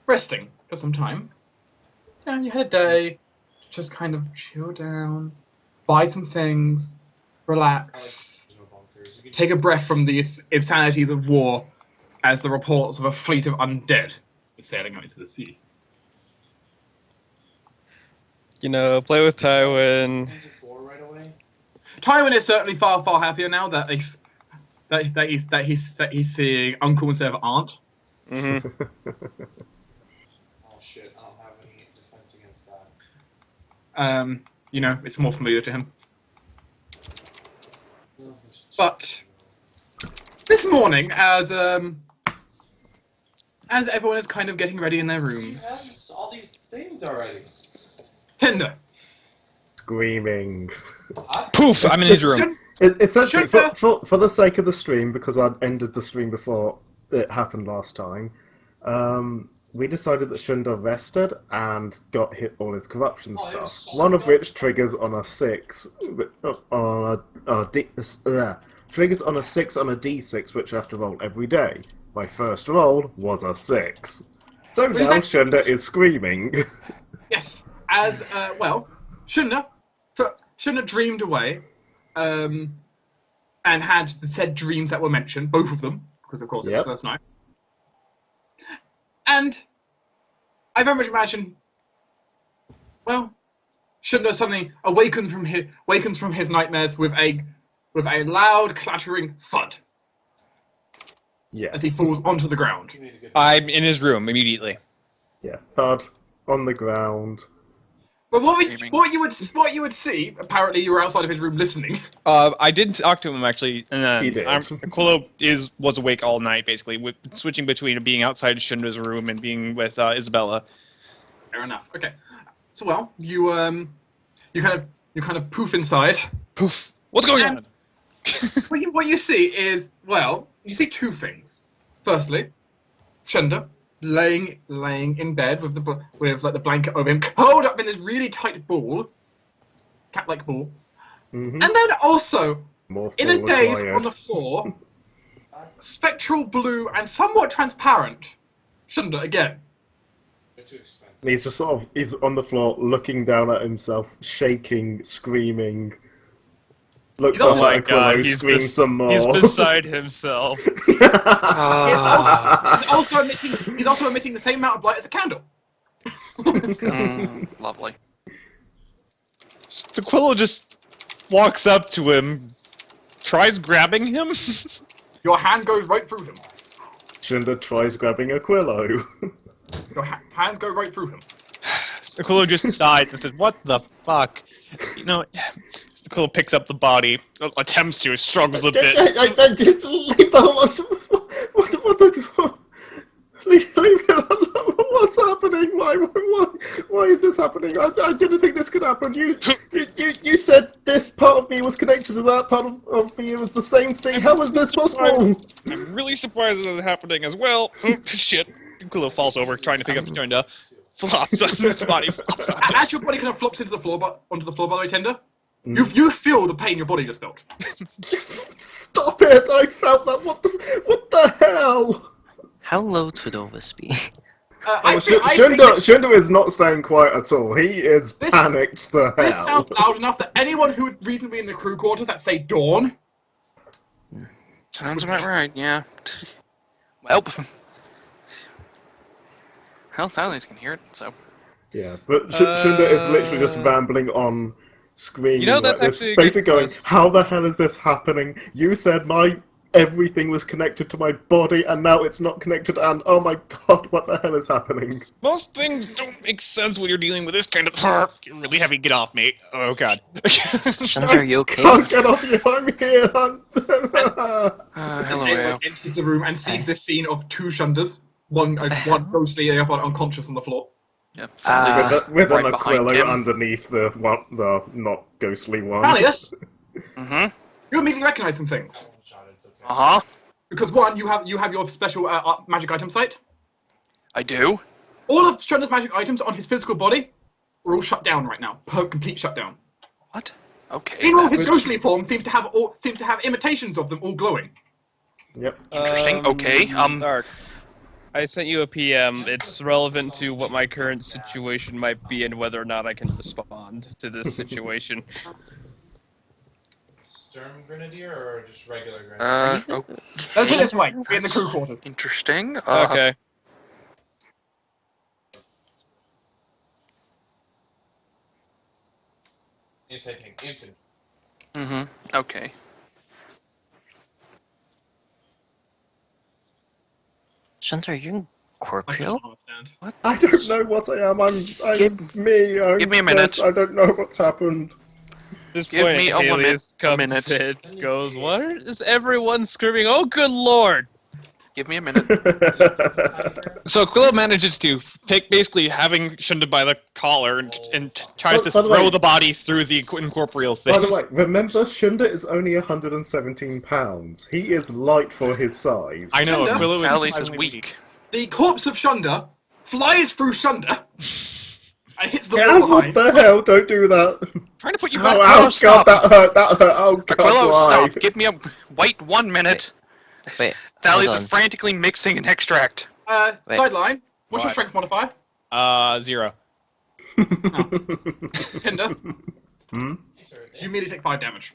resting for some time. And you had a day, just kind of chill down, buy some things, relax, take a breath from these insanities of war as the reports of a fleet of undead is sailing out into the sea. You know, play with Tywin. Tywin is certainly far happier now that he's seeing uncle instead of aunt. Mm-hmm. Oh shit, I don't have any defense against that. You know, it's more familiar to him. But this morning, as everyone is kind of getting ready in their rooms, You have all these things already. Tinder. Screaming. Poof! I'm in his room. It's actually, for the sake of the stream, because I'd ended the stream before it happened last time, we decided that Shunda rested and got hit all his corruption stuff. One of which triggers on a 6, triggers on a 6 on a d6, which I have to roll every day. My first roll was a 6. So now Shunda is screaming. Yes, as Shunda dreamed away, and had the said dreams that were mentioned, both of them, because of course it was first night. And I very much imagine, Shunda suddenly awakens from his nightmares with a loud clattering thud. Yes. As he falls onto the ground. I'm in his room immediately. Yeah, thud on the ground. But what you would see, apparently you were outside of his room listening. I did talk to him actually, and then He did. Aquilo was awake all night basically, switching between being outside Shunda's room and being with Isabella. Fair enough. Okay. So you kind of poof inside. Poof! What's going on? what you see is you see two things. Firstly, Shunda laying in bed with the blanket over him, curled up in this really tight ball, cat-like ball, and then also in a daze on the floor, spectral blue and somewhat transparent Shunda again. He's just he's on the floor looking down at himself, shaking, screaming. Looks up at Aquilo, screams some more. He's beside himself. He's also emitting the same amount of light as a candle. Lovely. Aquilo just walks up to him, tries grabbing him. Your hand goes right through him. Shunda tries grabbing Aquilo. Your hands go right through him. Aquilo just sighs and says, "What the fuck?" You know, Aquilo picks up the body, attempts to, struggles a bit. I just leave the whole. What do you want? Leave it alone. What's happening? Why is this happening? I didn't think this could happen. You said this part of me was connected to that part of me. It was the same thing. How is this possible? I'm really surprised that it's happening as well. Shit. Aquilo falls over, trying to pick up Shunda. Flops. His body flops. As your body kind of flops onto the floor, by the way, Tender, you feel the pain your body just felt. Stop it! I felt that. What the hell? How low would Ovis be? Shunda is not staying quiet at all. He is panicked to hell. This sounds loud enough that anyone who would reasonably be in the crew quarters at, say, dawn... Sounds about right, yeah. Well... Hell, Thalaias can hear it, so... Yeah, but Shunda is literally just rambling on, screaming You know, that's like this, actually a basically good going, point. how the hell is this happening? You said everything was connected to my body, and now it's not connected, and oh my god, what the hell is happening? Most things don't make sense when you're dealing with this kind of... You're really heavy, get off me. Oh god. Shunda, are you okay? Can't get off you, I'm here, Hello, Anyone Ayo. enters the room and sees this scene of two Shundas, one ghostly, the other unconscious on the floor. Yep, with right an behind Aquilo him. underneath the not ghostly one. Thalaias, Mm-hmm. you immediately recognize some things. Uh-huh. Because one, you have your special magic item sight. I do. All of Shunda's magic items on his physical body are all shut down right now. Complete shutdown. What? Okay. Meanwhile, his ghostly form seems to have imitations of them all glowing. Yep. Interesting. Okay. Dark. I sent you a PM. It's relevant to what my current situation might be and whether or not I can respond to this situation. Sturm Grenadier or just regular Grenadier? Let's put it Okay. this way. Be in the crew quarters. Interesting. Okay. You're taking infantry. Mm-hmm. Okay. Shunda, are you I can corporeal? understand. I don't know what I am. I'm Give- me. give me a minute. I don't know what's happened. At this Give point, me a Alias comes minute. in, goes, "What is everyone screaming? Oh, good lord!" Give me a minute. So Aquilo manages to pick, basically having Shunda by the collar and tries to By the throw way- the body through the incorporeal thing. By the way, remember, Shunda is only 117 pounds. He is light for his size. I know, Shunda? Aquilo is Thalaias is surprisingly weak. The corpse of Shunda flies through Shunda and hits the Yeah, wall what behind. the hell? Don't do that. Trying to put you Ow, back. ow, stop. God, that hurt. That hurt. Oh, God, Aquilo, why? stop. Give me a... Wait 1 minute. Wait, Thalaias hold is on. frantically mixing an extract. Wait. Sideline. What's your What? strength modifier? 0. Tinder. Hmm? You immediately take 5 damage.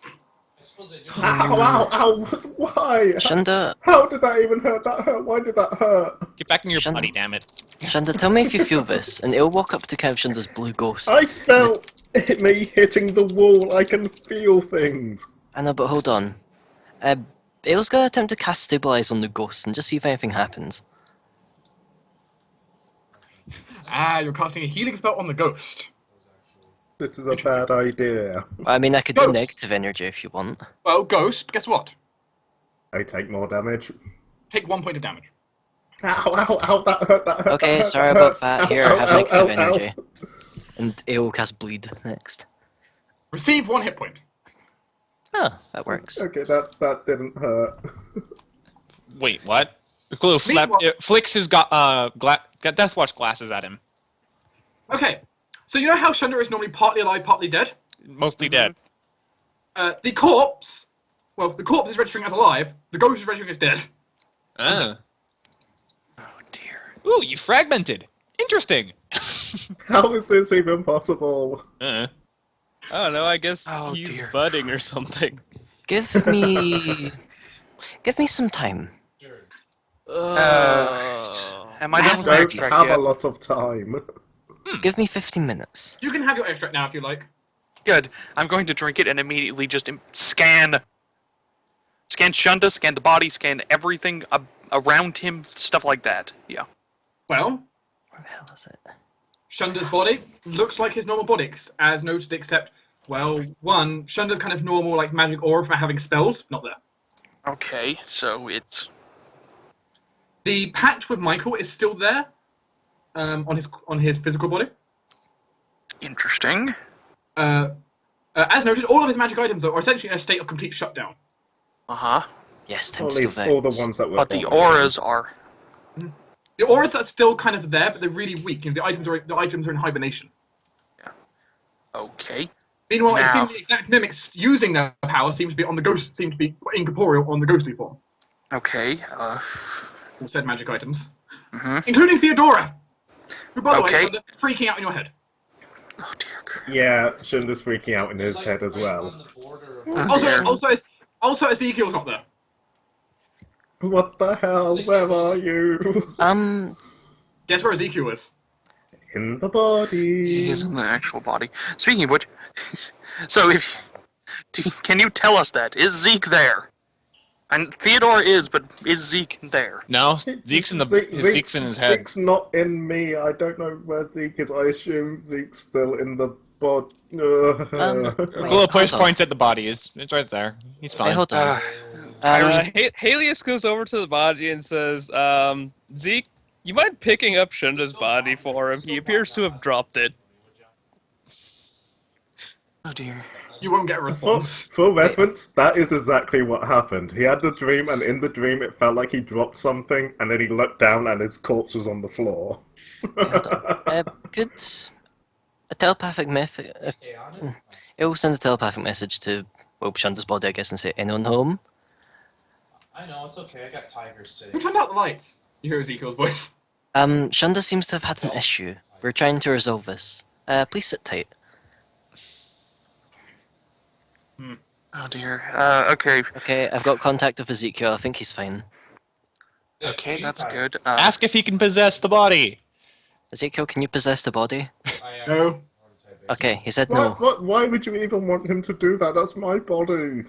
I suppose they do. Ow, ow, ow. Why? Shunda, How did that even hurt? That hurt. Why did that hurt? Get back in your Shunda. body, damn it. Shunda, tell me if you feel this, and it'll walk up to Kev Shunda's blue ghost. I felt me hitting the wall. I can feel things. I know, but hold on. Ao's gonna attempt to cast Stabilize on the ghost and just see if anything happens. You're casting a healing spell on the ghost. This is a bad idea. I mean, I could do Ghost. negative energy if you want. Well, ghost, guess what? I take more damage. Take 1 point of damage. Ow, ow, ow, that hurt, that hurt. Okay, that sorry hurt, about that. Ow, Here, ow, have ow, negative ow, ow. energy. And Ao will cast Bleed next. Receive 1 hit point. Ah, that works. Okay, that didn't hurt. Wait, what? Aquilo Meanwhile- flicks his Death Watch glasses at him. Okay, so you know how Shunda is normally partly alive, partly dead? Mostly dead. The corpse is registering as alive, the ghost is registering as dead. Ah. Oh dear. Ooh, you fragmented. Interesting. How is this even possible? I don't know. I guess Oh, he's dear. budding or something. Give me... Give me some time. Am I I done with my Don't extract have yet? a lot of time. Give me 15 minutes. You can have your extract now if you like. Good. I'm going to drink it and immediately just scan. Scan Shunda, scan the body, scan everything around him, stuff like that. Yeah. Well, Where the hell is it? Shunda's body looks like his normal body, as noted, except, well, one, Shunda's kind of normal, like, magic aura for having spells, not there. Okay, so it's... The patch with Michael is still there, on his physical body. interesting. As noted, all of his magic items are essentially in a state of complete shutdown. Uh-huh. Yes, Or time at still least all the vex. ones that were But the on. auras are... The auras are still kind of there, but they're really weak. You know, the items are in hibernation. Okay. Meanwhile, it Now- seems the exact mimics using their power seem to be incorporeal on the ghostly form. Okay, All said magic items, mhm. including Theodora, who, by the way, Okay. Shunda, is freaking out in your head. Oh dear. Yeah, Shunda's freaking out in his Like, head as right well. on the border of- Oh, dear. Also, Ezekiel's not there. What the hell? Where are you? Guess where Ezekiel is? In the body. He's in the actual body. Speaking of which, so can you tell us that? Is Zeke there? And Theodore is, but is Zeke there? No, Zeke's in Zeke's in his head. Zeke's not in me. I don't know where Zeke is. I assume Zeke's still in the body. Wait, Aquilo hold on. points at the body. It's right there. He's Wait, fine. hold on. Halius goes over to the body and says, Zeke, you mind picking up Shunda's body for him? He appears to have dropped it. Oh dear. You won't get a response. For reference, that is exactly what happened. He had the dream, and in the dream, it felt like he dropped something, and then he looked down, and his corpse was on the floor. Could a telepathic method... Okay, on it? It will send a telepathic message to Shunda's body, I guess, and say, anyone home? I know, it's okay. I got tigers Who sitting. turned out the lights? You hear Ezekiel's voice. Shunda seems to have had an issue. We're trying to resolve this. Please sit tight. Oh dear. Okay. Okay, I've got contact with Ezekiel. I think he's fine. Okay, that's good. Ask if he can possess the body. Ezekiel, can you possess the body? No. Okay, he said What? no. Why would you even want him to do that? That's my body.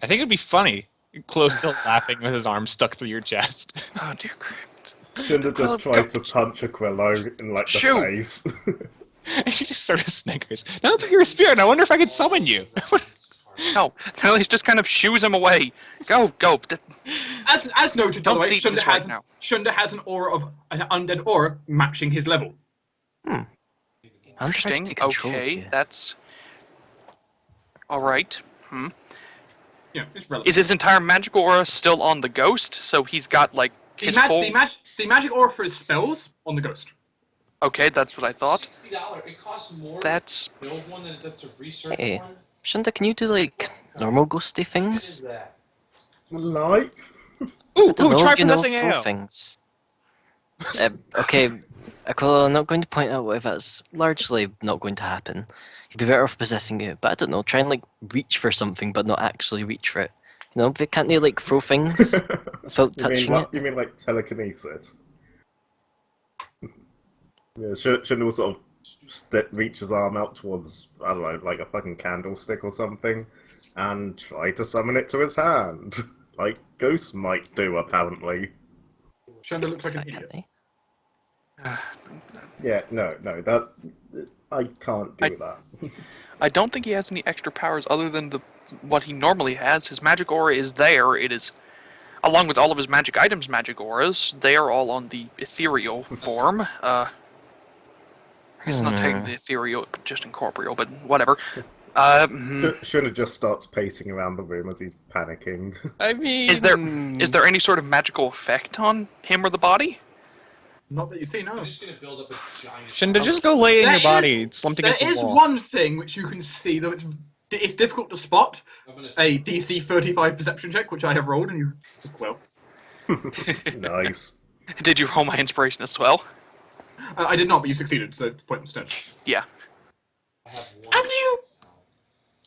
I think it'd be funny. Close still laughing with his arm stuck through your chest. Oh dear Christ. Shunda just tries to punch Aquilo in like the Shoot. face. And she just sort of snickers. Now that you're a spirit, I wonder if I could summon you. No, Thalaias just kind of shoos him away. Go. As noted, by the Don't way, deep this right now. Shunda has an aura of an undead aura matching his level. I'm trying to Interesting. take control of Okay, you. that's all right. Yeah, it's relevant. Is his entire magical aura still on the ghost? So he's got like his full. The magic aura for his spells on the ghost. Okay, that's what I thought. $60. It costs more That's to build one than it does to research Hey, one. Shunda, can you do like normal ghosty What things? is that? Like? Ooh, Don't know, try you know, possessing throw Ayo. things. Okay, Aquilo, I'm not going to point out if that's largely not going to happen. You'd be better off possessing it, but I don't know, try and like reach for something but not actually reach for it. You know, can't they like throw things without You mean touching what? it? You mean like telekinesis? Yeah, Shunda will sort of reach his arm out towards, I don't know, like a fucking candlestick or something, and try to summon it to his hand. Like ghosts might do, apparently. Shunda looks like an That idiot. can't they? Yeah, no, that... I can't do that. I don't think he has any extra powers other than what he normally has. His magic aura is there. It is, along with all of his magic items, magic auras. They are all on the ethereal form. I guess not technically ethereal, just incorporeal, but whatever. Shunda just starts pacing around the room as he's panicking. I mean, Is there any sort of magical effect on him or the body? Not that you see, no. I'm just gonna build up a giant. Shunda, just go lay in There your body. is- Slumped There against is the wall. one thing which you can see, though it's difficult to spot. I'm gonna A DC 35 perception check, which I have rolled, and you well. Nice. Did you roll my inspiration as well? I did not, but you succeeded, so it's pointless then. Yeah. I have one.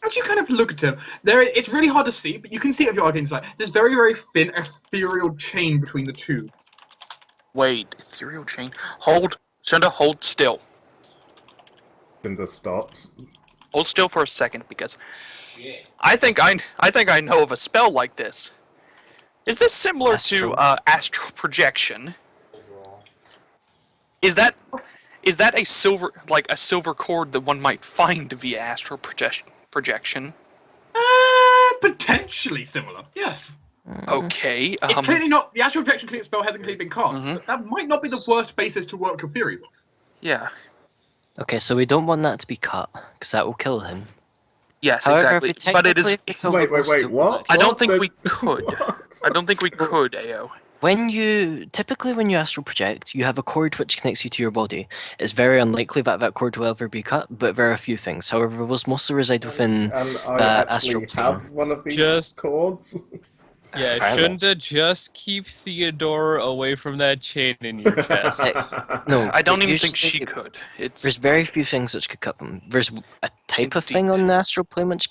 As you kind of look at him, it's really hard to see, but you can see it with your arcane sight. There's very, very thin ethereal chain between the two. Wait, ethereal chain. Hold, Shunda, hold still. Shunda stops. Hold still for a second, because Shit. I think I know of a spell like this. Is this similar Astral. to astral projection? Overall. Is that a silver cord that one might find via astral projection? Potentially similar, yes. Okay. It's clearly not. The astral projection spell hasn't clearly been cast. Mhm. But that might not be the worst basis to work your theories on. Yeah. Okay, so we don't want that to be cut, because that will kill him. Yes, However, exactly. if we But it is. technically kill the Wait, ghost what? I don't What? think The- we could. What? I don't think we could, Ayo. Typically when you astral project, you have a cord which connects you to your body. It's very unlikely that that cord will ever be cut, but very few things. However, those mostly reside within And I astral actually plane. have one of these Just- cords. yeah, Rivals. Shunda, just keep Theodore away from that chain in your chest. No, I don't but even think she usually- could. It's There's very few things which could cut them. There's a type of thing on the astral plane which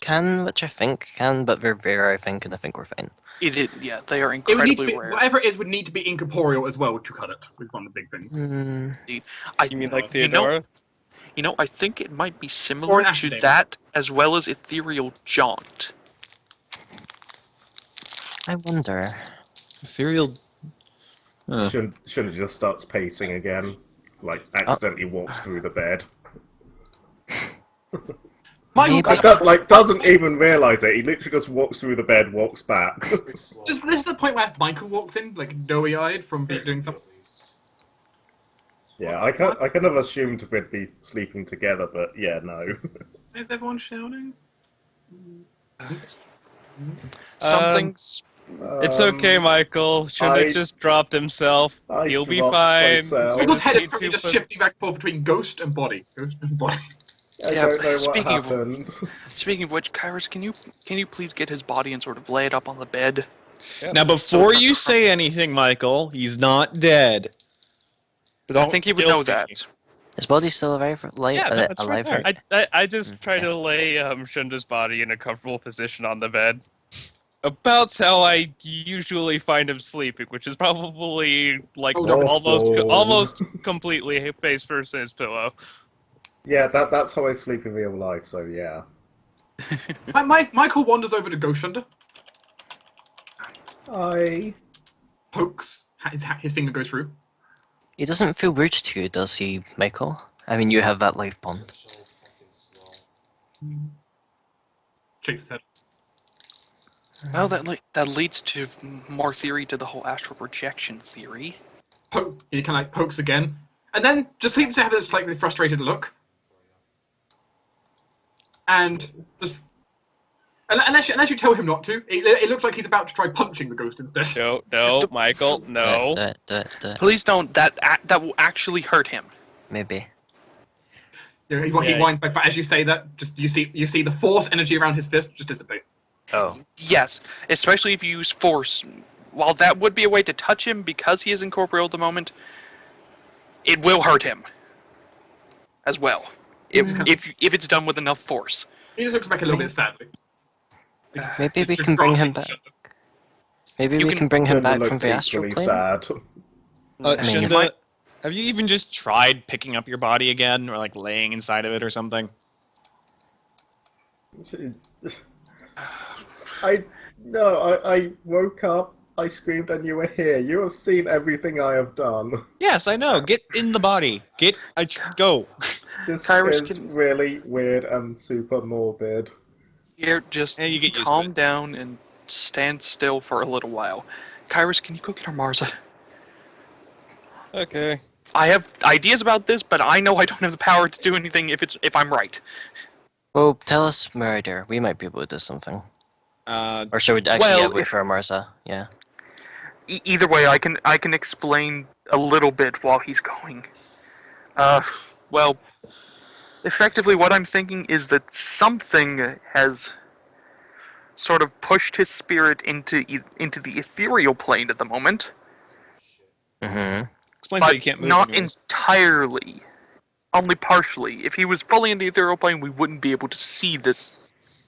I think can, but they're rare, I think, and I think we're fine. yeah, they are It would need to incredibly be, rare. whatever it is would need to be incorporeal as well to cut it. Was one of the big things. You mean like Theodora? I think it might be Or similar an to accident. that as well as ethereal jaunt. I wonder. Ethereal. Shunda just starts pacing again. Like, accidentally walks through the bed. Michael, Maybe- Doesn't even realise it. He literally just walks through the bed, walks back. Pretty slow. this is the point where Michael walks in, like doughy-eyed from doing something. Yeah, I kind of assumed we'd be sleeping together, but yeah, no. Is everyone shouting? Something's It's okay, Michael. Shunda I- just dropped himself. I He'll be dropped fine. myself. Michael's just head is need probably to just put- shifting back and forth between ghost and body. Ghost and body. I Yeah, don't know what speaking of- happened. Speaking of which, Kyras, can you please get his body and sort of lay it up on the bed? Yeah. Now, before you say anything, Michael, he's not dead. I think he would kill know me. that. His body's still alive, Yeah, that's right alive, there. right? I just try Okay. to lay Shunda's body in a comfortable position on the bed. About how I usually find him sleeping, which is probably like Hold up. almost completely face first in his pillow. Yeah, that's how I sleep in real life. So yeah. Michael wanders over to Ghost Shunda, pokes, his finger goes through. He doesn't feel weird to you, does he, Michael? I mean, you have that life bond. Shakes his head. Well, that leads to more theory to the whole astral projection theory. He kind of like pokes again, and then just seems to have a slightly frustrated look. And just, unless you tell him not to, it looks like he's about to try punching the ghost instead. No, Michael, no. Do it. Please don't. That will actually hurt him. Maybe. You know, he whines back, but as you say that, just you see the force energy around his fist just dissipate. Oh. Yes, especially if you use force. While that would be a way to touch him because he is incorporeal at the moment, it will hurt him as well. If it's done with enough force. He just looks back a little bit sadly. Maybe we Just can bring him grasping back. Shunda. Maybe we can bring him back from the astral plane. Sad. I mean, if Shunda, have you even just tried picking up your body again, or like laying inside of it or something? I woke up, I screamed, and you were here. You have seen everything I have done. Yes, I know. Get in the body. Go. This Kyras is can- really weird and super morbid. Here, just Yeah, you get used to calm it. down and stand still for a little while. Kyras, can you go get her Marza? Okay. I have ideas about this, but I know I don't have the power to do anything if I'm right. well, tell us, Murder. We might be able to do something. Or should we actually Well, wait if- for Marza? Yeah. Either way, I can explain a little bit while he's going. Well, effectively, what I'm thinking is that something has sort of pushed his spirit into the ethereal plane at the moment, Mm-hmm. Explains why but you can't move. not anyways. entirely. Only partially. If he was fully in the ethereal plane, we wouldn't be able to see this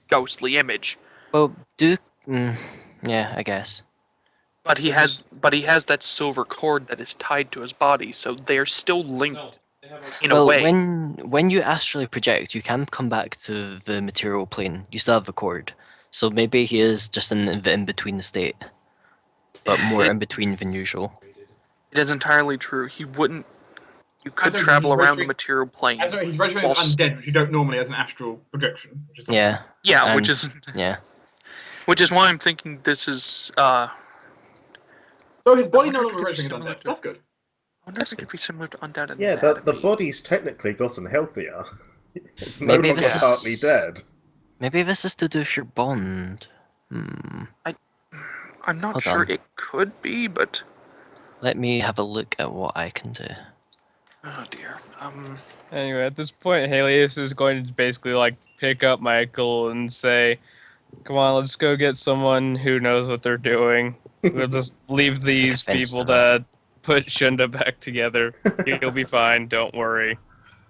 ghostly image. Well, yeah, I guess. But he has that silver cord that is tied to his body, so they are still linked in a Well, way. when you astrally project, you can come back to the material plane. You still have the cord. So maybe he is just in the in-between state. But more in-between than usual. It is entirely true. He wouldn't. You could As though travel he's around the registering- material plane. As he's registering as Whilst- undead, which you don't normally as an astral projection. Which is something. Yeah. Yeah, and- which Yeah. is why I'm thinking this is. So his body no I wonder if longer it could be registering as similar undead. to- That's good. I wonder if it could be similar to Undead Yeah, the Anatomy. body's technically gotten healthier. It's no Maybe longer this is- partly dead. Maybe this is to do with your bond. I'm not Hold sure on. it could be, but Let me have a look at what I can do. oh dear. Anyway, at this point, Helios is going to basically like pick up Michael and say, "Come on, let's go get someone who knows what they're doing. We'll just leave these offense people to that. to put Shunda back together. He'll be fine. Don't worry."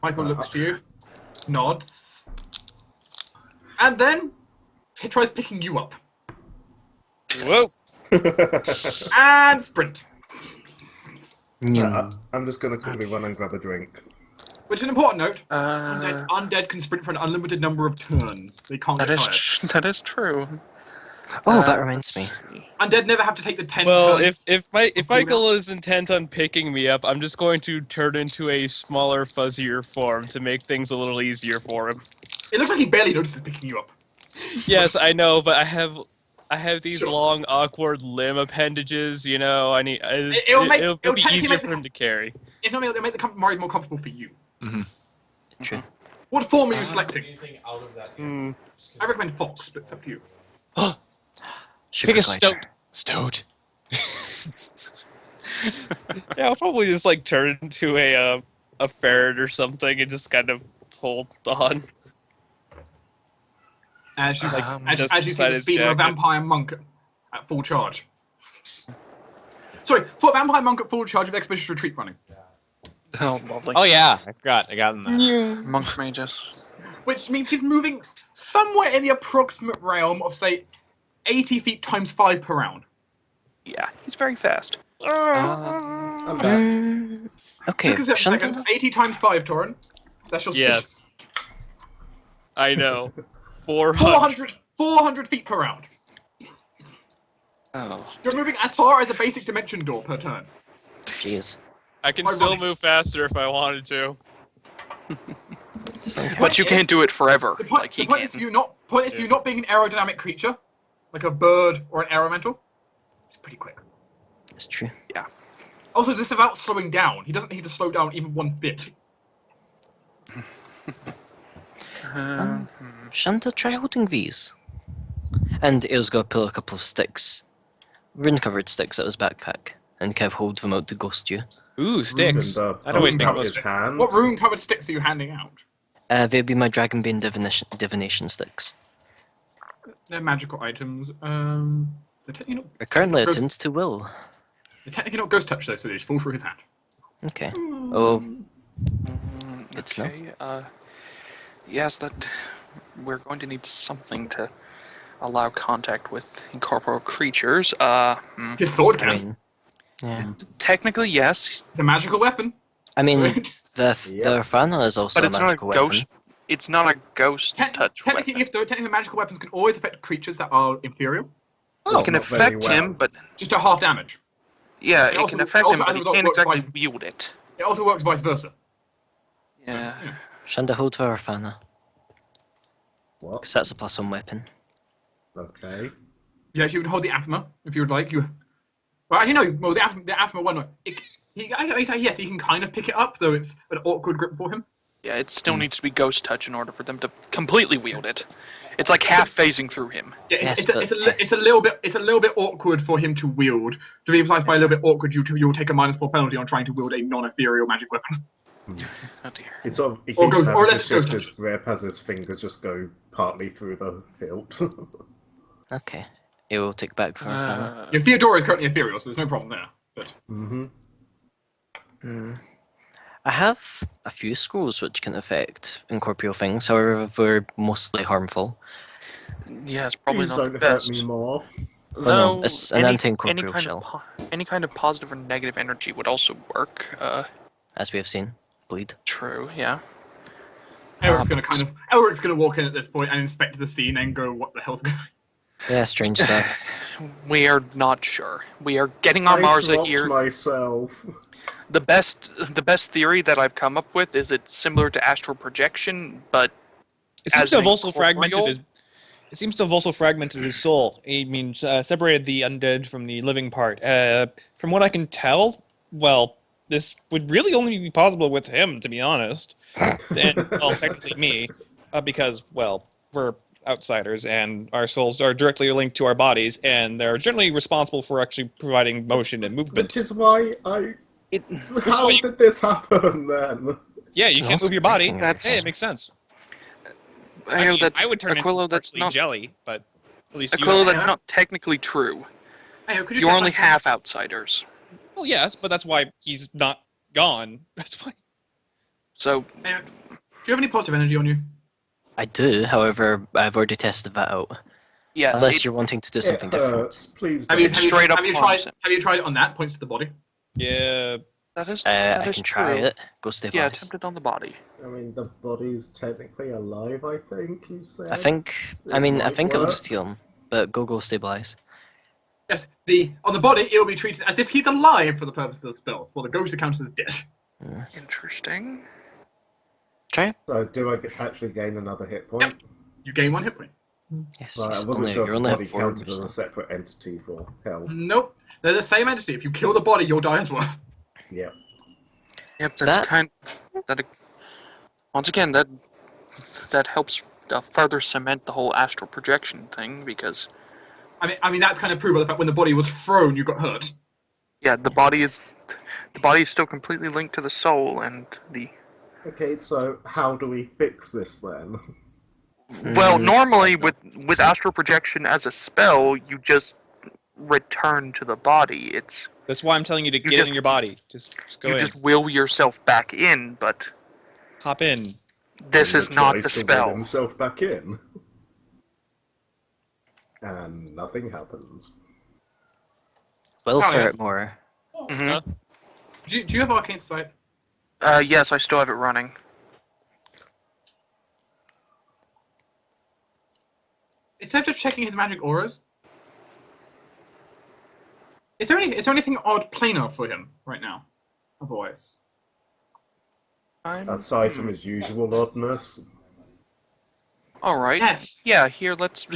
Michael looks to you, nods, and then he tries picking you up Whoa! and sprint. I'm just gonna quickly run and grab a drink. Which is an important note. Undead can sprint for an unlimited number of turns. They can't That get is tired. that is true. Oh, that reminds me. Let's see. Undead never have to take the 10 Well, turns. if cooldown. Michael is intent on picking me up, I'm just going to turn into a smaller, fuzzier form to make things a little easier for him. It looks like he barely notices picking you up. Yes, I know, but I have these Sure. long, awkward limb appendages. You know, I need. It'll It'll be technically easier make for the- him to carry. If not, it'll make the ride more comfortable for you. True. What form are you selecting? Anything out of that. Hmm. I recommend Fox, but it's up to you. Super Pick a glider. Stoat. Yeah, I'll probably just like turn into a ferret or something and just kind of hold on. As you Just as you see inside the his speed of a jacket. vampire monk at full charge. Sorry, for Vampire Monk at full charge of Expedition Retreat running. Oh, lovely. Oh yeah, I forgot. I got in that. Monk mages. Which means he's moving somewhere in the approximate realm of, say, 80 feet times 5 per round. Yeah, he's very fast. I'm back. Okay, Just a second. Shunda. 80 times 5, Torruun. That's your Yes. I know. 400. 400 feet per round. Oh. You're moving as far as a basic dimension door per turn. Jeez. I can Why still running? move faster if I wanted to. But you can't do it forever, The point, like he the point is can. you not being an aerodynamic creature, like a bird or an elemental. It's pretty quick. It's true. Also, this is about slowing down. He doesn't need to slow down even one bit. Shunda, try holding these. And Eo's got to pull a couple of sticks. Rune-covered sticks out his backpack. And Kev hold them out to ghost you. Ooh, sticks. And, I'd always think up those his sticks. hands. What rune-covered sticks are you handing out? They'd be my Dragonbane divination sticks. They're magical items. They're technically not. They're currently Ghost- attuned to will. They're technically not ghost touch though, so they just fall through his hand. Okay. Oh, good to know. Okay, yes, that we're going to need something to allow contact with incorporeal creatures. His sword I can. mean, yeah. Technically, yes, It's a magical weapon. I mean, Yep. the Arfana is also but a it's not a magical weapon. ghost. It's not a ghost touch Technically, weapon. technically, magical weapons can always affect creatures that are inferior. It can not very affect well. him, but Just at half damage. yeah, It it also- can it affect also him, but he works can't by- exactly wield it. It also works vice versa. Yeah. Shunda, hold for Arfana. What? Because that's a +1 weapon. Okay. Yes, you can hold the Aphma if you would like. Well, actually, no. Well, the Aphma one. Yes, he can kind of pick it up, though it's an awkward grip for him. Yeah, it still needs to be ghost touch in order for them to completely wield it. It's like half phasing through him. Yeah, Yes, it's a little bit awkward for him to wield. To be precise, by a little bit awkward, you'll take a -4 penalty on trying to wield a non-ethereal magic weapon. Oh dear. He sort of he Or keeps goes- or having to let's go shift touch. his grip as his fingers just go partly through the hilt. Okay. Eo will take back for Arfana. Your Theodora is currently ethereal, so there's no problem there. But Mm-hmm. I have a few scrolls which can affect incorporeal things, however, they're mostly harmful. Yeah, it's probably Please not don't the hurt best. me more. Though it's an anti-incorporeal kind shell. any kind of positive or negative energy would also work. As we have seen. Bleed. True. Yeah. Elric's gonna walk in at this point and inspect the scene and go, "What the hell's going?" Yeah, strange stuff. We are not sure. We are getting our I Marza blocked here. myself. The best theory that I've come up with is it's similar to astral projection, but It seems as to have an also fragmented incorporeal? his. It seems to have also fragmented his soul. I mean, separated the undead from the living part. From what I can tell, well, this would really only be possible with him, to be honest. And well, technically me, because well, we're outsiders, and our souls are directly linked to our bodies, and they're generally responsible for actually providing motion and movement. Which is why I. How why you- did this happen then? Yeah, you can't move your body. That's- Hey, it makes sense. I know mean, that's I would turn Aquilo. into That's partially not jelly, but at least you. Aquilo. don't. That's not technically true. Hey, could you You're get only back- half outsiders. Well, yes, but that's why he's not gone. That's why. So Hey, do you have any positive energy on you? I do, however, I've already tested that out. yes, Unless it- you're wanting to do It something different. hurts. Please Have you, don't. have you, Straight up have you harms tried? him. Have you tried it on that? Points to the body. Yeah. that is I that is can try true. it. Go stay Yeah, wise. attempted on the body. I mean, the body's technically alive, I think you said. I think. I It mean, I might think it'll work. just heal him. But go stabilize. Yes, on the body, it'll be treated as if he's alive for the purposes of spells, while the ghost accounts as dead. Interesting. Try it. So, do I actually gain another hit point? Yep. You gain 1 hit point. Yes. Right, I it's wasn't only, sure you're if the only body at 4. counted as a separate entity for health. Nope. They're the same entity. If you kill the body, you'll die as well. Yep. Yep, that's That- kind. That once again that helps further cement the whole astral projection thing because I mean that's kind of proved by the fact when the body was thrown, you got hurt. yeah, the body is still completely linked to the soul and the. Okay, so how do we fix this then? Well, normally with astral projection as a spell, you just return to the body. That's why I'm telling you to get just- in your body. Just go You in. just will yourself back in, but Hop in. this He is not tries the to will spell. himself back in. And nothing happens. Will Oh, for yes. it more. Mhm. Do you have Arcane Sight? Yes, I still have it running. Instead of just checking his magic auras, is there anything odd planar for him right now? Otherwise, Aside from his usual oddness. Alright. yes. Yeah, here, let's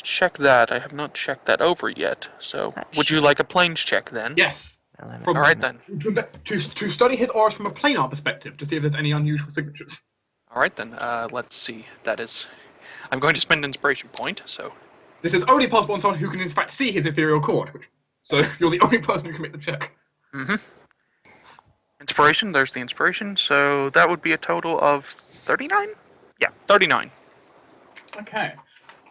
check that. I have not checked that over yet. So, would you like a planes check then? Yes. Well, Alright then. To study his auras from a planar perspective to see if there's any unusual signatures. Alright then, let's see. That is... I'm going to spend an inspiration point, so... This is only possible on someone who can in fact see his ethereal cord. So you're the only person who can make the check. Mm-hmm. Inspiration, there's the inspiration, so that would be a total of 39? Yeah, 39. Okay.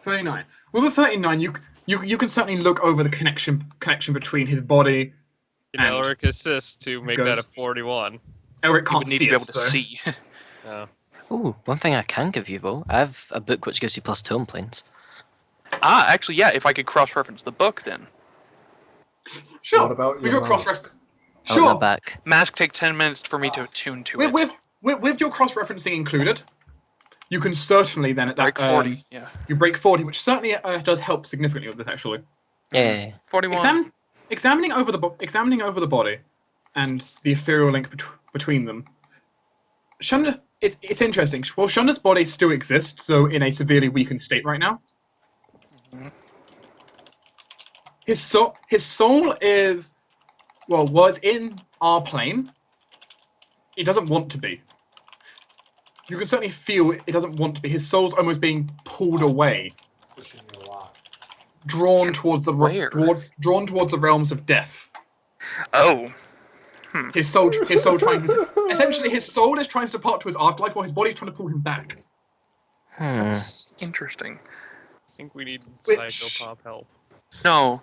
39. With a 39, you can certainly look over the connection between his body. Get And- Elric assist to make that a goes. 41. Elric You can't would need see to be it, able to so- see. Oh. Ooh, one thing I can give you though, I have a book which gives you plus tome planes. Actually, yeah, if I could cross-reference the book, then. Sure. What about with your cross mask? I want Sure. that back. Mask takes 10 minutes for me to attune to it. With your cross-referencing included, you can certainly then at that Break 40, yeah. you break 40, which certainly does help significantly with this actually. Yeah. 41. Examining over the body and the ethereal link between them. Shunda, it's interesting. Well, Shunda's body still exists, so in a severely weakened state right now. Mhm. His soul is, well, was in our plane. It doesn't want to be. You can certainly feel it doesn't want to be. His soul's almost being pulled away, Pushing you a lot. drawn towards the Where? drawn towards the realms of death. Oh. His soul trying to essentially his soul is trying to depart to his afterlife, while his body's trying to pull him back. That's interesting. I think we need Which- psychopop help. No,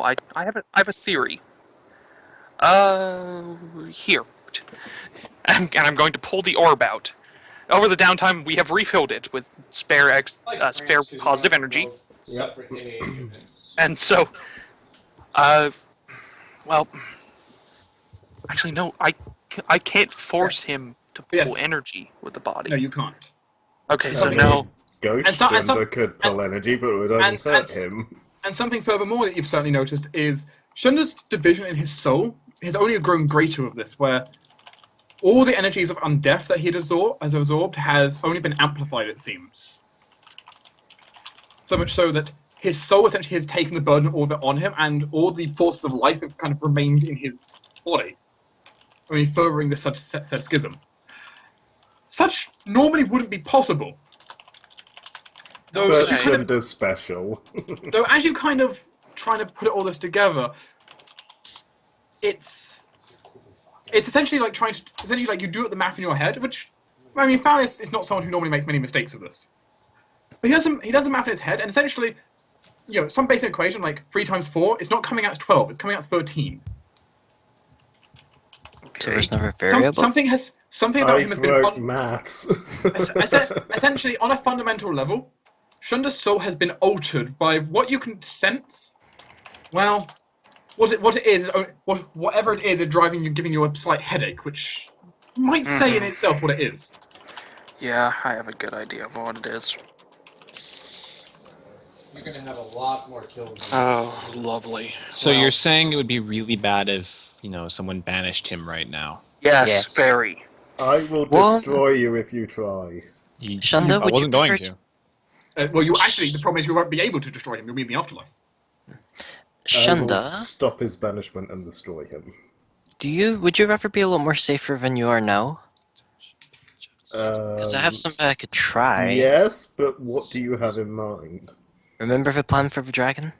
I have a theory. Here. And I'm going to pull the orb out. Over the downtime, we have refilled it with spare spare positive energy. Yep. Separate AA units. And so, well, actually, no, I can't force him to pull Yes. energy with the body. No, you can't. Okay, so I mean- no. Ghost And so- and Shunda so- could pull energy, but it would only and- hurt and- him. And something furthermore that you've certainly noticed is Shunda's division in his soul has only grown greater with this, where all the energies of undeath that he had absorbed has only been amplified, it seems. So much so that his soul essentially has taken the burden of all of it on him, and all the forces of life have kind of remained in his body, only furthering this said schism. Such normally wouldn't be possible. Though, But as you kind of- Shunda's special. though as you kind of trying to put all this together, it's essentially like you do the math in your head, which I mean, Thalaias is not someone who normally makes many mistakes with this. But he does the math in his head, and essentially, some basic equation like 3 times 4, it's not coming out as 12, it's coming out as 13. So there's another Some, variable. something about I him has been broke maths. essentially on a fundamental level, Shunda's soul has been altered by what you can sense. Well, whatever it is driving you, giving you a slight headache, which might say in itself what it is. Yeah, I have a good idea of what it is. You're gonna have a lot more kills. Oh, lovely. So Well, you're saying it would be really bad if, someone banished him right now? Yes, Yes. very. I will Well- destroy you if you try. Shunda, I would you wasn't going prefer to. Well, the problem is you won't be able to destroy him. You'll be in the afterlife. I will Shunda, stop his banishment and destroy him. would you rather be a lot more safer than you are now? Because I have something I could try. Yes, but what do you have in mind? Remember the plan for the dragon?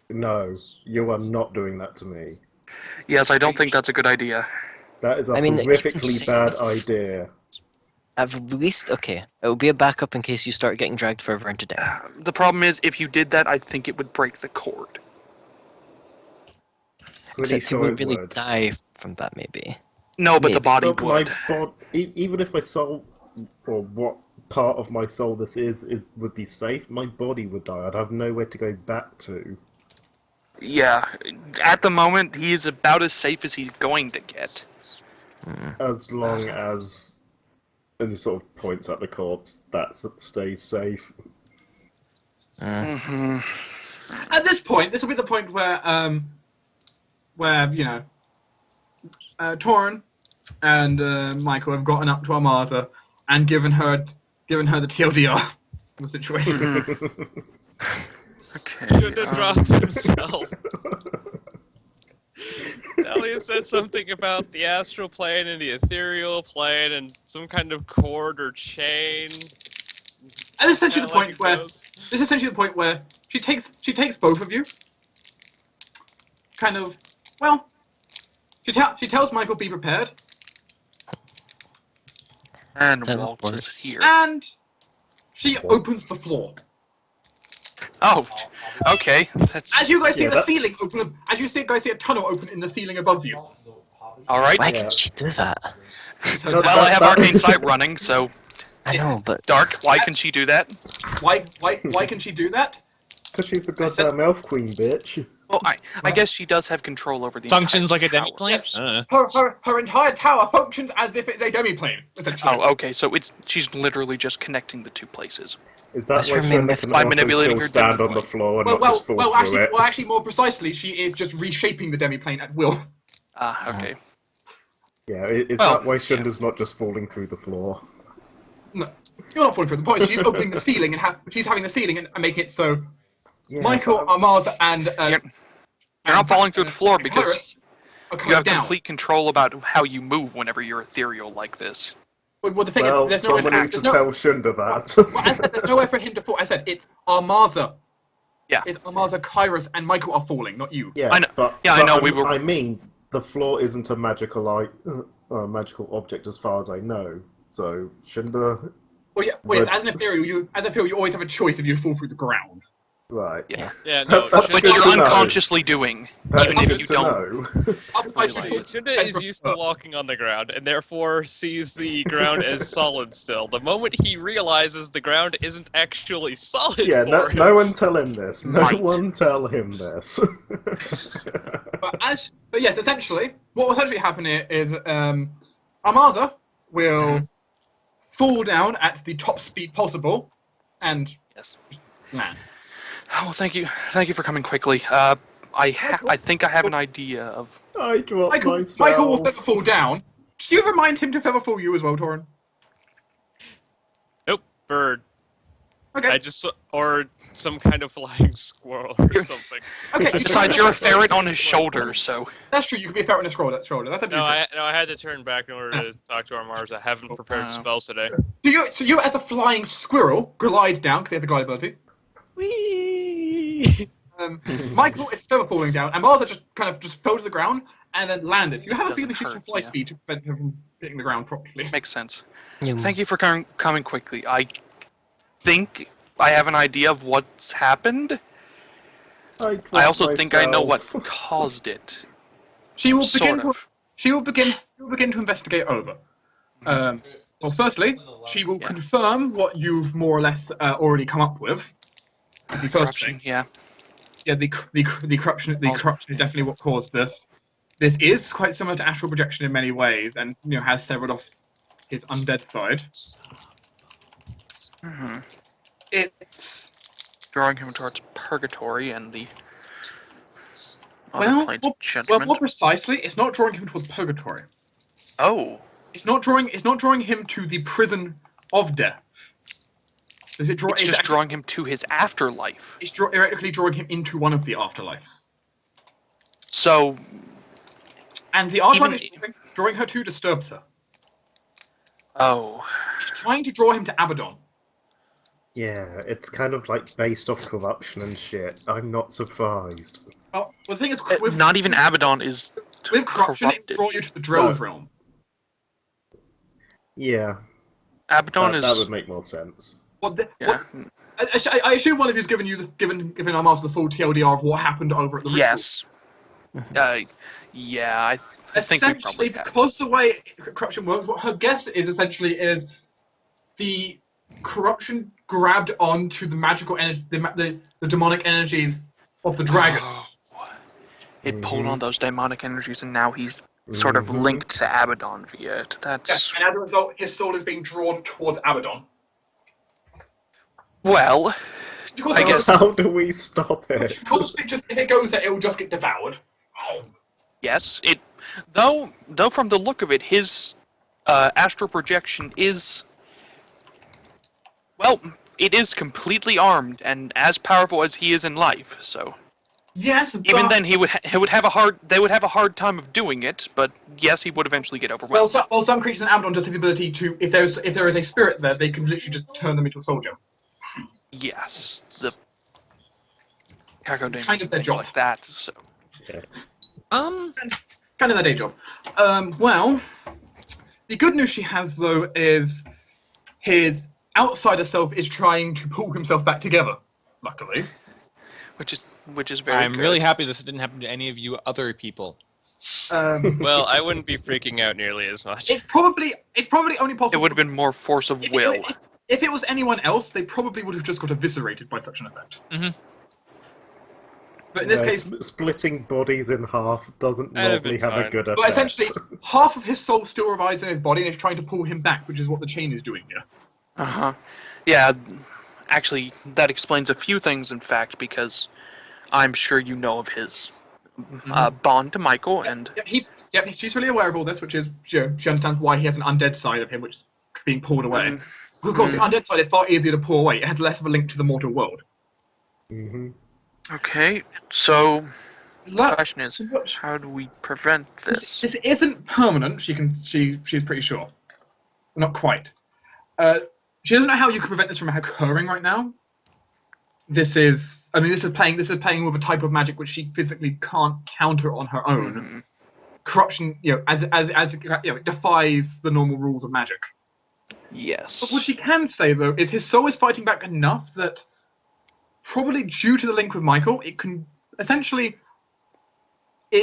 No, you are not doing that to me. Yes, I don't think that's a good idea. That is a I mean, keep him horrifically safe. bad idea. At least, okay, it will be a backup in case you start getting dragged further into death. The problem is, if you did that, I think it would break the cord. Pretty Except sure you wouldn't it really would. die from that, maybe. No, but the Maybe. body But my would. even if my soul, or what part of my soul this is would be safe, my body would die. I'd have nowhere to go back to. Yeah, at the moment, he is about as safe as he's going to get. As long as, and he sort of points at the corpse, that stays safe. Mm-hmm. At this point, this will be the point where you know, Torruun and Michael have gotten up to Armada and given her the TLDR of the situation. Okay. Should have dropped himself. Elliot said something about the astral plane and the ethereal plane and some kind of cord or chain. And this is essentially Kinda the point like a where ghost. this is essentially the point where she takes both of you. Kind of, well, she tells Michael be prepared, And Teleport. waltzes here. and she opens the floor. Oh, okay. That's As you guys see Yeah, the that- ceiling open, as you guys see a tunnel open in the ceiling above you. all right. Why Yeah. can she do that? So Well, I have Arcane Sight running, so I know, but Dark. Why can she do that? why can she do that? Because she's the I said- goddamn elf queen, bitch. Well, I guess she does have control over the Functions like entire a tower. demiplane? Yes. Her entire tower functions as if it's a demiplane, essentially. Oh, okay. So she's literally just connecting the two places. Is that Let's why remember Shunda can by also manipulating still her stand on demiplane. the floor and not just fall through it? actually, more precisely, she is just reshaping the demiplane at will. Ah, okay. Yeah, is Well, that why Shunda's not just falling through the floor? No, you're not falling through the point. She's opening the ceiling and she's having the ceiling and making it so Yeah, Michael, but- Armaz, and You're not falling through the floor and because Kyras are you coming have down. complete control about how you move whenever you're ethereal like this. Well, the thing Well, is, there's no someone needs to tell Shunda that. Well, as I said, there's nowhere for him to fall. I said it's Armaza. Yeah. It's Armaza, Kyras, and Michael are falling, not you. Yeah, I know- but, yeah, I but know, we were- I mean, the floor isn't a magical magical object as far as I know. So Shunda, Well, yes, But- as an ethereal, you always have a choice if you fall through the ground. right? Yeah. Yeah, no. That's But good you're to know. unconsciously doing, That's even if good you to don't. know. Otherwise, Really? you fall Shunda is used to walking on the ground, and therefore sees the ground as solid still. The moment he realizes the ground isn't actually solid Yeah, for no, him, no one tell him this. No Right. one tell him this. But yes, essentially, what will essentially happen here is Armaza will fall down at the top speed possible and Yes. land. Oh, thank you for coming quickly. I think I have an idea of. I dropped Michael myself. will feather fall down. Do you remind him to feather fall you as well, Torruun? nope, bird. Okay. I just or some kind of flying squirrel or something. Okay. You Besides, can- you're a ferret on his shoulder, so That's true. You can be a ferret on a scroll. That's shoulder. That's No, absolutely I had to turn back in order to talk to our Mars. I haven't prepared spells today. So you, as a flying squirrel, glide down because he has a glide ability. Whee! Michael is feather falling down, and Marza just fell to the ground and then landed. You have a Doesn't feeling she's hurt, fly yeah. speed to prevent her from hitting the ground properly. makes sense. you, Thank you for coming quickly. I think I have an idea of what's happened. I I also think I know what myself. caused it. She will Sort begin. of. She will begin to investigate over. Well, firstly, she will Yeah. confirm what you've more or less already come up with. As the first Corruption, thing. yeah. Yeah, the corruption. The Also- corruption is definitely what caused this. This is quite similar to astral projection in many ways, and has severed off his undead side. Mhm. It's Drawing him towards purgatory and the other well, planes more, of judgment. more precisely, it's not drawing him towards purgatory. Oh, It's not drawing him to the prison of death. Does it draw? it's just drawing him to his afterlife. It's theoretically drawing him into one of the afterlives. So, And the Archon Even- is drawing her to disturbs her. oh, He's trying to draw him to Abaddon. Yeah, it's kind of like based off corruption and shit. I'm not surprised. Well, the thing is, with, not even Abaddon is with corruption, it corrupted. will draw you to the Drill's No. realm. Yeah, Abaddon is... That would make more sense. Yeah. I assume one of you's given our master the full TLDR of what happened over at the ritual. Yes. Yeah, I think we probably Essentially, have. because the way corruption works, what her guess is essentially is the corruption grabbed onto the magical energy, the demonic energies of the dragon. It pulled on those demonic energies, and now he's sort of linked to Abaddon via it. That's... And as a result, his soul is being drawn towards Abaddon. Well, I guess... How do we stop it? Because if it goes there, it will just get devoured. Yes, it... Though from the look of it, his astral projection is... Well, it is completely armed and as powerful as he is in life, so... Yes, but... Even then, they would have a hard time of doing it, but yes, he would eventually get overwhelmed. Well, some creatures in Abaddon just have the ability to, if there is a spirit there, they can literally just turn them into a soldier. Yes, the cargo demons Kind of and their things job. like that. So, Kind of their day job. Well, the good news she has though is his outsider self is trying to pull himself back together. Luckily. which is very. I'm good. really happy this didn't happen to any of you other people. Well, I wouldn't be freaking out nearly as much. It's probably only possible. It would have been more force of will. If it was anyone else, they probably would have just got eviscerated by such an effect. Mhm. But in this case, splitting bodies in half doesn't That'd have normally been have a fine. good effect. but essentially, half of his soul still resides in his body and is trying to pull him back, which is what the chain is doing here. Yeah, actually, that explains a few things. In fact, because I'm sure you know of his bond to Michael, and She's really aware of all this, which is, she understands why he has an undead side of him, which is being pulled away. Of course, the undead side is far easier to pull away. It has less of a link to the mortal world. okay. So the question is, how do we prevent this? This isn't permanent. She's pretty sure. Not quite. She doesn't know how you can prevent this from occurring right now. This is playing with a type of magic which she physically can't counter on her own. Corruption, as it defies the normal rules of magic. Yes. But what she can say though is his soul is fighting back enough that, probably due to the link with Michael, it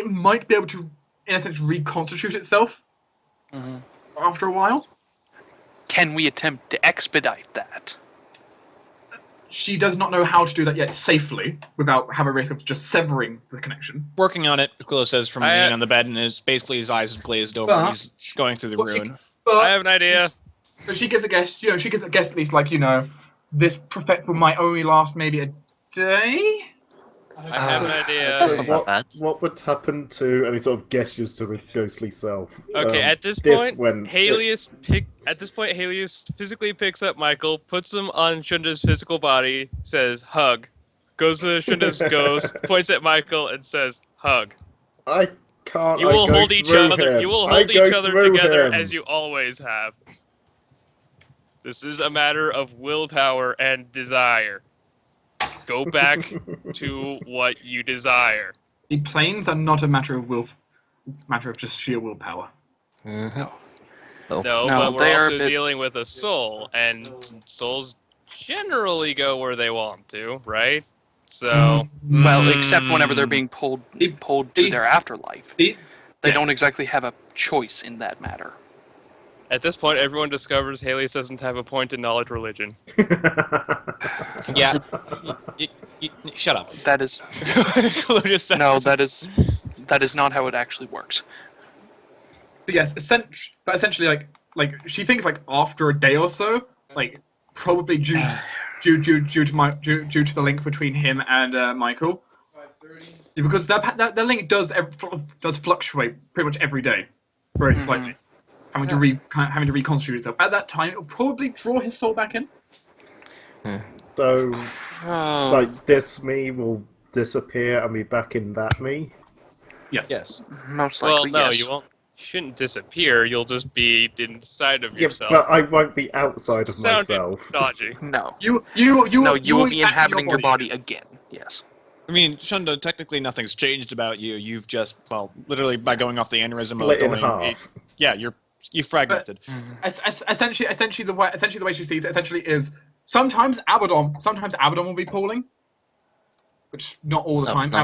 might be able to, in a sense, reconstitute itself after a while. Can we attempt to expedite that? She does not know how to do that yet safely without having a risk of just severing the connection. Working on it, Aquilo says from leaning on the bed, and basically his eyes glazed over and he's going through the ruin. I have an idea. But she gives a guess, she gives a guess at least, this prophet might only last maybe a day? I have an idea. That's not that bad. What would happen to, and he sort of gestures to his ghostly self. Okay, at this point, Helios physically picks up Michael, puts him on Shunda's physical body, says hug, goes to Shunda's ghost, points at Michael, and says hug. I can't. You will hold each other. You will hold each other together as you always have. This is a matter of willpower and desire. Go back to what you desire. The planes are not a matter of just sheer willpower. Mhm. No, No, but we're they are also a bit- dealing with a soul, and souls generally go where they want to, right? So, Well, except whenever they're being pulled to their afterlife. Yes. They don't exactly have a choice in that matter. at this point, everyone discovers Helios doesn't have a point in knowledge religion. Yeah. Shut up. That is Aquilo just said- no. That is not how it actually works. But yes, essentially, she thinks after a day or so, probably due to the link between him and Michael, because that link does fluctuate pretty much every day, very slightly, having to reconstitute itself. At that time, it will probably draw his soul back in. So, this me will disappear and be back in that me? Yes. Yes. Most Well, likely, no, yes. you won't. You shouldn't disappear. You'll just be inside of Yeah, yourself. but I won't be outside of Sounded myself. dodgy. No. You will be inhabiting your body again. Yes. I mean, Shunda, technically nothing's changed about you. You've just, literally by going off the aneurysm Split in going, half. yeah, you're You fragmented. Essentially, the way she sees it is sometimes Abaddon will be pooling, which not all the time. No.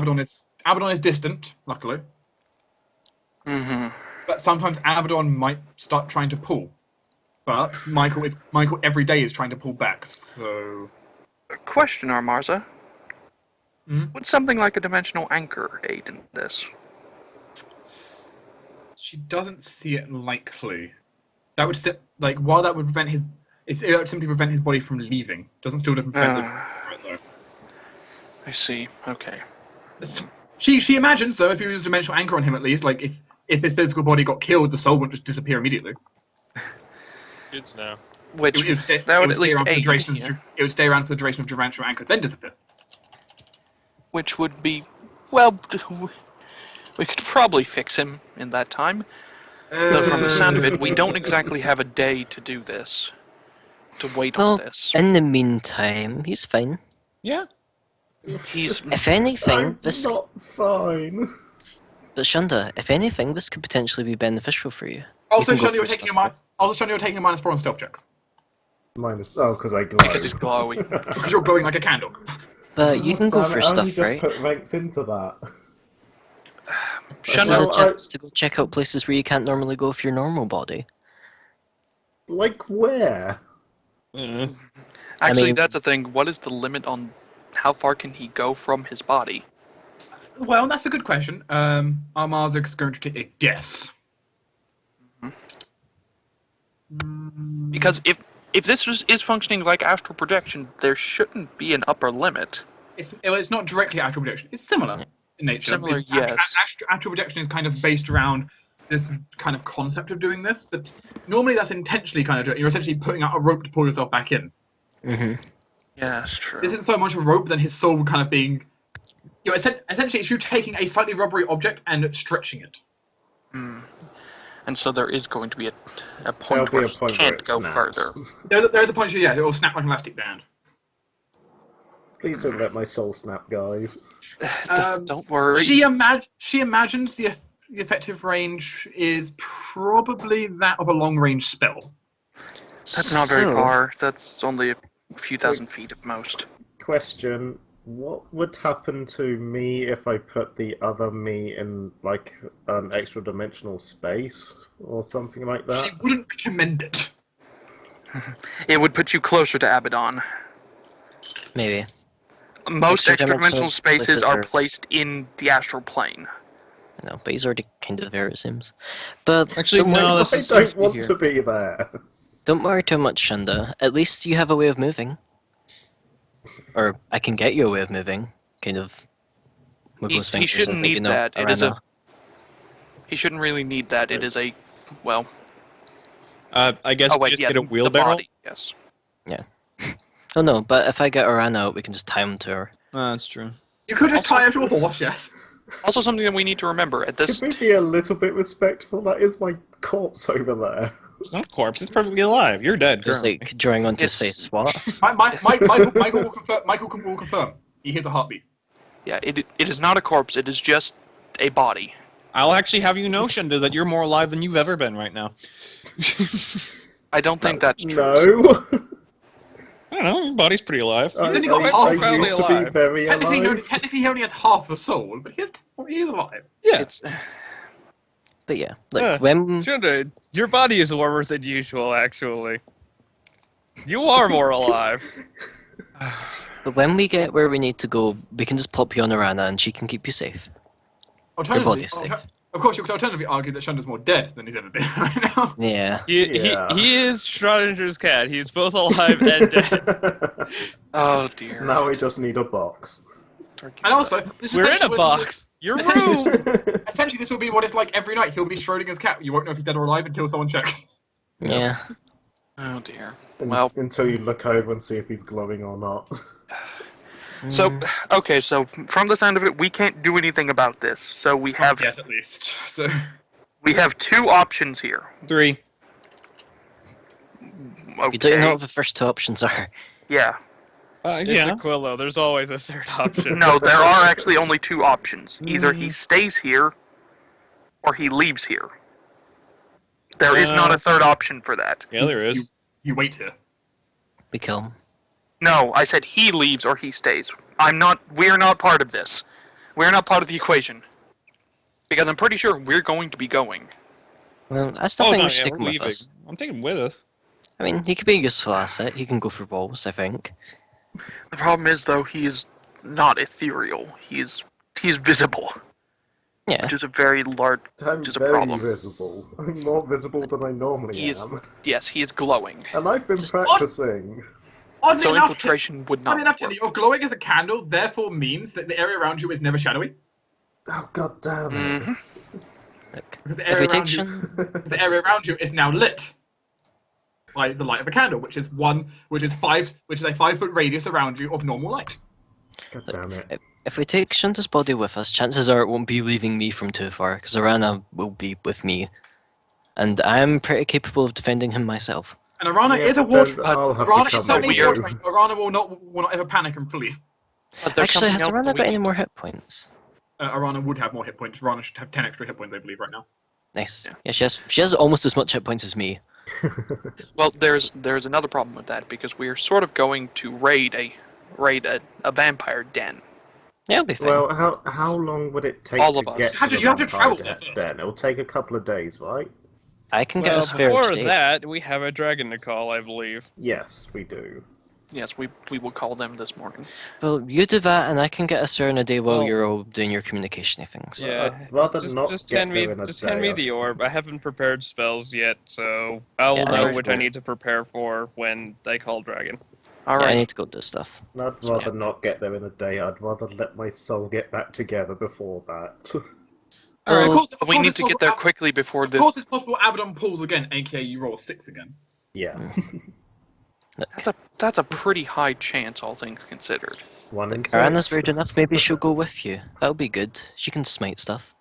Abaddon is distant, luckily. Mm-hmm. But sometimes Abaddon might start trying to pull. But Michael every day is trying to pull back. So, Question, Armarza. Hmm? Would something like a dimensional anchor aid in this? she doesn't see it likely. That would while that would prevent it would simply prevent his body from leaving. Doesn't still prevent it right though. I see. Okay. She imagines though, if you use a dimensional anchor on him at least, like if his physical body got killed, the soul wouldn't just disappear immediately. Good to know. Which It would that would at least aid. It would stay around for the duration of dimensional anchor, then disappear. Which would be, well, we could probably fix him in that time. Though from the sound of it, we don't exactly have a day to do this. To wait on this. In the meantime, he's fine. Yeah. He's. If anything, this. not fine. But Shunda, if anything, this could potentially be beneficial for you. Also, You can go Shunda, you're for taking stuff. you're taking a -4 on stealth checks. Because I glow. Because he's glowy. Because you're glowing like a candle. But you can go Damn for it, I only stuff, just right? put ranks into that. This is Shunda, a chance to go check out places where you can't normally go with your normal body. Like where? actually, mean- that's the thing. What is the limit on how far can he go from his body? Well, that's a good question. Armazik's going to take a guess. Because if this is functioning like astral projection, there shouldn't be an upper limit. It's not directly astral projection. It's similar in nature. Similar, Astral- yes. Astral projection is kind of based around this kind of concept of doing this, but normally that's intentionally kind of doing it. You're essentially putting out a rope to pull yourself back in. Mm-hmm. Yeah, that's true. This isn't so much a rope than his soul kind of being... essentially, it's you taking a slightly rubbery object and stretching it. And so there is going to be a There'll point be where a he point where can't it go snaps. further. There is a point where, it will snap like an elastic band. Please don't let my soul snap, guys. Don't worry. She imagines the effective range is probably that of a long-range spell. That's not very far. That's only a few thousand feet at most. Question: what would happen to me if I put the other me in like an extra dimensional space or something like that? She wouldn't recommend it. It would put you closer to Abaddon. Maybe. Most Extra extra dimensional dimensional spaces places are are- placed in the astral plane. I know, but he's already kind of there, it seems. But Actually, don't, no, worry, this I is don't want here. to be there. don't worry too much, Shunda. At least you have a way of moving. Or I can get you a way of moving. Kind of. wiggle his He fingers shouldn't and say, need you know, that. It is a. Arana. He shouldn't really need that. It is a. Well. I guess Oh we wait, just yeah, get a the wheelbarrow. body. Yes. Oh no, but if I get Arana out, we can just tie him to her. That's true. You could just Also- tie her to a horse, yes. Also, something that we need to remember at this. Could we be a little bit respectful? That is my corpse over there. It's not a corpse. It's perfectly alive. You're dead. Just currently. like drawing onto his It's- face. What? Michael will confirm. Michael will confirm. He hears a heartbeat. Yeah, it is not a corpse. It is just a body. I'll actually have you know, Shunda, that you're more alive than you've ever been right now. I don't think that's true. No. I don't know. Your body's pretty alive. I, Then he got I, half I probably used to be alive. very alive. Technically, he only has half a soul, but he's alive. Yeah. It's But yeah, like Yeah. when Shunda, your body is warmer than usual, actually. You are more alive. we get where we need to go, we can just pop you on Arana and she can keep you safe. Alternatively, body's safe. of course, you could alternatively argue that Shunda's more dead than he's ever been right now. Yeah. Yeah. He is Schrodinger's cat. He is both alive and dead. oh dear. Now we just need a box. And also, this is We're in a essentially box. Your room. Essentially, this will be what it's like every night. He'll be Schrodinger's cat. You won't know if he's dead or alive until someone checks. Yeah. Oh dear. Un- Well- until you look over and see if he's glowing or not. So okay, so from the sound of it, we can't do anything about this. So we have Yes, at least. So we have two options here. 3. Okay. You don't know what the first two options are. Yeah. It's Yeah. Aquilo. There's always a third option. No, there are actually only two options. Either he stays here, or he leaves here. There is not a third option for that. Yeah, there is. You wait here. We kill him. No, I said he leaves or he stays. We're not part of this. We're not part of the equation. Because I'm pretty sure we're going to be going. Well, I still think we should yeah, take we're him with leaving. us. I'm taking him with us. I mean, he could be a useful asset. He can go for walls, I think. The problem is, though, he is not ethereal. He's visible. Yeah. Which is a very large... I'm which is a very problem. visible. I'm more visible than I normally am. Yes, he is glowing. And I've been practicing. Oddly So enough, infiltration would not oddly enough, work. you're glowing as a candle, therefore means that the area around you is never shadowy. Oh, god damn it. Mhm. Look, Because the if we area, take around you, Shun... the area around you is now lit by the light of a candle, which is a 5 foot radius around you of normal light. God damn it. If we take Shunda's body with us, chances are it won't be leaving me from too far, because Arana will be with me. And I'm pretty capable of defending him myself. And Arana Yeah, is a but war. then I'll have Arana to is come certainly with war you. trained. Arana will not ever panic and flee. But there's Actually, something has else Arana that we got any need more to- hit points? Arana would have more hit points. Arana should have 10 extra hit points, I believe, right now. Nice. Yeah. Yeah, she has almost as much hit points as me. Well, there's another problem with that, because we are sort of going to raid a vampire den. Yeah, it'll be fine. Well, how long would it take All to of us. get to How do the you have to vampire travel there? den? It'll take a couple of days, right? I can get Well, a spare before today. that, we have a dragon to call, I believe. Yes, we do. Yes, we will call them this morning. Well, you do that, and I can get a spare in a day while Well- you're all doing your communication things. Yeah. I'd rather Just, not just get hand me, there in a just day. hand me the orb. I haven't prepared spells yet, so I will Yeah, know alright, which I cool. need to prepare for when I call dragon. Yeah, I Alright. need to go do stuff. I'd rather not get there in a day. I'd rather let my soul get back together before that. Alright, Well, of We course need it's to get possible there quickly before Of the... course, it's possible Abaddon pulls again, aka you roll a 6 again. Yeah. That's a pretty high chance, all things considered. 1 in 6. Arana's weird enough, maybe she'll go with you. That'll be good. She can smite stuff.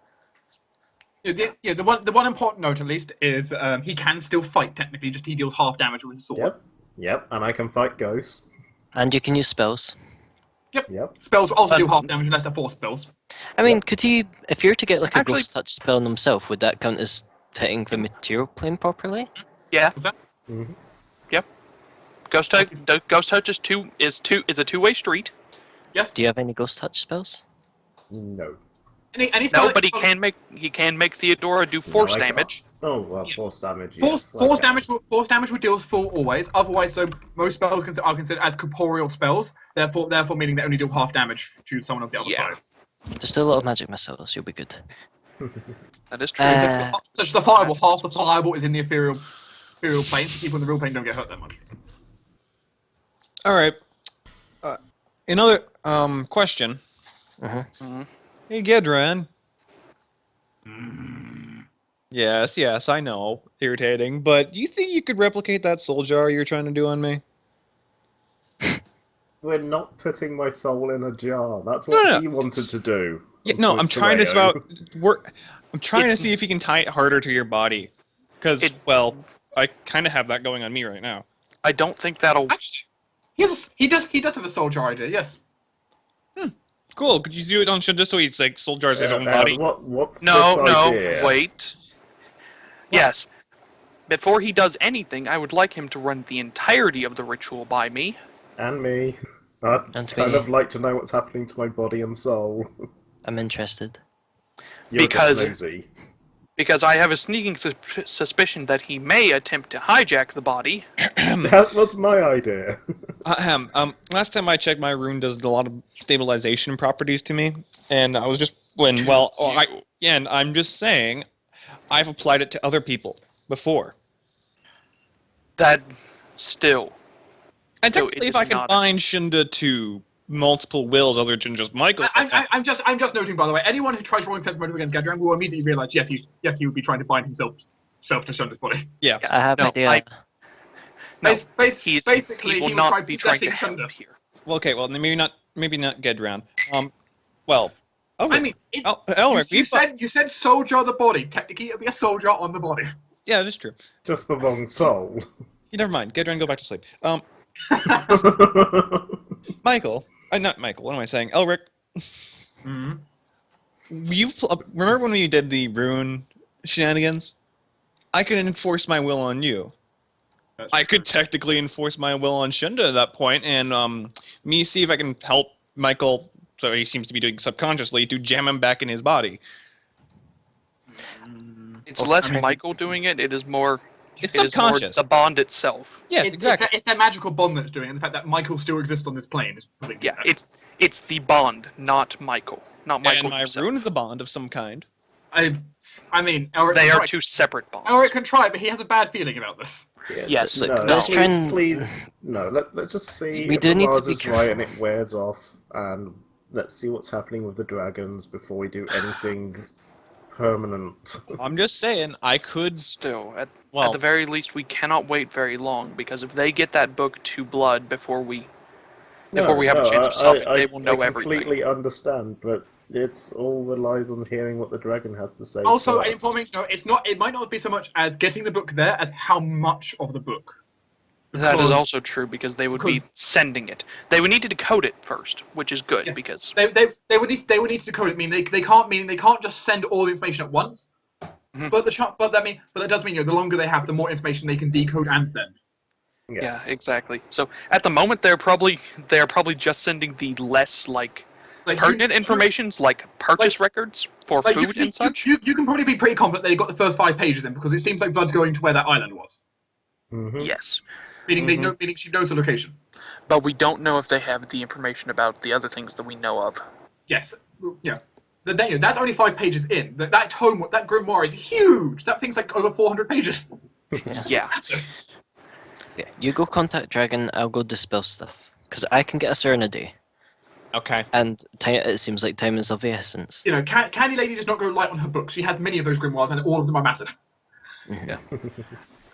Yeah, the one important note at least is he can still fight technically, just he deals half damage with his sword. Yep, and I can fight ghosts. And you can use spells. Yep. Spells will also do half damage unless they're force spells. I mean, could he, if you were to get like a Actually- ghost touch spell on himself, would that count as hitting the material plane properly? Yeah. Mhm. Yep. Ghost touch is a two-way street. Yes. Do you have any ghost touch spells? No. Any spell No, that- but he can make Theodora do force No, I can't. damage. Oh, well, Yes. force damage, Force, yes. force damage will deal full always. Otherwise, so most spells are considered as corporeal spells. Therefore meaning they only deal half damage to someone on the other Yeah. side. Just do a little magic missiles, you'll be good. That is true. Such as the fireball. Half the fireball is in the ethereal plane, so people in the real plane don't get hurt that much. All right. Another question. Mm-hmm. Hey, Gedran. Yes, I know. Irritating, but do you think you could replicate that soul jar you're trying to do on me? We're not putting my soul in a jar. That's what No, he wanted to do. Yeah, no, I'm Points trying to Ayo. I'm trying to It's- see if you can tie it harder to your body, because well, I kind of have that going on me right now. I don't think that'll... Actually, he does have a soldier idea. Yes. Cool. Could you do it on Shunda so he's like soul jars his own Now, body? What's No, this idea? wait. Yes. Before he does anything, I would like him to run the entirety of the ritual by me. And me. I'd And kind me. of like to know what's happening to my body and soul. I'm interested. You're Because- just nosy. Because I have a sneaking suspicion that he may attempt to hijack the body. That was my idea. Last time I checked, my rune does a lot of stabilization properties to me, and I was just and I'm just saying, I've applied it to other people before. That still... And Still, it technically, if is I can not- bind Shunda to multiple wills other than just Michael, I'm just noting, by the way, anyone who tries rolling sense motive against Gadran will immediately realize, yes, he would be trying to bind himself to Shunda's body. yeah. Yes, I have no, idea. No, Basically, he will would not try be trying to possessing help Shunda. here. Well, okay. Well, maybe not Gedran. Well, Elric, I mean, Elric, you said soldier on the body. Technically, it'd be a soldier on the body. yeah, that's true. Just the wrong soul. Yeah, never mind. Gedran, go back to sleep. Michael, not Michael. What am I saying? Elric, Mm-hmm. remember when we did the rune shenanigans? I can enforce my will on you. I could technically enforce my will on Shunda at that point, and me see if I can help Michael, so he seems to be doing subconsciously, to jam him back in his body. It's less Michael doing it. It is more. It's It is more subconscious. the bond itself. Yes, exactly. It's that magical bond that's doing it, and the fact that Michael still exists on this plane is completely Yeah, it's the bond, not Michael. Not Michael And my himself. rune is a bond of some kind. I mean, Elric They can are try. two separate bonds. Elric can try, but he has a bad feeling about this. Yeah, Yes, no, let's please, try and- please, no. Let's just see We if do the need to Mars be is right and careful. it wears off, and let's see what's happening with the dragons before we do anything permanent. I'm just saying, I could... Still, at Well, the very least, we cannot wait very long, because if they get that book to blood before we have a chance of stopping, they will know I everything. completely understand, but it's all relies on hearing what the dragon has to say. Also, first. informing, it's not. It might not be so much as getting the book there as how much of the book. That is Because also true, because they would be because- sending it. They would need to decode it first, which is good, because... They would need to decode it. Mean they can't just send all the information at once. Mhm. But that does mean the longer they have, the more information they can decode and send. Yes. Yeah, exactly. So, at the moment, they're probably just sending the less, like pertinent informations, like purchase records for food and such. You can probably be pretty confident they got the first 5 pages in because it seems like Blood's going to where that island was. Mhm. Yes. Meaning she knows the location. But we don't know if they have the information about the other things that we know of. Yes. Yeah. That's only 5 pages in. That tome, that grimoire is huge. That thing's like over 400 pages. Yeah. Yeah, you go contact Dragon, I'll go dispel stuff. Because I can get us there in a day. Okay. And it seems like time is of the essence. Candy Lady does not go light on her books. She has many of those grimoires, and all of them are massive. Yeah.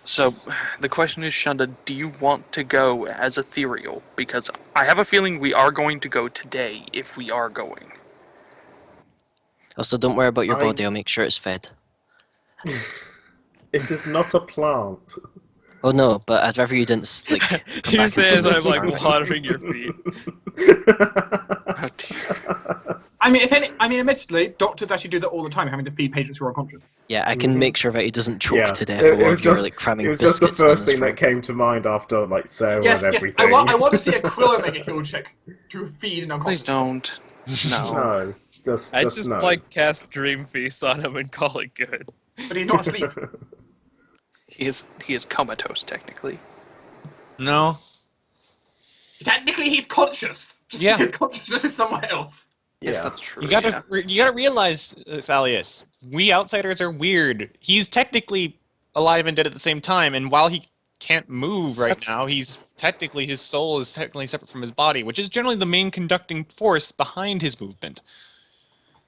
So, the question is, Shunda, do you want to go as ethereal? Because I have a feeling we are going to go today, if we are going. Also, don't worry about your body, I'll make sure it's fed. It is not a plant. Oh no, but I'd rather you didn't, like... come He back and says say I'm something. like watering your feet. Oh dear. Admittedly, doctors actually do that all the time, having to feed patients who are unconscious. Yeah, I can make sure that he doesn't choke Yeah, to death it while was you're just like cramming it was just the biscuits down first his thing that throat. came to mind after like Sarah Yes, and yes. everything. I want to see Aquilo make a heal check to feed an unconscious. Please don't. No. No, I just just no. like cast Dream Feast on him and call it good. But he's not asleep. He is comatose, technically. No. Technically, he's conscious. Just Yeah. his consciousness is somewhere else. Yes, Yeah. that's true. You gotta realize, Thalias, we outsiders are weird. He's technically alive and dead at the same time, and while he can't move now, his soul is technically separate from his body, which is generally the main conducting force behind his movement.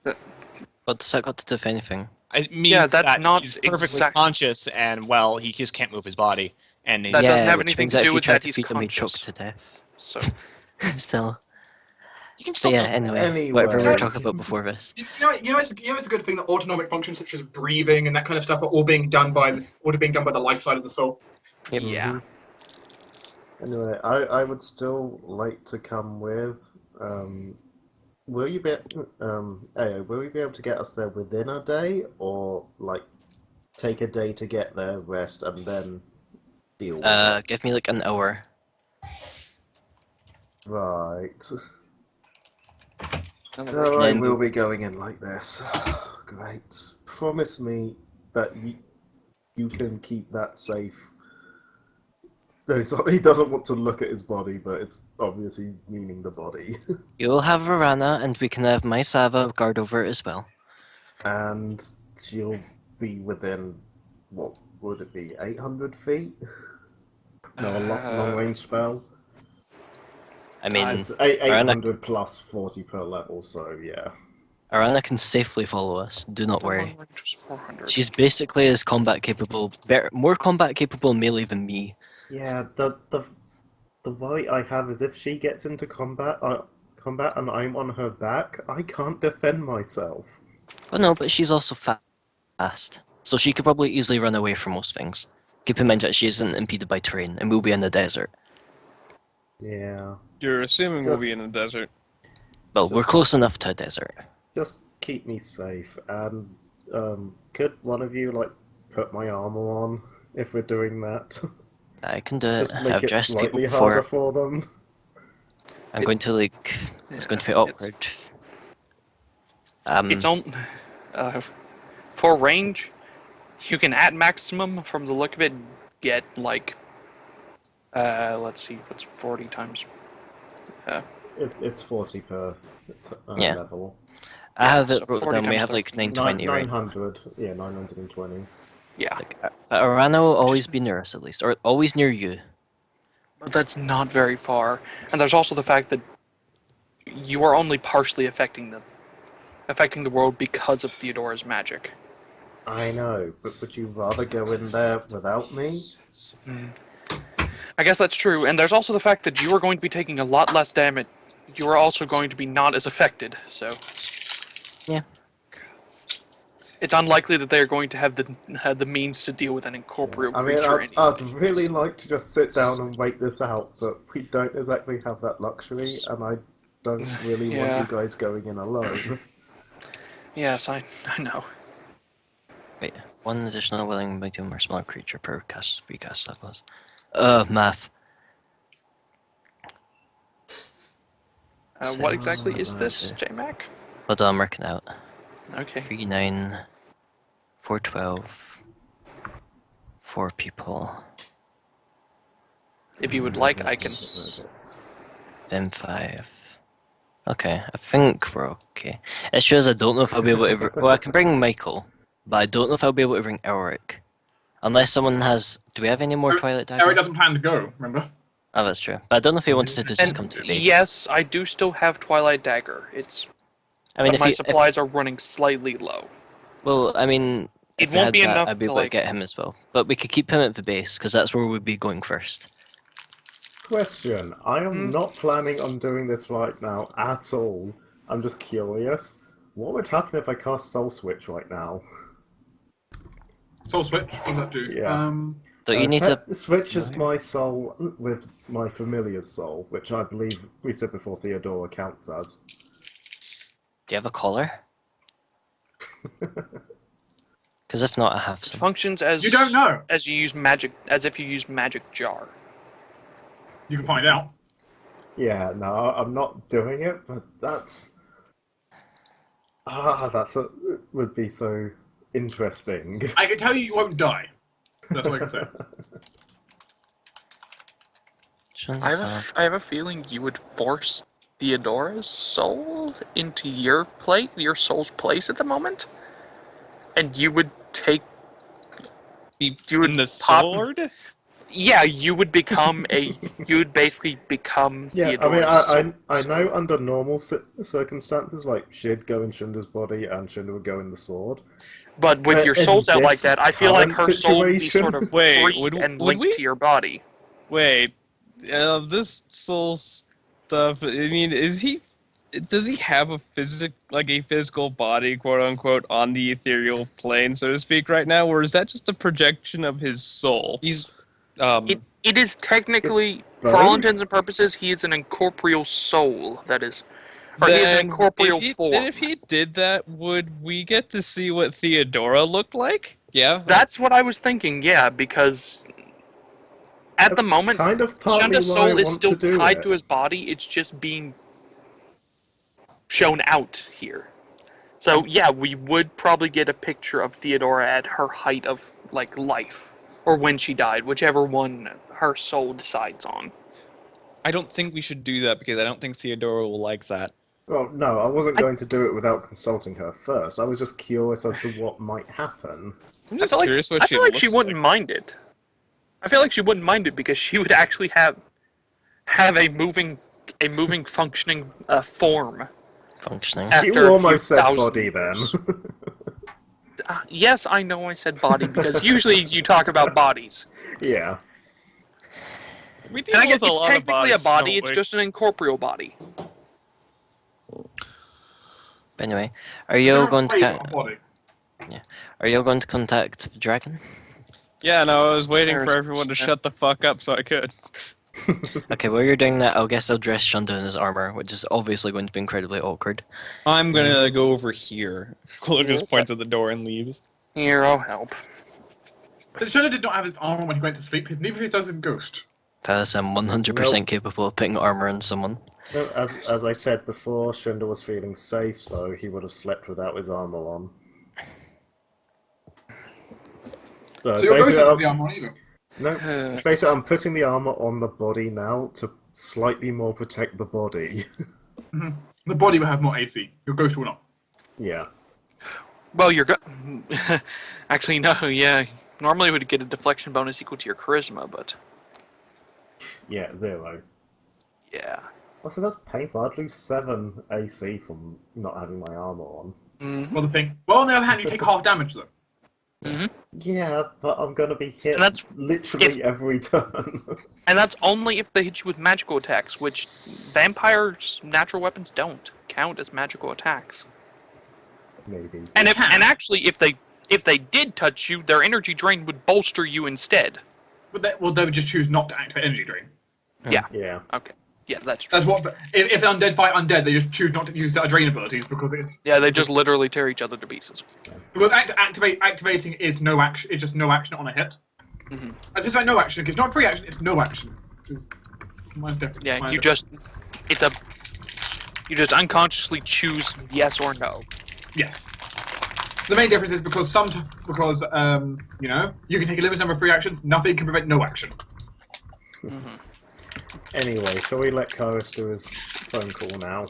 But does that got to do with anything? It means Yeah, that's that not he's perfectly exact- conscious, and well, he just can't move his body. And That doesn't have which anything means to that do if you with try that to he's feed him, he'd choke conscious. to death. So, Still. he can But still yeah, move. anyway, whatever we were Anyway. talking about before this. It's a good thing that autonomic functions such as breathing and that kind of stuff are all being done by the life side of the soul. Yep. yeah. Anyway, I would still like to come with. Will you be able to get us there within a day, or like take a day to get there, rest, and then deal with it? Give me like an hour. Right. In other So words, I then- will be going in like this. Great. Promise me that you can keep that safe. No, he doesn't want to look at his body, but it's obviously meaning the body. You'll have Varana, and we can have my Sava guard over it as well. And she'll be within, what would it be, 800 feet? No, a long range spell. I mean, It's 800 plus 40 per level, so yeah. Arana can safely follow us, do not worry. long range was 400. She's basically as combat capable, more combat capable melee than me. Yeah, the worry I have is if she gets into combat and I'm on her back, I can't defend myself. Well, no, but she's also fast, so she could probably easily run away from most things. Keep in mind that she isn't impeded by terrain, and we'll be in the desert. Yeah. You're assuming we'll Just- be in the desert. Well, we're close enough to a desert. Just keep me safe, and could one of you, like, put my armor on if we're doing that. I can do it. Just make I've it dressed people slightly before. harder for them. I'm going to it's going to be Yeah, awkward. It's on for range. You can at maximum, from the look of it, get like let's see, what's 40 times? It's 40 per Yeah. level. I have so it wrote 40 down. We times have like 13. 920, right? 900. Yeah, 920. Yeah, Arano will always be near us at least, or always near you. but that's not very far. And there's also the fact that you are only partially affecting the world because of Theodora's magic. I know, but would you rather go in there without me? I guess that's true, and there's also the fact that you are going to be taking a lot less damage. You are also going to be not as affected, so... Yeah. It's unlikely that they are going to have the means to deal with an incorporeal I mean, creature I'd anyway. really like to just sit down and wait this out, but we don't exactly have that luxury, and I don't really want Yeah. you guys going in alone. Yes, I know. Wait, one additional willing medium or smaller creature per recast levels. Math. What exactly is this, Jmack? Hold on, I'm working out. Okay. 3, 9, 4, 12, 4 people. If you would like, I can... Then 5. Okay, I think we're okay. It shows I don't know if I'll be able to... Well, I can bring Michael, but I don't know if I'll be able to bring Elric. Unless someone has... Do we have any more Twilight Dagger? Eric doesn't plan to go, remember? Oh, that's true. But I don't know if he wanted to just come to the base. Yes, I do still have Twilight Dagger. I mean, but if my supplies are running slightly low. Well, I mean... It if we won't had be that, enough I'd be to, able to like... get him as well. But we could keep him at the base, because that's where we'd be going first. Question. I am not planning on doing this right now at all. I'm just curious. What would happen if I cast Soul Switch right now? Soul Switch, what does that do? Yeah. Don't you need to... Switches my soul with my familiar's soul, which I believe we said before Theodora counts as. Do you have a collar? Because if not, I have It some. functions as... You don't know. As you use magic... As if you use Magic Jar. You can find out. Yeah, no, I'm not doing it, but that's... would be so interesting. I can tell you won't die. That's what I can say. I have a feeling you would force Theodora's soul into your soul's place at the moment, and you would take. You would the pop. sword? Yeah, you would become you would basically become Yeah, Theodora's I mean, I know under normal circumstances, like, she'd go in Shunda's body and Shunda would go in the sword. But with your in souls out this like that, I feel like her current soul would be situation- sort of Wait, free would and we? linked to your body. Wait, this soul stuff. I mean, does he have a physical body, quote unquote, on the ethereal plane, so to speak, right now, or is that just a projection of his soul? He's It is technically, It's for all both. intents and purposes, he is an incorporeal soul. That is, or he is an incorporeal form. Then if he did that, would we get to see what Theodora looked like? yeah. That's what I was thinking, yeah, because at the That's moment, kind of partly Shunda's why I soul is want still to do tied it. to his body, it's just being shown out here. So, yeah, we would probably get a picture of Theodora at her height of, like, life, or when she died, whichever one her soul decides on. I don't think we should do that because I don't think Theodora will like that. Well, no, I wasn't going to do it without consulting her first. I was just curious as to what might happen. I'm I just feel like, curious what I feel like she looks wouldn't like. mind it. I feel like she wouldn't mind it because she would actually have a moving, functioning form. Functioning. After You a few almost said thousand body then. years. Yes, I know I said body because usually you talk about bodies. Yeah. We deal And I guess with a it's lot of technically a bodies, body, don't it's we? just an incorporeal body. But anyway, are you all going to Afraid of a body. are you all going to contact the dragon? Yeah, no, I was waiting for There's- everyone to yeah. shut the fuck up so I could. Okay, while you're doing that, I guess I'll dress Shunda in his armor, which is obviously going to be incredibly awkward. I'm gonna go over here. Lucas points at the door and leaves. Here, I'll help. Shunda did not have his armor when he went to sleep. Neither does his ghost. Pass, I'm 100% capable of putting armor on someone. No, as I said before, Shunda was feeling safe, so he would have slept without his armor on. So your ghost doesn't have the armor on either. No, basically I'm putting the armor on the body now to slightly more protect the body. Mm-hmm. The body will have more AC. Your ghost will not. Yeah. Well, actually, no, yeah. Normally, would get a deflection bonus equal to your charisma, but Yeah, 0. yeah. Also, that's painful. I'd lose 7 AC from not having my armor on. Mm-hmm. Well, on the other hand, you take half damage though. Mm-hmm. Yeah, but I'm gonna be hit And that's literally every turn. And that's only if they hit you with magical attacks, which vampires' natural weapons don't count as magical attacks. Maybe. And actually, if they did touch you, their energy drain would bolster you instead. But they would just choose not to activate energy drain. Yeah. Yeah. Okay. Yeah, that's true. That's what. If undead fight undead, they just choose not to use their drain abilities because it's. Yeah, they just literally tear each other to pieces. Because activating is no action. It's just no action on a hit. Mm-hmm. As if like no action. It's not free action. It's no action. Mine's different. Yeah, Mine's you different. just unconsciously choose yes or no. Yes. The main difference is because you know, you can take a limited number of free actions. Nothing can prevent no action. Mm-hmm. Anyway, shall we let Kyras do his phone call now?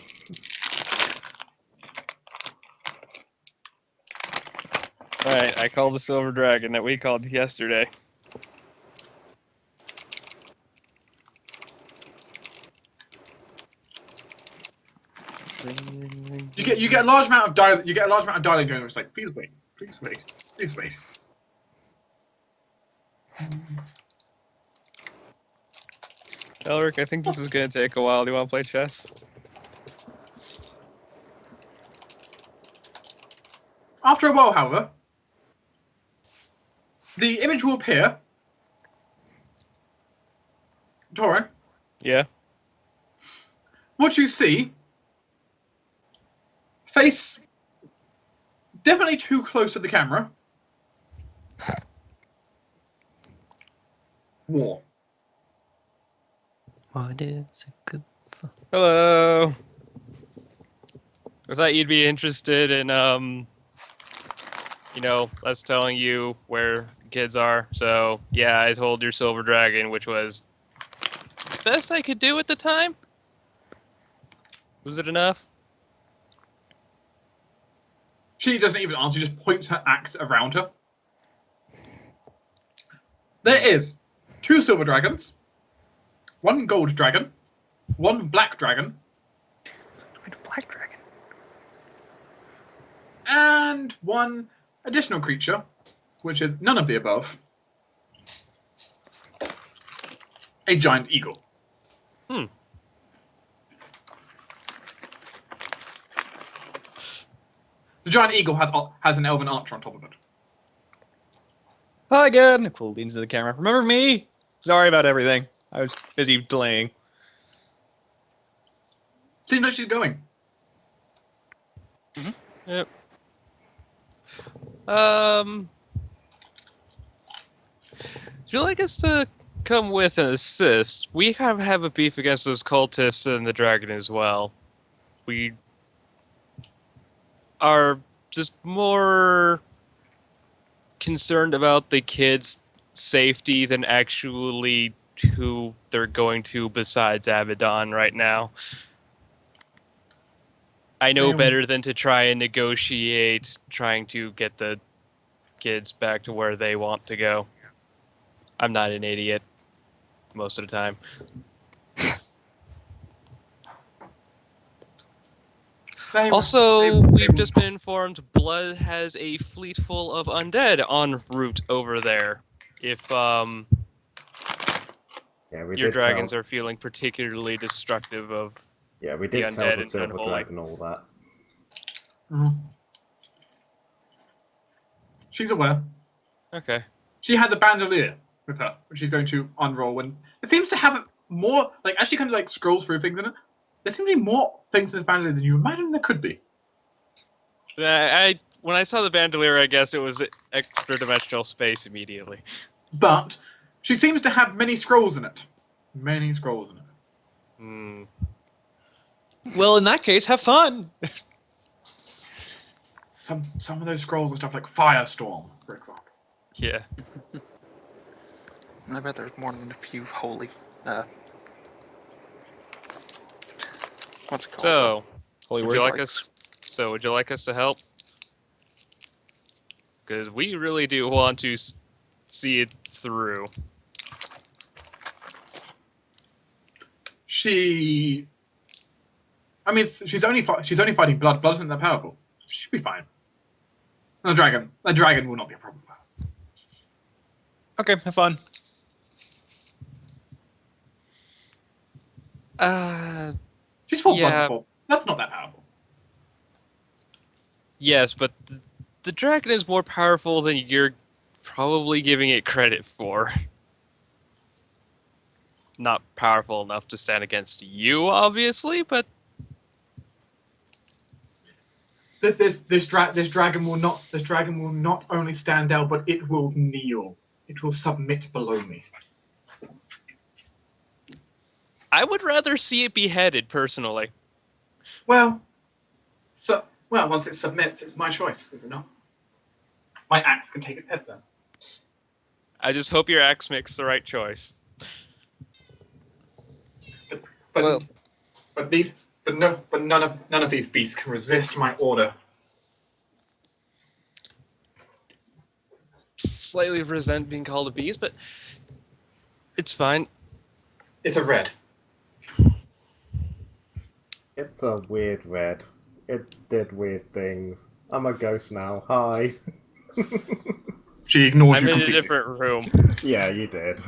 Alright, I called the Silver Dragon that we called yesterday. You get a large amount of dial. You get a large amount of dialing going. It's like, please wait, please wait, please wait. Elric, I think this is gonna take a while. Do you want to play chess? After a while, however, the image will appear. Torruun, Yeah. what you see, face definitely too close to the camera. War. What is a good Hello. I thought you'd be interested in, you know, us telling you where kids are. So, yeah, I told your Silver Dragon, which was the best I could do at the time. Was it enough? She doesn't even answer, she just points her axe around her. There is 2 silver dragons, 1 gold dragon, 1 black dragon, Black dragon. and 1 additional creature, which is none of the above. A giant eagle. Hmm. The giant eagle has an elven archer on top of it. Hi again. Nicole leans to the camera. Remember me? Sorry about everything. I was busy delaying. Seems like she's going. Yep. Would you like us to come with and assist? We have a beef against those cultists and the dragon as well. We are just more concerned about the kids' safety than actually who they're going to besides Abaddon right now. I know better than to try and negotiate trying to get the kids back to where they want to go. I'm not an idiot most of the time. Also, we've just been informed Blood has a fleet full of undead en route over there. If your dragons are feeling particularly destructive of we did the tell undead the and Silver unholy. Dragon all that. She's aware. Okay. She had the bandolier with her, which she's going to unroll. When it seems to have more, like, as she kind of like scrolls through things in it, there seem to be more things in this bandolier than you imagine there could be. I when I saw the bandolier, I guess it was extra dimensional space immediately. But she seems to have many scrolls in it. Many scrolls in it. Hmm. Well, in that case, have fun. Some of those scrolls are stuff like Firestorm, for example. Yeah. I bet there's more than a few holy. What's it called? So, Holy would you word. like us? So, would you like us to help? Because we really do want to see it through. I mean, she's only fighting blood. Blood isn't that powerful. She should be fine. And a dragon will not be a problem. Okay, have fun. She's fought Yeah. blood before. That's not that powerful. Yes, but the dragon is more powerful than you're probably giving it credit for. Not powerful enough to stand against you, obviously, but This dragon will not only stand down, but it will kneel. It will submit below me. I would rather see it beheaded, personally. Well, once it submits, it's my choice, is it not? My axe can take its head then. I just hope your axe makes the right choice. But none of these beasts can resist my order. Slightly resent being called a beast, but it's fine. It's a red. It's a weird red. It did weird things. I'm a ghost now. Hi. She ignores I'm you in a completely. different room. Yeah, you did.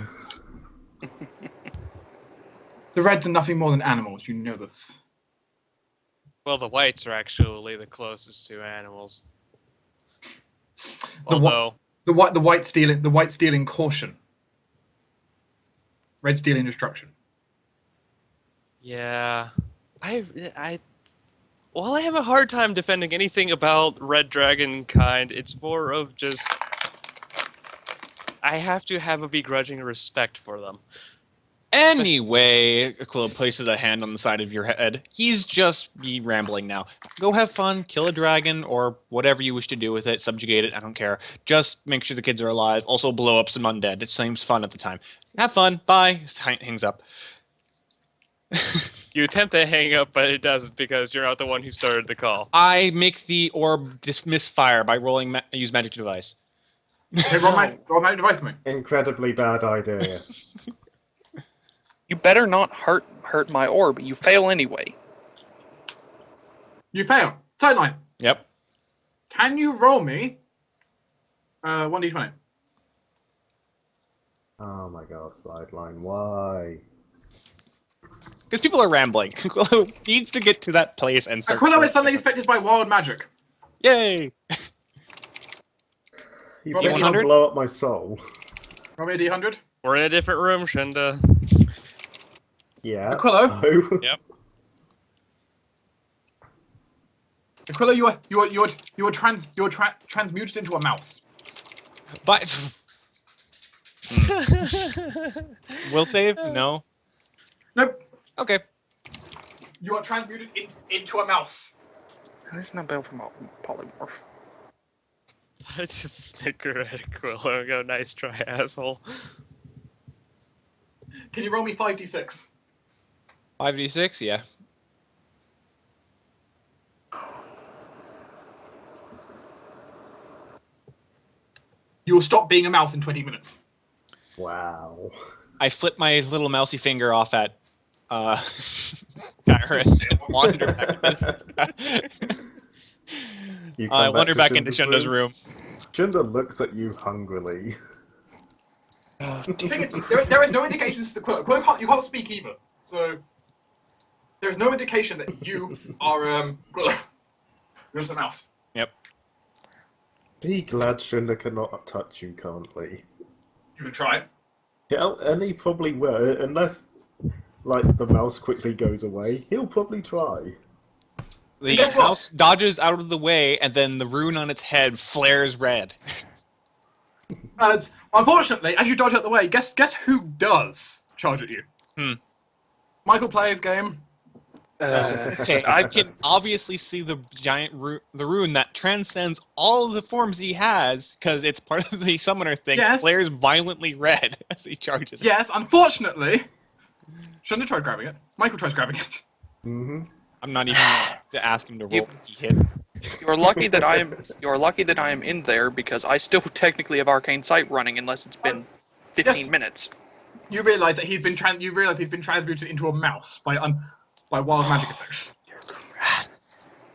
The reds are nothing more than animals. You know this. Well, the whites are actually the closest to animals. The Although, The white stealing caution. Red stealing destruction. yeah, while I have a hard time defending anything about red dragon kind, it's more of just I have to have a begrudging respect for them. Anyway, Aquilo places a hand on the side of your head. He's just rambling now. Go have fun, kill a dragon, or whatever you wish to do with it, subjugate it, I don't care. Just make sure the kids are alive. Also blow up some undead. It seems fun at the time. Have fun, bye. Hangs up. You attempt to hang up, but it doesn't because you're not the one who started the call. I make the orb misfire by use magic device. Okay, roll my device for me. Incredibly bad idea. You better not hurt my orb. You fail anyway. You fail. Sideline. Yep. Can you roll me 1d20? Oh my god, Sideline, why? Because people are rambling. Aquilo needs to get to that place and start. Aquilo is suddenly affected by wild magic. Yay! You Roll better me not D100? blow up my soul. Roll me a d100. We're in a different room, Shunda. Yeah, Aquilo? so... Yep. Aquilo, you are transmuted into a mouse. But will save? No. Nope. Okay. You are transmuted into a mouse. This is not built from polymorph. I just snicker at Aquilo and go, nice try, asshole. Can you roll me 5d6? 5d6, yeah. You will stop being a mouse in 20 minutes. Wow. I flip my little mousy finger off at Kyras and wander back You I come wander back into Shunda's Shunda's room. Shunda looks at you hungrily. The thing is, there is no indications to Aquilo. You can't speak either. So there is no indication that you are you're just a mouse. Yep. Be glad Shunda cannot touch you currently. You can try. Yeah, and he probably will, unless, like, the mouse quickly goes away. He'll probably try. The guess what? mouse dodges out of the way, and then the rune on its head flares red. Unfortunately, as you dodge out the way, guess who does charge at you? Michael plays game. Okay, I can obviously see the giant the rune that transcends all of the forms he has, because it's part of the summoner thing, Yes. flares violently red as he charges. Yes, unfortunately. Shouldn't have tried grabbing it. Michael tries grabbing it. Mm-hmm. I'm not even to ask him to roll. He hit. You're lucky that I am in there because I still technically have Arcane Sight running unless it's been 15 minutes. You realise that he's been transmuted into a mouse by wild magic effects.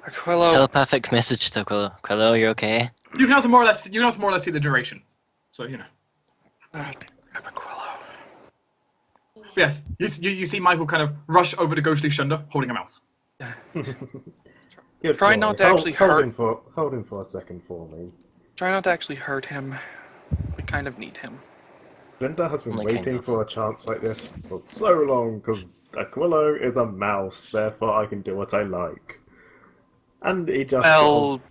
Aquilo, Telepathic message to Aquilo. Aquilo, you okay? You can also more or less see the duration. So you know. Aquilo. Yes, you see Michael kind of rush over to ghostly Shunda holding a mouse. Good Try boy. not to actually hurt. Hold him for a second for me. Try not to actually hurt him. We kind of need him. Linda has been Only waiting kind of. for a chance like this for so long, because Aquilo is a mouse, therefore I can do what I like. And he just... Well,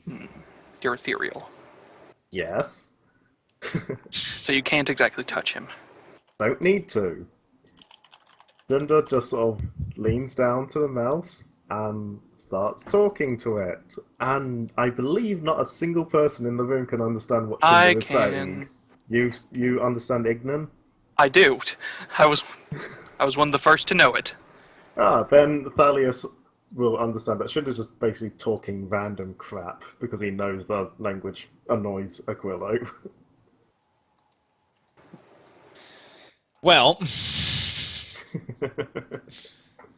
you're ethereal, Yes. so you can't exactly touch him. Don't need to. Linda just sort of leans down to the mouse and starts talking to it. And I believe not a single person in the room can understand what Linda is saying. You understand Ignan? I do. I was one of the first to know it. Then Thalaias will understand that Shinda's just basically talking random crap because he knows the language annoys Aquilo. Well,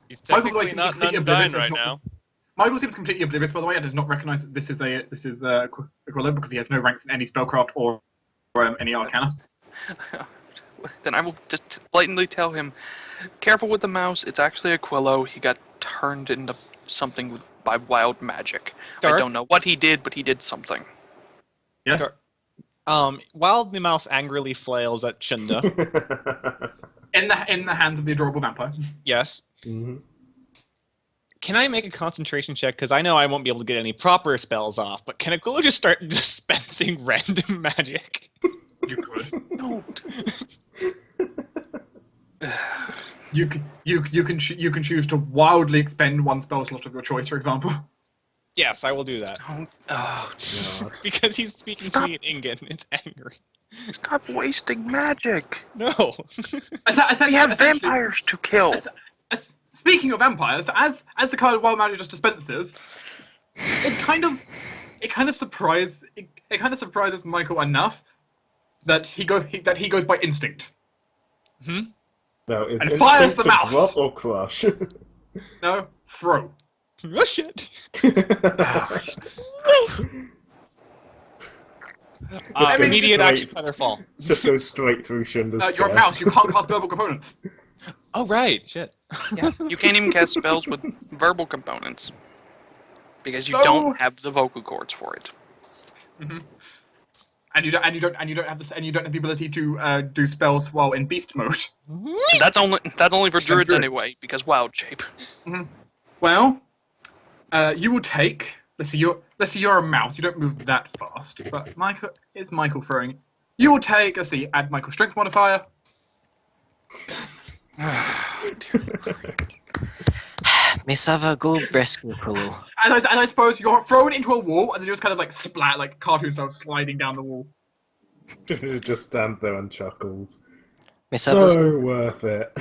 He's Michael technically seems not completely Undine oblivious, right it's now. Michael seems completely oblivious, by the way, and does not recognise that this is Aquilo because he has no ranks in any spellcraft or any arcana. Then I will just blatantly tell him, careful with the mouse, it's actually Aquilo. He got turned into something by wild magic. Dark? I don't know what he did, but he did something. Yes. while the mouse angrily flails at Shunda, In the hands of the adorable vampire. yes. Mhm. Can I make a concentration check? Because I know I won't be able to get any proper spells off, but can Aquilo just start dispensing random magic? You could. Don't. You can choose to wildly expend one spell slot of your choice, for example. Yes, I will do that. Don't. Oh, God. Because he's speaking Stop. to me in Ingan. It's angry. stop wasting magic. No. We have vampires to kill. Speaking of vampires, as the card of wild magic just dispenses, it kind of surprises Michael enough that he goes by instinct. Now, is And fires instinct the to mouse. drop or crush? No, throw. Oh shit. Just go Immediate straight- action featherfall. Just goes straight through Shunda's chest. You're a mouse. You can't cast verbal components. Oh right, shit. Yeah, you can't even cast spells with verbal components because you So- don't have the vocal cords for it. Mm-hmm. And you don't have the ability to do spells while in beast mode. And that's only for druids druids. anyway, because wild shape. Well, you will take. Let's see, you're a mouse. You don't move that fast. But Michael throwing. You will take. Let's see. Add Michael's strength modifier. Mesava, go rescue Aquilo. As I suppose you're thrown into a wall and then just kind of like splat like cartoon style sliding down the wall. Just stands there and chuckles. Mesava's So worth it.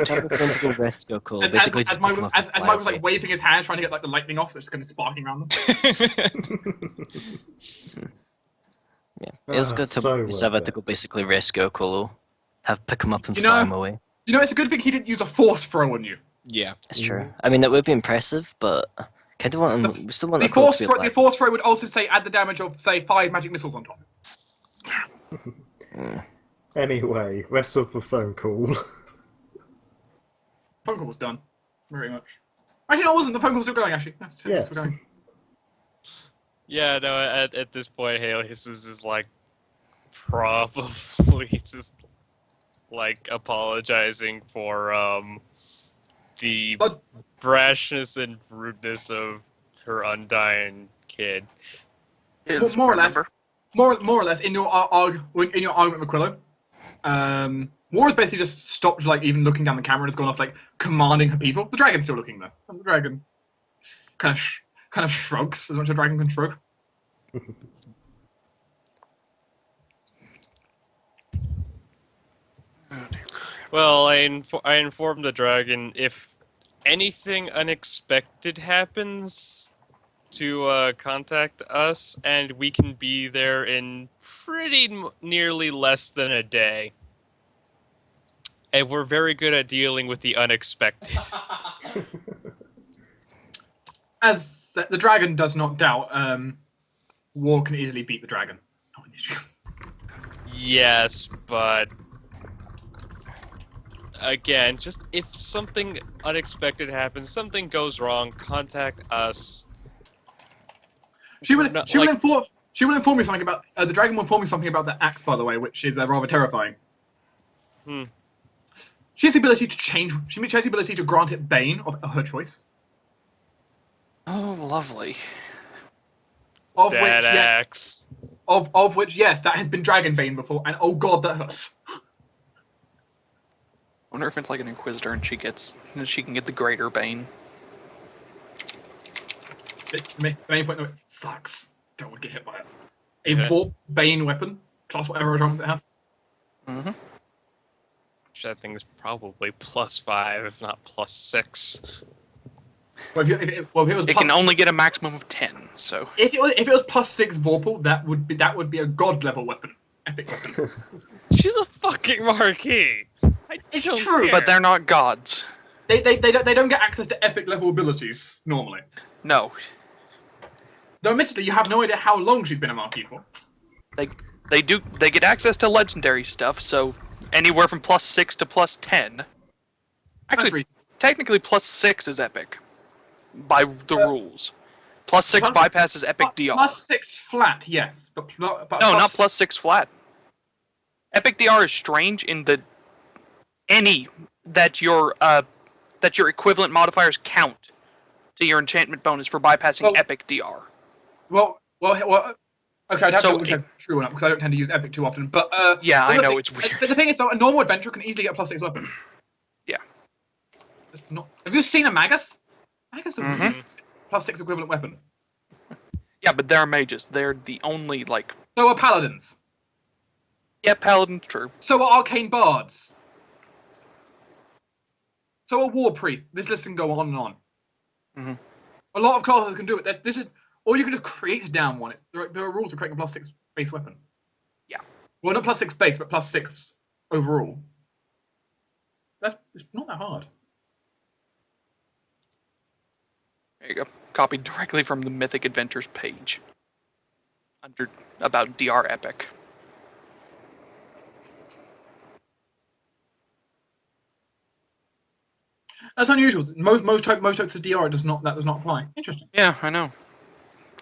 going to go rescue Aquilo. And Basically, as just pick him Michael, up and as fly Michael's away. like waving his hands trying to get like the lightning off, that's just kind of sparking around them. Yeah, it was good to so worth Mesava it. to go basically rescue Aquilo. Pick him up and You fly know- him away. You know, it's a good thing he didn't use a force throw on you. Yeah. It's true. I mean, that would be impressive, but kind of want him. We still want The Aquilo force to be throw, the alive. force throw would also say add the damage of say 5 magic missiles on top. Anyway, rest of the phone call. Phone call was done. Very much. Actually, no, it wasn't. The phone call's still going. Actually, no, it's still Yes. going. Yeah, no, at this point, Helios is just like probably just like apologizing for the But- brashness and rudeness of her Undine kid. More or less. More or less in your argument with Aquilo. War has basically just stopped like even looking down the camera and has gone off like commanding her people. The dragon's still looking there. And the dragon kind of shrugs as much as a dragon can shrug. Well, I informed the dragon if anything unexpected happens to contact us, and we can be there in pretty nearly less than a day. And we're very good at dealing with the unexpected. As the dragon does not doubt, War can easily beat the dragon. It's not an issue. Yes, but again, just if something unexpected happens, something goes wrong, contact us. She will inform me something about the dragon. Will inform me something about the axe, by the way, which is rather terrifying. She has the ability to change. She has the ability to grant it Bane of her choice. Oh, lovely. Of that which, axe. Yes. Of which, yes, that has been Dragon Bane before, and oh god, that hurts. I wonder if it's like an Inquisitor and she can get the Greater Bane. At any point, no, it sucks. Don't want to get hit by it. A Vorp Bane weapon, plus whatever charms it has. Mm-hmm. That thing is probably +5, if not +6. Well, if it was It can only get a maximum of 10, so... If it was +6 Vorpal, that would be a god level weapon. Epic weapon. She's a fucking Marquis! It's true, but they're not gods. They don't get access to epic level abilities, normally. No. Though admittedly, you have no idea how long she's been a Marquis for. They get access to legendary stuff, so anywhere from +6 to +10. Actually, technically +6 is epic. By the rules. +6 bypasses epic DR. +6 flat, yes. But no, not +6 flat. Epic DR is strange in that that your equivalent modifiers count to your enchantment bonus for bypassing epic DR. Well, okay, I'd have to check true or not because I don't tend to use epic too often. But yeah, I know it's weird. The thing is, though, a normal adventurer can easily get a +6 weapon. Yeah. It's not. Have you seen a Magus? Magus is a +6 equivalent weapon. Yeah, but they're mages. They're the only So are paladins. Yeah, paladins, true. So are arcane bards. So are war priests. This list can go on and on. Mm-hmm. A lot of classes can do it. This is, or you can just create a damn one. There are rules for creating a +6 base weapon. Yeah. Well, not +6 base, but +6 overall. It's not that hard. There you go. Copied directly from the Mythic Adventures page. Under about DR Epic. That's unusual. Most types of DR does not apply. Interesting. Yeah, I know.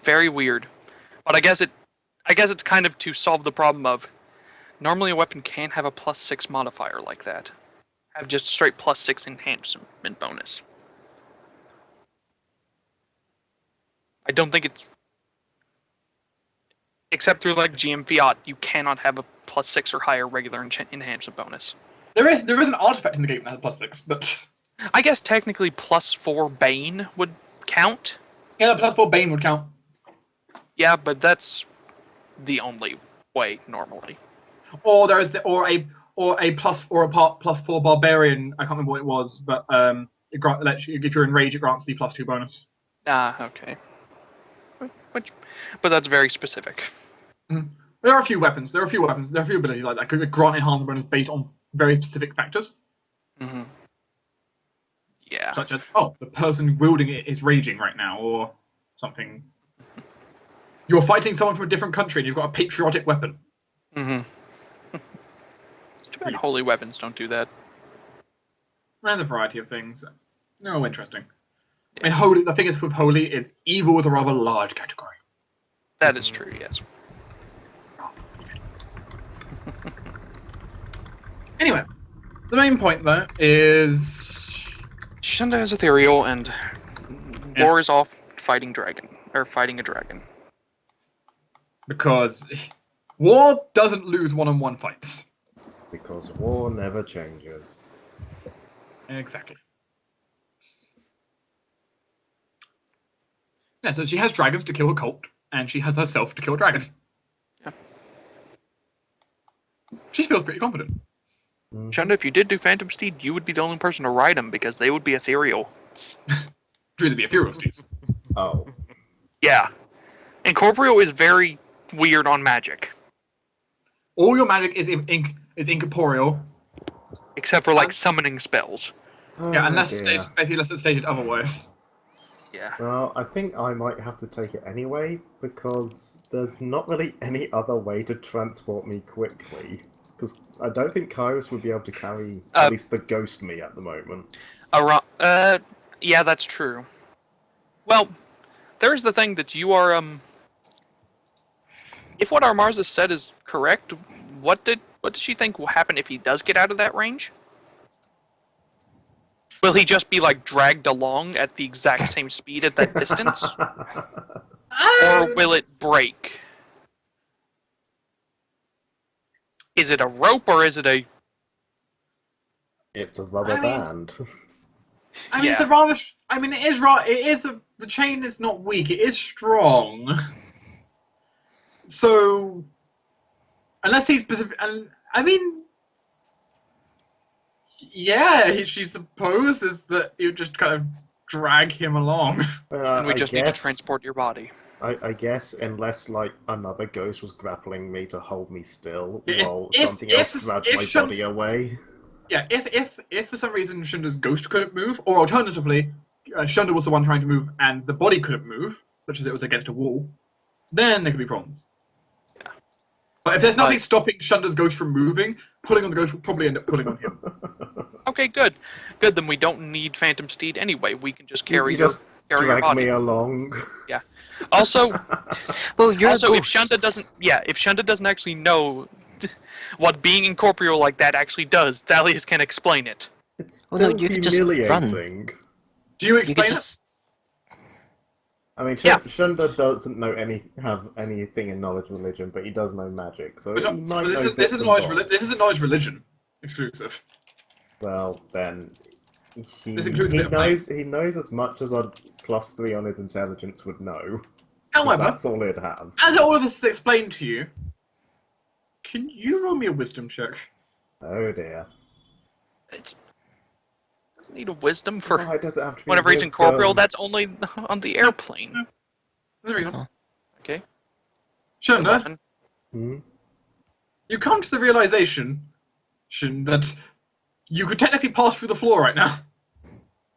Very weird. But I guess it's kind of to solve the problem of normally a weapon can't have a +6 modifier like that. Have just straight +6 enhancement bonus. I don't think it's except through GM Fiat, you cannot have a +6 or higher regular enhancement bonus. There is an artifact in the game that has +6, but I guess technically +4 Bane would count. Yeah, +4 Bane would count. Yeah, but that's the only way normally. Or there is a +4 Barbarian. I can't remember what it was, but lets you, if you're in rage, it grants the +2 bonus. Ah, okay. But that's very specific. Mm. There are a few weapons. There are a few abilities like that could grant enhancement bonus based on very specific factors. Mm-hmm. Yeah. Such as, the person wielding it is raging right now, or something. You're fighting someone from a different country and you've got a patriotic weapon. Mm-hmm. It's too bad holy weapons don't do that. And a variety of things. No, interesting. Yeah. I mean, holy. The thing is with holy is evil is a rather large category. That is true, yes. Anyway, the main point though is Shunda is ethereal and war is off fighting a dragon? Because war doesn't lose one-on-one fights. Because war never changes. Exactly. Yeah, so she has dragons to kill her cult, and she has herself to kill a dragon. Yeah. She feels pretty confident. Shunda, if you did do Phantom Steed, you would be the only person to ride them because they would be ethereal. Druid the ethereal steeds. Oh. Yeah. Incorporeal is very weird on magic. All your magic is incorporeal. Except for, like, summoning spells. Yeah, unless dear. it's stated otherwise. Yeah. Well, I think I might have to take it anyway, because there's not really any other way to transport me quickly. Because I don't think Kyras would be able to carry at least the ghost me at the moment. Yeah, that's true. Well, there's the thing that you are, if what Armarza said is correct, what does she think will happen if he does get out of that range? Will he just be, like, dragged along at the exact same speed at that distance? Or will it break? Is it a rope or is it a... It's a rubber band. I mean, Yeah. it's a rather. I mean, it is right. It is the chain is not weak. It is strong. So, unless he's specific, I mean, yeah, she supposes that you just kind of drag him along. And we I just need to guess- transport your body. I guess unless like another ghost was grappling me to hold me still If- while if- something if- else grabbed if my Shun- body away. Yeah, if for some reason Shunda's ghost couldn't move, or alternatively, Shunda was the one trying to move and the body couldn't move, such as it was against a wall, then there could be problems. Yeah. But if there's nothing stopping Shunda's ghost from moving, pulling on the ghost will probably end up pulling on him. Okay, good. Good, then we don't need Phantom Steed anyway. We can just carry You just your drag body. me along. Yeah. Also, Well, you're also a if ghost. Shunda doesn't actually know what being incorporeal like that actually does, Thalias can explain it. It's Well, no, still you could just run. humiliating. Do you You explain could it? just... I mean, Yeah. Shunda doesn't have anything in knowledge religion, but he does know magic, so he might know This bits is and knowledge. bobs. This isn't knowledge religion exclusive. Well, then he This includes a bit of knows maths. he knows as much as a +3 on his intelligence would know. However, That's all he'd have. as all of this is explained to you, can you roll me a wisdom check? Oh dear. It doesn't need a wisdom for Why does it have to be whenever he's wisdom? incorporeal. That's only on the airplane. There we go. Oh. Okay. Shunda, Come on. Hmm? you come to the realization that you could technically pass through the floor right now.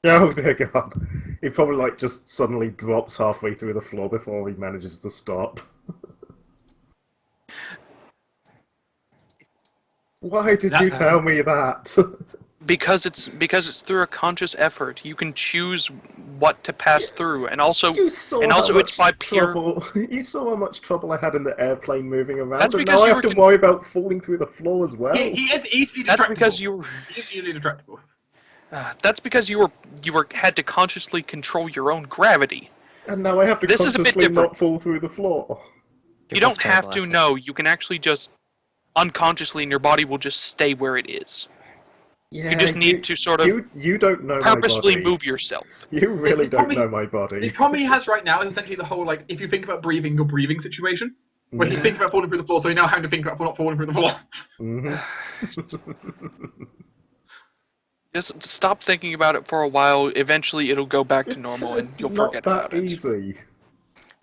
Oh dear God. He probably like just suddenly drops halfway through the floor before he manages to stop. Why did you tell me that? Because it's through a conscious effort. You can choose what to pass through, and also You saw and how also it's much by pure. trouble. You saw how much trouble I had in the airplane moving around. That's and because now I you have were to worry about falling through the floor as well. He is easily distractible. That's because you. He is easily distractible. That's because you had to consciously control your own gravity. And now I have to This is a bit consciously different. not fall through the floor. You don't have to know. You can actually just unconsciously, and your body will just stay where it is. Yeah, You just need to sort of you don't know Purposefully my body. move yourself. You really don't Probably- know my The body. problem he has right now is essentially the whole, like, if you think about breathing, your breathing situation, where he's thinking about falling through the floor, so he's now having to think about not falling through the floor. Mhm. Just stop thinking about it for a while. Eventually, it'll go back to normal, and It's you'll not forget that about it. easy.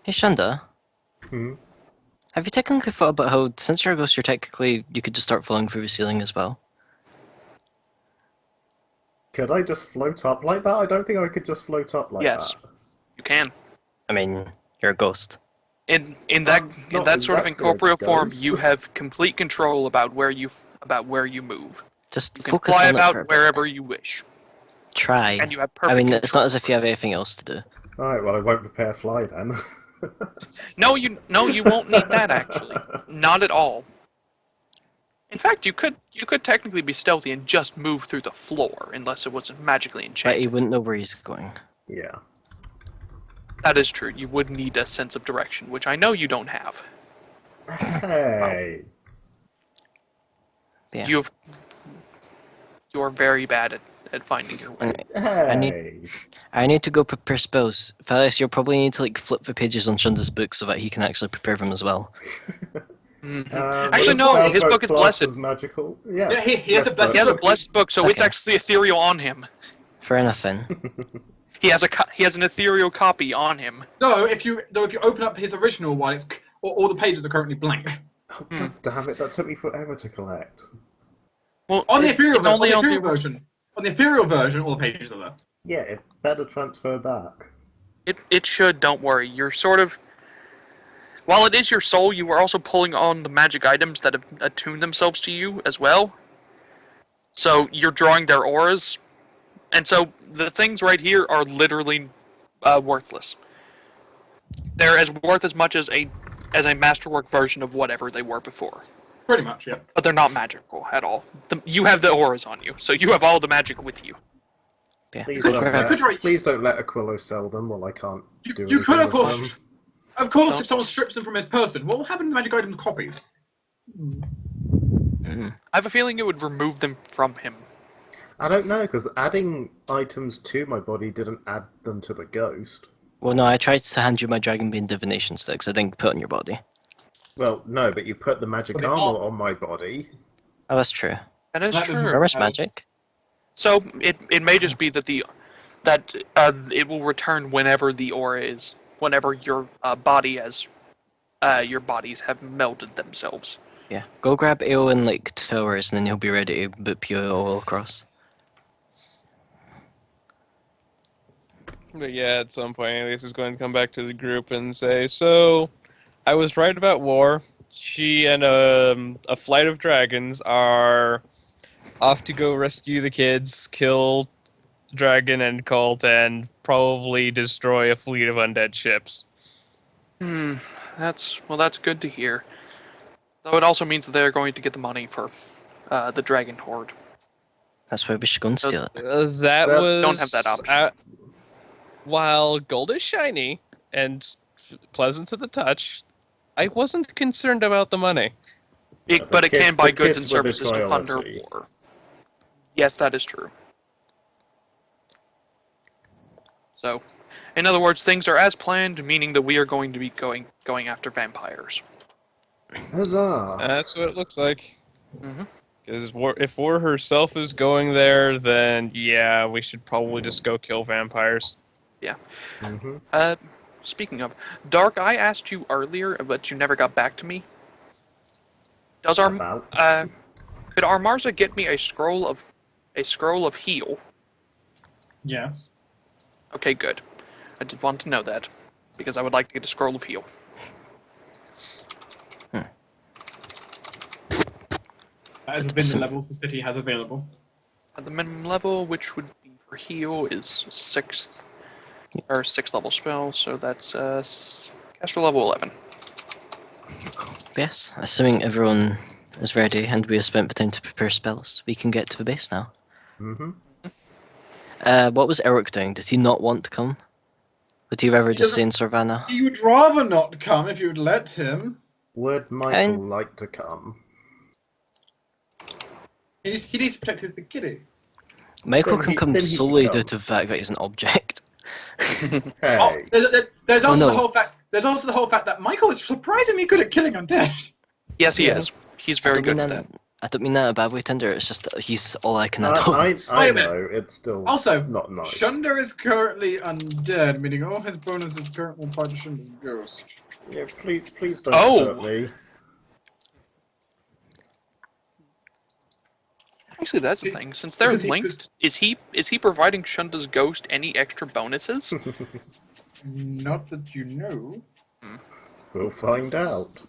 Hey, Shunda. Hmm? Have you technically thought about how, since you're a ghost, you could just start falling through the ceiling as well? Could I just float up like that? I don't think I could just float up like Yes. that. You can. I mean, you're a ghost. In that not sort of exactly incorporeal a form, ghost. you have complete control about where you move. Just You can focus fly on it for a about bit. wherever you wish, Try. and you have I perfect. mean, it's not control as if you have anything else to do. Alright, well I won't prepare fly then. No, you won't need that actually. Not at all. In fact, you could technically be stealthy and just move through the floor, unless it wasn't magically But he enchanted. wouldn't know where he's going. Yeah. That is true. You would need a sense of direction, which I know you don't have. Hey. Yeah. You are very bad at finding your way. Hey. I need to go prepare spells. Thalaias, you'll probably need to like flip the pages on Shunda's book so that he can actually prepare them as well. Actually, no. His book is blessed. Magical. Yeah. Yeah, he has a blessed He has a book. blessed book, so it's Okay. actually ethereal on him. Fair enough then. He has an ethereal copy on him. Though if you open up his original one, all the pages are currently blank. Oh, God damn it! That took me forever to collect. Well, On the Ethereal, it's only on the version. On the Ethereal version, all the pages are there. Yeah, it better transfer back. It should. Don't worry. You're sort of. While it is your soul, you are also pulling on the magic items that have attuned themselves to you as well. So you're drawing their auras, and so the things right here are literally worthless. They're as worth as much as a masterwork version of whatever they were before. Pretty much, yeah. But they're not magical at all. You have the auras on you, so you have all the magic with you. Yeah. Please Could- don't, could let, you- please don't let Aquilo sell them while I can't do You could, anything of with course. them. Of course, Don't- if someone strips them from his person, what will happen to the magic item copies? I have a feeling it would remove them from him. I don't know, because adding items to my body didn't add them to the ghost. Well, no, I tried to hand you my Dragonbane divination sticks. I didn't put it on your body. Well, no, but you put the magic But they armor are- on my body. Oh, that's true. That is That true. doesn't- Armor's magic. So it may just be that it will return whenever the aura is, whenever your bodies have melded themselves. Yeah. Go grab Ayo in like 2 hours and then he'll be ready to boop you all across. But yeah, at some point, Alias is going to come back to the group and say, "So, I was right about war. She and a flight of dragons are off to go rescue the kids, kill dragon and cult, and probably destroy a fleet of undead ships." That's good to hear. Though it also means that they're going to get the money for the dragon horde. That's why we should go and steal it. That Well, was don't have that option. While gold is shiny and pleasant to the touch, I wasn't concerned about the money. But it can buy the goods kids and with services to fund their equality. war. Yes, that is true. So, in other words, things are as planned, meaning that we are going to be going after vampires. Huzzah! That's what it looks like. Mhm. Because if War herself is going there, then yeah, we should probably just go kill vampires. Mm-hmm. Speaking of, Dark, I asked you earlier, but you never got back to me. Could our Marza get me a scroll of heal? Yeah. Okay, good. I did want to know that because I would like to get a scroll of heal. That is within the level the city has available. At the minimum level, which would be for heal, is 6th level spell, so that's caster level 11. Yes, assuming everyone is ready and we have spent the time to prepare spells, we can get to the base now. Mm-hmm. What was Eric doing? Did he not want to come? Would he rather just stay in Sorvana? He would rather not come if you would let him. Would Michael And- like to come? He needs to protect his big kitty. Michael Then can he- come then he can solely come. due to the fact that he's an object. Hey. Oh, there's also no. the whole fact. There's also the whole fact that Michael is surprisingly good at killing undead. Yes, he Yeah. is. He's very good at that. I don't mean that in a bad way, Tinder. It's just that he's all I can add on. I Wait a minute. know, it's still Also, not nice. Shunda is currently undead, meaning all his bonuses currently apply to Shunda's ghost. Yeah, please don't Oh! hurt me. Actually, that's the thing. Since they're Because he- linked, is he providing Shunda's ghost any extra bonuses? Not that you know. We'll find out.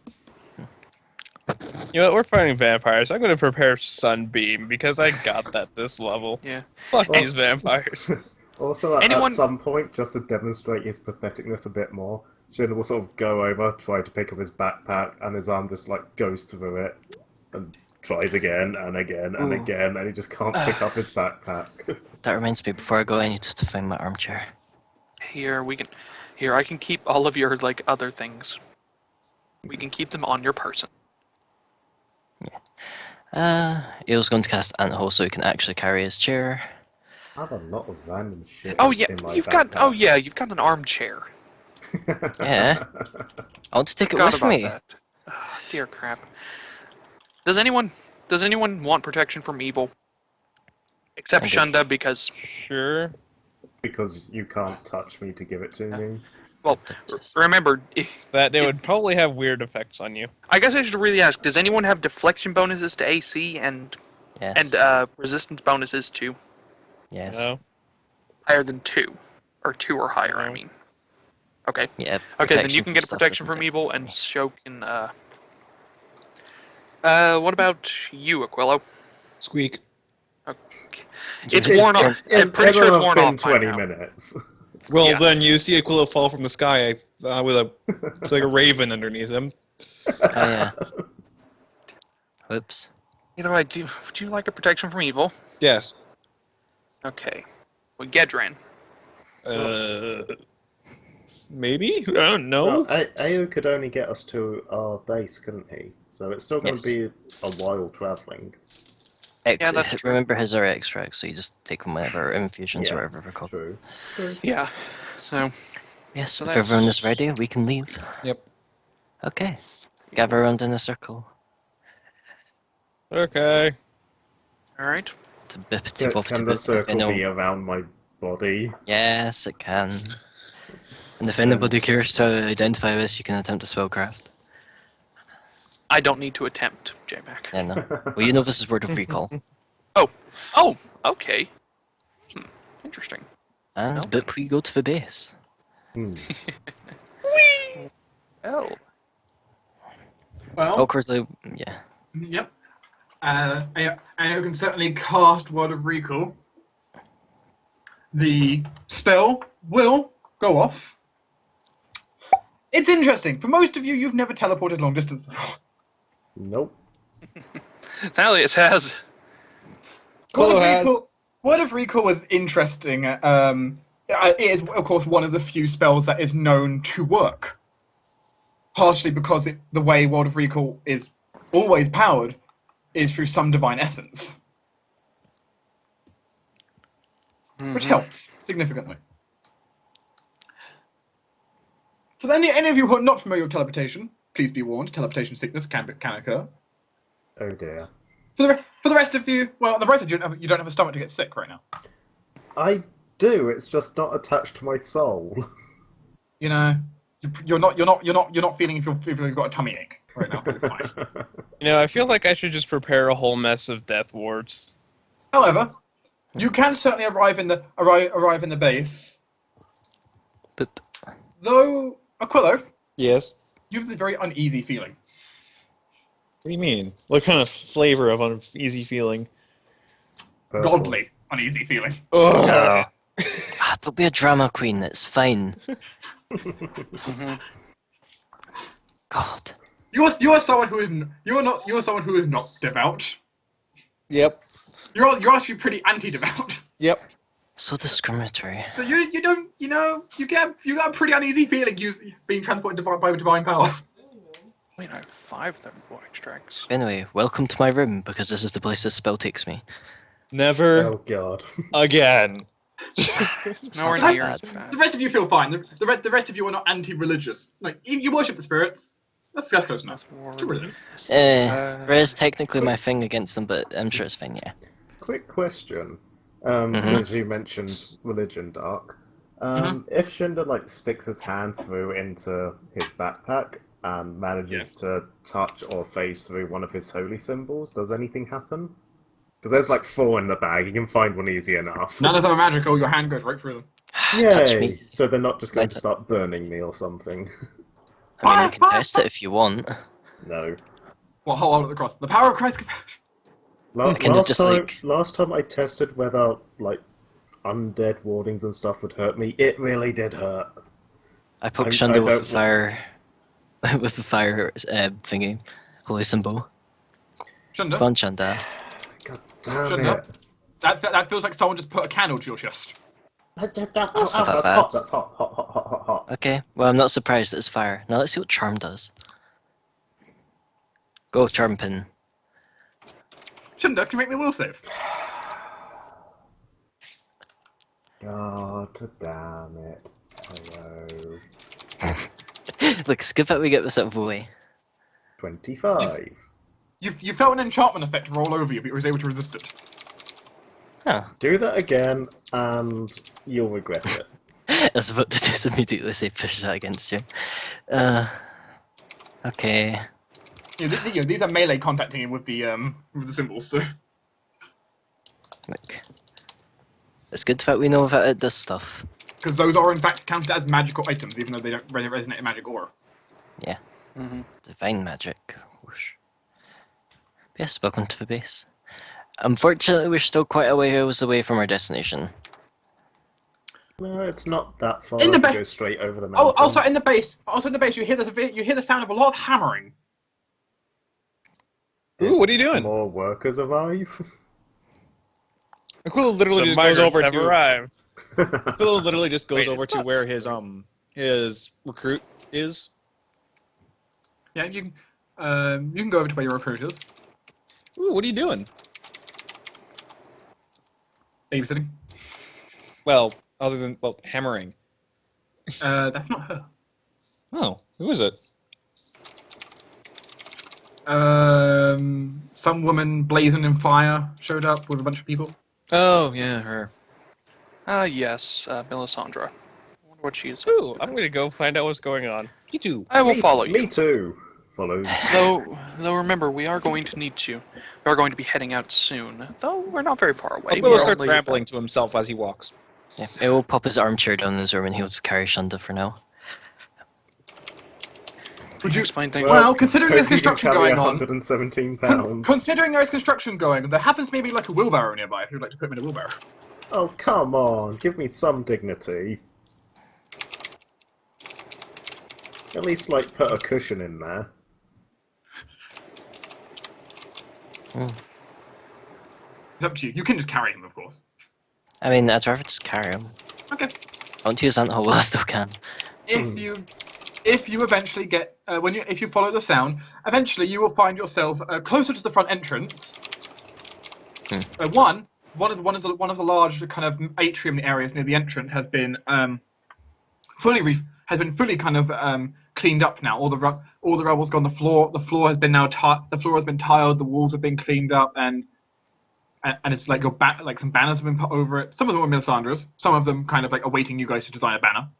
You know what, we're fighting vampires. I'm going to prepare Sunbeam, because I got that this level. Yeah. Fuck Well- these vampires. Also, Anyone- at some point, just to demonstrate his patheticness a bit more, Shin will sort of go over, try to pick up his backpack, and his arm just like goes through it, and tries again and again and Ooh. again, and he just can't pick up his backpack. That reminds me, before I go, I need to find my armchair. Here we can. Here, I can keep all of your, like, other things. We can keep them on your person. Eo's going to cast Anthole so he can actually carry his chair. I have a lot of random shit Oh, yeah, in my you've backpack. got... Oh, yeah, you've got an armchair. Yeah. I want to take it Forgot with about me. that. Oh, dear crap. Does anyone want protection from evil? Except I do. Shunda, because... Sure. Because you can't touch me to give it to me. Well, remember... That they would probably have weird effects on you. I guess I should really ask, does anyone have deflection bonuses to AC and Yes. resistance bonuses to Yes. No. higher than 2? Or 2 or higher, I No. mean. Okay. Yeah. Okay, then you protection can from get a stuff protection isn't from it? evil, and Sho can, what about you, Aquilo? Squeak. It's You're worn just off. I'm pretty sure it's worn off by 20 now. minutes. Well, Yeah. then you see Aquilo fall from the sky with a it's like a raven underneath him. Oh yeah. Whoops. Either way, would you like a protection from evil? Yes. Okay. Well, Gedran. Maybe? I don't know. Well, Ayo could only get us to our base, couldn't he? So it's still going Yes. to be a while travelling. Yeah, that's true. Remember his are extracts, so you just take them whenever infusions or Yeah, whatever they're called. True. Yeah. So, Yes, So if that's- everyone is ready, we can leave. Yep. Okay. Gather around in a circle. Okay. alright. To tip off to Can the bit, circle Venom. be around my body? Yes, it can. And if anybody cares to identify this, you can attempt a spellcraft. I don't need to attempt, Jmack. Yeah, no. Well, you know this is word of recall. Oh, okay. Interesting. And Well. but we go to the base. Hmm. Oh. Well, Awkwardly, yeah. yep. Ayo can certainly cast Word of Recall. The spell will go off. It's interesting. For most of you, you've never teleported long distance before. Nope. Thalias has. Word of Recall is interesting. It is, of course, one of the few spells that is known to work. Partially because the way Word of Recall is always powered is through some divine essence. Which helps significantly. For any of you who are not familiar with teleportation, please be warned, teleportation sickness can occur. Oh dear. For the rest of you, well, the rest of you don't have a stomach to get sick right now. I do. It's just not attached to my soul. You know, you're not feeling if you've got a tummy ache right now. So you're fine. You know, I feel like I should just prepare a whole mess of death wards. However, you can certainly arrive in the base. Boop. Though, Aquilo, Yes. you have a very uneasy feeling. What do you mean? What kind of flavor of uneasy feeling? Purple. Godly uneasy feeling. Ugh. Ah, don't be a drama queen, it's fine. God. You are someone who is someone who is not devout. Yep. You're actually pretty anti-devout. Yep. So discriminatory. So you get a pretty uneasy feeling being transported by divine power. Wait, I have 5 Thunderbolt extracts. Anyway, welcome to my room, because this is the place this spell takes me. Never Oh god. again. It's nowhere not near bad. as bad. The rest of you feel fine. The rest of you are not anti-religious. Like you worship the spirits. That's close enough. It's too religious. There is technically my thing against them, but I'm sure it's fine, yeah. Quick question. Mhm. Since you mentioned religion, Dark. If Shunda sticks his hand through into his backpack and manages to touch or phase through one of his holy symbols, does anything happen? Because there's 4 in the bag, you can find one easy enough. None of them are magical. Your hand goes right through them. Touch Yay! me. So they're not just going to Right. start burning me or something. I mean, you can test it if you want. No. Well, hold at the cross. The power of Christ. Kind of just Last time I tested whether undead wardings and stuff would hurt me, it really did hurt. I poked I Shunda with don't- the fire... with the fire thingy. Holy symbol. Shunda, Come on, Shunda. God damn Shouldn't it. that feels like someone just put a candle to your chest. That's not That's that bad. hot. That's hot. Hot, hot, hot, hot, hot. Okay, well, I'm not surprised it's fire. Now let's see what charm does. Go, charm pin. Shunda, can you make me a will save? God damn it. Hello. Look, skip it, we get this out of the way. 25. You felt an enchantment effect roll over you, but you was able to resist it. Oh. Do that again, and you'll regret it. I was about to just immediately say push that against you. Okay. These are melee contacting him with the symbols, so... Look. It's good that we know that it does stuff. Because those are in fact counted as magical items, even though they don't resonate in magic aura. Yeah. Divine magic. Whoosh. Yes, welcome to the base. Unfortunately, we're still quite a ways away from our destination. No, it's not that far. In the if you ba- go straight over the Oh, mountains. also in the base, you hear the sound of a lot of hammering. Ooh, what are you doing? More workers arrive. Aquilo literally Some just goes migrants over have to. arrived. Aquilo literally just goes Wait, over it's to not where spring. his recruit is. Yeah, you can go over to where your recruit is. Ooh, what are you doing? Babysitting. Well, other than hammering. That's not her. Oh, who is it? Some woman blazing in fire showed up with a bunch of people. Oh, yeah, her. Yes, Melisandre. I wonder what she is. Ooh, I'm gonna go find out what's going on. You too. I will follow you. Me too. Follow. Though remember, we are going to need to. We are going to be heading out soon. Though we're not very far away. Aquilo We're starts only rambling to himself as he walks. Yeah, it will pop his armchair down in his room and he'll just carry Shunda for now. Would you explain things? Well, considering there's Hope you can construction carry going on, 117 pounds. considering there is construction going, there happens to be like a wheelbarrow nearby. If you'd like to put him in a wheelbarrow. Oh, come on. Give me some dignity. At least, like, put a cushion in there. It's up to you. You can just carry him, of course. I mean, I'd rather just carry him. Okay. I want to use Anthole while I still can. If you eventually get if you follow the sound, eventually you will find yourself closer to the front entrance. One of the large kind of atrium areas near the entrance has been fully kind of cleaned up now. All the rubble's gone. The floor has been tiled. The walls have been cleaned up, and it's like like some banners have been put over it. Some of them are Melisandre's. Some of them kind of like awaiting you guys to design a banner.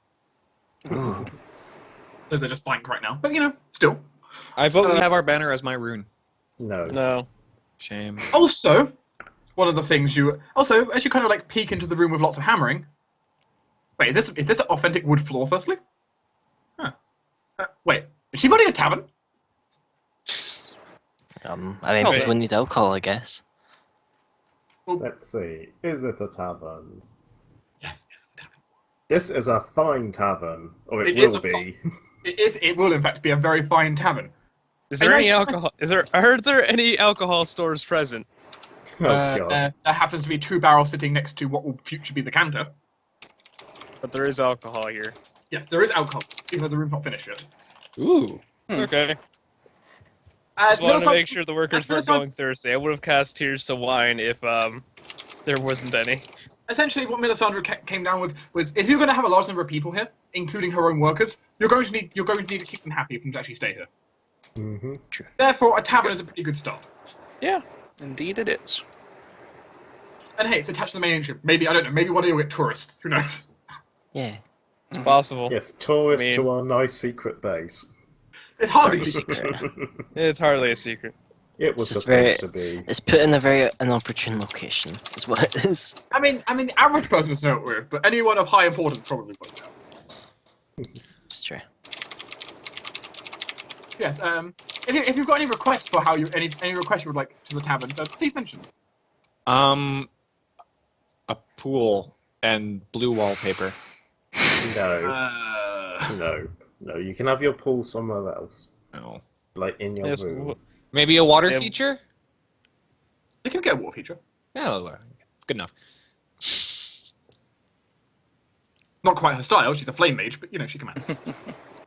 Those are just blank right now, but still. I vote we have our banner as my rune. No. Shame. Also, one of the things as you kind of like peek into the room with lots of hammering. Wait, is this an authentic wood floor? Firstly, wait, is she running a tavern? I mean, Okay. people need alcohol, I guess. Let's see. Is it a tavern? Yes, it's a tavern. This is a fine tavern. Or it It is will a be. It will in fact be a very fine tavern. Is there any alcohol? Are there any alcohol stores present? Oh, God. There happens to be 2 barrels sitting next to what will future be the canter. But there is alcohol here. Yes, there is alcohol, even though the room's not finished yet. Ooh. Okay. Just wanted to make sure the workers weren't Melisandre- going thirsty. I would have cast Tears to Wine if there wasn't any. Essentially, what Melisandre came down with was, if you're going to have a large number of people here, including her own workers, you're going to need to keep them happy for them to actually stay here. Mm-hmm. Therefore, a tavern is a pretty good start. Yeah, indeed it is. And hey, it's attached to the main entrance. Maybe, I don't know, maybe one day you'll get tourists. Who knows? Yeah. It's possible. Yes, tourists I mean- to our nice secret base. It's hardly Sorry, secret. secret. It's hardly a secret. It was It's supposed to be. It's put in a very inopportune location, is what it is. I mean, the average person doesn't know it weird, but anyone of high importance probably would know. It's true. Yes. If you've got any requests for how any requests you would like to the tavern, please mention them. A pool and blue wallpaper. No. No, you can have your pool somewhere else. No. Like in your Yes, room. Maybe a water Yeah. feature? You can get a water feature. Yeah, good enough. Not quite her style. She's a flame mage, but she can manage.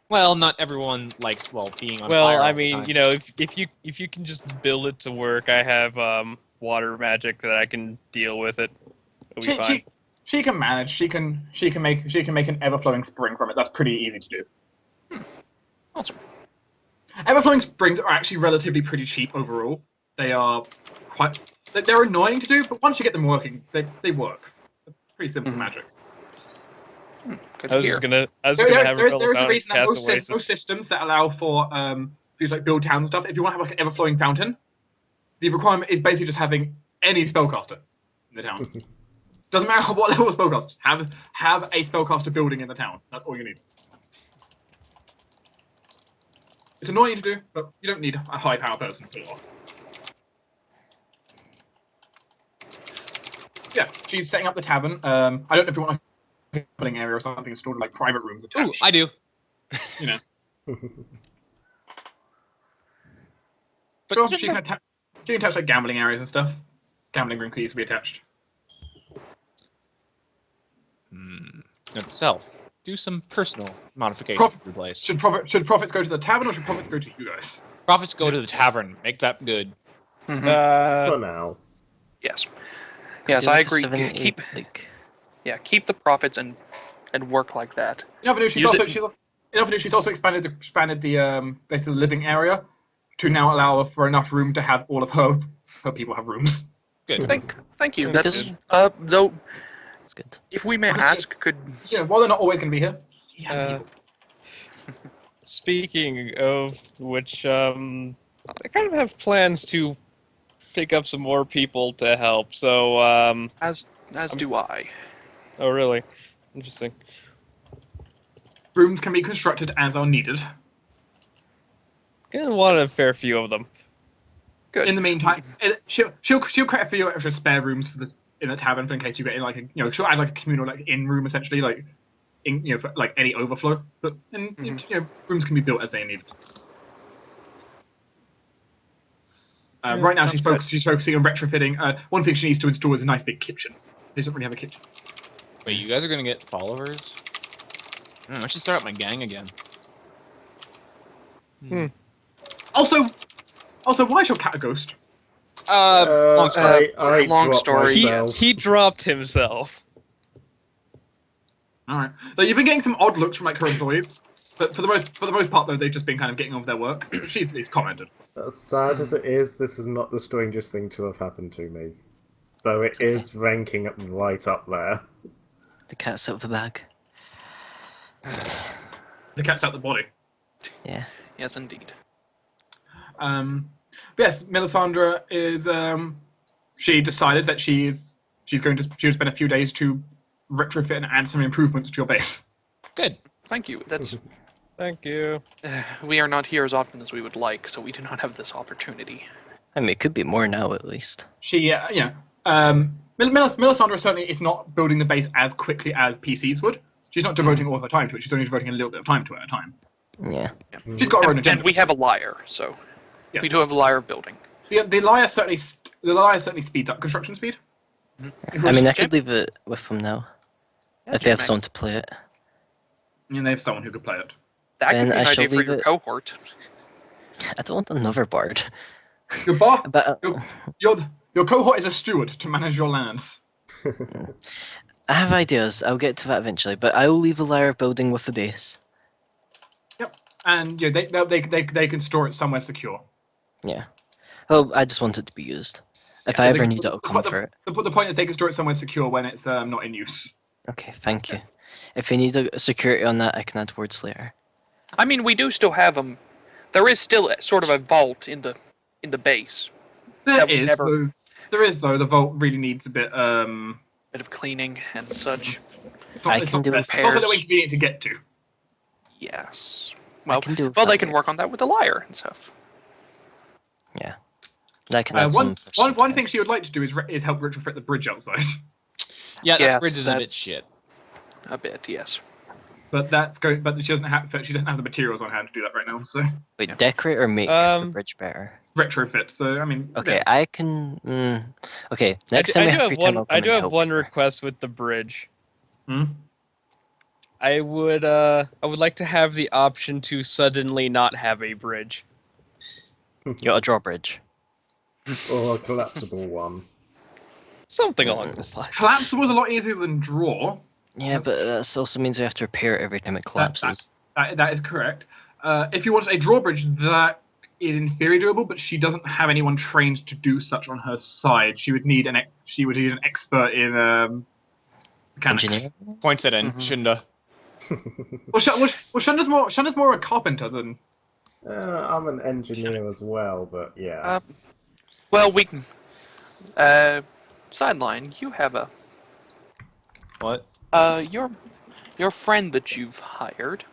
Well, not everyone likes being on fire. Well, I all the mean, time. if you can just build it to work, I have water magic that I can deal with it. It'll be fine. She can manage. She can make an ever-flowing spring from it. That's pretty easy to do. Awesome. Ever-flowing springs are actually relatively pretty cheap overall. They are they're annoying to do, but once you get them working, they work. They're pretty simple magic. Good I to was hear. gonna have There is a a reason that cast away most systems that allow for things like build towns and stuff, if you want to have like an ever-flowing fountain, the requirement is basically just having any spellcaster in the town. Doesn't matter what level of spellcaster. Have a spellcaster building in the town. That's all you need. It's annoying to do, but you don't need a high power person to pull it off. Yeah, she's setting up the tavern. I don't know if you want a pulling area or something stored like private rooms attached. Ooh, I do. You know. But Sure, shouldn't she can attach like gambling areas and stuff. Gambling room can easily be attached. Note to self. Do some personal modifications to the place. Should profits go to the tavern or should profits go to you guys? Profits go to the tavern. Make that good. Mhm. For now. Yes. Yes, I agree. 7, Keep 8, keep the profits and work like that. You never knew she's Use also expanded the basically the living area to now allow for enough room to have all of her people have rooms. Good. Thank you. Because- That's though. That's good. If we may ask, could While they're not always going to be here, she has people. Speaking of which, I kind of have plans to pick up some more people to help. So, as do I. oh really? Interesting. Rooms can be constructed as are needed. Gonna want a fair few of them. Good. In the meantime, she'll create a few extra spare rooms in the tavern in case you get in like she'll add like a communal like in room essentially for like any overflow. But rooms can be built as they need. Right now she's focusing on retrofitting. One thing she needs to install is a nice big kitchen. They don't really have a kitchen. Wait, you guys are gonna get followers? I should start up my gang again. Also, why is your cat a ghost? Long story. I long dropped story. myself. He dropped himself. All right. Like, you've been getting some odd looks from like her employees, but for the most part though, they've just been kind of getting on with their work. She's commented. As sad as it is, this is not the strangest thing to have happened to me. Though it is ranking right up there. The cat's out of the bag. The cat's out the body. Yeah. Yes, indeed. Yes, Melisandre is. She decided that she'll spend a few days to retrofit and add some improvements to your base. Good. Thank you. That's Thank you. we are not here as often as we would like, so we do not have this opportunity. I mean, it could be more now at least. Melisandre certainly is not building the base as quickly as PCs would. She's not devoting all of her time to it. She's only devoting a little bit of time to it at a time. Yeah. She's got her own agenda. And we have a liar, so Yes. we do have a liar building. The liar certainly speeds up construction speed. I mean, I could leave it with them now. If they have Jmack. someone to play it. And they have someone who could play it. That Then could be I an shall idea for leave your it- cohort. I don't want another bard. Your bar, But your cohort is a steward to manage your lands. I have ideas. I'll get to that eventually. But I will leave a layer building with the base. Yep, and they can store it somewhere secure. Yeah. Well, I just want it to be used. If I ever need it, I'll come for it. The point is they can store it somewhere secure when it's not in use. Okay, thank you. If you need a security on that, I can add words later. I mean, we do still have them. There is still sort of a vault in the base. There That we is, never- though. The vault really needs a bit. Bit of cleaning and such. I can do It's also a little repairs. inconvenient to get to. Yes. Well, can do well, they that can later. work on that with the liar and stuff. Yeah. I can add some One thing she would like to do is help retrofit the bridge outside. Yeah, Yes, that bridge is a bit that's- shit. A bit, yes. But she doesn't have the materials on hand to do that right now. So Wait, decorate or make the bridge better? retrofit. So I mean. Okay, yeah. I can. Okay, next time I we do have have free time, one. I'll come I do and have help one you. request with the bridge. Hmm? I would like to have the option to suddenly not have a bridge. You got a drawbridge. Or a collapsible one. Something along those lines. Collapsible is a lot easier than draw. Yeah, but that also means we have to repair it every time it collapses. That is correct. If you wanted a drawbridge, that is in theory doable, but she doesn't have anyone trained to do such on her side. She would need an expert in mechanics. Engineer? Points it in, Shunda. Well, Shunda's more a carpenter than. I'm an engineer as well, but yeah. Well, we can. Sideline, you have a. What? Your friend that you've hired.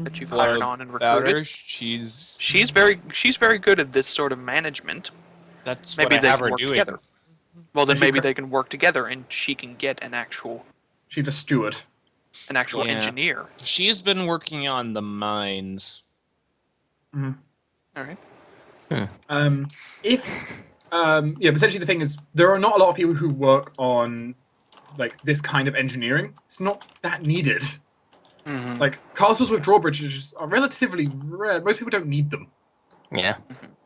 That you've hired on and recruited. She's very good at this sort of management. That's maybe what I they have can her work doing. together. Well, then maybe they can work together, and she can get an actual She's a steward. engineer. She's been working on the mines. Mm-hmm. All right. But essentially the thing is, there are not a lot of people who work on like this kind of engineering. It's not that needed. Mm-hmm. Like castles with drawbridges are relatively rare. Most people don't need them. Yeah.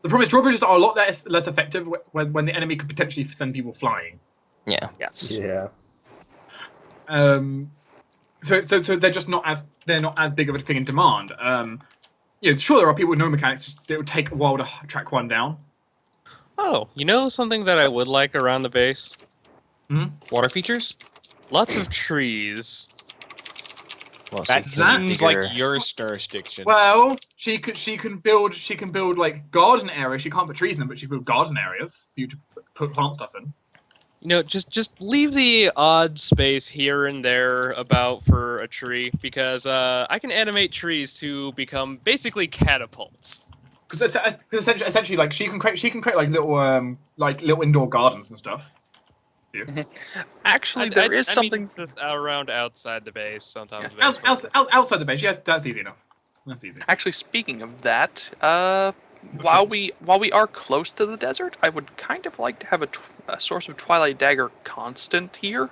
The problem is drawbridges are a lot less effective when the enemy could potentially send people flying. Yeah. Yes. Yeah. So they're just not as big of a thing in demand. Sure, there are people with no mechanics. It would take a while to track one down. Oh, you know something that I would like around the base? Water features? Lots of trees. Well, That seems like your jurisdiction. Well, she can build like garden areas. She can't put trees in them, but she can build garden areas for you to put plant stuff in. You know, just leave the odd space here and there about for a tree, because I can animate trees to become basically catapults. Because essentially, like she can create like little indoor gardens and stuff. Yeah. Actually, there is something just around outside the base sometimes. Yeah. Outside the base, yeah, that's easy enough. That's easy. Actually, speaking of that, while we are close to the desert, I would kind of like to have a source of Twilight Dagger constant here.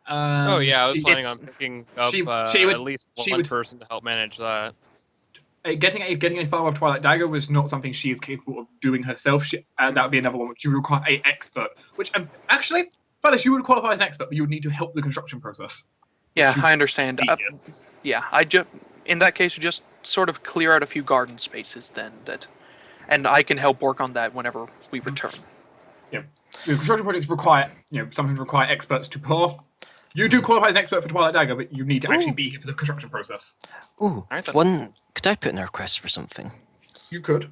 Oh yeah, I was planning on picking up at least one person to help manage that. Getting a farm of Twilight Dagger was not something she is capable of doing herself. That would be another one which you would require an expert. Which actually, Phyllis, you would qualify as an expert, but you would need to help the construction process. Yeah, I understand. In that case, just sort of clear out a few garden spaces then, and I can help work on that whenever we return. Yeah, the construction projects require sometimes require experts to pull off. You do qualify as an expert for Twilight Dagger, but you need to actually be here for the construction process. Ooh, could I put in a request for something? You could.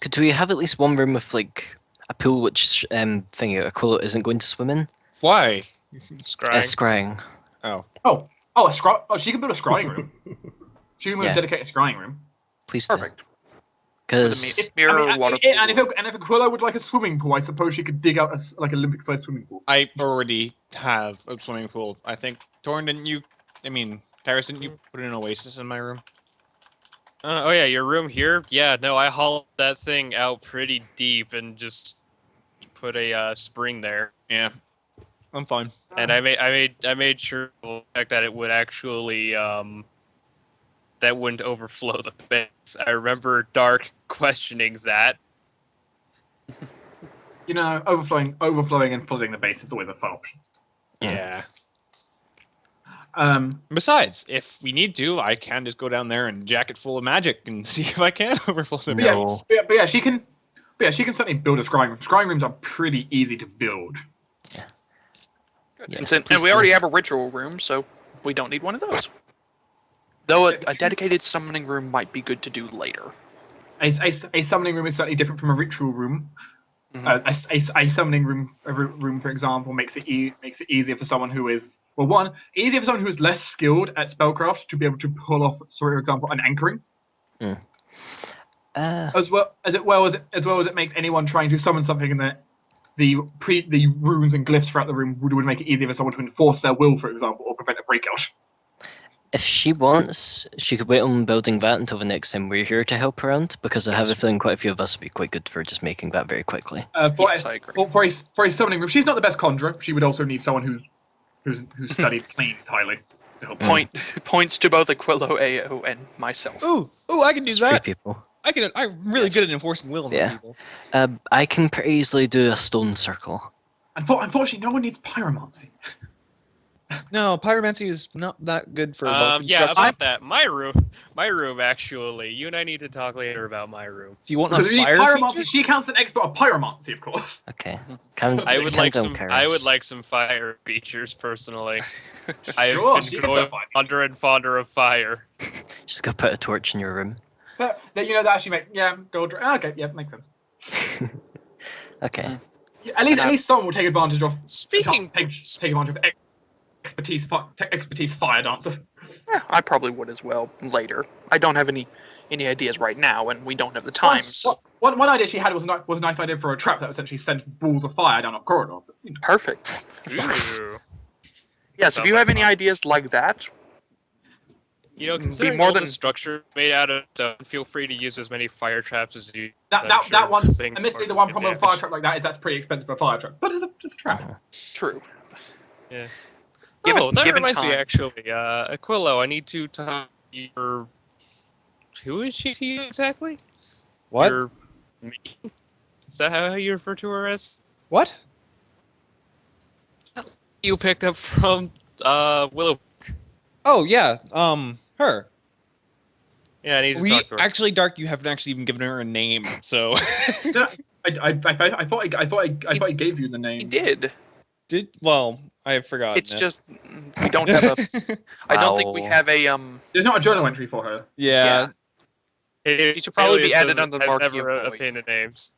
Could we have at least one room with like a pool which Aquilo isn't going to swim in? Why? Scrying. She can build a scrying room. She can build a dedicated scrying room. Please do. Perfect. Because if Aquilo would like a swimming pool, I suppose she could dig out a Olympic-sized swimming pool. I already have a swimming pool. I think Torruun, Kyras, didn't you put an oasis in my room? Oh yeah, your room here? Yeah, no, I hollowed that thing out pretty deep and just put a spring there. Yeah, I'm fine. And I made sure that it would actually that wouldn't overflow the base. I remember Dark questioning that. Overflowing and flooding the base is always a fun option. Yeah. Besides, if we need to, I can just go down there and jack it full of magic and see if I can overflow the base. She can certainly build a scrying room. Scrying rooms are pretty easy to build. Yeah. Yes, and we already have a ritual room, so we don't need one of those. Though a dedicated summoning room might be good to do later. A summoning room is certainly different from a ritual room. Mm-hmm. A summoning room, for example, makes it easier for someone who is easier for someone who is less skilled at spellcraft to be able to pull off, for example, an anchoring. As well as it makes anyone trying to summon something in the runes and glyphs throughout the room would make it easier for someone to enforce their will, for example, or prevent a breakout. If she wants, she could wait on building that until the next time we're here to help around, because I have a feeling quite a few of us would be quite good for just making that very quickly. Yes, I agree. For a summoning room, she's not the best conjurer. She would also need someone who's who studied planes highly. Points to both Aquilo, Ayo, and myself. Ooh, I can do It's that. 3 people. I'm really good at enforcing will on Yeah. people. I can pretty easily do a stone circle. Unfortunately, no one needs pyromancy. No, pyromancy is not that good for Yeah, construction. about that. My room, actually. You and I need to talk later about my room. If you want a Because if you need fire pyromancy, feature? she counts an expert of pyromancy, of course. Okay. I would like some fire features personally. I've Sure, been she can growing have fire fonder and fonder of fire. Just go put a torch in your room. But that that actually gold. Okay, yeah, makes sense. Okay. Yeah, at least someone will take advantage of. Speaking, take advantage of expertise fire dancer. Yeah, I probably would as well later. I don't have any ideas right now, and we don't have the time. One idea she had was a nice idea for a trap that essentially sent balls of fire down a corridor. But, Perfect. ooh. Yes, if you have any ideas like that, considering all the structure made out of stone, feel free to use as many fire traps as you. That one. Admittedly, the one problem with a fire trap like that is that's pretty expensive for a fire trap, but it's a trap. True. Yeah. Given reminds time. me, actually. Aquilo, I need to talk to your... Who is she to you exactly? What? Your maid? Is that how you refer to her as? What? You picked up from Willow. Oh yeah, her. Yeah, I need to We talk to her. actually, Dark, you haven't actually even given her a name, so. Yeah, I thought I gave you the name. he did. Well, I forgot. It's just we don't have a. I don't think we have a There's not a journal entry for her. Yeah. She should probably be added under the I've marquee never of Void. obtained the names.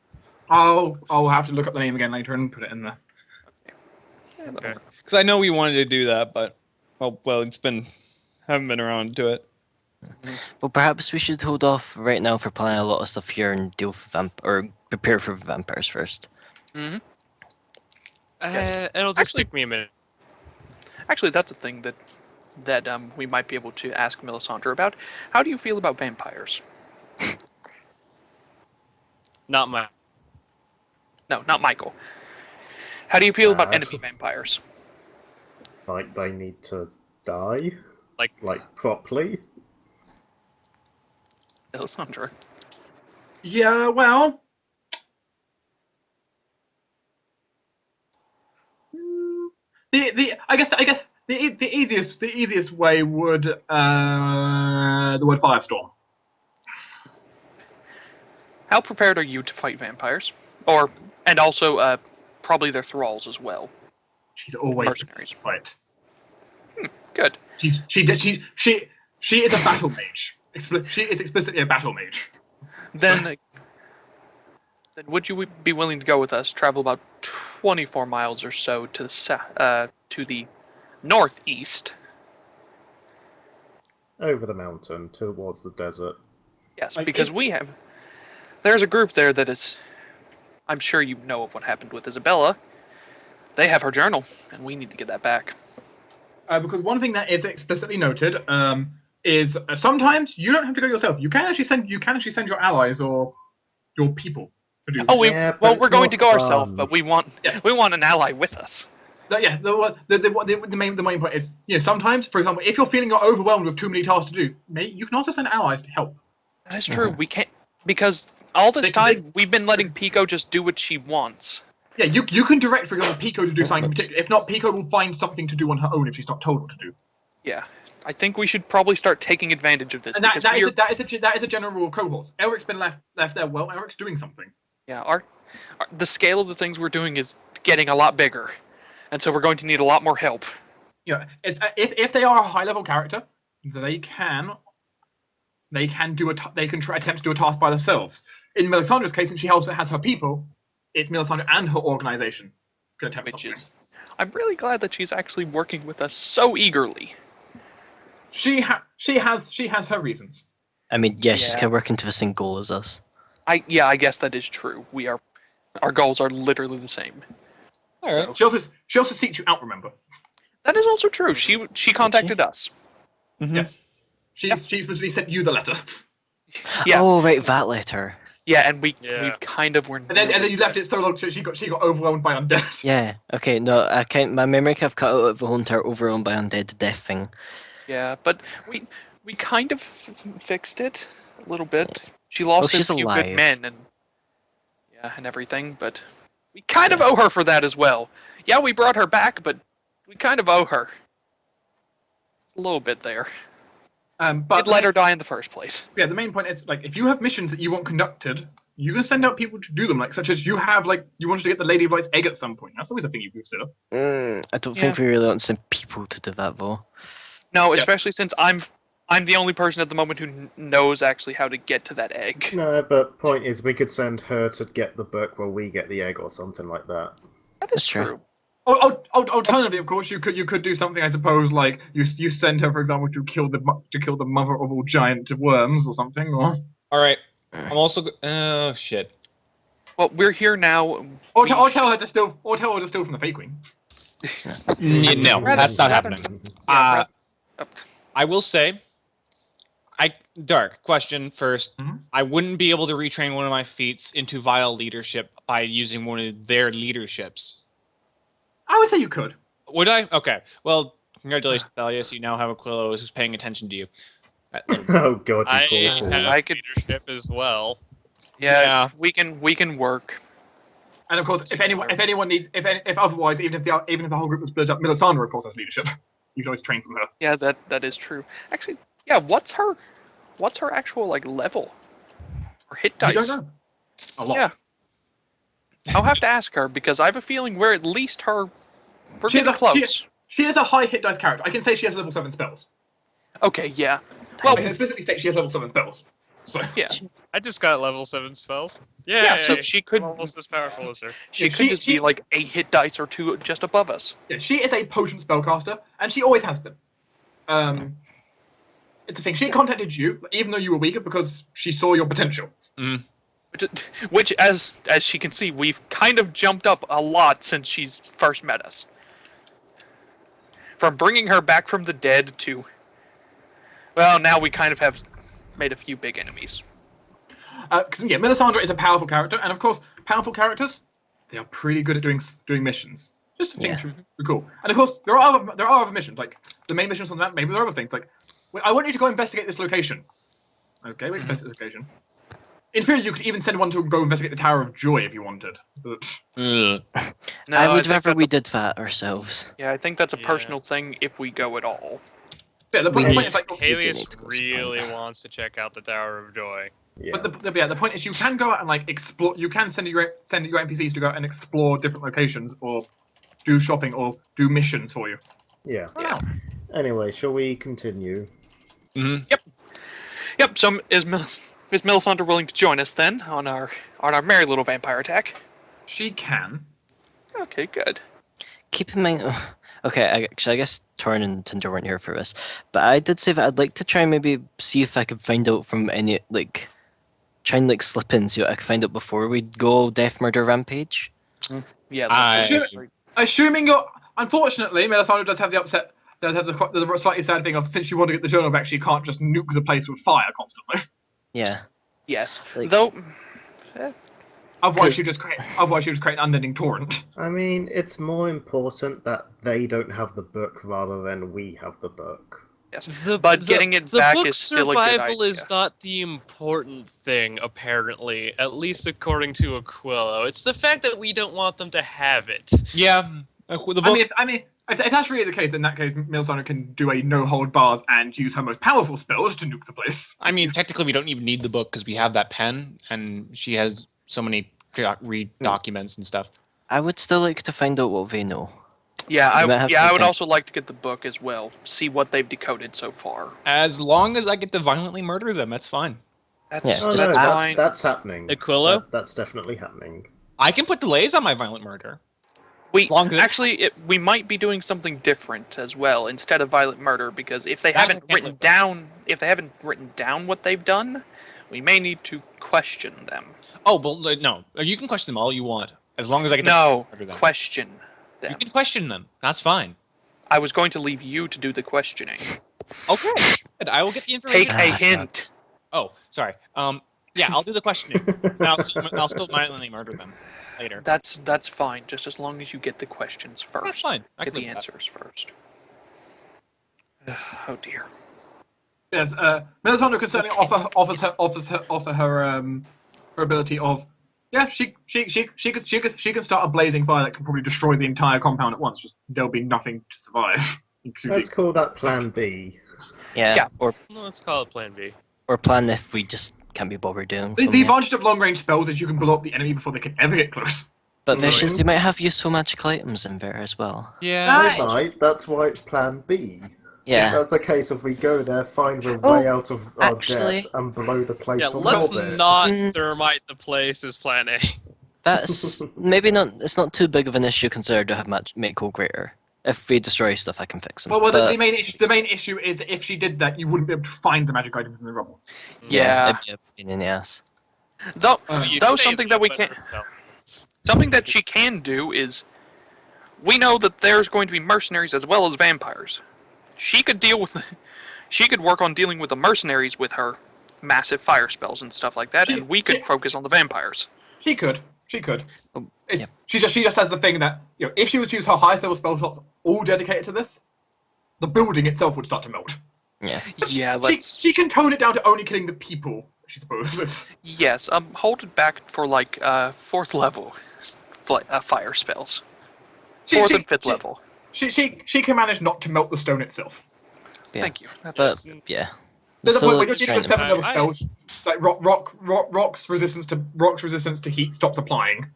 I'll have to look up the name again later and put it in there. Okay. Because I know we wanted to do that, but haven't been around to it. Well, perhaps we should hold off right now for planning a lot of stuff here and deal with or prepare for vampires first. Mm-hmm. It'll just take me a minute. Actually, that's a thing that we might be able to ask Melisandre about. How do you feel about vampires? Not my. No, not Michael. How do you feel about enemy vampires? Like they need to die? Like properly? Melisandre. Yeah, well. I guess the easiest way would the word firestorm. How prepared are you to fight vampires? And also probably their thralls as well. She's always mercenaries. Right. Good. She is a battle mage. She is explicitly a battle mage. Then would you be willing to go with us? Travel about 24 miles or so to the northeast. Over the mountain towards the desert. Yes, because there's a group there that is. I'm sure you know of what happened with Isabella. They have her journal, and we need to get that back. Because one thing that is explicitly noted is sometimes you don't have to go yourself. You can actually send your allies or your people to do. Oh, we're going to go ourselves, but we want an ally with us. The main point is, sometimes, for example, if you're feeling you're overwhelmed with too many tasks to do, you can also send allies to help. That is true. We can't because all this time we've been letting Pico just do what she wants. Yeah, you can direct, for example, Pico to do something particular. If not, Pico will find something to do on her own if she's not told what to do. Yeah, I think we should probably start taking advantage of this. And that is a general rule of cohorts. Elric's been left there. Well, Elric's doing something. Yeah, the scale of the things we're doing is getting a lot bigger, and so we're going to need a lot more help. Yeah, if they are a high level character, they can attempt to do a task by themselves. In Melisandre's case, since she also has her people, it's Melisandre and her organization can attempt something. I'm really glad that she's actually working with us so eagerly. She has her reasons. I mean, she's kind of working to the same goal as us. I guess that is true. Our goals are literally the same. All right. So, she also seeks you out. Remember. That is also true. She contacted us. Mm-hmm. Yes. She specifically sent you the letter. Yeah. Oh, right, that letter. Yeah, and we kind of were. And then you left it so long so she got overwhelmed by undead. Yeah. Okay. No, I can't. My memory have cut out of the whole entire overwhelmed by undead death thing. Yeah, but we kind of fixed it a little bit. She lost a few good men and everything, but we kind of owe her for that as well. Yeah, we brought her back, but we kind of owe her a little bit there. But let her die in the first place. Yeah, the main point is like if you have missions that you want conducted, you can send out people to do them. Like such as you have you wanted to get the Lady of Light's egg at some point. That's always a thing you can consider. I don't think we really want to send people to do that though. No, especially since I'm the only person at the moment who knows actually how to get to that egg. No, but point is we could send her to get the book while we get the egg or something like that. That is true. Alternatively, of course, you could do something. I suppose like you send her, for example, to kill the mother of all giant worms or something. Or all right, I'm also. Oh shit. Well, we're here now. Or tell her to steal from the Fey Queen. No, that's not happening. I will say. Dark question first. Mm-hmm. I wouldn't be able to retrain one of my feats into vile leadership by using one of their leaderships. I would say you could. Would I? Okay. Well, congratulations, Thalaias. You now have Aquilo who's paying attention to you. Oh god, I you have leadership as well. Yeah, we can work. And of course, if anyone needs, if otherwise, even if the whole group was split up, Melisandre, of course, has leadership. You can always train from her. Yeah, that is true. Actually, yeah. What's her actual level or hit dice? I don't know. A lot. Yeah. I'll have to ask her because I have a feeling we're at least we're getting close. She is a high hit dice character. I can say she has level 7 spells. Okay, yeah. Well, I can specifically state she has level 7 spells. So. Yeah. I just got level 7 spells. Yeah, so she could I'm almost as powerful as her. She could just be like a hit dice or two just above us. Yeah, she is a potent spellcaster, and she always has been. It's a thing. She contacted you, even though you were weaker, because she saw your potential. Mm. Which, as she can see, we've kind of jumped up a lot since she's first met us. From bringing her back from the dead to, well, now we kind of have made a few big enemies. Because Melisandre is a powerful character, and of course, powerful characters, they are pretty good at doing missions. Just a thing, pretty cool. And of course, there are other missions, like the main missions on the map. Maybe there are other things, like I want you to go investigate this location. Okay, we investigate this location. In theory, you could even send one to go investigate the Tower of Joy if you wanted. But... No, I would rather we did that ourselves. Yeah, I think that's a personal thing if we go at all. Yeah, the point is like Helios really wants to check out the Tower of Joy. Yeah. But the point is you can go out and explore. You can send your NPCs to go out and explore different locations, or do shopping, or do missions for you. Yeah. Yeah. Anyway, shall we continue? Mm-hmm. Yep. So is Melisandre willing to join us then on our merry little vampire attack? She can. Okay, good. Keep in mind. Okay, I guess Torruun and Tinder weren't here for this, but I did say that I'd like to try and maybe see if I could find out from any try and slip in, see what I can find out before we go death murder rampage. Yeah. Assuming you're, unfortunately, Melisandre does have the upset. Does have the slightly sad thing of since you want to get the journal back, she can't just nuke the place with fire constantly. Yeah. Yes. Though. Otherwise, you just create an unending torrent. I mean, it's more important that they don't have the book rather than we have the book. Yes. But getting it back is still a good idea. Survival is not the important thing, apparently, at least according to Aquilo. It's the fact that we don't want them to have it. Yeah. If that's really the case, in that case, Melisandre can do a no-hold-bars and use her most powerful spells to nuke the place. I mean, technically, we don't even need the book because we have that pen, and she has so many read documents and stuff. I would still like to find out what they know. Yeah, I would also like to get the book as well. See what they've decoded so far. As long as I get to violently murder them, that's fine. That's fine. That's happening. Aquilo? That's definitely happening. I can put delays on my violent murder. We might be doing something different as well instead of violent murder, because if they haven't written down what they've done, we may need to question them. Oh, well, no. You can question them all you want, as long as I get to murder them. Question them. You can question them. That's fine. I was going to leave you to do the questioning. Okay. I will get the information. Take a hint. Oh, sorry. Yeah, I'll do the questioning. And I'll still violently murder them later. That's fine, just as long as you get the questions first. That's fine. I Get can the live with answers first. Oh dear. Yes, Melisandre can certainly offer her ability of, yeah, she can start a blazing fire that can probably destroy the entire compound at once. Just there'll be nothing to survive, including. Let's call that Plan B. Yeah. Or Let's call it Plan B. or plan if we just can't be bothered doing The them. advantage of long range spells is you can blow up the enemy before they can ever get close. But Vicious, you might have useful magical items in there as well. Yeah. They might. That's why it's Plan B. Yeah. That's a case of we go there, find a way out of our actually- debt, and blow the place Yeah, from let's orbit. not Mm. thermite the place as Plan A. That's maybe not. It's not too big of an issue considered to have make cool greater. If we destroy stuff, I can fix them. Well, But the main issue is that if she did that, you wouldn't be able to find the magic items in the rubble. Yeah. it'd be a pain in the ass. Though, You though save something that we but- can, something that she can do is, we know that there's going to be mercenaries as well as vampires. She could deal with, she could work on dealing with the mercenaries with her massive fire spells and stuff like that, and we could focus on the vampires. She could. Yeah. She just has the thing that, you know, if she was to use her high level spell slots all dedicated to this, the building itself would start to melt. Yeah. Yeah, let's. She can tone it down to only killing the people, she supposes. Yes, hold it back for like 4th level fire spells. 4th and 5th level. She can manage not to melt the stone itself. Yeah. Thank you. That's, But yeah. There's a Still point where you're dealing with trying to- 7 level spells, like rocks resistance to heat stops applying.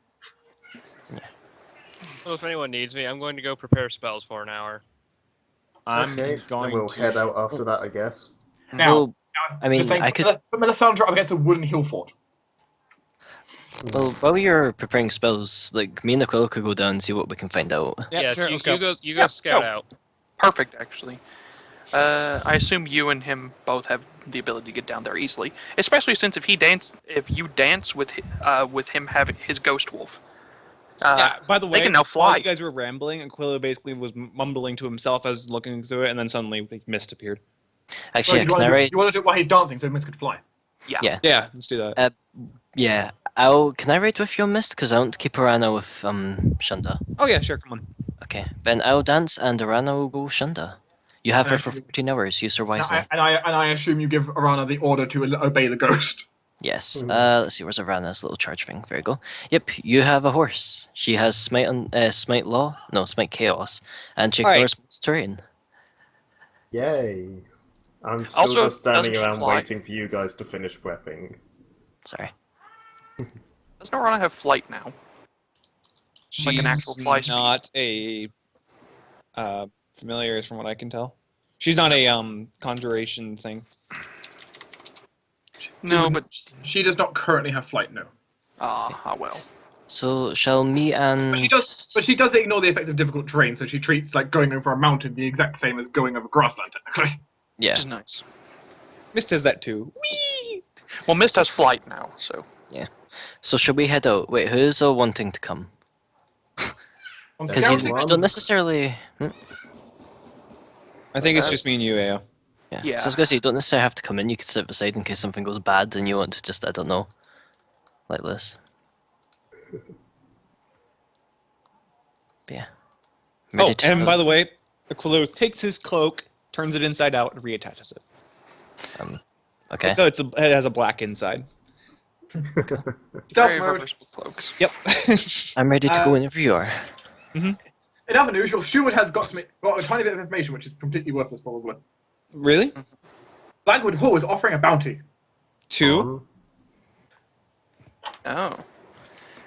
Well, if anyone needs me, I'm going to go prepare spells for an hour. I'm Okay, going then we'll to head out after that, I guess. Now, Well, I mean, just saying, I could. put Melisandre up against a wooden hill fort. Well, while you're preparing spells, like me and Aquilo could go down and see what we can find out. Yeah, Yes, sure, you, let's go. you go scout go. out. perfect, actually. I assume you and him both have the ability to get down there easily, especially since if you dance with him having his ghost wolf. Yeah, by the way, they can now while fly. you guys were rambling, Aquilo basically was mumbling to himself as looking through it, and then suddenly the mist appeared. Actually, you can I want write? to do it while he's dancing so Mist could fly. Yeah. Yeah, let's do that. Yeah. Can I ride with you on Mist? Because I want to keep Arana with Shunda. Oh yeah, sure, come on. Okay. Then I'll dance and Arana will go Shunda. You have her for 14 hours. Use her wisely. And I assume you give Arana the order to obey the ghost. Yes. Let's see. Where's Arana's little charge thing? There you go. Yep. You have a horse. She has smite law. No, smite chaos, and she Alright. ignores terrain. Yay. I'm still Also, just standing doesn't she around fly? waiting for you guys to finish prepping. Sorry. Doesn't Arana have flight now? Like an actual fly speed. Not a familiar, from what I can tell. She's not a conjuration thing. No, but She does not currently have flight, no. well. So shall me and But she does ignore the effect of difficult terrain, so she treats like going over a mountain the exact same as going over grassland, technically. yeah. Which is nice. Mist has that too. Well, Mist has flight now, so. So should we head out? Wait, who's all wanting to come? On Because scouting, you one. don't necessarily. I think it's just me and you, Ayo. Yeah. So I was gonna say you don't necessarily have to come in. You could sit beside in case something goes bad and you want to just I don't know, like this. But yeah. Oh, Ready to and go. by the way, Aquilo takes his cloak, turns it inside out, and reattaches it. Okay. So it has a black inside. stealth Very mode. reversible cloaks. Yep. I'm ready to go whenever you are. In other news, your steward has got a tiny bit of information which is completely worthless, probably. Really? Blackwood Hall is offering a bounty. 2? Oh.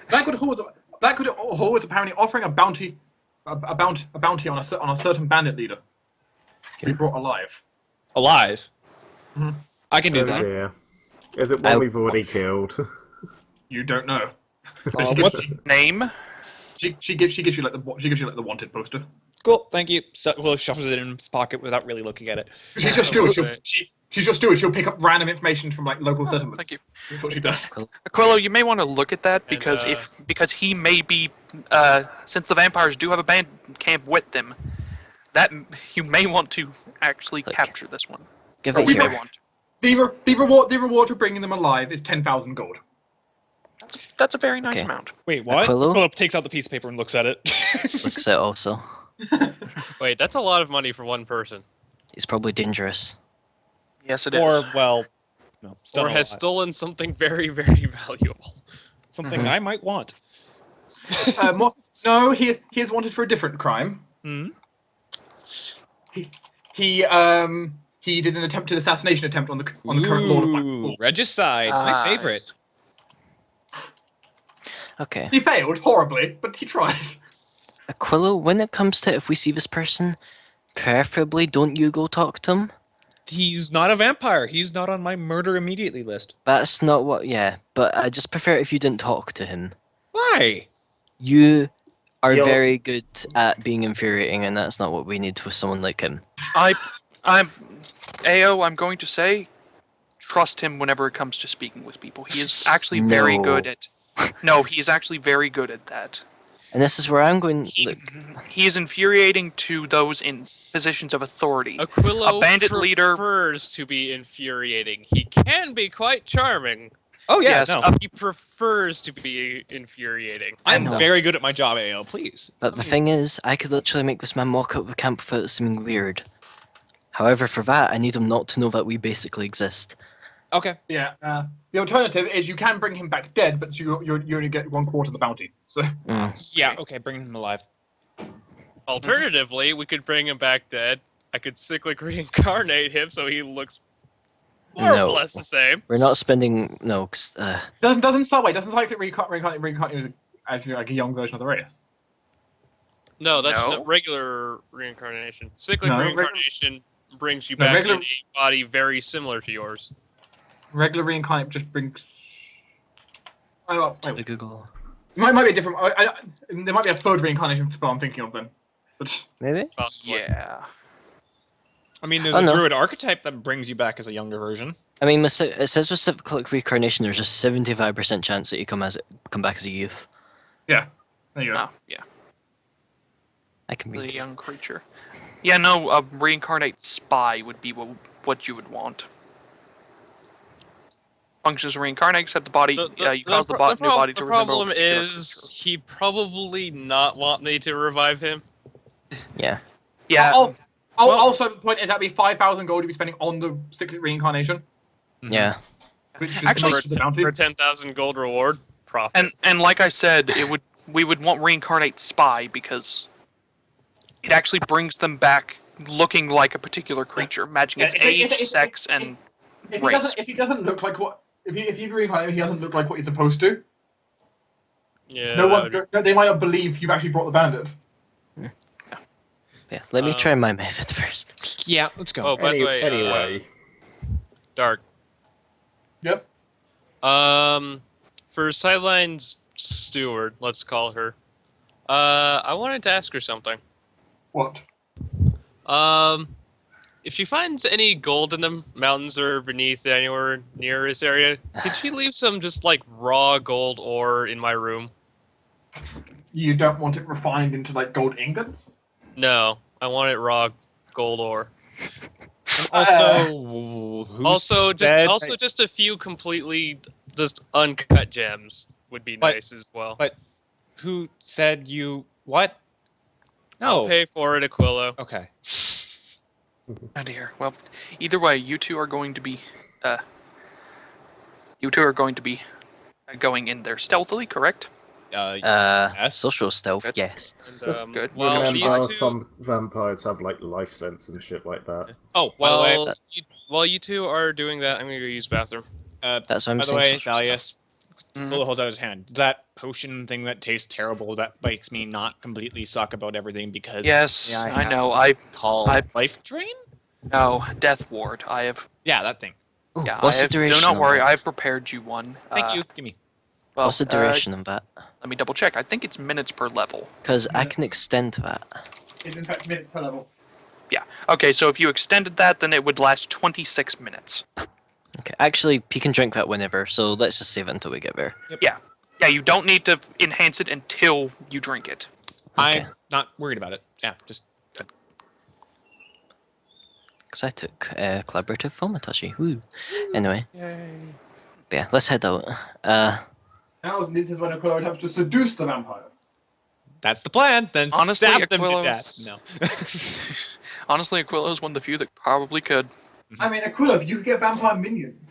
Blackwood Hall is apparently offering a bounty on a certain bandit leader to be brought alive. Alive? Mhm. I can do Oh that. dear. Is it one we've already killed? You don't know. What? Name? She gives you like the wanted poster. Cool, thank you. So Aquilo shuffles it in his pocket without really looking at it. She's your steward. Okay. She's your steward. She'll pick up random information from like local settlements. Thank you. That's what she does. Aquilo, you may want to look at that because because he may be since the vampires do have a band camp with them, that you may want to actually Look. capture this one. Give Or it we may here. want to. The reward for bringing them alive is 10,000 gold. That's a very nice Okay. amount. Wait, what? Aquilo? Aquilo takes out the piece of paper and looks at it. Looks at also. Wait, that's a lot of money for one person. He's probably dangerous. Yes, it is. Or, well, no. Or has stolen something very, very valuable. something I might want. No, he is wanted for a different crime. Hmm? He did an attempted assassination attempt on the current Lord of Blackpool. Regicide, my favorite. Okay. He failed horribly, but he tried. Aquilo, when it comes to if we see this person, preferably don't you go talk to him. He's not a vampire. He's not on my murder immediately list. That's not what. Yeah, but I just prefer if you didn't talk to him. Why? You are Yo. very good at being infuriating, and that's not what we need with someone like him. I'm going to say, trust him whenever it comes to speaking with people. He is actually very No. good at. No, he is actually very good at that. And this is where I'm going. He is infuriating to those in positions of authority. Aquilo A bandit leader prefers to be infuriating. He can be quite charming. Oh, yeah, Yes, no. He prefers to be infuriating. I'm know. very good at my job, AO, please. But the thing is, I could literally make this man walk out of the camp without it seeming weird. However, for that, I need him not to know that we basically exist. Okay. Yeah. The alternative is you can bring him back dead, but you only get 1/4 of the bounty. So. Yeah, okay, bring him alive. Alternatively, we could bring him back dead. I could cyclic reincarnate him so he looks more or less the same. We're not spending... No, 'cause, Doesn't cyclic reincarnate actually like a young version of the race? No, that's No. not regular reincarnation. Cyclic No, reincarnation brings you No, back regular- in a body very similar to yours. Regular reincarnate just brings. Oh, the wait. Google. Might be a different. There might be a third reincarnation spell I'm thinking of then. But Maybe? Possibly. Yeah. I mean, there's Oh, a no. Druid archetype that brings you back as a younger version. I mean, it says with cyclic reincarnation, there's a 75% chance that you come back as a youth. yeah, there you go. Oh, yeah. I can The read it. young creature. Yeah, no, a reincarnate spy would be what you would want. Functions reincarnate, except the body. You cause the new body to resemble. The problem is he'd probably not want me to revive him. Yeah. Yeah. I'll Well- also point it that'd be 5,000 gold to be spending on the cyclic reincarnation, Yeah. which is Actually, most of the bounty. For 10,000 gold reward, profit. And like I said, we would want reincarnate spy because it actually brings them back looking like a particular creature, matching its Yeah, age, sex, and race. If he doesn't look like what. If you reincarnate him, he doesn't look like what he's supposed to. Yeah. No one's. They might not believe you've actually brought the bandit. Yeah. Let me try my method first. Yeah, let's go. Oh, by the way, Anyway. Dark. Yes. For Sideline's steward, let's call her. I wanted to ask her something. What? If she finds any gold in the mountains or beneath anywhere near this area, could she leave some just like raw gold ore in my room? You don't want it refined into like gold ingots? No, I want it raw gold ore. Also, Just a few completely just uncut gems would be nice as well. But who said you what? I'll pay for it, Aquilo. Okay. Oh dear. Well, either way, you two are going to be going in there stealthily, correct? Yes. Social stealth, Good. yes. And, That's good. Well, Remember these how two, some vampires have like life sense and shit like that. Oh, by the way, while you two are doing that, I'm gonna go use the bathroom. That's what I'm by the saying. way, social Thalaias, stealth. Aquilo holds out his hand. That potion thing that tastes terrible, that makes me not completely suck about everything because Yes, yeah, I have know. something called life drain. No, Death Ward. I have. Yeah, that thing. Ooh, Yeah, what's I the have. Do duration? not on worry. that? I've prepared you one. Thank you. Give me. Well, What's the duration of that? Let me double check. I think it's minutes per level. Because I can extend that. It's in fact minutes per level. Yeah. Okay, so if you extended that, then it would last 26 minutes. Okay, actually, you can drink that whenever, so let's just save it until we get there. Yeah. Yeah, you don't need to enhance it until you drink it. Okay. I'm not worried about it. Yeah, just Because I took collaborative thaumaturgy. Woo. Anyway. Yay. But yeah, let's head out. Now this is when Aquilo would have to seduce the vampires. That's the plan. Then Honestly, stab them to Aquilo's- death. No. Honestly, Aquilo is one of the few that probably could. I mean, Aquilo, you could get vampire minions.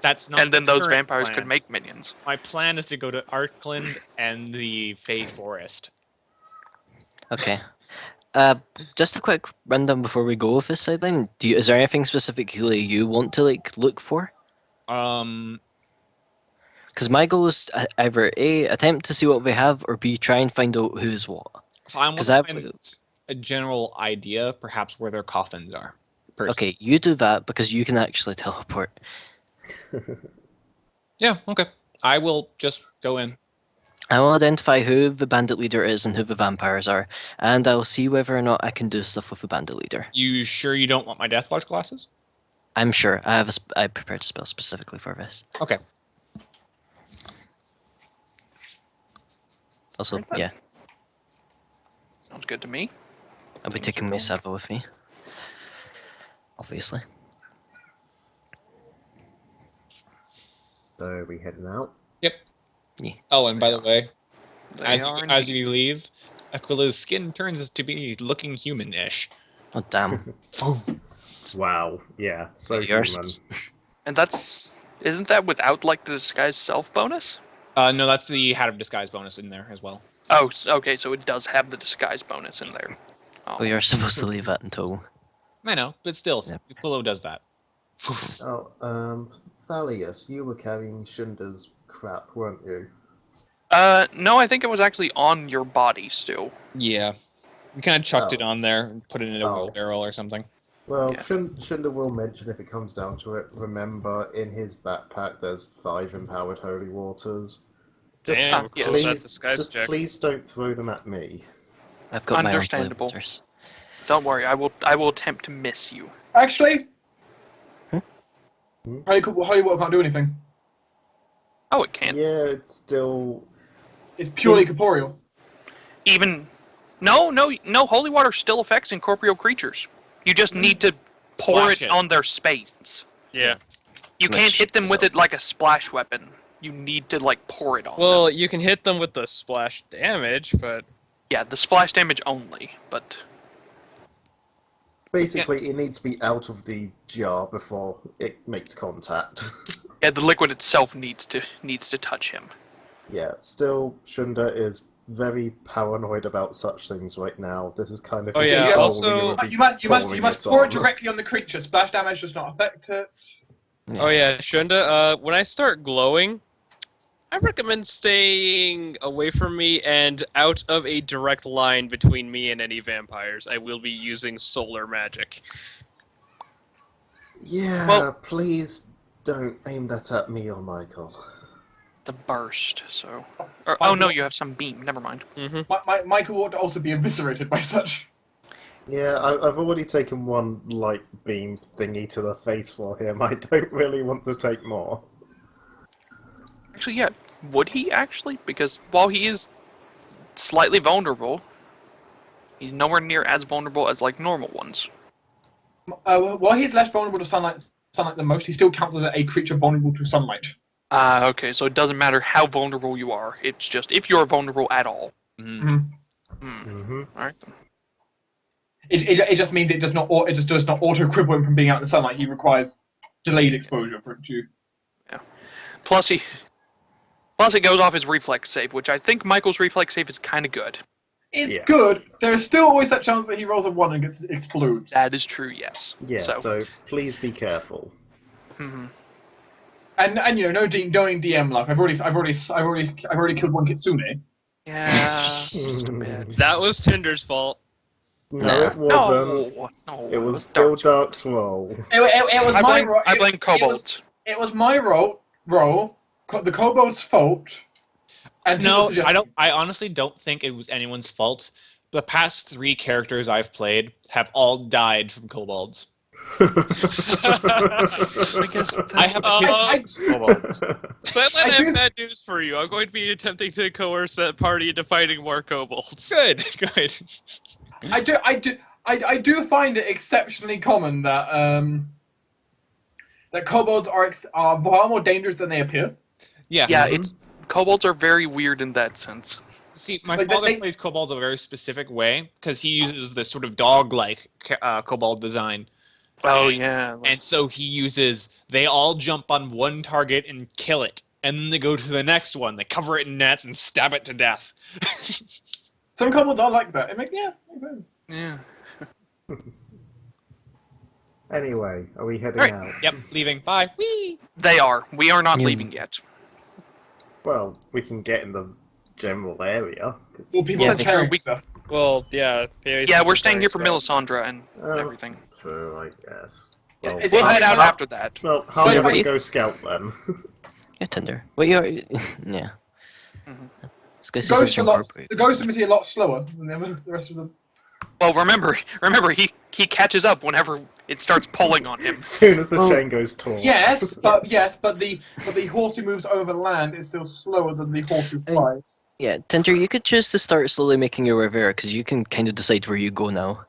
That's not. And then the those current vampires plan. could make minions. My plan is to go to Arkland and the Fey Forest. Okay. Just a quick rundown before we go with this sideline. Is there anything specifically you want to like look for? Because my goal is to either A, attempt to see what we have, or B, try and find out who's what. I want 'Cause to I've- find a general idea, perhaps where their coffins are. personally. Okay, you do that because you can actually teleport. Yeah. Okay. I will just go in. I will identify who the bandit leader is and who the vampires are, and I will see whether or not I can do stuff with the bandit leader. You sure you don't want my Death Watch glasses? I'm sure. I prepared a spell specifically for this. Okay. Also, Right then. yeah, Sounds good to me. I'll be Seems taking my cool. Sava with me. Obviously. So are we heading out? Oh, and by the way, They as are as indeed. you leave, Aquilo's skin turns to be looking human-ish. Oh damn. Wow. Yeah. So You're human. And isn't that without like the disguise self bonus? No, that's the Hat of Disguise bonus in there as well. Oh, okay, so it does have the disguise bonus in there. Oh, you're supposed to leave that until. I know, but still, Yep. Aquilo does that. Oh, Thalias, you were carrying Shunda's crap, weren't you? No, I think it was actually on your body still. Yeah. We kind of chucked it Oh. on there and put it in a Oh. wheelbarrow or something. Well, Yeah. Shunda will mention if it comes down to it. Remember, in his backpack, there's 5 empowered holy waters. Just Damn, yes. close that please, disguise just check. please don't throw them at me. I've got my own Understandable. waters. Don't worry, I will attempt to miss you. Actually, Hmm? Holy Water can't do anything. Oh, it can. Yeah, it's still. It's purely corporeal. Even no, holy water still affects incorporeal creatures. You just need to pour Splash it it. on their space. Yeah. You Which can't hit them with is- it like a splash weapon. You need to like pour it on Well, them. you can hit them with the splash damage, but Yeah, the splash damage only, but Basically, it needs to be out of the jar before it makes contact. yeah, the liquid itself needs to touch him. Yeah, still, Shunda is very paranoid about such things right now. This is kind of. Oh, his yeah, soul also- we would be You must pouring pour it on. directly on the creature. Splash damage does not affect it. Yeah. oh yeah, Shunda. When I start glowing, I recommend staying away from me and out of a direct line between me and any vampires. I will be using solar magic. Yeah, Well- please don't aim that at me or Michael. It's a burst, so. Oh no, you have some beam. Never mind. Mm-hmm. Michael ought to also be eviscerated by such. Yeah, I've already taken one light beam thingy to the face for him. I don't really want to take more. Actually, yeah. Would he actually? Because while he is slightly vulnerable, he's nowhere near as vulnerable as like normal ones. While he's less vulnerable to sunlight than most, he still counts as a creature vulnerable to sunlight. Okay, so it doesn't matter how vulnerable you are. It's just if you're vulnerable at all. Mhm. Mm-hmm. Alright then. It just means it does not auto cripple him from being out in the sunlight. He requires delayed exposure for it to. Plus it goes off his reflex save, which I think Michael's reflex save is kind of good. It's Yeah. good. There is still always that chance that he rolls a 1 and explodes. That is true, yes. Yeah, So, so please be careful. mhm. And you know, knowing DM luck, I've already killed one Kitsune. Yeah. just a bit. That was Tinder's fault. No, it wasn't. No, It was still Dark. Dark's roll. It was I blame Cobalt. It was my roll. The kobold's fault. And No, people suggest- I don't. I honestly don't think it was anyone's fault. The past 3 characters I've played have all died from kobolds. Because I have a I- history of kobolds. Sideline, I I do- have bad news for you. I'm going to be attempting to coerce that party into fighting more kobolds. Good, good. I do find it exceptionally common that that kobolds are far more dangerous than they appear. Yeah. Yeah, it's kobolds are very weird in that sense. See, my father plays kobolds a very specific way because he uses this sort of dog-like kobold design. Oh, and, And so he uses, they all jump on one target and kill it. And then they go to the next one. They cover it in nets and stab it to death. Some kobolds are like that. Makes sense. Yeah. Anyway, are we heading Right. out? Yep, leaving. Bye. Whee! They are. We are not leaving yet. Well, we can get in the general area. Well, people are true. carrying stuff. Well, yeah. Yeah, we're staying here for Melisandre and everything. True, I guess. Yeah, Well, We'll head out after that. Well, how do Yeah, we you- go scout then? Yeah, Tinder. Well, you're... Yeah. Let's go see Ghost some the ghost ability a lot slower than the rest of them. Well, remember, he catches up whenever it starts pulling on him. As soon as the chain goes taut. Yes, but the horse who moves over land is still slower than the horse who flies. Yeah, Tinder, you could choose to start slowly making your way there, because you can kind of decide where you go now.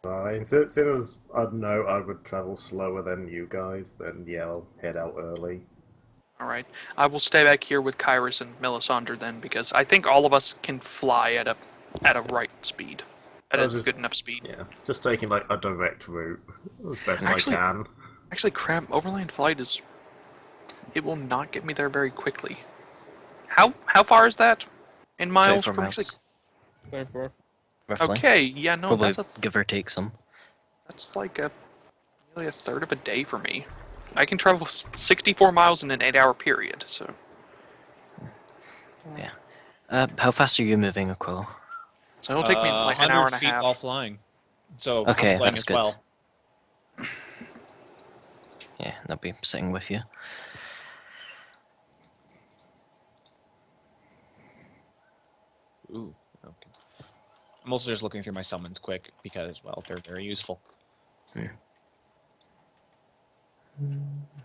Fine. Since I know I would travel slower than you guys, then yeah, I'll head out early. Alright. I will stay back here with Kyras and Melisandre then, because I think all of us can fly at a right speed. At a good enough speed. Yeah, just taking like a direct route as best I can. Actually, crap, overland flight is... It will not get me there very quickly. How far is that? In miles 24 from miles. 24. Roughly. Okay, yeah, no, Probably that's give or take some. that's like nearly a third of a day for me. I can travel 64 miles in an 8-hour period, so... Yeah. How fast are you moving, Aquilo? So it'll take me like an hour and a 100 feet half. while flying. So Okay, hustling that's as good. well. Yeah, I'll be sitting with you. Ooh, okay. I'm also just looking through my summons quick because, well, they're very useful.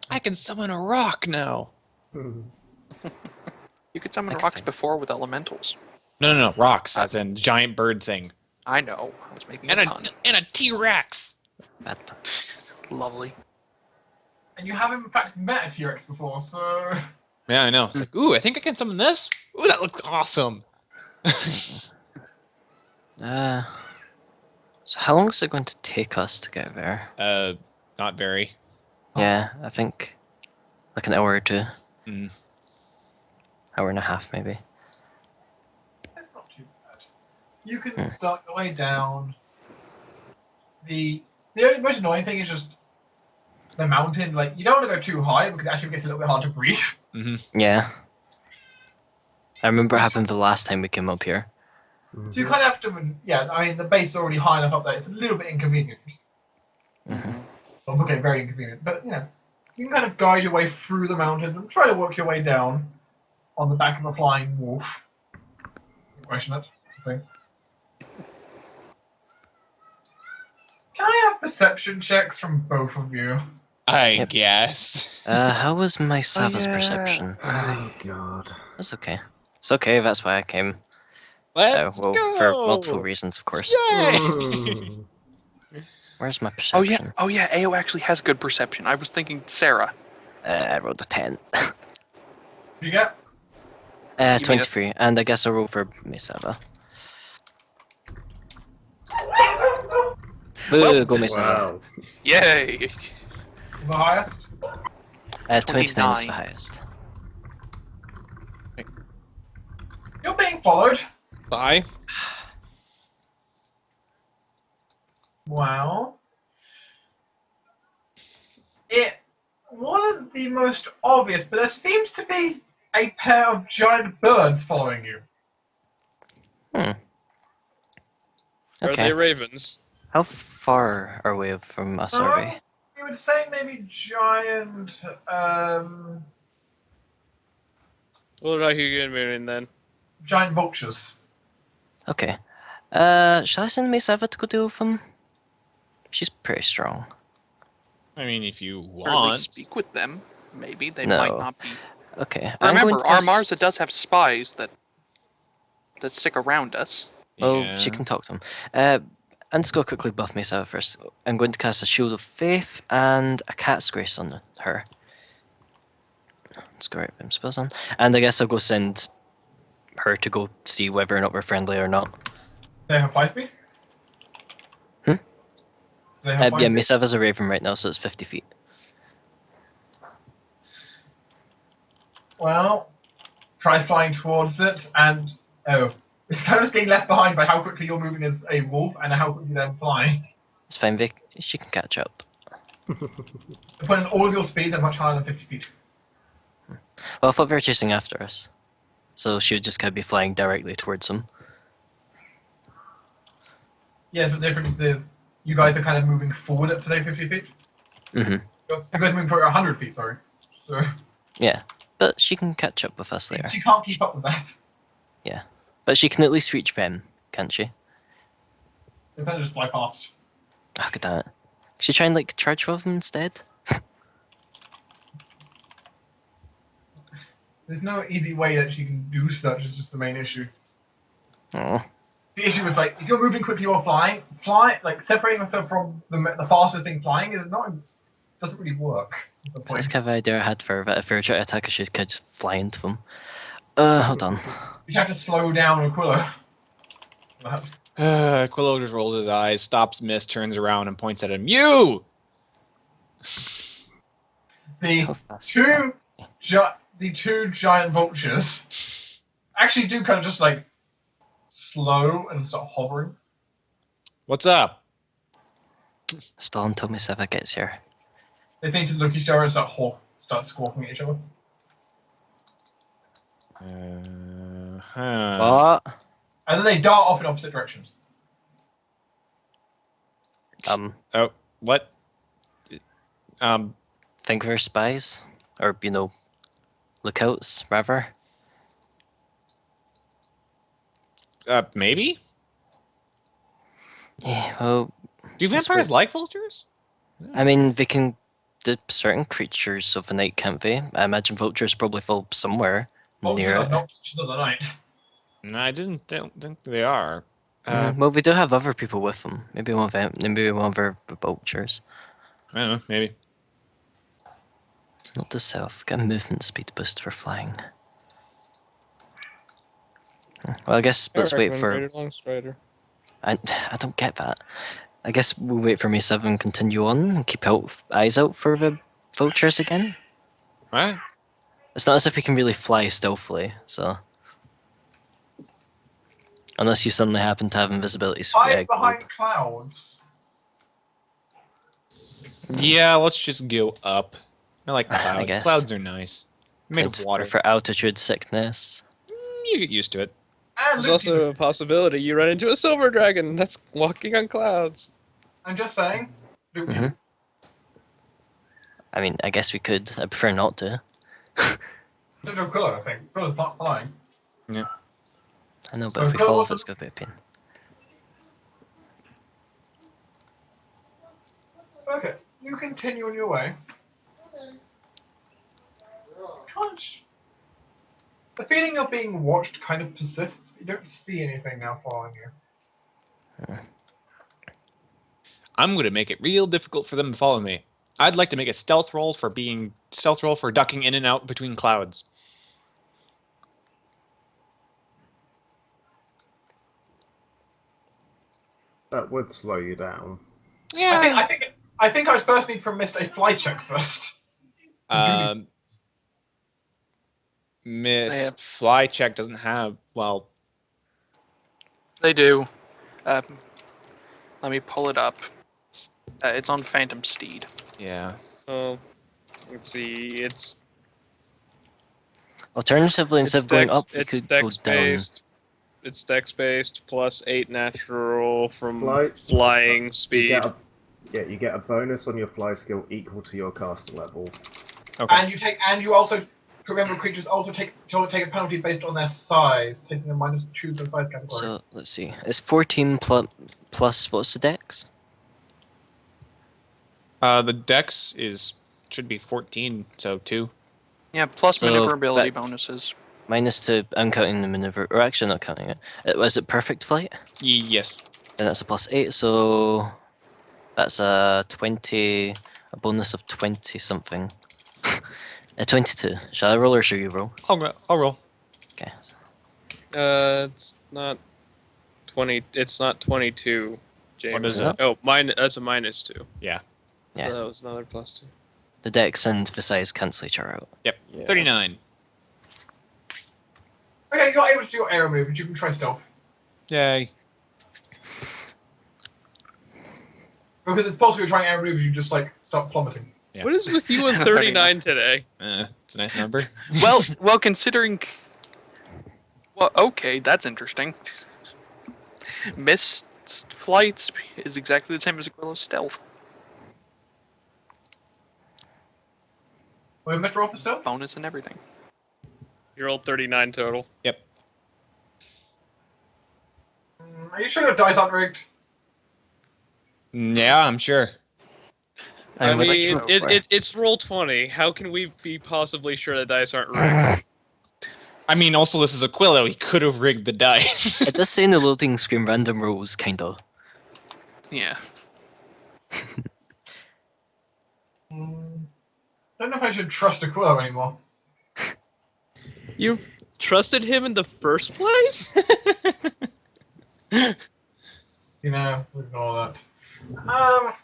I can summon a rock now. You could summon rocks before with elementals. No, rocks, as in giant bird thing. I know. I was making And a pun. a T-Rex. Bad fun. Lovely. And you haven't in fact met a T-Rex before, so... Yeah, I know. It's like, ooh, I think I can summon this. Ooh, that looks awesome. So how long is it going to take us to get there? Not very. Yeah, I think like an hour or two. Mm. Hour and a half, maybe. It's not too bad. You can start your way down. The only most annoying thing is just the mountain. Like, you don't want to go too high because it actually gets a little bit hard to breathe. Mm-hmm. Yeah. I remember it happened the last time we came up here. So you kind of have to, yeah, I mean, the base is already high enough up there. It's a little bit inconvenient. Well, okay, very inconvenient. But, yeah, you can kind of guide your way through the mountains and try to work your way down on the back of a flying wolf. Question it, I think. Can I have perception checks from both of you? I guess. How was my Sava's perception? Oh god. That's okay. It's okay, that's why I came. Let's Well, go. for multiple reasons, of course. Yay! Where's my perception? Oh yeah, Ayo actually has good perception. I was thinking Sarah. I rolled a 10. You get? 23, and I guess I roll for Mesava. Boo, go Mesava. Wow. Yay! The highest? 29 is 29. the highest. You're being followed. Bye. Wow. It wasn't the most obvious, but there seems to be a pair of giant birds following you. Are Okay. they ravens? How far are we from us, are we? You would say maybe giant, What are you mean then? giant vultures. Okay. Shall I send Mesava to go deal with them? She's pretty strong. I mean, if you Or at want. least speak with them. Maybe they No. might not be. Okay. I'm Remember, going to our cast- Marza does have spies that stick around us. Well, Yeah. she can talk to them. I'm just going to quickly buff myself first. I'm going to cast a Shield of Faith and a Cat's Grace on her. Let's go right with spells on. And I guess I'll go send her to go see whether or not we're friendly or not. They have 5 feet? Hmm? They have 5 yeah, feet? myself is a raven right now, so it's 50 feet. Well, try flying towards it, and it's kind of getting left behind by how quickly you're moving as a wolf and how quickly they're flying. It's fine, Vic. She can catch up. The point is, all of your speeds are much higher than 50 feet. Well, I thought they were chasing after us, so she would just kind of be flying directly towards them. Yes, but the difference is you guys are kind of moving forward at, say, 50 feet. Mm-hmm. You guys are moving for 100 feet, sorry. So Yeah, but she can catch up with us later. she can't keep up with that. Yeah, but she can at least reach them, can't she? They kind of just fly past. Oh, good damn it. Can she try and, like, charge with them instead? There's no easy way that she can do such, is just the main issue. Oh. The issue is, like, if you're moving quickly or flying, separating yourself from the fastest thing flying doesn't really work. So that's kind of an idea I had for her, but if we were trying to attack her, she could just fly into them. Hold on. You have to slow down Aquilo. Aquilo just rolls his eyes, stops miss, turns around, and points at him. You! How fast? The two giant vultures actually do kind of just, like, slow and start hovering. What's up? Stall until my Seva gets here. They seem to look at each other and start squawking at each other. What? And then they dart off in opposite directions. Oh, what? Think we're spies? Or, lookouts, rather? Maybe? Yeah, well... Do vampires like vultures? I mean, they can do certain creatures of the night, can't they? I imagine vultures probably fall somewhere Vultures near are it. not vultures of the night. No, I don't think they are. Well, we do have other people with them. Maybe one of our vultures. I don't know, maybe. Not the self. Get a movement speed boost for flying. Well, I guess let's wait for... I don't get that. I guess we'll wait for Me7 and continue on and keep eyes out for the vultures again. Right. It's not as if we can really fly stealthily, so... Unless you suddenly happen to have invisibility. Hide behind clouds. Yeah, let's just go up. I like I clouds. guess. Clouds are nice. Made of water. For altitude sickness. You get used to it. There's also a possibility you run into a silver dragon that's walking on clouds. I'm just saying. Mm-hmm. I mean, I guess we could. I prefer not to. Don't do Aquilo, I think. Aquilo's not flying. Yeah. I know, but if we fall off, it's going to be a pain. Okay, you continue on your way. The feeling of being watched kind of persists, but you don't see anything now following you. I'm going to make it real difficult for them to follow me. I'd like to make a stealth roll for ducking in and out between clouds. That would slow you down. Yeah. I think I first need from Mist a fly check first. Fly check doesn't have, well... They do. Let me pull it up. It's on Phantom Steed. Yeah. Oh, let's see. It's Alternatively, instead of going up, we it's could go dex down. based. It's dex based plus 8 natural from Flight. flying speed. You get a bonus on your fly skill equal to your caster level. Okay. And you also remember creatures also take a penalty based on their size, taking a -2 to the size category. So, let's see. It's 14 plus what's the dex? The dex should be 14, so 2. Yeah, plus So, maneuverability but- bonuses. -2, I'm counting the maneuver, or actually not counting it. Was it perfect flight? Yes. Then that's a +8, so that's a 20, a bonus of 20 something. A 22. Shall I roll or should you roll? I'll roll. Okay. It's not 20. It's not 22. James. What is it? Oh, that's a -2. Yeah. Yeah. So that was another +2. The dex and the size cancel each other out. Yep. Yeah. 39. Okay, you're able to do your air move, but you can try stealth. Yay. Because it's possible you're trying air moves, you just like start plummeting. Yeah. What is with you and 39 today? It's a nice number. Well, considering. Well, okay, that's interesting. Missed flights is exactly the same as Aquilo's stealth. Wait, Met roll for stealth? Bonus and everything. You rolled 39 total. Yep. Are you sure your dice aren't rigged? Yeah, I'm sure. I would mean, so far. it's roll 20. How can we be possibly sure the dice aren't rigged? I mean, also this is Aquilo. He could have rigged the dice. It does say in the loading screen random rolls, kinda. Yeah. I don't know if I should trust Aquilo anymore. You trusted him in the first place? You know, ignore that.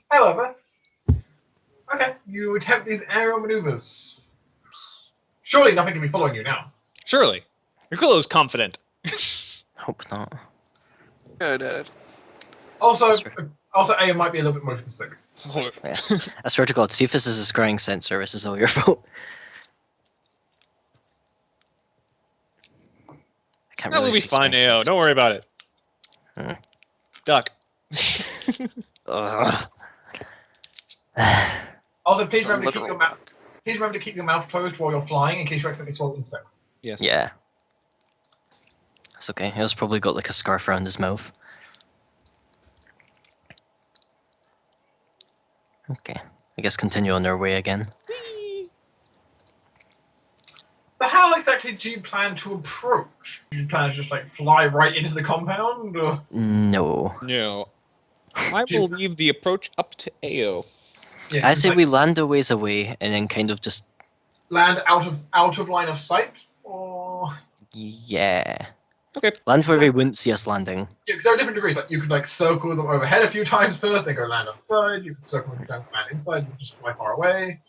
However, okay, you attempt these aerial maneuvers. Surely nothing can be following you now. Surely. Aquilo's confident. Hope not. Good. Also, That's right. Ayo might be a little bit motion sick. Yeah. I swear to God, see if this is a scrying sensor, this is all your fault. I can't That really will be see fine, scrying Ayo. Don't worry about it. Hmm. Duck. Ugh. Also, please It's a remember to keep literal your mouth. duck. Please remember to keep your mouth closed while you're flying in case you accidentally swallow insects. Yes. Yeah. It's okay. He's probably got like a scarf around his mouth. Okay. I guess continue on their way again. So how exactly do you plan to approach? Do you plan to just like fly right into the compound? Or... No. No. I will leave the approach up to Ayo. Yeah, I just, say like, we land a ways away and then kind of just land out of line of sight, or yeah. Okay. Land where they wouldn't see us landing. yeah, because there are different degrees. Like you could like circle them overhead a few times first, then go land outside. You could circle them a few times, land inside, and just fly far away.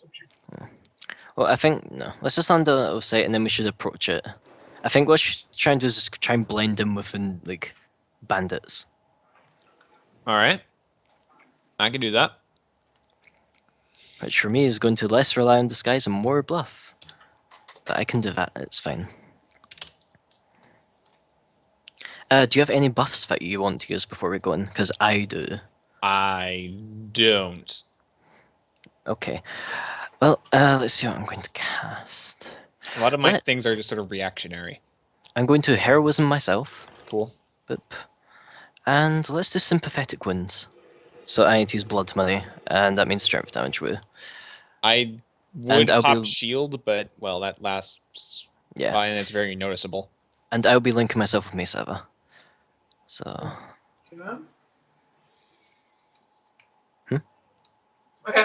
Well, I think no. Let's just land out of sight and then we should approach it. I think what we should try and do is just try and blend in within like bandits. Alright. I can do that. Which for me is going to less rely on disguise and more bluff. But I can do that, it's fine. Do you have any buffs that you want to use before we go in? Because I do. I don't. Okay. Well, let's see what I'm going to cast. A lot of my What? things are just sort of reactionary. I'm going to Heroism myself. Cool. Boop. And let's do Sympathetic Wounds. So I need to use blood money, and that means strength damage. Woo. I would And I'll pop be- shield, but well, that lasts Yeah. fine and it's very noticeable. And I'll be linking myself with Mace Eva. So. You know? Hmm? Okay.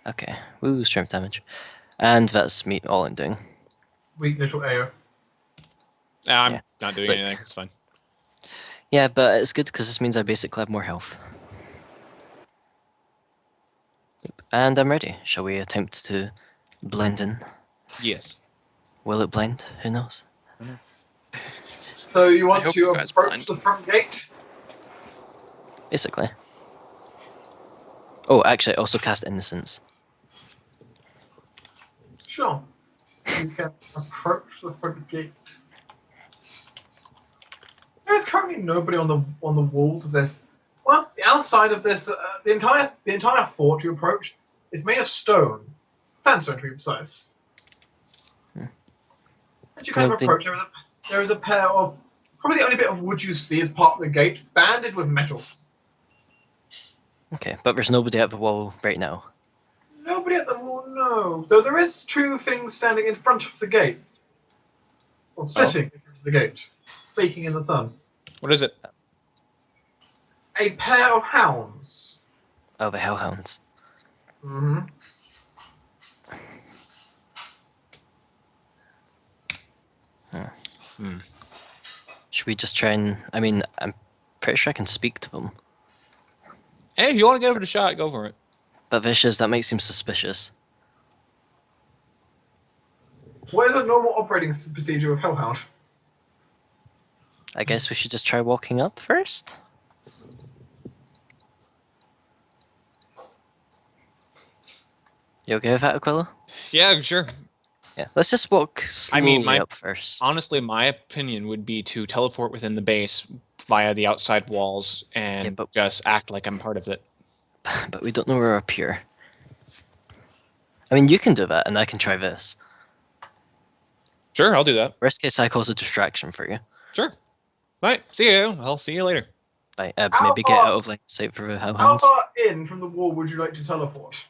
Okay. Woo, strength damage. And that's me, all I'm doing. Weak little Ayo. I'm Yeah. not doing But- anything. It's fine. Yeah, but it's good because this means I basically have more health. Yep. And I'm ready. Shall we attempt to blend in? Yes. Will it blend? Who knows? So you want hope to you guys approach blind. the front gate? Basically. Oh, actually, I also cast Innocence. Sure. You can approach the front gate. There is currently nobody on the walls of this. Well, the outside of this, the entire fort you approach is made of stone, sandstone to be precise. As you kind Well, of approach, there is a pair of probably the only bit of wood you see as part of the gate, banded with metal. Okay, but there's nobody at the wall right now. Nobody at the wall, no. Though there is two things standing in front of the gate, or sitting in front of the gate, baking in the sun. What is it? a pair of hounds. Oh, the hellhounds. Mm-hmm. Should we just try and... I mean, I'm pretty sure I can speak to them. Hey, if you want to give it a shot, go for it. But vicious, that might seem suspicious. What is a normal operating procedure of Hellhound? I guess we should just try walking up first? You okay with that, Aquilo? Yeah, sure. Yeah, let's just walk slowly up first. Honestly, my opinion would be to teleport within the base via the outside walls and just act like I'm part of it. But we don't know we're up here. I mean, you can do that, and I can try this. Sure, I'll do that. Worst case, I cause a distraction for you. Sure. Right, see you. I'll see you later. Right, maybe get out of line of sight for the How hellhounds. far in from the wall would you like to teleport?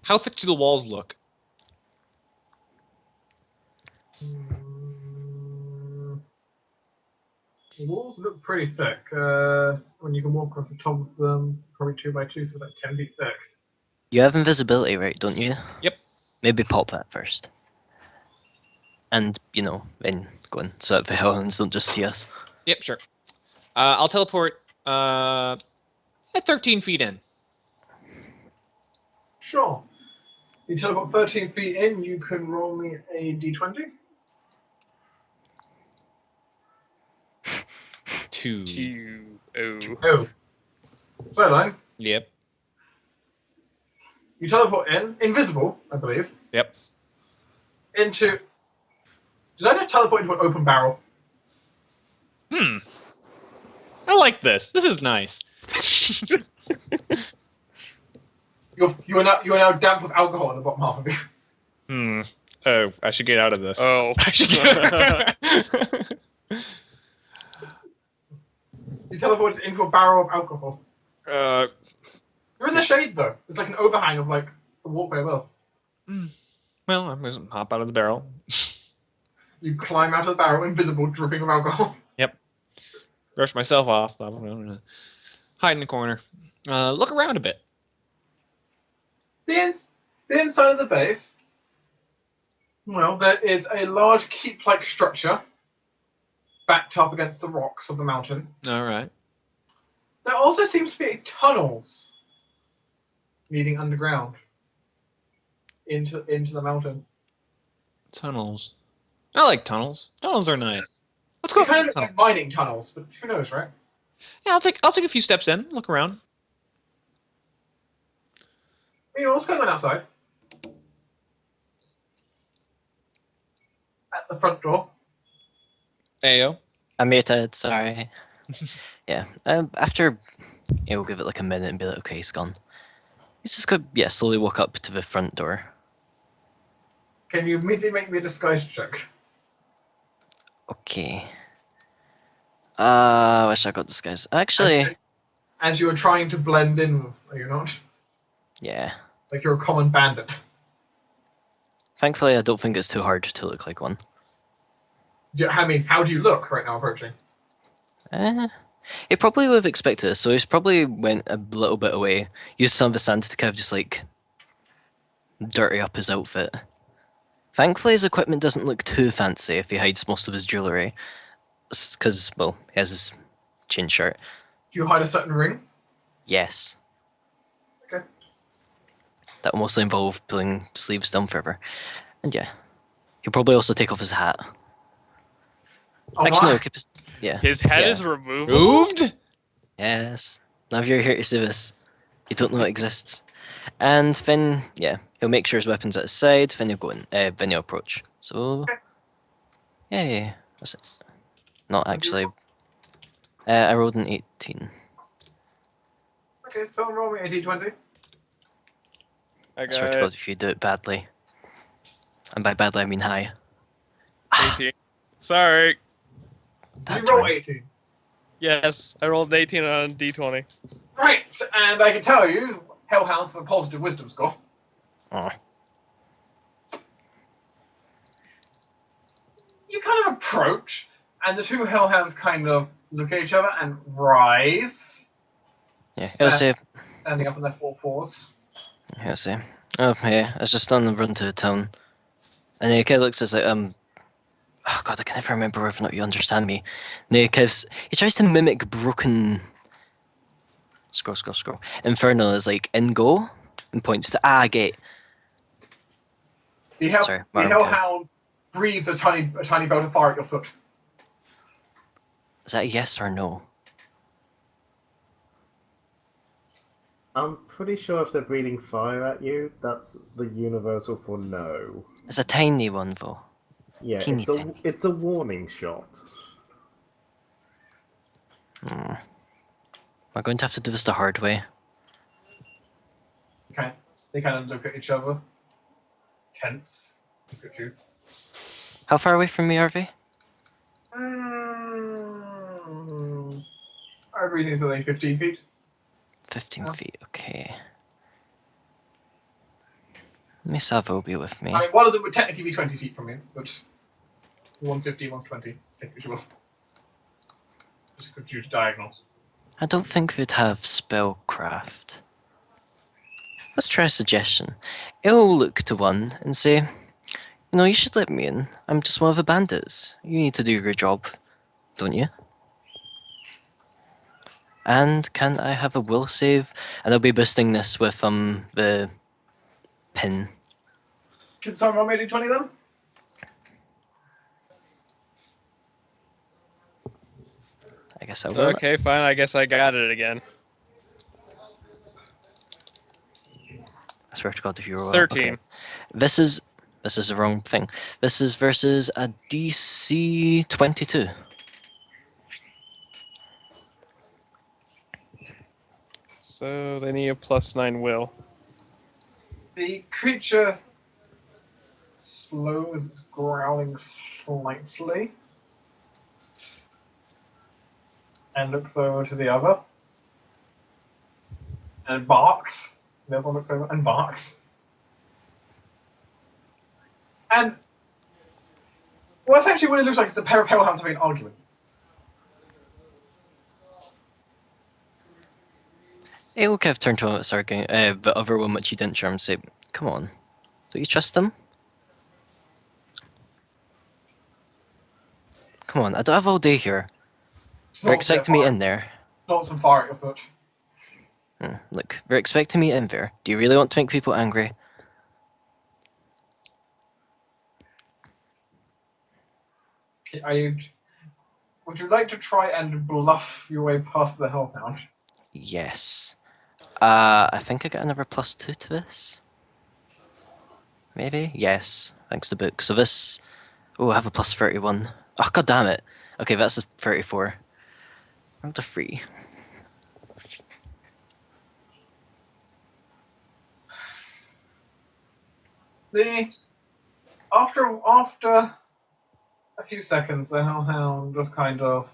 How thick do the walls look? The walls look pretty thick. When you can walk across the top of them, probably 2 by 2, so that can be thick. You have invisibility, right, don't you? Yep. Maybe pop that first. And, you know, then go in so that the hellhounds don't just see us. Yep, sure. I'll teleport at 13 feet in. Sure. You teleport 13 feet in, you can roll me a d20. 2. Oh. Sideline. Yep. You teleport in, invisible, I believe. Yep. Into... Did I just teleport into an open barrel? I like this. This is nice. You are now damp with alcohol in the bottom half of you. Oh, I should get out of this. Oh. I should get You teleported into a barrel of alcohol. You're in the shade though. It's like an overhang of like a walkway above. Well, I'm going to hop out of the barrel. You climb out of the barrel, invisible, dripping with alcohol. Yep. Brush myself off. Hide in the corner. Look around a bit. The inside of the base, well, there is a large keep-like structure backed up against the rocks of the mountain. All right. There also seems to be tunnels leading underground into the mountain. Tunnels. I like tunnels. Tunnels are nice. Let's go. It kind of looks like mining tunnels, but who knows, right? Yeah, I'll take a few steps in. Look around. You know, what's going on outside? At the front door. Ayo. I muted, sorry. Yeah, after... Yeah, we'll give it like a minute and be like, okay, he's gone. He's just going to, slowly walk up to the front door. Can you immediately make me a disguise check? Okay. Wish I got disguise. Actually... As you are trying to blend in, are you not? Yeah. Like you're a common bandit. Thankfully, I don't think it's too hard to look like one. I mean, how do you look right now approaching? He probably would have expected this, so he's probably went a little bit away, used some of the sand to kind of just like dirty up his outfit. Thankfully, his equipment doesn't look too fancy if he hides most of his jewellery, because, well, he has his chin shirt. Do you hide a certain ring? Yes. Okay. That will mostly involve pulling sleeves down further. And yeah. He'll probably also take off his hat. Oh, actually, wow. no, keep his... Yeah. His head yeah. is removed? Moved? Yes. Now if you're here to see this, you don't know it exists. And then, yeah, he'll make sure his weapon's at his side, then he'll go in, then he'll approach. So, yeah, that's it. Not actually. I rolled an 18. Okay, so roll me a d20. I I swear got to God, if you do it badly. And by badly, I mean high. 18. Sorry. That You roll turn. 18. Yes, I rolled an 18 on D20. Right, and I can tell you, Hellhounds have a positive wisdom score. Oh. You kind of approach, And the two hellhounds kind of look at each other and rise. Yeah, it'll say. Standing up on their 4 paws. I'll say. Oh, yeah, I was just on the run to the town. And he kind of looks as like, oh god, I can never remember whether or not you understand me. He tries to mimic broken. Scroll. Infernal is like in go and points to gate. The hellhound breathes a tiny bolt of fire at your foot. Is that a yes or no? I'm pretty sure if they're breathing fire at you, that's the universal for no. It's a tiny one though. Yeah, Teeny it's a warning shot. We're going to have to do this the hard way. Okay. They kind of look at each other. Tense. Look at you. How far away from me are they? Everything's only 15 feet. 15 feet, okay. Miss Savo be with me. I mean, one of them would technically be 20 feet from you, but one's 15, one's 20. Take which one. Just because you're diagonal. I don't think we'd have spellcraft. Let's try a suggestion. It'll look to one and say, you should let me in. I'm just one of the bandits. You need to do your job, don't you? And can I have a will save? And I'll be boosting this with the pin. Can someone make it 20 then? I guess I will. Okay, fine. I guess I got it again. I swear to God, if you were 13. Okay. This is the wrong thing. This is versus a DC 22. So they need a +9 will. The creature slows its growling slightly and looks over to the other and barks. The other one looks over and barks. And well, essentially what it looks like is a pair of hellhounds having an argument. It will kind of turn to one that's arguing, the other one which you didn't charm and say, come on, don't you trust them? Come on, I don't have all day here. They're expecting me in there. Not some fire at your foot. Look, they're expecting me in there. Do you really want to make people angry? Okay, would you like to try and bluff your way past the hellhound? Yes. I think I got another +2 to this. Maybe? Yes, thanks to the book. So this... Oh, I have a +31. Oh, god damn it. Okay, that's a 34. Rolled a 3. After a few seconds, the hellhound just kind of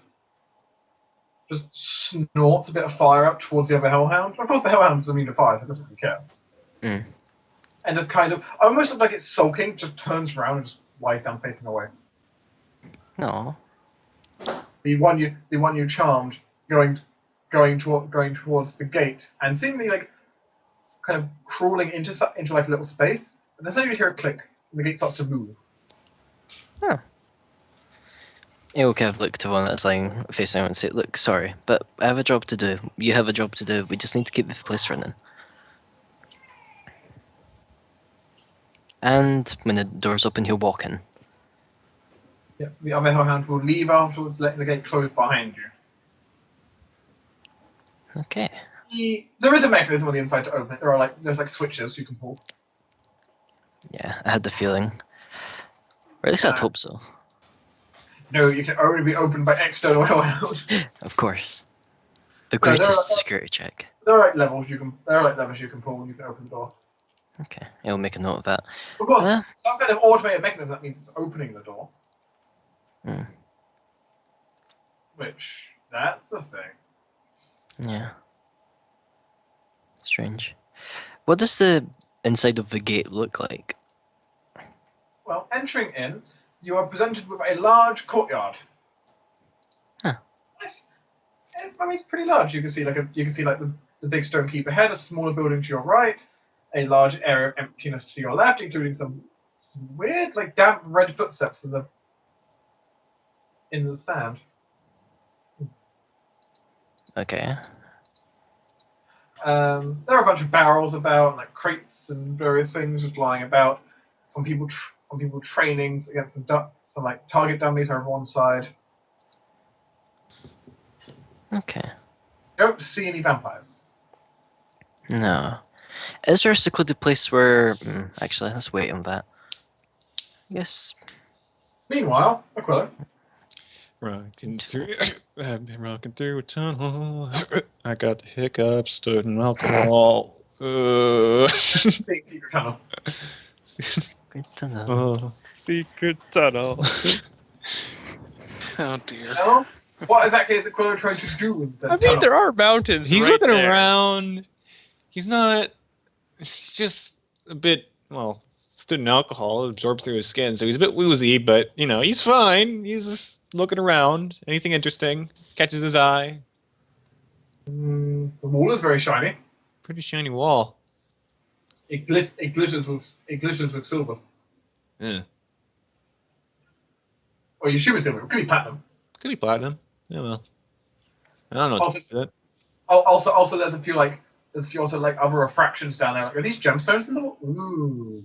just snorts a bit of fire up towards the other hellhound. Of course, the hellhound is immune to fire, so it doesn't really care. And just kind of, almost looks like it's sulking, just turns around and just lies down facing away. No. The one you charmed, going towards the gate, and seemingly like kind of crawling into like a little space, and then suddenly you hear a click, and the gate starts to move. Huh. It will kind of look to one that's lying facing out and say, look, sorry, but I have a job to do. You have a job to do. We just need to keep the place running. And when the door's open, he'll walk in. Yeah, the other hellhound will leave afterwards, letting the gate close behind you. Okay. There is a mechanism on the inside to open it. There's like switches you can pull. Yeah, I had the feeling. Or at least I'd hope so. No, you can only be opened by external hellhound. Of course. The greatest security check. There are levers you can pull and you can open the door. Okay, I'll make a note of that. Of course, some kind of automated mechanism that means it's opening the door. Which, that's the thing. Yeah. Strange. What does the inside of the gate look like? Well, entering in, you are presented with a large courtyard. it's pretty large. You can see like the big stone keep ahead, a smaller building to your right, a large area of emptiness to your left, including some weird like damp red footsteps in the sand. Okay. There are a bunch of barrels about, like crates and various things just lying about. Some people training against some like target dummies over one side. Okay. You don't see any vampires. No. Is there a secluded place where... actually, let's wait on that. Yes. Meanwhile, Aquilo. Rocking through a tunnel. I got the hiccups, stood in alcohol. Secret tunnel. Good to know. Secret tunnel. Oh dear. Well, what exactly is Aquilo trying to do in the I mean, tunnel? there are mountains. He's right looking there. around. He's not. He's just a bit. Well, stood in alcohol, absorbed through his skin, so he's a bit woozy. But he's fine. He's just looking around. Anything interesting catches his eye. The wall is very shiny. Pretty shiny wall. It glitters with silver. Yeah. Or you assume it's silver. It could be platinum. Could be platinum. Yeah, well. I don't know what to do with it. Also, there's a few other refractions down there. Like, are these gemstones in the wall? Ooh.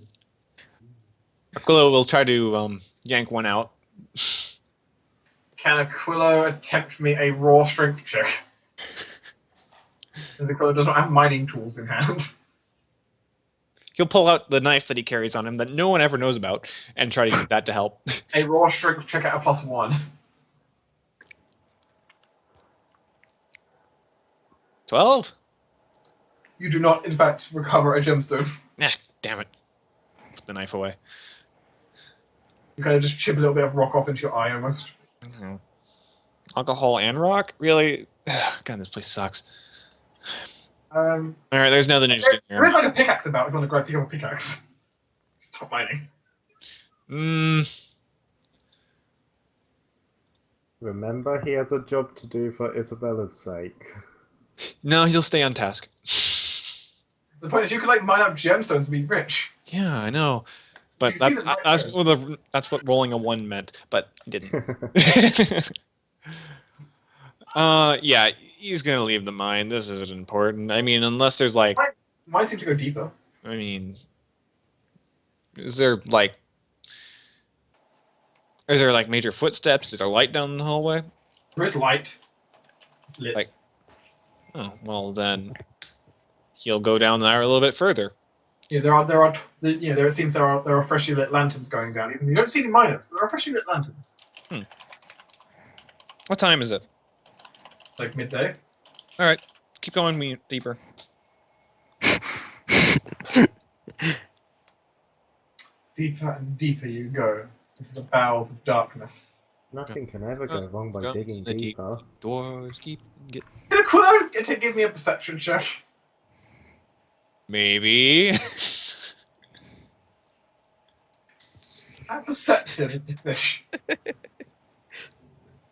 Aquilo will try to yank one out. Can Aquilo attempt me a raw strength check? As Aquilo does not have mining tools in hand. He'll pull out the knife that he carries on him that no one ever knows about and try to use that to help. A raw strength check at a +1. 12? You do not, in fact, recover a gemstone. Damn it. Put the knife away. You kind of just chip a little bit of rock off into your eye almost. Mm-hmm. Alcohol and rock? Really? God, this place sucks. Alright, there's nothing interesting There is here. like a pickaxe about if you want to grab pick up a pickaxe. Stop mining. Remember, he has a job to do for Isabella's sake. No, he'll stay on task. The point is, you could like mine up gemstones and be rich. Yeah, I know. But You can see that's what rolling a 1 meant, but I didn't. Yeah, he's gonna leave the mine. This isn't important. I mean, unless there's like... Mine seems to go deeper. I mean... Is there like major footsteps? Is there light down the hallway? There is light. Lit. Like... Oh, well then... He'll go down there a little bit further. Yeah, it seems there are freshly lit lanterns going down. You don't see any miners, but there are freshly lit lanterns. What time is it? It's like midday. Alright, keep going deeper. Deeper and deeper you go into the bowels of darkness. Nothing can ever go wrong by Go digging to the deeper. Doors keep get... Can Aquilo get to give me a perception check? Maybe. How perceptive is the fish?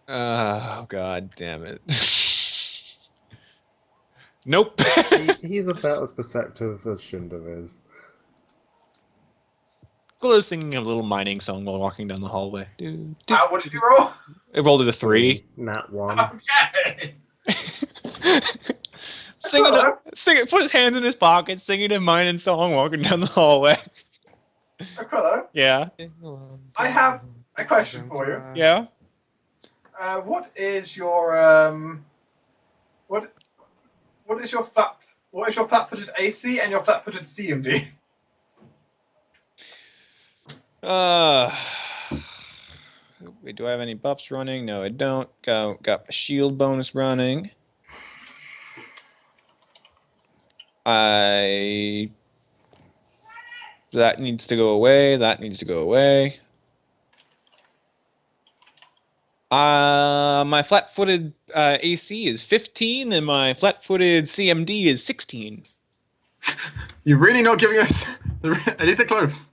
Oh god damn it. Nope. He's about as perceptive as Shunda is. Aquilo singing a little mining song while walking down the hallway. What did you roll? It rolled at a 3. Nat 1. Okay. Singing, put his hands in his pockets, singing a mining song, walking down the hallway. Aquilo, Yeah. I have a question for you. Yeah. What is your what is your flat-footed AC and your flat-footed CMD? Wait, do I have any buffs running? No, I don't. Got my shield bonus running. That needs to go away. That needs to go away. My flat-footed AC is 15, and my flat-footed CMD is 16. You're really not giving us. At least they're close.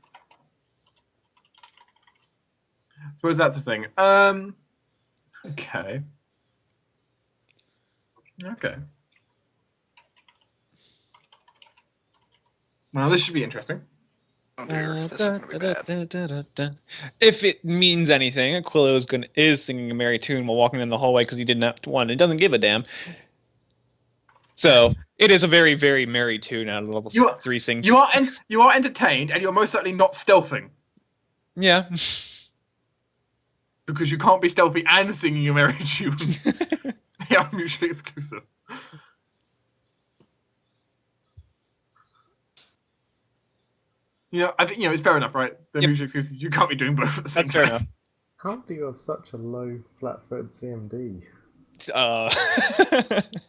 I suppose that's a thing. Okay. Okay. Well, this should be interesting. Oh dear, this is gonna be bad. If it means anything, Aquilo is singing a merry tune while walking in the hallway because he did not one. It doesn't give a damn. So it is a very, very merry tune out of the level 3 sing. You are entertained, and you're most certainly not stealthing. Yeah. Because you can't be stealthy and singing a merry tune. They are mutually exclusive. I think it's fair enough, right? They're mutually exclusive. You can't be doing both at the same time. That's fair enough. How do you have such a low flat-footed CMD?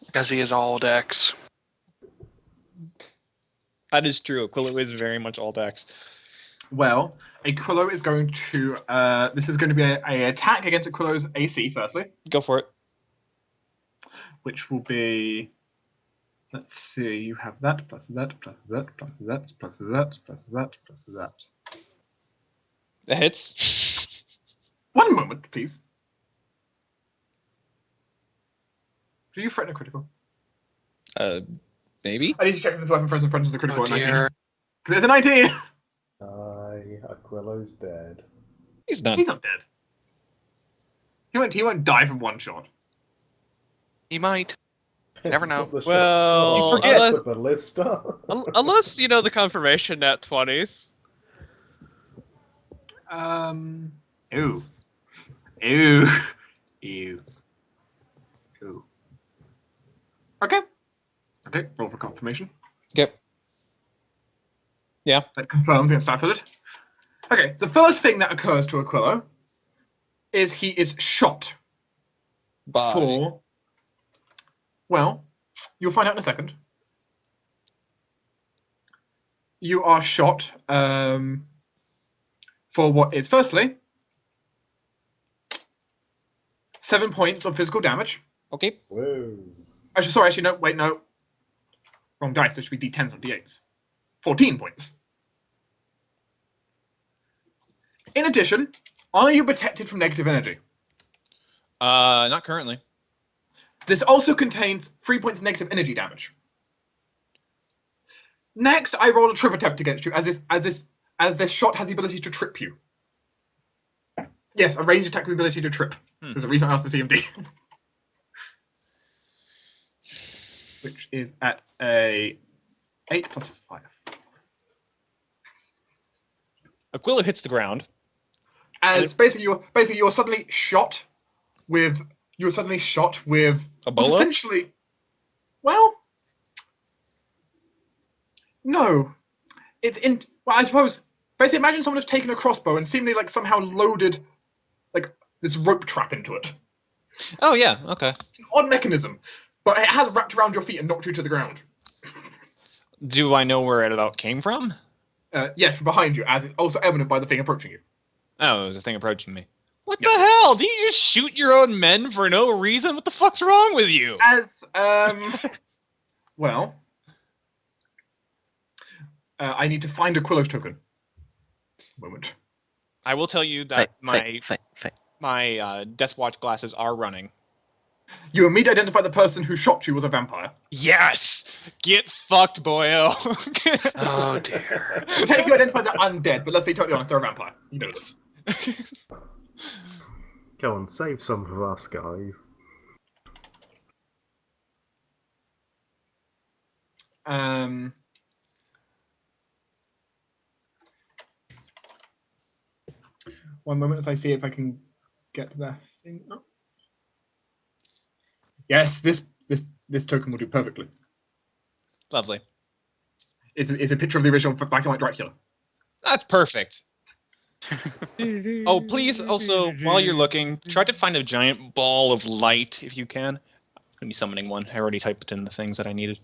Because he is all dex. That is true. Aquilo is very much all dex. Well, Aquilo is going to. This is going to be an attack against Aquilo's AC, firstly. Go for it. Which will be. Let's see, you have that, plus that, plus that, plus that, plus that, plus that, plus that. That hits. One moment, please. Do you threaten a critical? Maybe? I need to check if this weapon present punches a critical Oh at 19. dear. It's a 19! Aquilo's dead. He's done. He's not dead. He won't die from one shot. He might. Never know. Well, you forget. That's a ballista. Unless, the confirmation nat 20s. Ew. Ew. Ew. Ew. Okay, roll for confirmation. Yep. Yeah. That confirms against flat-footed. Okay, the first thing that occurs to Aquilo is he is shot for... Well, you'll find out in a second. You are shot for what is, firstly, 7 points of physical damage. Okay. Whoa. Actually, no, wait, no. Wrong dice, there should be d10s or d8s. 14 points. In addition, are you protected from negative energy? Not currently. This also contains 3 points of negative energy damage. Next, I roll a trip attempt against you, as this shot has the ability to trip you. Yes, a ranged attack with the ability to trip. There's a reason I asked for CMD. Which is at a 8 plus 5. Aquilo hits the ground. As basically you're suddenly shot with a bolo? Essentially, well, no, I suppose basically imagine someone has taken a crossbow and seemingly somehow loaded this rope trap into it. Oh yeah, okay. It's an odd mechanism, but it has wrapped around your feet and knocked you to the ground. Do I know where it about came from? Yes, from behind you, as it's also evident by the thing approaching you. Oh, there's a thing approaching me. What the hell? Do you just shoot your own men for no reason? What the fuck's wrong with you? Well, I need to find Aquilo's token. Moment. I will tell you that Fine. my Death Watch glasses are running. You immediately identify the person who shot you was a vampire. Yes! Get fucked, boyo! Oh dear. We'll take you identify the undead, but let's be totally honest, they're a vampire. You know this. Go on, save some for us, guys. One moment as I see if I can get that thing up. Yes, this token will do perfectly. Lovely. It's a picture of the original black and white Dracula. That's perfect. Oh, please also, while you're looking, try to find a giant ball of light if you can. I'm gonna be summoning one. I already typed in the things that I needed.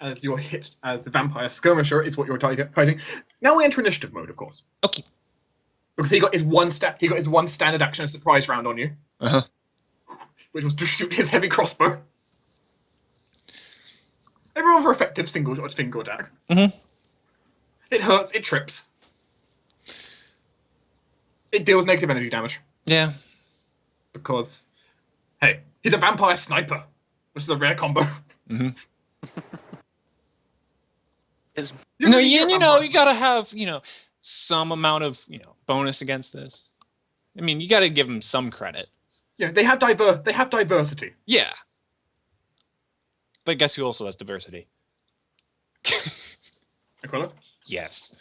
As you're hit as the vampire skirmisher is what you're fighting. Now we enter initiative mode, of course. Okay. Because he got his one standard action surprise round on you. Uh-huh. Which was to shoot his heavy crossbow. Everyone for effective single attack. Mm-hmm. It hurts, it trips. It deals negative energy damage. Yeah. Because, hey, He's a vampire sniper, which is a rare combo. Mm-hmm. Is You know, you gotta have, some amount of, bonus against this. I mean, you gotta give them some credit. Yeah, they have diversity. Yeah. But guess who also has diversity? Aquilo? Yes.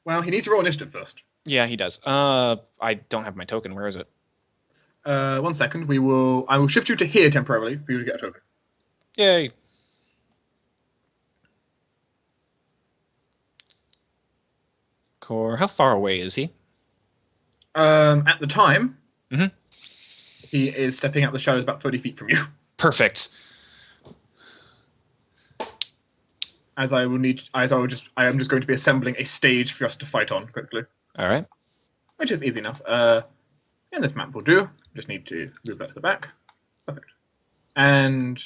Well, he needs to roll initiative first. Yeah, he does. I don't have my token. Where is it? 1 second. I will shift you to here temporarily for you to get a token. Yay. Core, how far away is he? At the time, Mhm. he is stepping out the shadows about 30 feet from you. Perfect. I am just going to be assembling a stage for us to fight on quickly, All right. which is easy enough. And this map will do. Just need to move that to the back. Perfect. And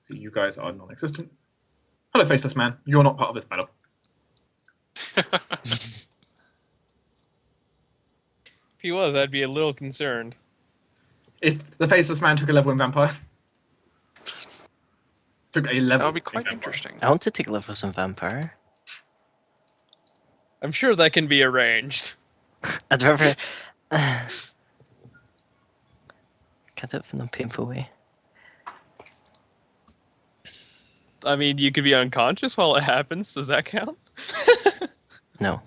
see, you guys are non-existent. Hello, Faceless Man. You're not part of this battle. If he was, I'd be a little concerned. If the Faceless Man took a level in Vampire. Took a level. That would be in quite Vampire. interesting. I want to take levels in Vampire. I'm sure that can be arranged. I'd rather... Can't do it in a painful way. I mean, you could be unconscious while it happens. Does that count? No.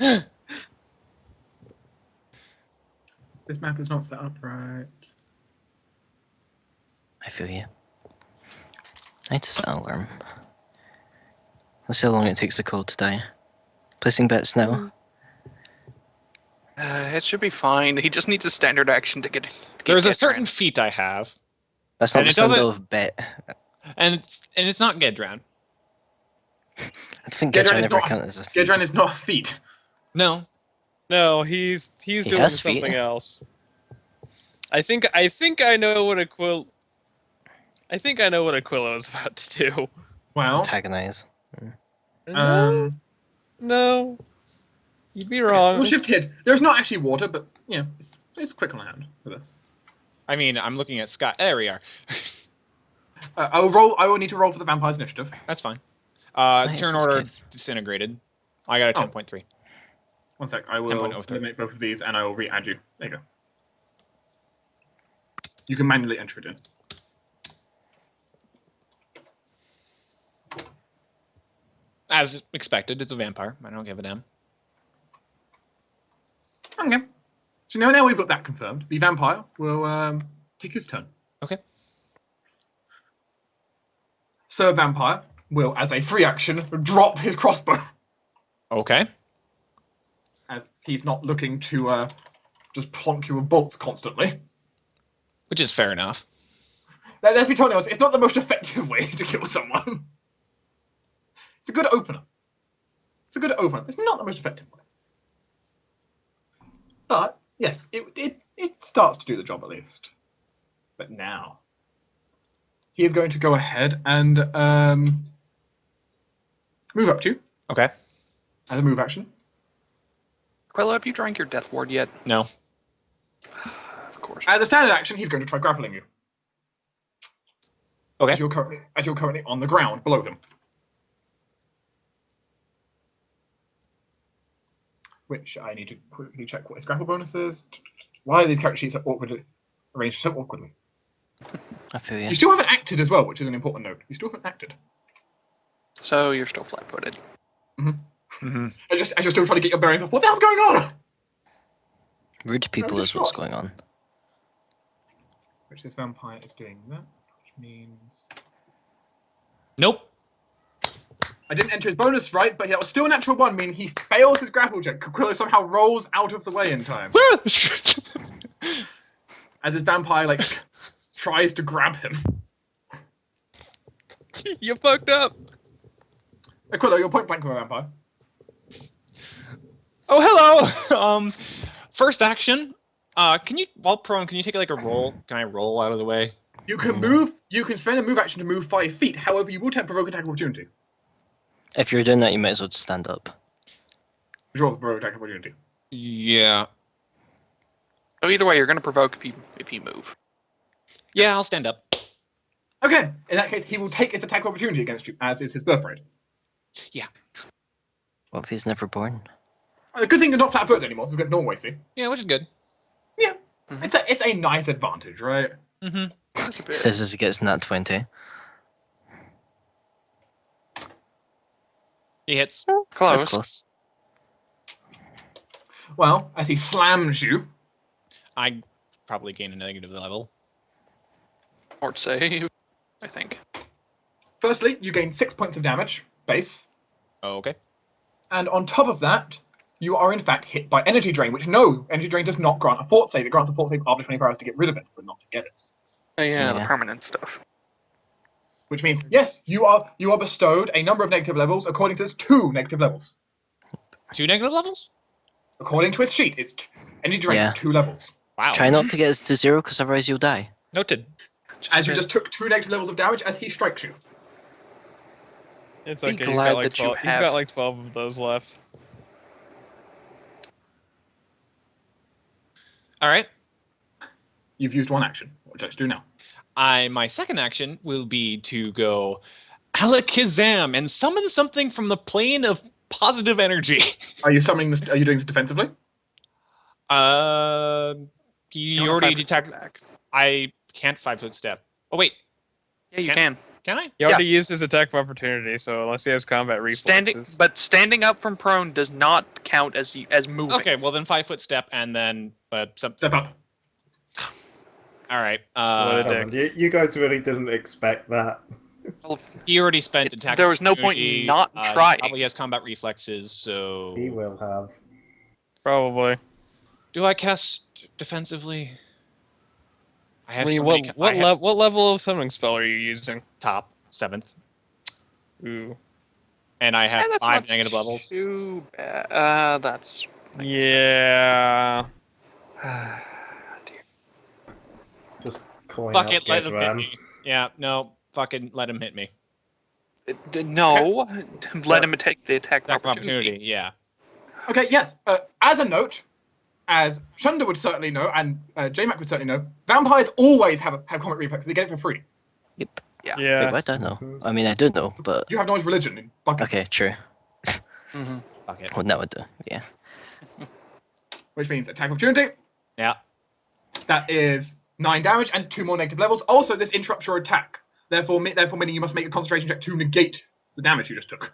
This map is not set up right. I feel you. I need to set an alarm. Let's see how long it takes the code to die. Placing bets now. It should be fine. He just needs a standard action to get. There's a certain feat I have, That's not And the it doesn't- symbol of bet. and it's not Gedran. I don't think Gedran Gedran is ever not- counts as a feat. Gedran is not a feat. No. No, he's doing has feet. something else. I think I know what Aquilo is about to do. Well, Antagonize. No, you'd be wrong. we'll shift here. There's not actually water, but it's quick on hand for this. I mean, I'm looking at Scott. There we are. I will need to roll for the vampire's initiative. That's fine. Nice, Turn that's order good. disintegrated. I got a 10.3. 1 sec. I will 10.03. eliminate both of these and I will re-add you. There you go. You can manually enter it in. As expected, it's a vampire. I don't give a damn. Okay. So now we've got that confirmed. The vampire will take his turn. Okay. So vampire will, as a free action, drop his crossbow. Okay. As he's not looking to just plonk you with bolts constantly. Which is fair enough. Let's be totally honest, it's not the most effective way to kill someone. It's a good opener. It's not the most effective way. But, yes, it starts to do the job at least. But now, he is going to go ahead and move up to you Okay. as a move action. Aquilo, have you drank your death ward yet? No. Of course. As a standard action, he's going to try grappling you. Okay. As you're currently on the ground below him. Which I need to quickly check what his grapple bonus is. Why are these character sheets awkwardly arranged so awkwardly? I feel you. You still haven't acted as well, which is an important note. You still haven't acted. So you're still flat-footed. Mm-hmm. As you're still trying to get your bearings off. What the hell's going on? Rude people is what's going on. Which this vampire is doing that, which means Nope. I didn't enter his bonus right, but that was still a natural 1, meaning he fails his grapple check. Aquilo somehow rolls out of the way in time. As this vampire tries to grab him. You fucked up. Aquilo, you're point blank with a vampire. Oh, hello. First action. Can you, while prone, can you take a roll? Can I roll out of the way? You can move. You can spend a move action to move 5 feet. However, you will take provoke attack of opportunity. If you're doing that, you might as well just stand up. Draw the provoke attack of opportunity. Yeah. So either way, you're going to provoke if you move. Yeah, I'll stand up. Okay, in that case, he will take his attack of opportunity against you, as is his birthright. Yeah. What if he's never born? A good thing you're not flat-footed anymore, so it's good normal AC. Yeah, which is good. Yeah, it's a nice advantage, right? Mm-hmm. He says as he gets nat 20. He hits. Close. That's close. Well, as he slams you, I probably gain a negative level. Fort save, I think. firstly, you gain 6 points of damage, base, Oh, okay. and on top of that, you are in fact hit by Energy Drain, which Energy Drain does not grant a fort save. It grants a fort save after 24 hours to get rid of it, but not to get it. Oh, yeah, the Yeah. permanent stuff. Which means, yes, you are bestowed a number of negative levels according to its 2 negative levels. 2 negative levels? According to his sheet, it's Energy Drain Yeah. 2 levels. Wow. Try not to get it to 0, because otherwise you'll die. Noted. As you just took 2 negative levels of damage as he strikes you. It's Be okay. glad that you 12. He's have- got like 12 of those left. All right. You've used 1 action. What would you do now? My second action will be to go Alakazam and summon something from the plane of positive energy. Are you summoning this? Are you doing this defensively? You don't have already 5 foot step detected. back. I can't 5-foot step. Oh wait, Yeah, you can. can I? He already used his attack of opportunity, so unless he has combat reflexes. Standing up from prone does not count as moving. Okay, well then 5-foot step and then Step up. All right. What a Come on, you guys really didn't expect that. He already spent attack. There was no point in opportunity, not trying. Probably has combat reflexes, so. He will have. Probably. Do I cast defensively? I I have mean, so what many what level of summoning spell are you using? top 7th, Ooh. and I have that's 5 not negative levels. Too bad. That's. Yeah. Just calling Fuck out it, let him hit Gedran. me. Yeah, no, fucking let him hit me. No, let him take the attack of Attack of opportunity. opportunity, yeah. Okay, yes. As a note, as Shunda would certainly know, and Jmack would certainly know, vampires always have combat reflexes. They get it for free. Yep. Yeah. Wait, Yeah. what? I don't know. I mean, I do know, but... You have knowledge religion in buckets. Okay, true. Mm-hmm. Fuck it. Well, now I do. Yeah. Which means attack of opportunity. Yeah. That is 9 damage and 2 more negative levels. Also, this interrupts your attack. Therefore meaning you must make a concentration check to negate the damage you just took.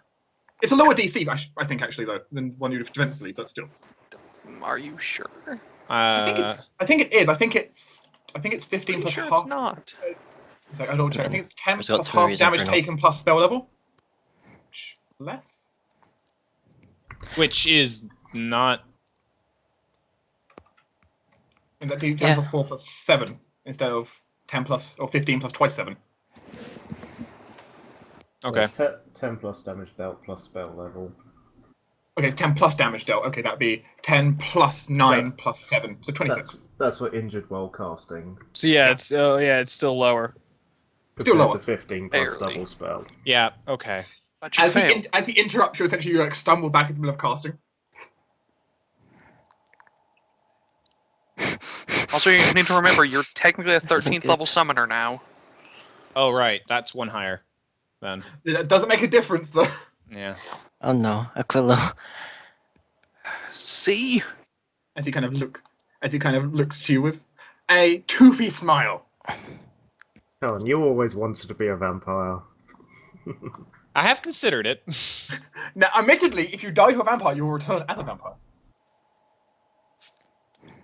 It's a lower DC, I think, actually, though, than one you do defensively, but still. Are you sure? I think it is. I think it's 15 Are you plus sure half. it's not? So I don't check. I think it's 10 We've got plus two half reasons damage for not. taken plus spell level. Less. Which is not. And that do 10 Yeah. plus 4 plus 7 instead of 10 plus or 15 plus twice 7. Okay. 10 plus damage dealt plus spell level. Okay, 10 plus damage dealt. Okay, that'd be 10 plus 9 plus 7, so 26. That's for injured while casting. So yeah, it's still lower. Still Compared lower. to 15 plus Barely. double spell. Yeah, okay. But you failed. As he interrupts you, essentially you like stumble back in the middle of casting. Also, you need to remember you're technically a This isn't 13th good. level summoner now. Oh, right. That's 1 higher. Then. It doesn't make a difference though. Yeah. Oh no, Aquilo. See? As he kind of looks to you with a toothy smile. Come on, you always wanted to be a vampire. I have considered it. Now, admittedly, if you die to a vampire, you will return as a vampire.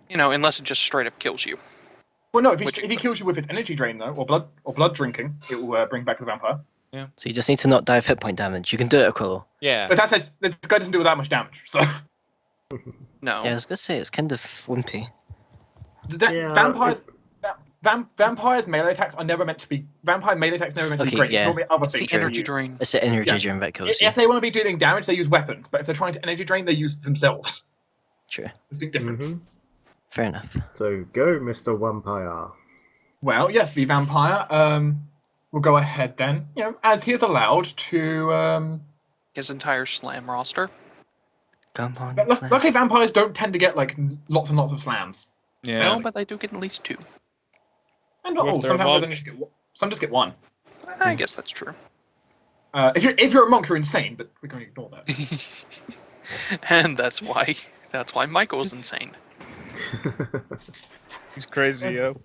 You know, unless it just straight up kills you. Well, no, if Which- he kills you with its energy drain though, or blood drinking, it will bring back the vampire. So you just need to not die of hit point damage. You can do it, Aquilo. Yeah. But this guy doesn't do that much damage, so No. Yeah, I was gonna say, it's kind of wimpy. Yeah, vampires. Vampires melee attacks are never meant to be. Vampire melee attacks are never meant to be Okay, great. yeah. It's normally other It's the things they energy use. drain. It's the energy Yeah. drain that kills you. If they want to be doing damage, they use weapons. But if they're trying to energy drain, they use themselves. True. Distinct difference. Mhm. Fair enough. So go, Mr. Vampire. Well, yes, the vampire will go ahead then. You know, as he is allowed to. His entire slam roster. Come on. But Slam. luckily, vampires don't tend to get like lots and lots of slams. Yeah. No, but they do get at least 2. And not What, all. they're a Sometimes monk? they only just get some just get one. I guess that's true. If you're a monk, you're insane, but we're going to ignore that. And that's why Michael's insane. He's crazy, Yes. yo.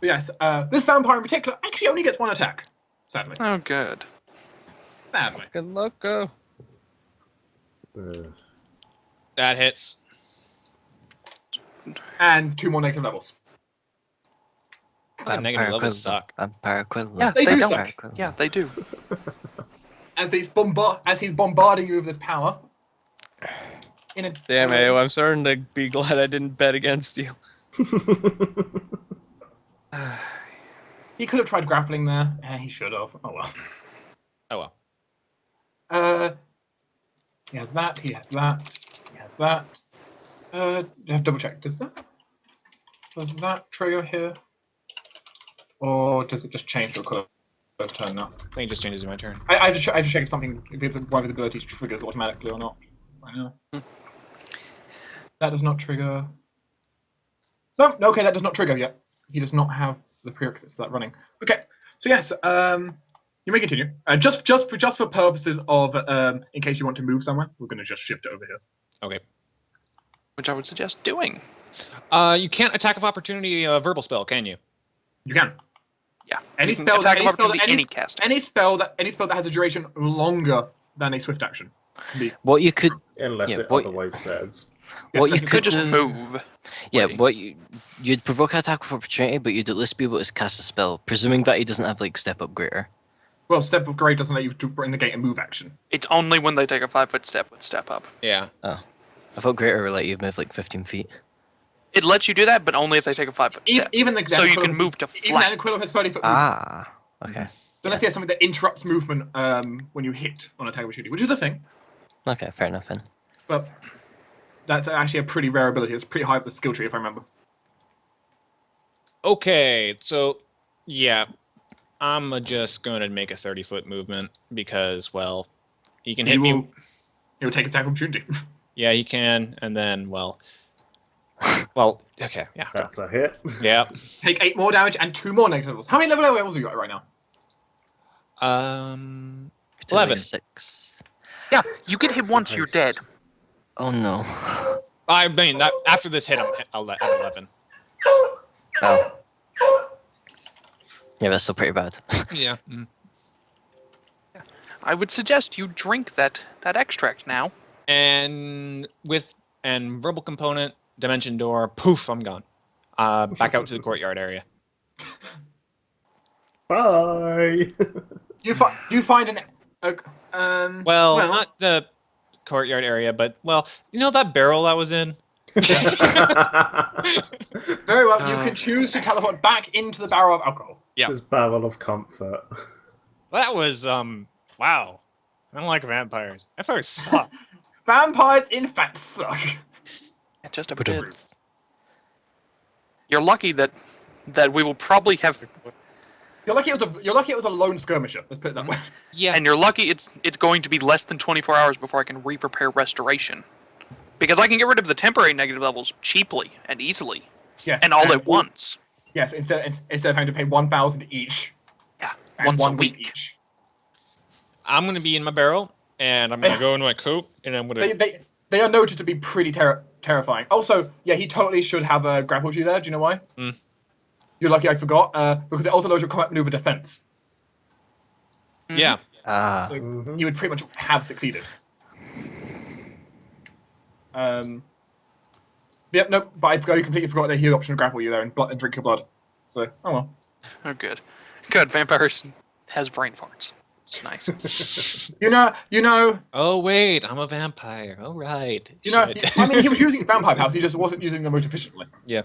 But yes, this vampire in particular actually only gets one attack. Sadly. Oh, good. Sadly. Good loco. That hits. And 2 more negative levels. Fucking negative levels suck. Vampire equivalent. Yeah, They do don't. suck. Yeah, they do. As he's bombarding you with this power. In a Damn, Ayo, I'm starting to be glad I didn't bet against you. He could have tried grappling there. He should have. Oh well. Oh well. He has that. He has that. He has that. You have to double check. Does that trigger here, or does it just change to a turn now? I think it just changes in my turn. I have to check if something, if it's one of his abilities triggers automatically or not. Right now. That does not trigger. No, okay, that does not trigger yet. He does not have the prerequisites for that running. Okay, so yes, you may continue. Just for purposes of, in case you want to move somewhere, we're going to just shift it over here. Okay. Which I would suggest doing. You can't attack of opportunity a verbal spell, can you? You can. Yeah. Any You can spell, attack any of spell, opportunity, any cast. any spell that has a duration longer than a swift action. Can be. What you could, Unless Yeah, it what- otherwise says. what you You You could could just do, move. yeah, Wait. you'd provoke an attack of opportunity, but you'd at least be able to cast a spell, presuming that he doesn't have like step up greater. Well, step of grade doesn't let you bring the gate and move action. It's only when they take a 5-foot step with step up. Yeah. I thought greater would let you move like 15 feet. It lets you do that, but only if they take a 5-foot step. Even the So you Aquilo can move to Even flank. Aquilo has 30-foot movement. Ah, okay. So unless he has something that interrupts movement when you hit on attack opportunity, which is a thing, Okay, fair enough then. but that's actually a pretty rare ability. It's pretty high up the skill tree, if I remember. Okay, so yeah, I'm just going to make a 30-foot movement because, well, he can hit me. He will take attack opportunity. Yeah, he can, and then, well, okay, yeah, That's a hit. yeah. Take 8 more damage and 2 more negative levels. How many level levels are you at right now? To, 11. Like 6. Yeah, you get hit once, you're dead. Oh no. I mean, that after this hit, I'm at 11. Oh. Yeah, that's still pretty bad. Yeah. I would suggest you drink that extract now. And verbal component, dimension door, poof, I'm gone. Back out to the courtyard area. Bye. You find an Well, not the courtyard area, but, well, you know that barrel I was in? very well. You can choose to teleport back into the barrel of alcohol. Yeah. This barrel of comfort. That was, wow. I don't like vampires. Vampires suck. Vampires, in fact, suck. Yeah, just a bit. You're lucky that we will probably have, You're lucky it was a lone skirmisher. Let's put it that way. Yeah. and you're lucky it's going to be less than 24 hours before I can re-prepare restoration, because I can get rid of the temporary negative levels cheaply and easily, Yes. and all at once. Yes. Instead of having to pay 1,000 each. Yeah, And once a 1 week week. each. I'm going to be in my barrel, and I'm going to go into my coop, and I'm going to... They are noted to be pretty terrifying. Also, yeah, he totally should have grappled you there. Do you know why? Mm. You're lucky I forgot, because it also knows your combat maneuver defense. Yeah. Ah. So you would pretty much have succeeded. Yep, no, but I completely forgot that he had the option to grapple you there and drink your blood. So, oh well. Oh, good. Good. Vampires has brain farts. It's nice. You know. Oh, wait, I'm a vampire. All right. Shit. I mean, he was using his vampire powers. He just wasn't using them most efficiently. Yeah.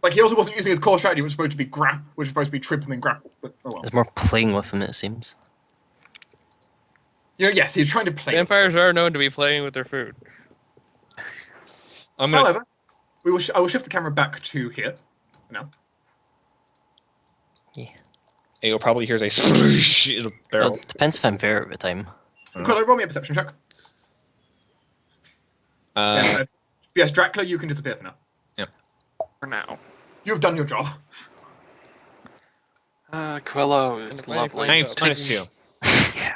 Like he also wasn't using his core strategy, which was supposed to be which was supposed to be trip and then grapple. But oh well. There's more playing with him, it seems. Yes, he's trying to play. Vampires are known to be playing with their food. I'm gonna... However, I will shift the camera back to here. Now. Yeah. You'll probably hear a sploosh in a barrel. Well, depends if I'm there at the time. Could I roll me a perception check? Yes, Dracula, you can disappear for now. For now. You've done your job. Quillo is Why- lovely. why- -2. Yeah.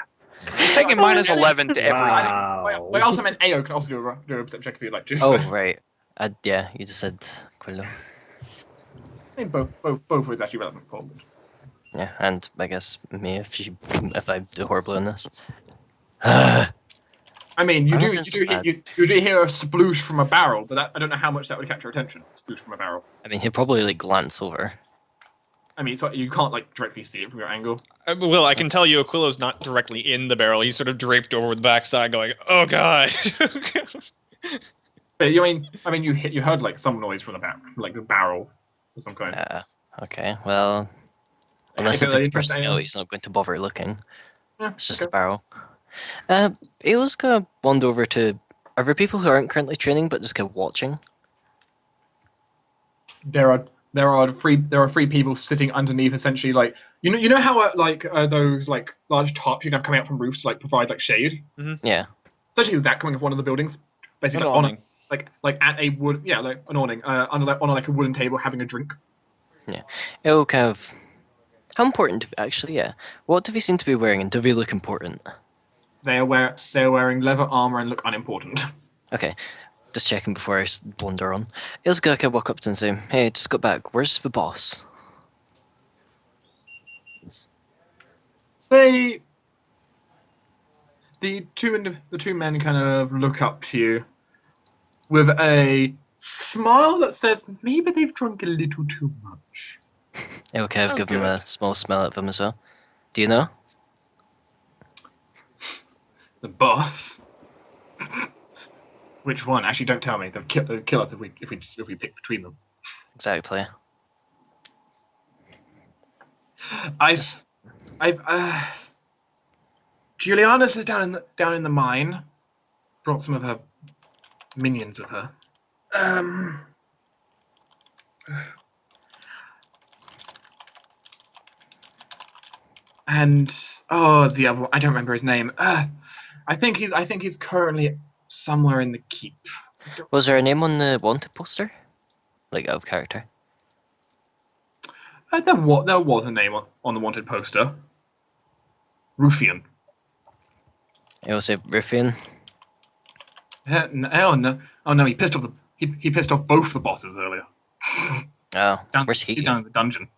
He's taking minus 11 to everything. Wow. I also meant Ayo can also do a perception check if you'd like to. Oh, So, right. Yeah, you just said Quillo. I think both was actually relevant for. Yeah, and I guess me if I do horribly on this. I I mean, you I'm do not you doing so do bad. you do hear a sploosh from a barrel, but that, I don't know how much that would capture attention. Sploosh from a barrel. mean, he'll probably like glance over. I mean, so you can't like directly see it from your angle. Well, I can tell you Aquillo's not directly in the barrel. He's sort of draped over the backside going, oh god. But I mean, you heard like some noise from the barrel, like a barrel of some kind. Okay, well, unless If if it's it per interests skill, anyone. he's not going to bother looking. Yeah, It's just a okay. barrel. Ao's gonna wander over to. Are there people who aren't currently training but just kind of watching? There are three people sitting underneath, essentially like you know how those like large tops you can have coming out from roofs to like provide like shade. Yeah. Essentially that coming off one of the buildings, basically An like, on awning. like at a wood like an awning on like a wooden table having a drink. Ao kind of. How important? Actually, yeah. What do they seem to be wearing, and do they look important? They're wearing leather armor and look unimportant. Okay, just checking before I blunder on. Ao's gonna kind of walk up to him and say, "Hey, just got back. Where's the boss?" The two men kind of look up to you with a smile that says maybe they've drunk a little too much. Ao kind of Oh, give him good. a small smell at them as well. Do you know? The boss. Which one? Actually, don't tell me. They'll kill us if we pick between them. Exactly. Juliana's is down in the mine. Brought some of her minions with her. And the other one, I don't remember his name. I think he's currently somewhere in the keep. Was there a name on the wanted poster? Like out of character. There was a name on the wanted poster. Rufian. Ao say Ruffian. Oh no! He pissed off he pissed off both the bosses earlier. Oh, where's he? He's down in the dungeon.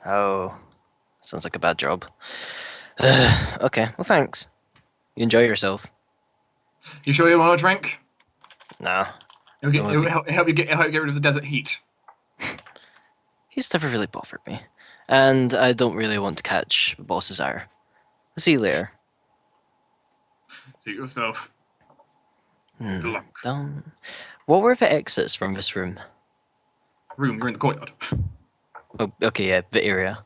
Oh, sounds like a bad job. Okay, well thanks. You enjoy yourself. You sure you want a drink? Nah. It'll help you get rid of the desert heat. He's never really bothered me. And I don't really want to catch boss's ire. See you later. Suit yourself. Good luck. What were the exits from this room? Room, we're in the courtyard. Oh, okay, yeah, the area.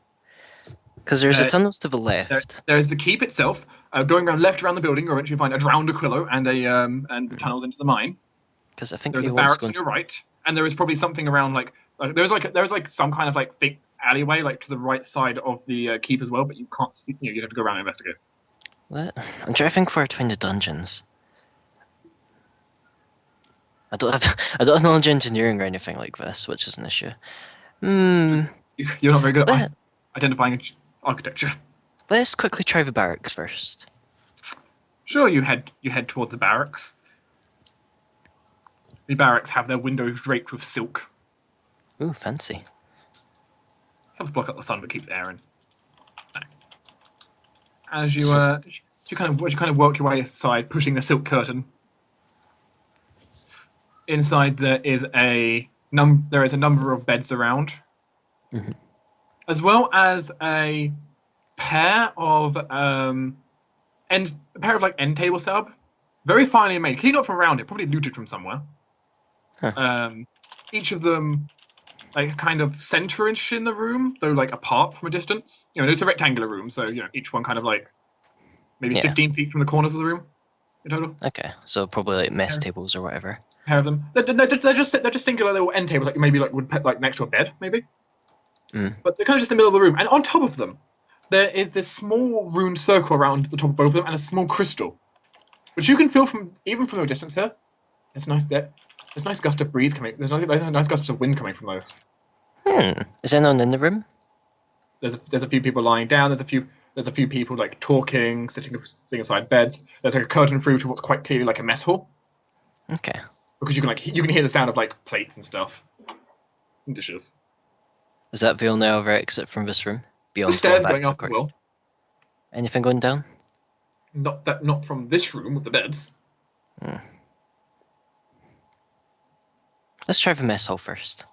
Because there's a tunnels to the left. There is the keep itself. Going left around the building, you'll eventually find a drowned Aquilo and the tunnels into the mine. Because I think There's a Ewan's barracks going on your right, and there is probably something around there's some kind of like big alleyway like to the right side of the keep as well, but you can't see. You have to go around and investigate. What? I'm trying to think where to find the dungeons. I don't have knowledge engineering or anything like this, which is an issue. You're not very good at identifying architecture. Let's quickly try the barracks first. Sure, you head towards the barracks. The barracks have their windows draped with silk. Ooh, fancy. Helps block out the sun, but keeps air in. Nice. As you kind of work your way aside, pushing the silk curtain. Inside there is a number of beds around, as well as a pair of end table setup, very finely made, cleaned up from around it, probably looted from somewhere. Huh. Each of them like kind of center-ish in the room, though like apart from a distance. It's a rectangular room, so each one kind of like maybe 15 feet from the corners of the room in total. Okay, so probably like mess tables or whatever. Pair of them. They're just singular little end tables, like maybe like would put like next to a bed, maybe. But they're kind of just in the middle of the room, and on top of them, there is this small runed circle around the top of both of them, and a small crystal, which you can feel from a distance here. It's nice there. There's a nice gust of breeze coming. There's nice gusts of wind coming from those. Is anyone in the room? There's a few people lying down. There's a few people like talking, sitting aside beds. There's like a curtain through to what's quite clearly like a mess hall. Okay. Because you can hear the sound of like plates and stuff, and dishes. Is that the only other exit from this room? The Beyond stairs back going to the up as court? well. Anything going down? Not from this room with the beds. Let's try the mess hall first.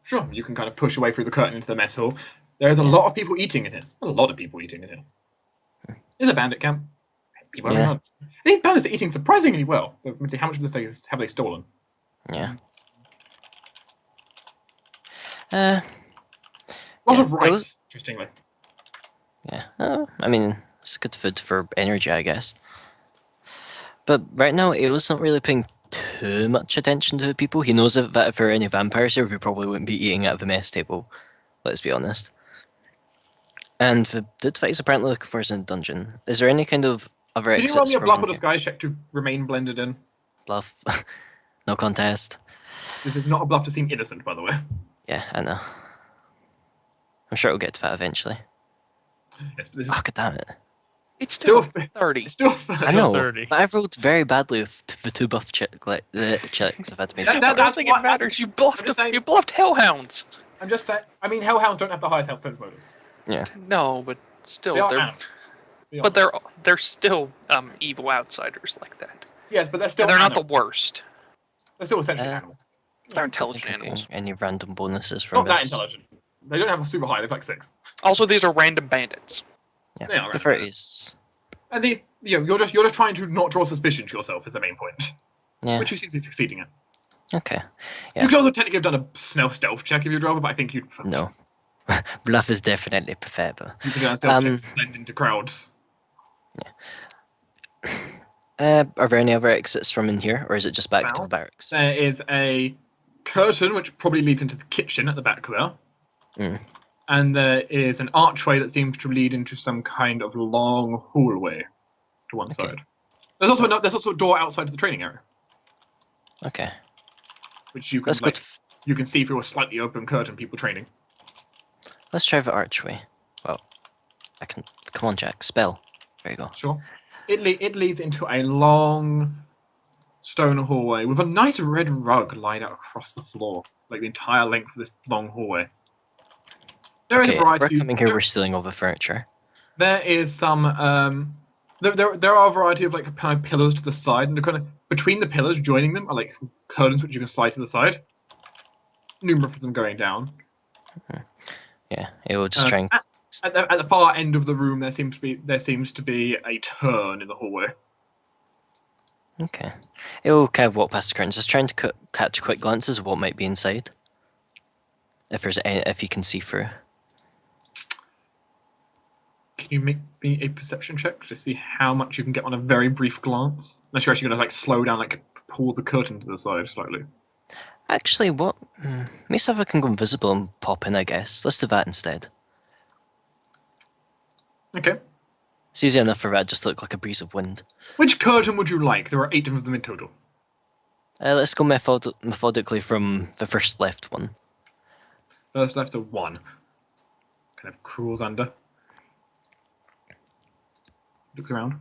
Sure, you can kind of push your way through the curtain into the mess hall. There's a lot of people eating in here. A lot of people eating in here. It's a bandit camp. People having lunch. These bandits are eating surprisingly well. How much of this have they stolen? Yeah. A lot of rice, interestingly. Yeah. I mean, it's good food for energy, I guess. But right now, Ayo's not really paying too much attention to the people. He knows that if there are any vampires here, we probably wouldn't be eating at the mess table. Let's be honest. And the dude that he's apparently looking for is in a dungeon. Is there any kind of other Can exits you roll me a from bluff or here? disguise check to remain blended in? Bluff. No contest. This is not a bluff to seem innocent, by the way. Yeah, I know. I'm sure we'll get to that eventually. Yes, but this is Oh, god damn it. It's still still 30. still. I know, 30. but I've rolled very badly with the two buff checks I've had to make. That- I don't that's think what- it matters. You I'm bluffed. just saying- You bluffed hellhounds. I'm just saying. I mean, hellhounds don't have the highest health sense motive. Yeah. No, but still, They are they're animals. but they're still evil outsiders like that. Yes, but they're still. And they're not the animals. worst. They're still essentially Uh, animals. They're I intelligent don't think I'm animals. getting any random bonuses from Not that this. intelligent. They don't have a super high. They've like 6. Also, these are random bandits. Yeah, They are the random. 30s. And you're just trying to not draw suspicion to yourself is the main point, Yeah. which you seem to be succeeding at. Okay. Yeah. You could also technically have done a stealth check if you'd rather, but I think you'd. No. Bluff is definitely preferable. You can do a stealth check to blend into crowds. Are there any other exits from in here, or is it just back to Well, the barracks? There is a curtain which probably leads into the kitchen at the back there. Mm. And there is an archway that seems to lead into some kind of long hallway to one Okay. side. There's also a door outside of the training area, Okay. which you can Let's go. you can see through a slightly open curtain. People training. Let's try the archway. Well, I can. Come on, Jack. Spell. There you go. Sure. It leads into a long stone hallway with a nice red rug lying out across the floor, like the entire length of this long hallway. There is Okay, a if we're variety. coming here, we're stealing all the furniture. There is some. There are a variety of like kind of pillars to the side, and kind of between the pillars, joining them, are like curtains which you can slide to the side. Numerous of them going down. Yeah, it will just try and. At the far end of the room, there seems to be a turn in the hallway. Okay. It will kind of walk past the curtains, just trying to catch quick glances of what might be inside. If you can see through. Can you make me a perception check to see how much you can get on a very brief glance? Unless you're actually going to like slow down, like pull the curtain to the side slightly. Actually, what? Maybe see if I can go invisible and pop in, I guess. Let's do that instead. Okay. It's easy enough for that just to look like a breeze of wind. Which curtain would you like? There are 8 of them in total. Let's go methodically from the first left one. First left's a 1. Kind of crawls under. Looks around.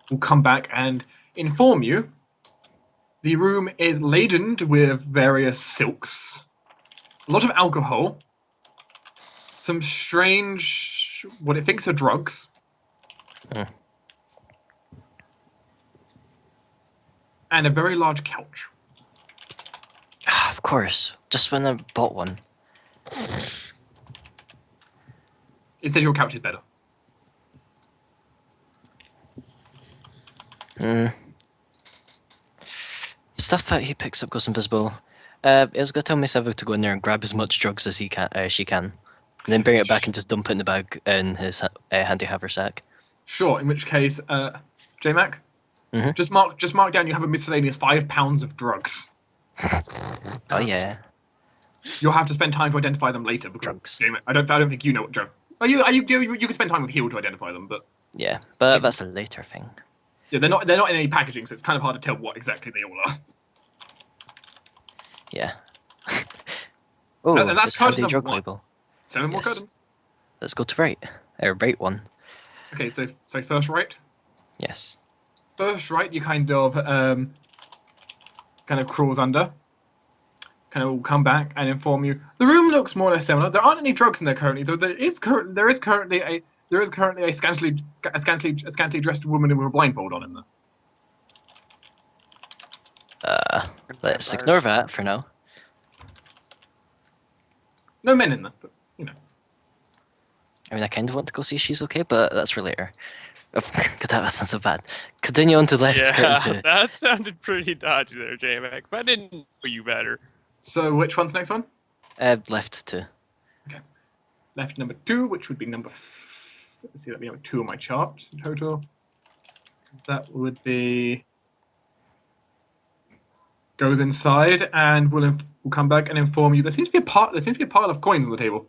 We'll come back and inform you. The room is laden with various silks, a lot of alcohol, some strange, what it thinks are drugs, and a very large couch. Ah, of course. Just when I bought one. It says your couch is better. Stuff that he picks up goes invisible. It's gonna tell Miss Eva to go in there and grab as much drugs as she can, and then bring it back and just dump it in the bag in his handy haversack. Sure. In which case, Jmack, Mhm. just mark down. You have a miscellaneous 5 pounds of drugs. Oh yeah, You'll have to spend time to identify them later because Drugs. Jmack, I don't think you know what drug. You can spend time with Heal to identify them, but yeah, but that's a later thing. yeah, they're not in any packaging, so it's kind of hard to tell what exactly they all are. Yeah. Oh, And that's it's curtain handy number drug 1. label. 7 more Yes. curtains. Let's go to right. Right one. Okay, so first right. Yes. First right, you kind of crawls under. Kind of will come back and inform you. The room looks more or less similar. There aren't any drugs in there currently, though. There is currently a scantily dressed woman with a blindfold on in there. Let's ignore that for now. No men in there, but you know. I mean, I kind of want to go see if she's okay, but that's for later. Oh, God, that wasn't so bad. Continue on to the left. Yeah, Curtain two. that sounded pretty dodgy there, Jmack. But I didn't know you better. So which one's the next one? Left two. Okay. Left number 2, which would be number. Let's see, that'd be number 2 on my chart in total. That would be. Goes inside and will come back and inform you. There seems to be a pile of coins on the table.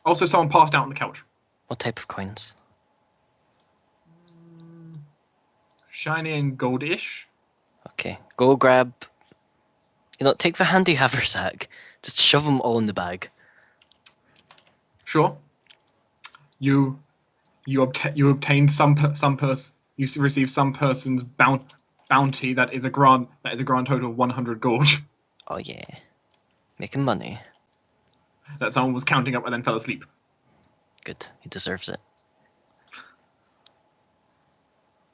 Also, someone passed out on the couch. What type of coins? Shiny and goldish. Okay, go grab. Take the handy haversack. Just shove them all in the bag. Sure. You obtain you receive some person's bounty that is a grand total of 100 gold. Oh yeah, making money. That someone was counting up and then fell asleep. Good, he deserves it.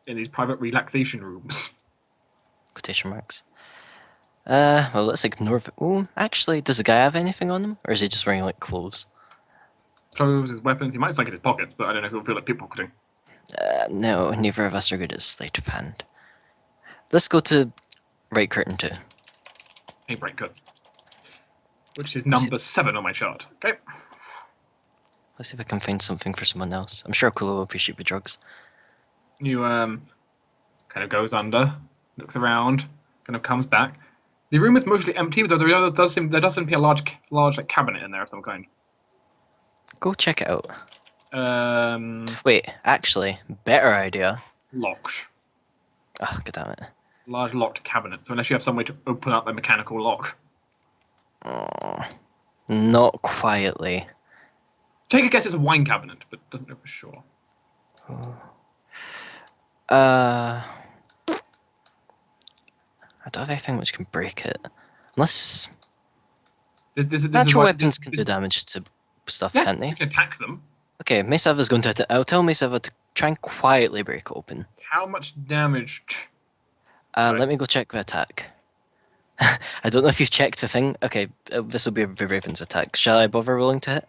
In these private relaxation rooms. Quotation marks. Well, let's ignore. Oh, actually, does the guy have anything on him, or is he just wearing like clothes? Clothes, his weapons. He might have stuck in his pockets, but I don't know if he'll feel like pickpocketing. No, neither of us are good at sleight of hand. Let's go to right curtain two. Hey, right, good. Which is number 7 on my chart. Okay. Let's see if I can find something for someone else. I'm sure Aquilo will appreciate the drugs. You kind of goes under, looks around, kind of comes back. The room is mostly empty, though there does seem to be a large like cabinet in there of some kind. Go check it out. Um, Wait, actually, better idea. Locked. Oh, God damn it. Large locked cabinet. So unless you have some way to open up the mechanical lock. Oh, not quietly. Take a guess it's a wine cabinet, but doesn't know for sure. I don't have anything which can break it. Unless natural weapons can do damage to stuff, yeah, can't they? you can attack them. Okay, Mesava's going to. I'll tell Mesava to try and quietly break it open. How much damage? Let me go check the attack. I don't know if you've checked the thing. Okay, this will be the Raven's attack. Shall I bother rolling to hit?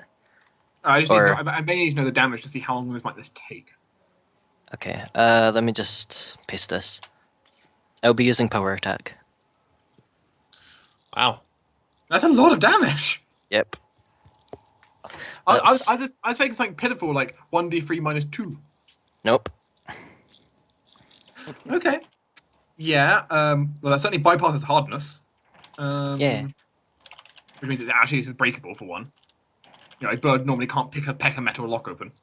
I may need to know the damage to see how long this might take. Okay, let me just paste this. I'll be using power attack. Wow. That's a lot of damage. Yep. I was thinking something pitiful like 1d3 minus 2. Nope. Okay. Yeah, well that certainly bypasses hardness. Yeah. Which means it actually is breakable for one. A bird normally can't peck a metal lock open.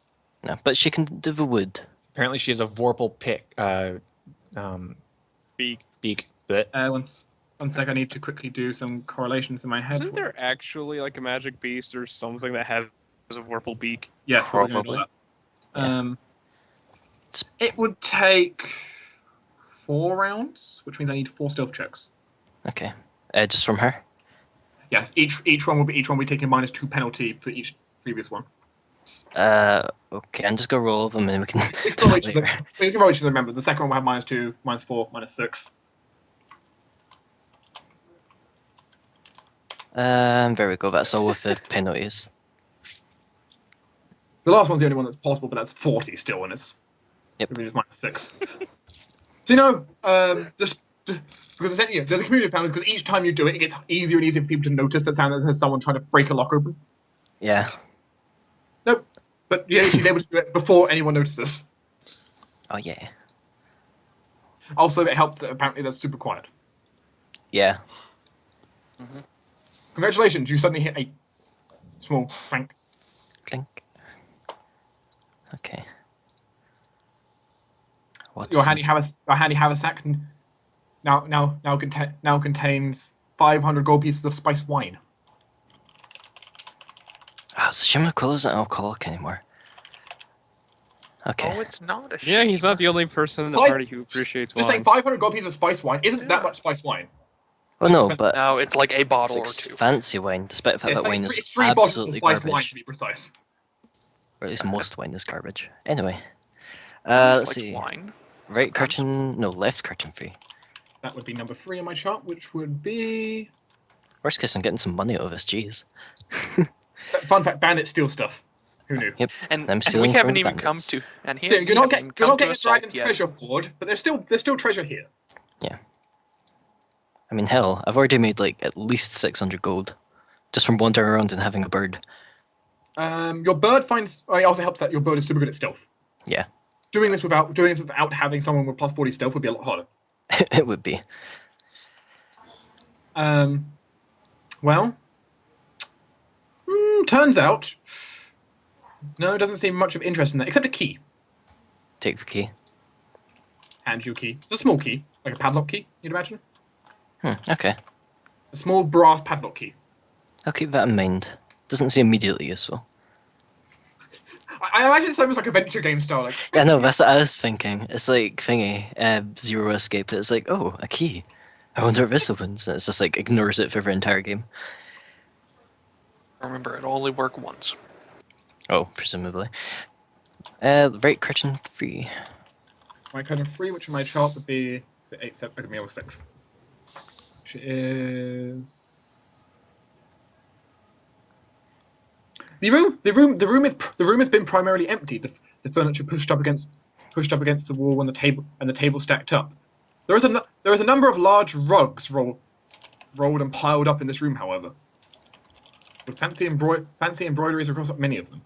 No, but she can do the wood. Apparently she has a Vorpal pick. Beak. But one sec, I need to quickly do some correlations in my head. Isn't there actually like a magic beast or something that has a Vorpal beak? Yes, probably. Yeah. It would take 4 rounds, which means I need 4 stealth checks. Okay. Just from her? Yes, each one will be taking -2 penalty for each previous one. Okay, I'm just gonna roll them and we can. We can roll each of them. Remember, the second one will have -2, -4, -6. There we go. That's all with the penalties. The last one's the only one that's possible, but that's 40 still, and it's -6. So just because essentially there's a community of penalties because each time you do it, it gets easier and easier for people to notice that there's someone trying to break a lock open. Yeah. Nope. But yeah, she's able to do it before anyone notices. Oh yeah. Also, it helped that apparently that's super quiet. Yeah. Mm-hmm. Congratulations, you suddenly hit a small clank. Clink. Okay. Your handy haversack now contains 500 gold pieces of spiced wine. Oh, so Shimako isn't alcoholic anymore. Okay. Oh, it's not a Yeah, shame. he's not the only person in the Five- party who appreciates Just saying, wine. 500 gold pieces of spiced wine isn't that Yeah. much spiced wine. Well, no, but No, it's like a it's bottle like or two. fancy wine, despite the fact It's that like wine is it's 3 bottles of absolutely spiced wine, garbage. to be precise. Or at least most wine is garbage. Anyway. Just Let's like see. wine. Right sometimes. curtain, no, left curtain free. That would be number 3 on my chart, which would be... Worst case, I'm getting some money out of this, jeez. Fun fact, bandits steal stuff. Who knew? Yep. And, I'm and we stealing from haven't the even come bandits. to. And So here you're not getting a assault dragon yet. treasure hoard, but there's still treasure here. I mean, hell, I've already made like at least 600 gold. Just from wandering around and having a bird. Your bird finds... Oh, it also helps that your bird is super good at stealth. Yeah. Doing this without having someone with plus 40 stealth would be a lot harder. It would be. Well... turns out... No, it doesn't seem much of interest in that, except a key. Take the key. Hand you a key. It's a small key, like a padlock key, you'd imagine. Okay. A small brass padlock key. I'll keep that in mind. Doesn't seem immediately useful. I imagine it's almost like a venture game style. Like, Yeah, no, that's what I was thinking. It's like thingy, Zero Escape. It's like, oh, a key. I wonder if this opens. And it's just like ignores it for the entire game. Remember, it'll only work once. Oh, presumably. Right curtain free. my curtain 3, which in my chart would be... Is it 8, 7? I could be over 6. Which is... The room has been primarily empty. The furniture pushed up against the wall and the table stacked up. There is a number of large rugs rolled and piled up in this room, however, with fancy embroideries across many of them.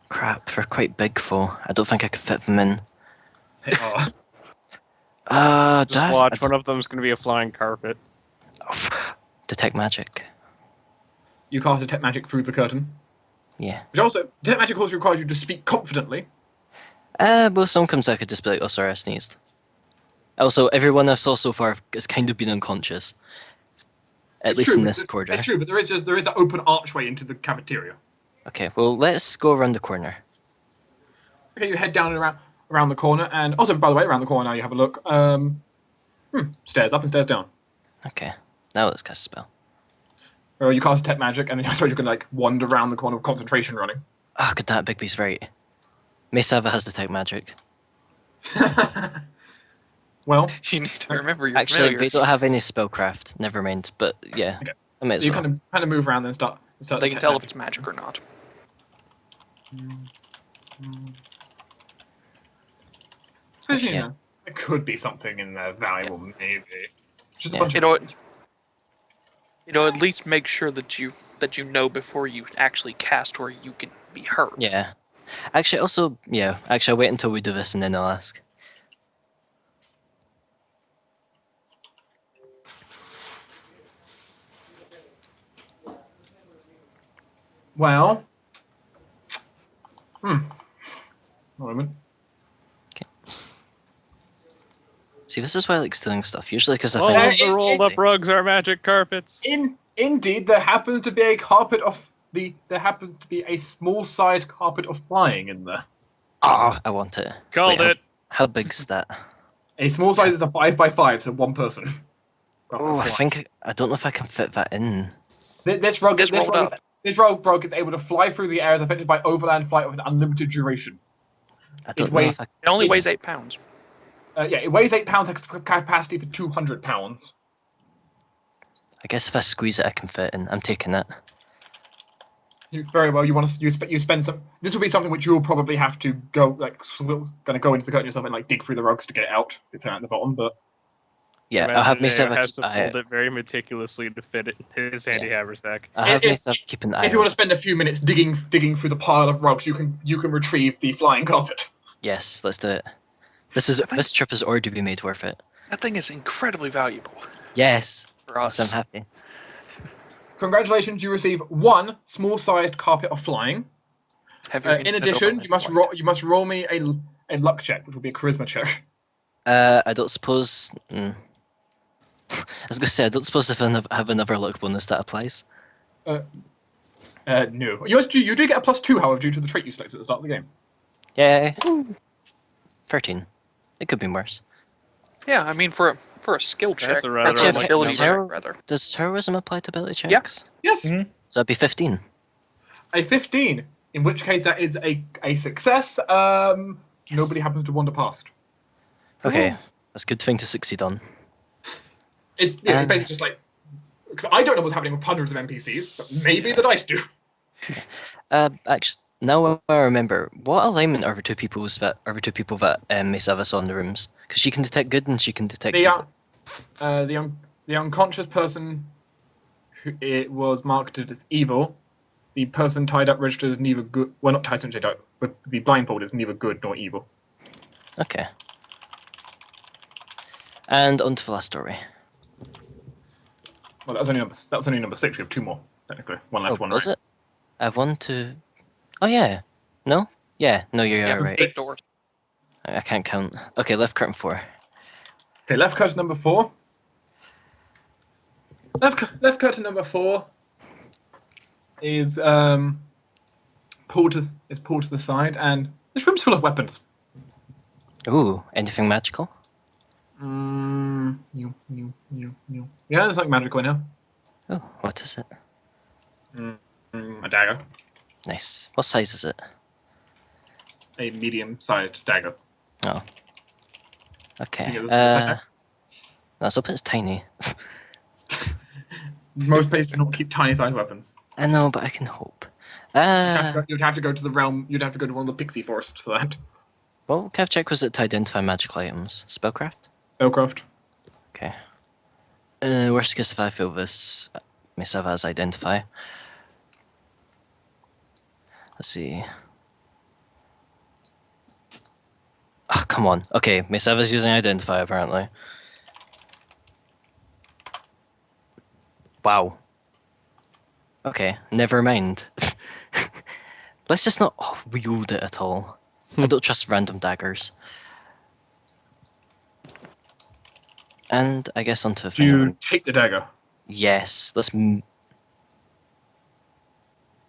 Crap, they're quite big though. I don't think I could fit them in. They are. Just watch, one of them's going to be a flying carpet. Detect magic. You cast detect magic through the curtain. Yeah. Which also, detect magic also requires you to speak confidently. Well, sometimes I could just be like, oh, sorry, I sneezed. Also, everyone I've saw so far has kind of been unconscious. At least in this corridor. It's true, but there is an open archway into the cafeteria. Okay, well, let's go around the corner. Okay, you head down and around the corner, and also, by the way, around the corner now you have a look. Stairs up and stairs down. Okay, now let's cast a spell. Or you cast detect magic, and then I suppose you can like wander around the corner with concentration running. Ah, good that Bigby's right. Mesava has detect magic. Well, You need to remember your Actually, familiars. they don't have any spellcraft. Never mind. But yeah, Okay. I might as you well. kind of move around and start. They can detect tell if magic. it's magic or not. Because, you Yeah. know, there could be something in there valuable, maybe. Just a Yeah. bunch You of... know, at least make sure that you know before you actually cast where you can be hurt. Yeah. Actually, also, yeah. Actually, I'll wait until we do this and then I'll ask. Well... A moment. See, this is why I like stealing stuff. Usually because I All think... of the rolled up rugs are magic carpets. Indeed, there happens to be a carpet of... There happens to be a small-sized carpet of flying in there. Ah, I want it. Called Wait, it. How big's that? A small size is a 5x5, so one person. Oh, I don't know if I can fit that in. This rug Just rolled up. This rug is able to fly through the air as affected by overland flight of an unlimited duration. I don't know weighs- if I... It only weighs 8 pounds. Yeah, it weighs 8 pounds, has capacity for 200 pounds. I guess if I squeeze it, I can fit in. I'm taking it. Very well. You spend some. This will be something which you'll probably have to go going to go into the curtain yourself and like dig through the rugs to get it out. It's out at the bottom, but Yeah, I'll have Imagine Mesava has keep to an eye fold it very meticulously to fit it in his handy haversack. I'll have If- Mesava keep an eye if you want to out. spend a few minutes digging through the pile of rugs, you can retrieve the flying carpet. Yes, let's do it. This trip has already been made worth it. That thing is incredibly valuable Yes, for us. yes, I'm happy. Congratulations, you receive one small-sized carpet of flying. Have your In infinite addition, overnight you flight. must roll me a luck check, which will be a charisma check. I don't suppose... I was going to say, I don't suppose if I have another luck bonus that applies. No. You do get a +2, however, due to the trait you selected at the start of the game. Yay. 13. It could be worse. Yeah, I mean, for a skill check, That's a rather Actually, unlikely ability check, number. rather. Does heroism apply to ability Yeah. checks? Yes. So that'd be 15. A 15, in which case that is a success. Nobody happens to wander past. Okay, that's a good thing to succeed on. It's basically just like, because I don't know what's happening with hundreds of NPCs, but maybe the dice do. Actually, now I remember, what alignment are the two people that Mesava saw in the rooms? Because she can detect good and she can detect evil. The unconscious person, it was marked as evil. The person tied up registered as neither good. Well, not tied up, but the blindfold is neither good nor evil. Okay. And on to the last story. Well, that was only number 6. We have 2 more technically. One left, one right. Was it? I have 1, 2. Oh yeah. No. Yeah. No, you're right. 8 doors. I can't count. Okay, left curtain 4. Okay, left curtain number 4. Left curtain number 4 is pulled to the side, and this room's full of weapons. Ooh, anything magical? Yeah, there's like magical in here. Oh, what is it? A dagger, Nice. What size is it? a medium-sized dagger. Oh. Okay. Yeah, this is a Let's hope it's tiny. Most places do not keep tiny-sized weapons. I know, but I can hope. You'd have to go to the realm. You'd have to go to one of the pixie forests for that. What cav check was it to identify magical items? Spellcraft? Spellcraft. Okay. Worst case if I feel this myself as identify. Let's see. Oh, come on. Okay, myself is using identify apparently. Wow. Okay, never mind. Let's just not wield it at all. I don't trust random daggers. And I guess onto the Do final. you take the dagger? Yes, let's.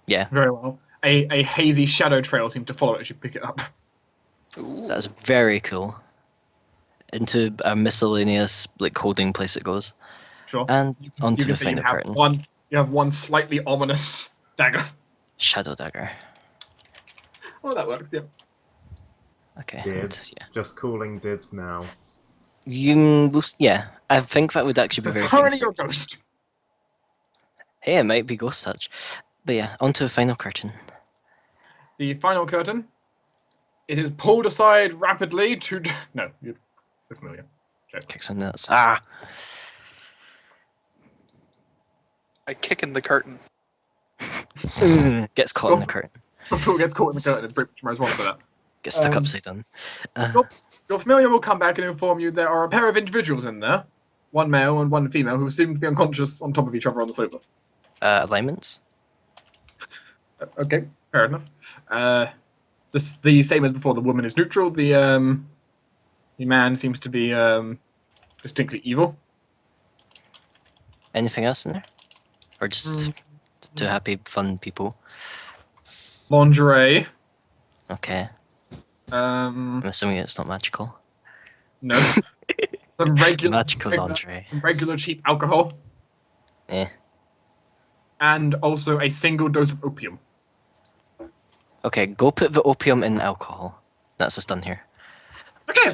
Yeah, Very well. A hazy shadow trail seems to follow it as you pick it up. Ooh. that's very cool. Into a miscellaneous holding place it goes, Sure. and onto You the can see final curtain. You have one slightly ominous dagger. Shadow dagger. Oh, that works. Yeah. Okay. Dibs. Yeah. Just calling dibs now. Yeah, I think that would actually be very. Currently, your ghost. Hey, it might be ghost touch, but yeah, onto the final curtain. The final curtain. It is pulled aside rapidly to. No, you're familiar. Kicks on nuts. Ah. I kick in the curtain. Gets caught in the curtain. Before it gets caught in the curtain, it's pretty much my response to that. Gets stuck upside down. Your familiar will come back and inform you there are a pair of individuals in there, one male and one female, who seem to be unconscious on top of each other on the sofa. Alignments? Okay, fair enough. The same as before. The woman is neutral. The man seems to be distinctly evil. Anything else in there? Or just two happy, fun people? Lingerie. Okay. I'm No. assuming it's not magical. Some regular Magical lingerie. Some regular cheap alcohol. Eh. And also a single dose of opium. Okay, go put the opium in alcohol. That's us done here. Okay.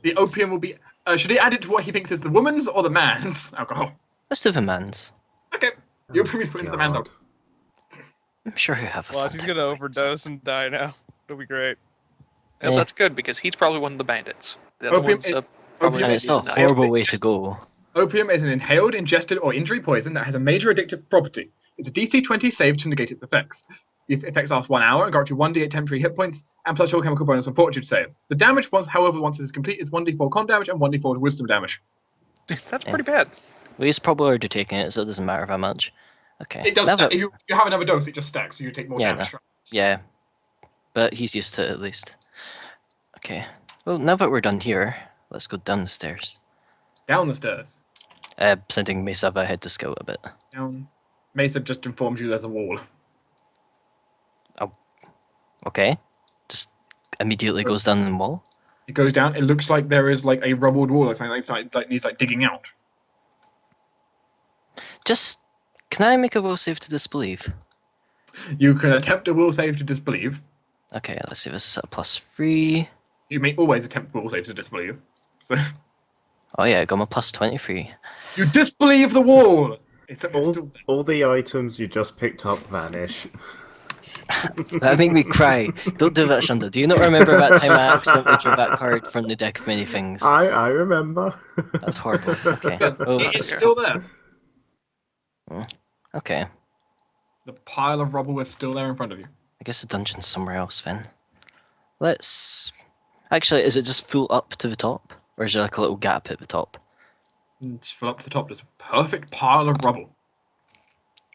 The opium will be. Should he add it to what he thinks is the woman's or the man's alcohol? Let's do the man's. Okay. The opium is put into the man's alcohol. I'm sure he'll have a Well, fun he's time gonna with it. overdose and die now. It'll be great. Yeah, Eh. that's good because he's probably one of the bandits. The other Opium one's is- probably And it's still a horrible way to go. Opium is an inhaled, ingested, or injury poison that has a major addictive property. It's a DC 20 save to negate its effects. The effects last 1 hour and grant you 1d8 temporary hit points and plus your chemical bonus on fortitude saves. The damage, however, once it is complete, is 1d4 con damage and 1d4 wisdom damage. That's pretty bad. Well, he's probably already taking it, so it doesn't matter that much. Okay. It does now stack. that- If you have another dose, it just stacks, so you take more Yeah, damage. Yeah. But he's used to it at least. Okay. Well, now that we're done here, let's go down the stairs. Down the stairs. Sending Mesava ahead to scout a bit. Down. Mesa just informs you there's a wall. Okay. Just immediately goes down the wall. It goes down. It looks like there is like a rubbled wall or something like needs like digging out. Just, can I make a will save to disbelieve? You can attempt a will save to disbelieve. Okay, let's see if this is a +3. You may always attempt will saves to disbelieve. So Oh yeah, I got my +23. you disbelieve the wall. Except it's still there. All the items you just picked up vanish. That made me cry. Don't do that, Shunda. Do you not remember that time I accidentally drew that card from the deck of many things? I remember. That's horrible. Okay. Oh, It's still there. okay. The pile of rubble is still there in front of you. I guess the dungeon's somewhere else then. Let's... Actually, is it just full up to the top? Or is there like a little gap at the top? Just fill up to the top. There's a perfect pile of rubble.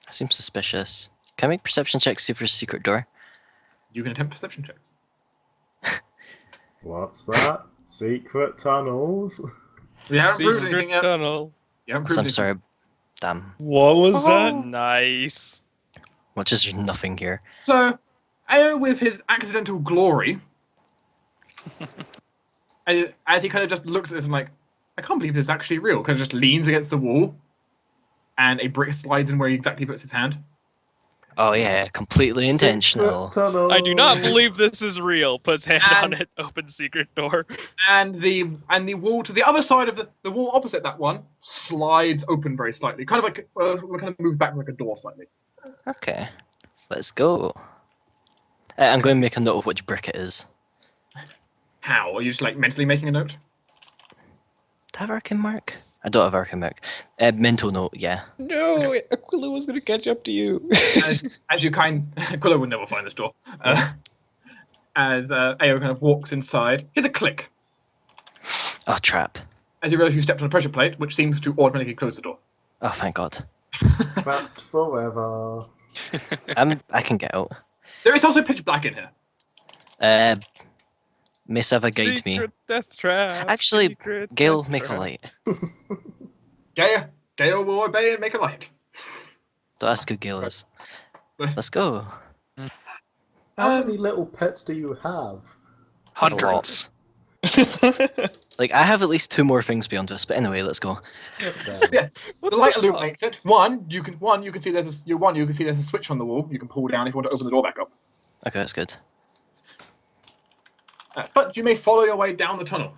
That seems suspicious. Can I make perception checks to see if there's a secret door? You can attempt perception checks. What's that? Secret tunnels? We haven't proved anything Secret yet. tunnel. You haven't So proved I'm anything. sorry. Damn. What was that? Nice. Well, just nothing here. So, Ayo with his accidental glory, as he kind of just looks at this and like, I can't believe this is actually real. Kind of just leans against the wall, and a brick slides in where he exactly puts his hand. Oh yeah, completely intentional. Secret tunnels. I do not believe this is real. Puts hand on And- it, opens secret door. And the wall to the other side of the wall opposite that one slides open very slightly, kind of like kind of moves back like a door slightly. Okay. Let's go. I'm going to make a note of which brick it is. How? Are you just like mentally making a note? Do I have Arcane Mark? I don't have Arcane Mark. Mental note, yeah. No, Aquilo was gonna catch up to you. As you Aquilo would never find this door. As Ayo kind of walks inside, here's a click. Oh, trap. As you realise you stepped on a pressure plate, which seems to automatically close the door. Oh, thank God. Trapped forever. I can get out. There is also pitch black in here. Mesava guide me. Secret death trap. Actually, secret Gale, death make a trap. light. Gale will obey and make a light. Don't ask who Gale is. Let's go. How many little pets do you have? Hundreds. Like, I have at least 2 more things beyond this, but anyway, let's go. Yeah, the light illuminates it. You can see there's a switch on the wall. You can pull down if you want to open the door back up. Okay, that's good. But you may follow your way down the tunnel.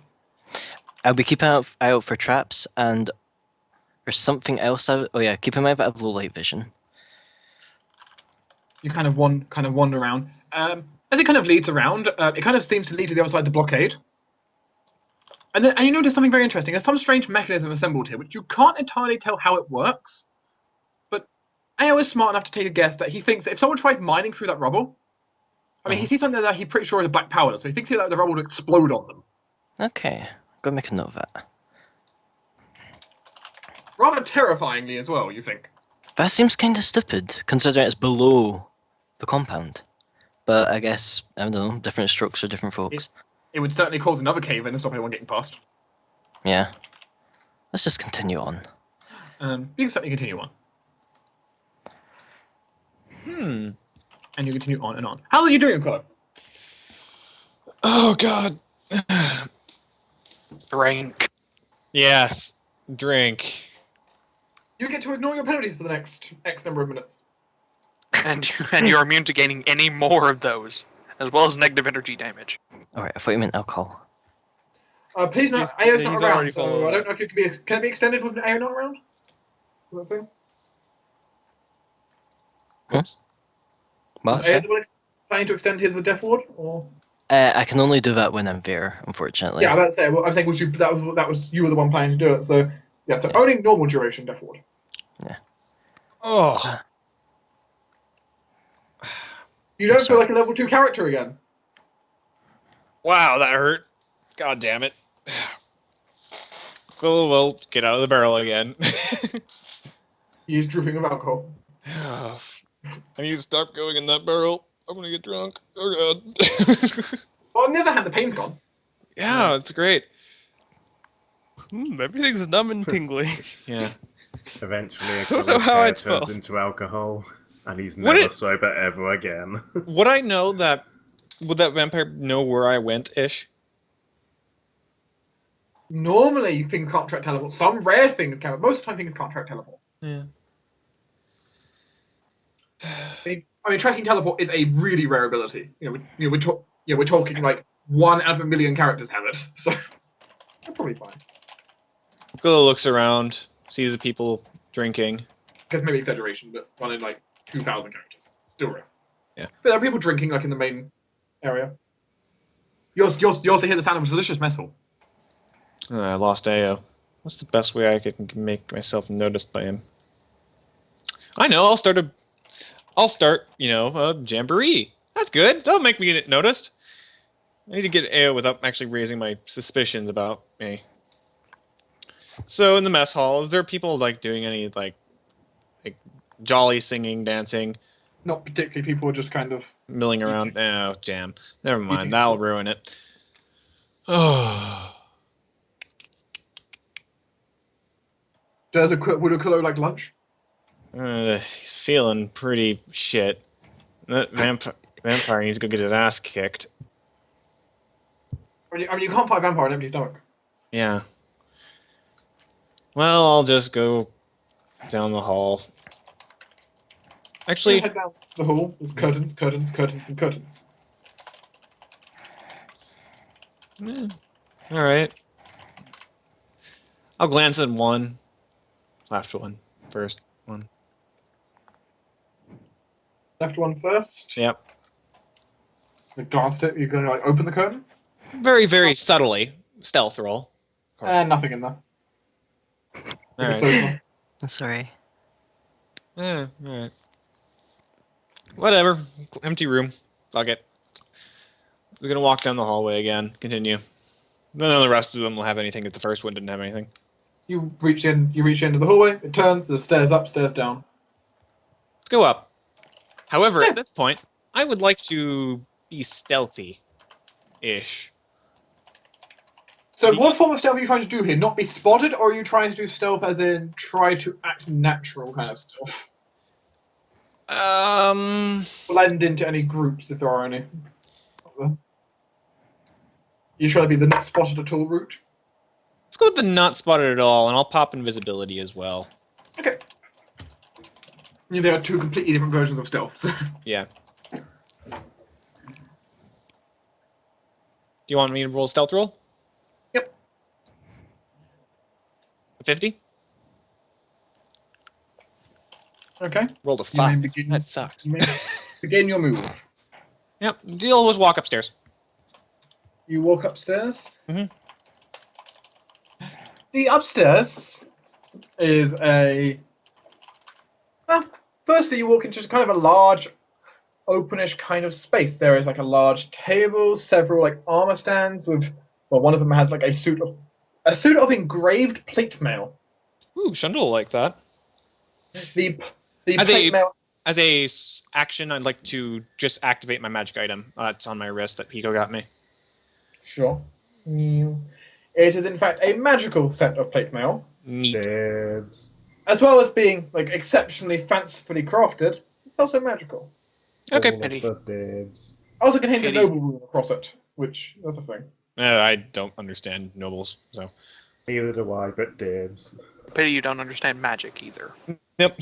I'll be keeping eye out for traps, and there's something else out. Oh yeah, keep in mind that I have low light vision. You kind of wander around. As it kind of leads around, it kind of seems to lead to the other side of the blockade. And you notice something very interesting. There's some strange mechanism assembled here, which you can't entirely tell how it works. But Ayo is smart enough to take a guess that he thinks that if someone tried mining through that rubble, I mean, he sees something that he's pretty sure is a black powder, so he thinks that the rubble would explode on them. Okay, go make a note of that. Rather terrifyingly as well, you think. That seems kind of stupid, considering it's below the compound. But I guess, I don't know, different strokes for different folks. It would certainly cause another cave in and stop anyone getting past. Yeah. Let's just continue on. You can certainly continue on. And you continue on and on. How are you doing, Aquilo? Oh God. Drink. Yes. Drink. You get to ignore your penalties for the next X number of minutes. And you're immune to gaining any more of those, as well as negative energy damage. Alright, I thought you meant alcohol. Please not. He's- Ayo's not he's around, already so followed I don't up. know if it can it be extended with Ayo not around? Is that a thing? Well, Is Ayo the one planning to extend his death ward, or? I can only do that when I'm there, unfortunately. Yeah, I'm about to say. Well, I'm saying that was you were the one planning to do it. So yeah. So only normal duration death ward. Oh. You don't I'm feel like a level 2 character again. Wow, that hurt. God damn it. Well, get out of the barrel again. He's dripping with alcohol. I need to stop going in that barrel. I'm gonna get drunk. Oh God. Well, on the other hand, the pain's gone. Yeah, it's great. Everything's numb and tingly. Yeah. Eventually, Don't know Aquilo's how hair I'd turns spell. into alcohol, and he's Would never it- sober ever again. Would I know that? Would that vampire know where I went, ish? Normally, things can't track teleport. Some rare things can, but most of the time, things can't track teleport. Yeah. I mean, tracking teleport is a really rare ability. We're talking like 1 out of a million characters have it, so they're probably fine. Aquilo looks around, sees the people drinking. That's maybe exaggeration, but 1 in like 2,000 characters, still rare. Yeah. But there are people drinking like in the main area. You also hear the sound of a delicious mess hall. I lost Ayo. What's the best way I can make myself noticed by him? I know. I'll start, a jamboree. That's good. That'll make me get noticed. I need to get Ayo without actually raising my suspicions about me. So in the mess hall, is there people like doing any like jolly singing, dancing, Not particularly. People are just kind of. milling around? Oh, jam. Never mind. Eating. That'll ruin it. Oh. Would Aquilo like lunch? Feeling pretty shit. That vampire needs to go get his ass kicked. I mean, you can't fight a vampire on an empty stomach. Yeah. Well, I'll just go down the hall. Actually, Head down the hall. There's curtains, curtains, curtains, and curtains. all right. I'll glance at one. Left one. First one. Left one first. Yep. You glanced it. You're going to like open the curtain. Very, very subtly. Stealth roll. And nothing in there. All right. So, I'm sorry. Yeah, all right. Whatever. Empty room. Fuck it. We're gonna walk down the hallway again. Continue. None of the rest of them will have anything if the first one didn't have anything. you reach into the hallway. It turns. There's stairs up, stairs down. Let's go up. However, Yeah. at this point, I would like to be stealthy-ish. So, what form of stealth are you trying to do here? Not be spotted, or are you trying to do stealth as in try to act natural kind of stealth? Blend into any groups if there are any. You trying to be the not spotted at all route? Let's go with the not spotted at all, and I'll pop invisibility as well. Okay. Yeah, there are 2 completely different versions of stealth. So. Yeah. Do you want me to roll a stealth roll? Yep. 50? Okay. Rolled a You may 5. begin- That sucks. You may begin your move. Yep. Deal was walk upstairs. You walk upstairs. Mhm. The upstairs is a. Well, firstly, you walk into just kind of a large, openish kind of space. There is like a large table, several like armor stands with. Well, one of them has like a suit of engraved plate mail. Ooh, Shunda will like that. The As plate a- mail. As a action, I'd like to just activate my magic item. It's on my wrist that Pico got me. Sure. It is in fact a magical set of plate mail, Neat. Dibs. as well as being like exceptionally fancifully crafted. It's also magical. Okay. All of Pity. the dibs. Also contains a Pity. noble rune across it, which that's a thing. I don't understand nobles, so. Neither do I, but dibs. Pity you don't understand magic either. Yep.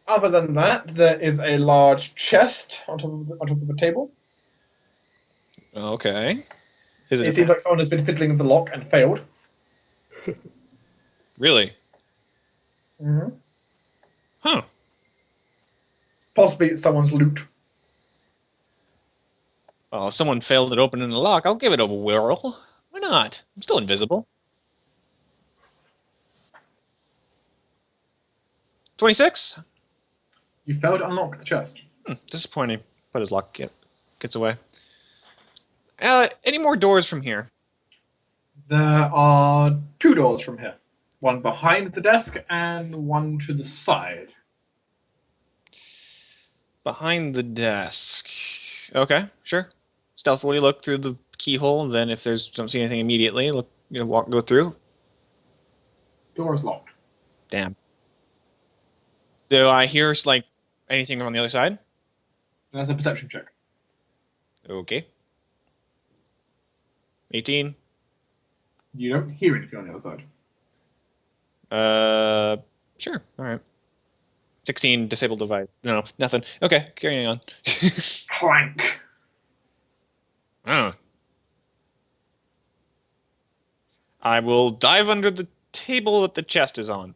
Other than that, there is a large chest on top of the table. Okay. Is It it seems like someone has been fiddling with the lock and failed. really? Mm-hmm. Huh. Possibly it's someone's loot. Well, if someone failed at opening the lock, I'll give it a whirl. Why not? I'm still invisible. 26? You failed to unlock the chest. Disappointing, but his luck gets away. Any more doors from here? There are 2 doors from here. One behind the desk and one to the side. Behind the desk. Okay, sure. Stealthily look through the keyhole. Then if don't see anything immediately, look, go through. Door is locked. Damn. Do I hear like anything on the other side? That's a perception check. Okay. 18. You don't hear anything on the other side. Sure. All right. 16, disabled device. No, nothing. Okay, carrying on. Clank. Oh. I will dive under the table that the chest is on.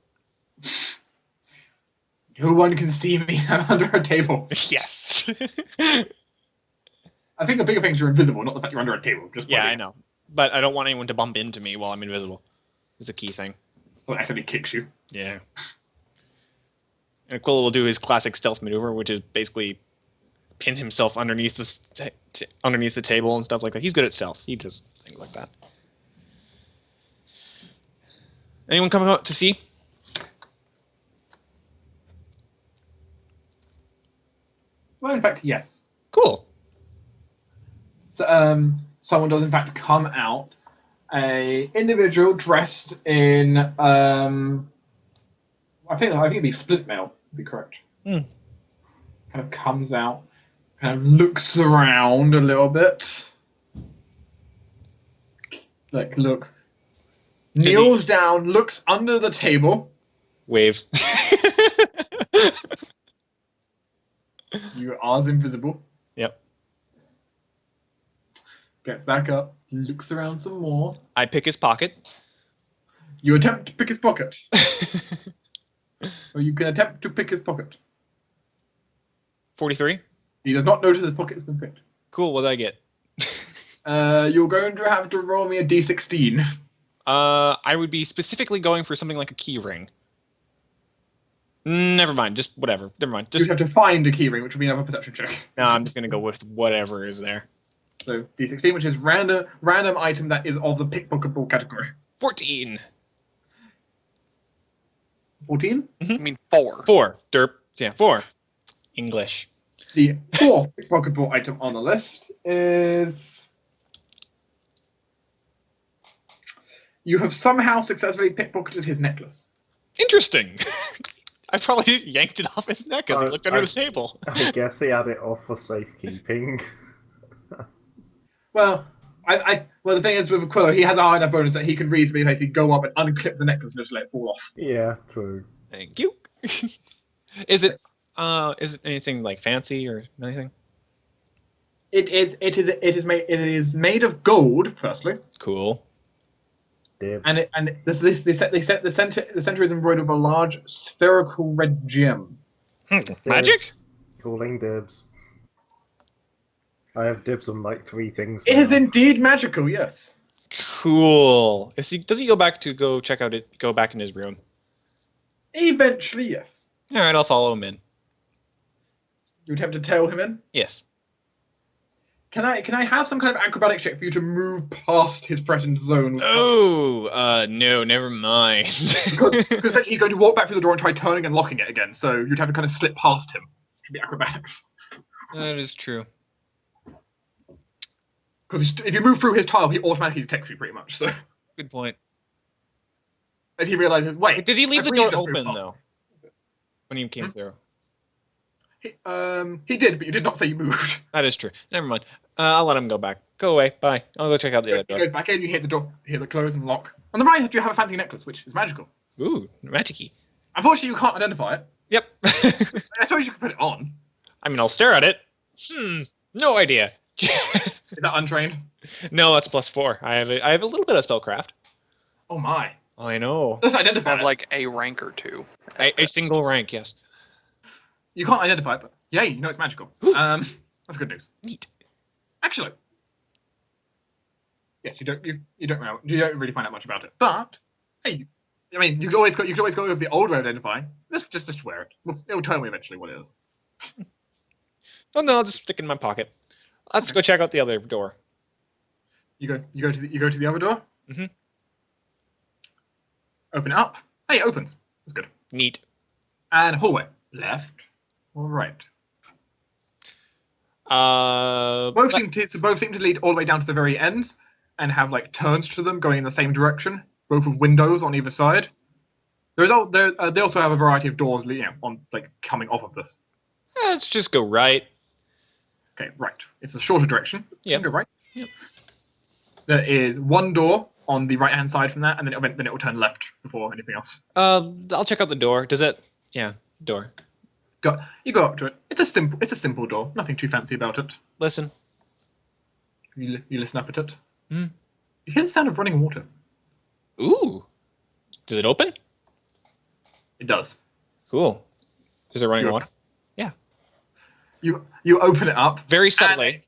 No one can see me. I'm under a table. Yes. I think the bigger things are invisible, not the fact you're under a table. Just Yeah, I know. But I don't want anyone to bump into me while I'm invisible. It's a key thing. So it accidentally kicks you. Yeah. And Aquilo will do his classic stealth maneuver, which is basically pin himself underneath the table and stuff like that. He's good at stealth. He does things like that. Anyone coming out to see? Well, in fact, yes. Cool. So, someone does in fact come out. A individual dressed in I think it'd be split mail, would be correct. Hmm. Kind of comes out, kind of looks around a little bit. Looks. Kneels down, looks under the table. Waves. You are invisible. Yep. Gets back up, looks around some more. I pick his pocket. You attempt to pick his pocket. Or you can attempt to pick his pocket. 43. He does not notice his pocket has been picked. Cool, what did I get? You're going to have to roll me a d16. I would be specifically going for something like a key ring. Never mind, just whatever. Never mind. You have to find a keyring, which will be another perception check. No, I'm just gonna go with whatever is there. So d16, which is random item that is of the pickpocketable category. 14. 14? I mean 4. 4. Derp. Yeah, 4. English. The fourth pickpocketable item on the list is... You have somehow successfully pickpocketed his necklace. Interesting. I probably yanked it off his neck as he looked under the table. I guess he had it off for safekeeping. Well, well, the thing is with Aquilo, he has a high enough bonus that he can reasonably basically go up and unclip the necklace and just let it fall off. Yeah, true. Thank you. Is it anything like fancy or anything? It is made of gold, firstly. Cool. Dibs. And the center is embroidered with a large spherical red gem. Magic? Calling dibs. I have dibs on like 3 things. It is indeed magical, yes. Cool. Does he go back in his room? Eventually, yes. All right, I'll follow him in. You attempt to tail him in? Yes. Can I have some kind of acrobatic check for you to move past his threatened zone? Oh, no, never mind. Because essentially he's going to walk back through the door and try turning and locking it again, so you'd have to kind of slip past him. Should be acrobatics. That is true. Because if you move through his tile, he automatically detects you pretty much. So. Good point. And he realizes, wait. Did he leave the I've door just moved open past. though? When he came through. He did, but you did not say you moved. That is true. Never mind. I'll let him go back. Go away. Bye. I'll go check out the other He door. goes back in, you hit the door, hear the close and lock. On the right, you have a fancy necklace, which is magical. Ooh, magic-y. Unfortunately, you can't identify it. Yep. I suppose you could put it on. I mean, I'll stare at it. No idea. Is that untrained? No, that's +4. I have a little bit of spellcraft. Oh my. I know. Doesn't identify Have it. like a rank or 2. A single rank, yes. You can't identify it, but yay, you know it's magical. Ooh. That's good news. Neat. Actually, yes, you don't really find out much about it. But hey, I mean, you could always go with the old way of identifying. Just wear it. It'll tell me eventually what it is. Oh no, I'll just stick it in my pocket. Let's go check out the other door. You go to the other door. Mm-hmm. Open it up. Hey, it opens. That's good. Neat. And hallway. Left or right? Both seem to lead all the way down to the very end, and have like turns to them going in the same direction. Both with windows on either side. They also have a variety of doors, on like coming off of this. Let's just go right. Okay, right. It's a shorter direction. Yep. Go right. Yep. There is one door on the right-hand side from that, and then it will turn left before anything else. I'll check out the door. Does it? Yeah, door. You go up to it. It's a simple door. Nothing too fancy about it. Listen. You listen up at it. Hmm. You hear the sound of running water. Ooh. Does it open? It does. Cool. Is it running water? Yeah. You open it up. Very subtly.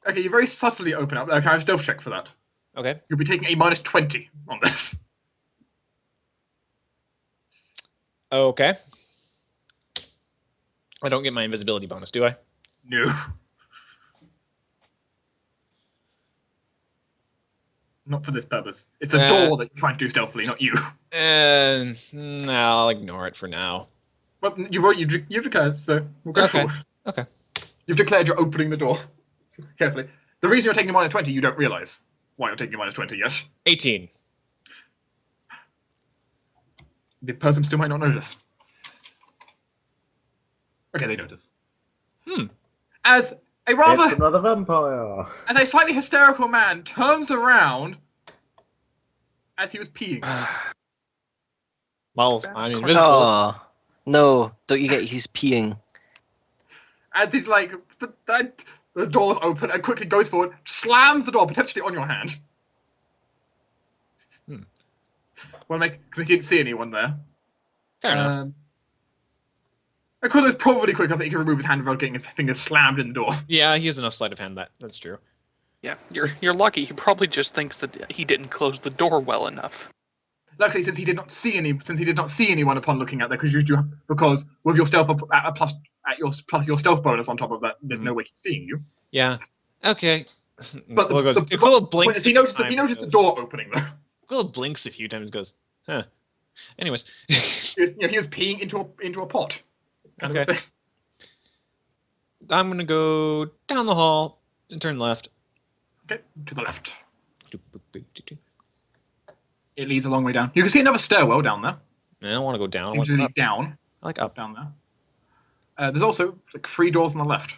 Okay, you very subtly open up. Okay, I have a stealth check for that. Okay. You'll be taking a -20 on this. Okay. I don't get my invisibility bonus, do I? No. Not for this purpose. It's a door that you're trying to do stealthily, not you. No, I'll ignore it for now. But you've declared, so we'll go forward. Okay. You've declared you're opening the door. Carefully. The reason you're taking a -20, you don't realise why you're taking a -20 yet. 18. The person still might not notice. Okay, they notice. As a It's another vampire. As a slightly hysterical man turns around as he was peeing. Well, I'm invisible. Oh, no, don't you get he's peeing. As he's like, the door's open and quickly goes forward, slams the door potentially on your hand. Well, because he didn't see anyone there. Fair enough. Aquilo's probably quick enough that he can remove his hand without getting his fingers slammed in the door. Yeah, he has enough sleight of hand. That's true. Yeah, you're lucky. He probably just thinks that he didn't close the door well enough. Luckily, since he did not see anyone upon looking at that, because with your stealth plus your stealth bonus on top of that, there's no way he's seeing you. Yeah. Okay. But Aquilo blinks. He noticed the door opening though. Aquilo blinks a few times and goes, huh. Anyways. He was peeing into a pot. Kind of a thing. I'm gonna go down the hall and turn left. Okay, to the left. It leads a long way down. You can see another stairwell down there. I don't want to go down. Seems to lead down. I like up. Down there. There's also like 3 doors on the left.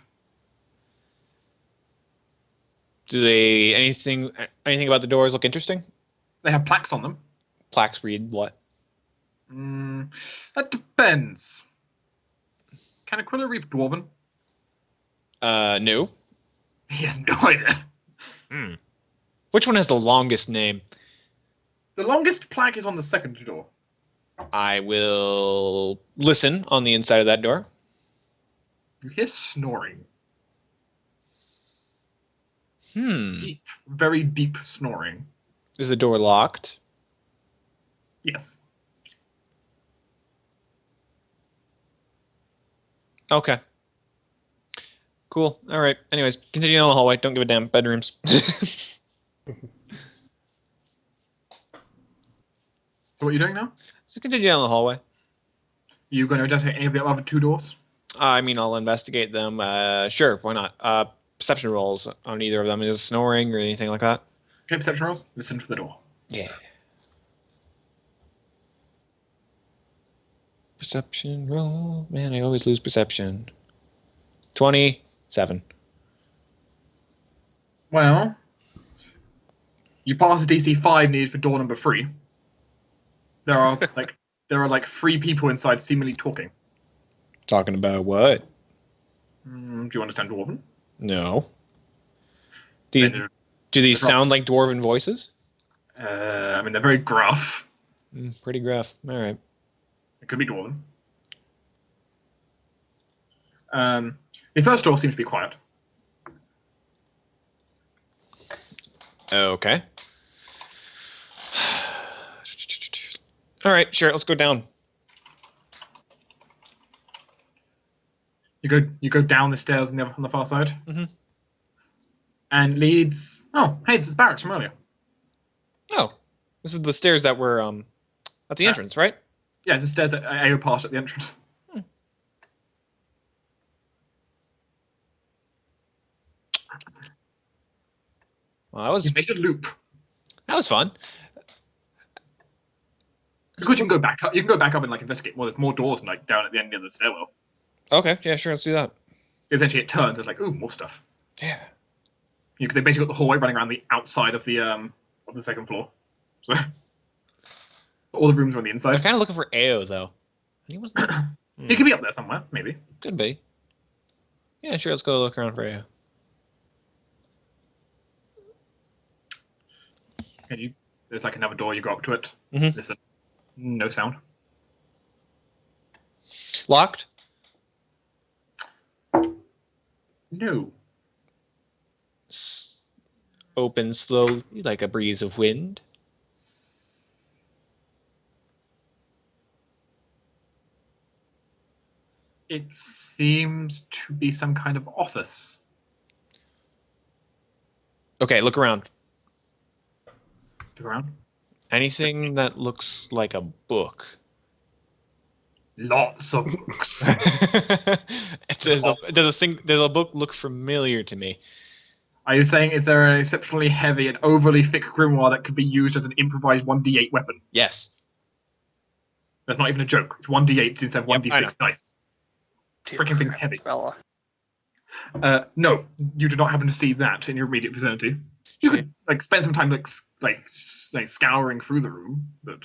Do they anything about the doors look interesting? They have plaques on them. Plaques read what? That depends. Can Aquilo read Dwarven? No. He has no idea. Which one has the longest name? The longest plaque is on the second door. I will listen on the inside of that door. You hear snoring. Deep. Very deep snoring. Is the door locked? Yes. Okay. Cool. All right. Anyways, continue on the hallway. Don't give a damn. Bedrooms. So what are you doing now? Just continue down the hallway. You going to investigate any of the other 2 doors? I mean, I'll investigate them. Sure, why not? Perception rolls on either of them. Is snoring or anything like that? Okay, perception rolls. Listen for the door. Yeah. Perception roll. Man, I always lose perception. 27. Well, you pass the DC 5 needed for door number 3. There are like 3 people inside seemingly talking. Talking about what? Do you understand Dwarven? No. Do these sound like dwarven voices? I mean, they're very gruff. Pretty gruff. All right. It could be Dwarven. The first door seems to be quiet. Okay. All right, sure. Let's go down. You go down the stairs on the far side. Mm-hmm. And leads. Oh, hey, this is barracks from earlier. Oh, this is the stairs that were at the entrance, right? Yeah, the stairs that Ayo 'Ayo' passed at the entrance. Yeah, the stairs that Ayo 'Ayo' passed at the entrance. Okay. Cool. All right. Anyways, continue on the hallway. You go down the stairs and you have on the far side. Mm-hmm. And leads. Oh, hey, this is barracks from earlier. Yeah, this is the stairs that Ayo passed at the entrance. Well, You made a loop. that was fun. Because you can go back up. You can go back up and like investigate. Well, there's more doors like down at the end of the stairwell. Okay, yeah, sure, let's do that. Essentially, it turns. It's like, ooh, more stuff. Yeah. Because they basically got the hallway running around the outside of the second floor. So all the rooms are on the I'm inside. kind of looking for Ayo though. He wasn't. He could be up there somewhere, maybe. Could be. Yeah, sure. Let's go look around for Ayo. There's like another door. You go up to it. Mhm. Listen. No sound. Locked. No. Open slowly, like a breeze of wind. It seems to be some kind of office. Okay, look around. Look around. Anything that looks like a book. Lots of books. does a book look familiar to me? Are you saying is there an exceptionally heavy and overly thick grimoire that could be used as an improvised 1d8 weapon? Yes. That's not even a joke. It's 1d8 instead of Yep, I know. 1d6 dice. Freaking thing's heavy. Fella. No, you do not happen to see that in your immediate vicinity. You could like spend some time like scouring through the room, but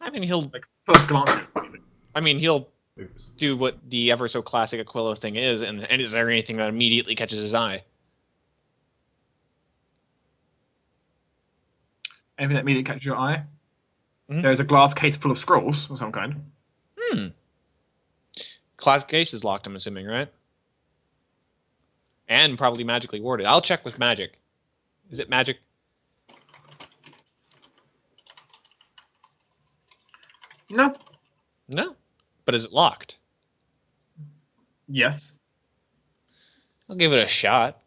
I mean, he'll first glance. he'll Oops. do what the ever so classic Aquilo thing is, and is there anything that immediately catches his eye? Anything that immediately catches your eye? Mhm. There's a glass case full of scrolls of some kind. Class case is locked, I'm assuming, right? And probably magically warded. I'll check with magic. Is it magic? No. No. But is it locked? Yes. I'll give it a shot.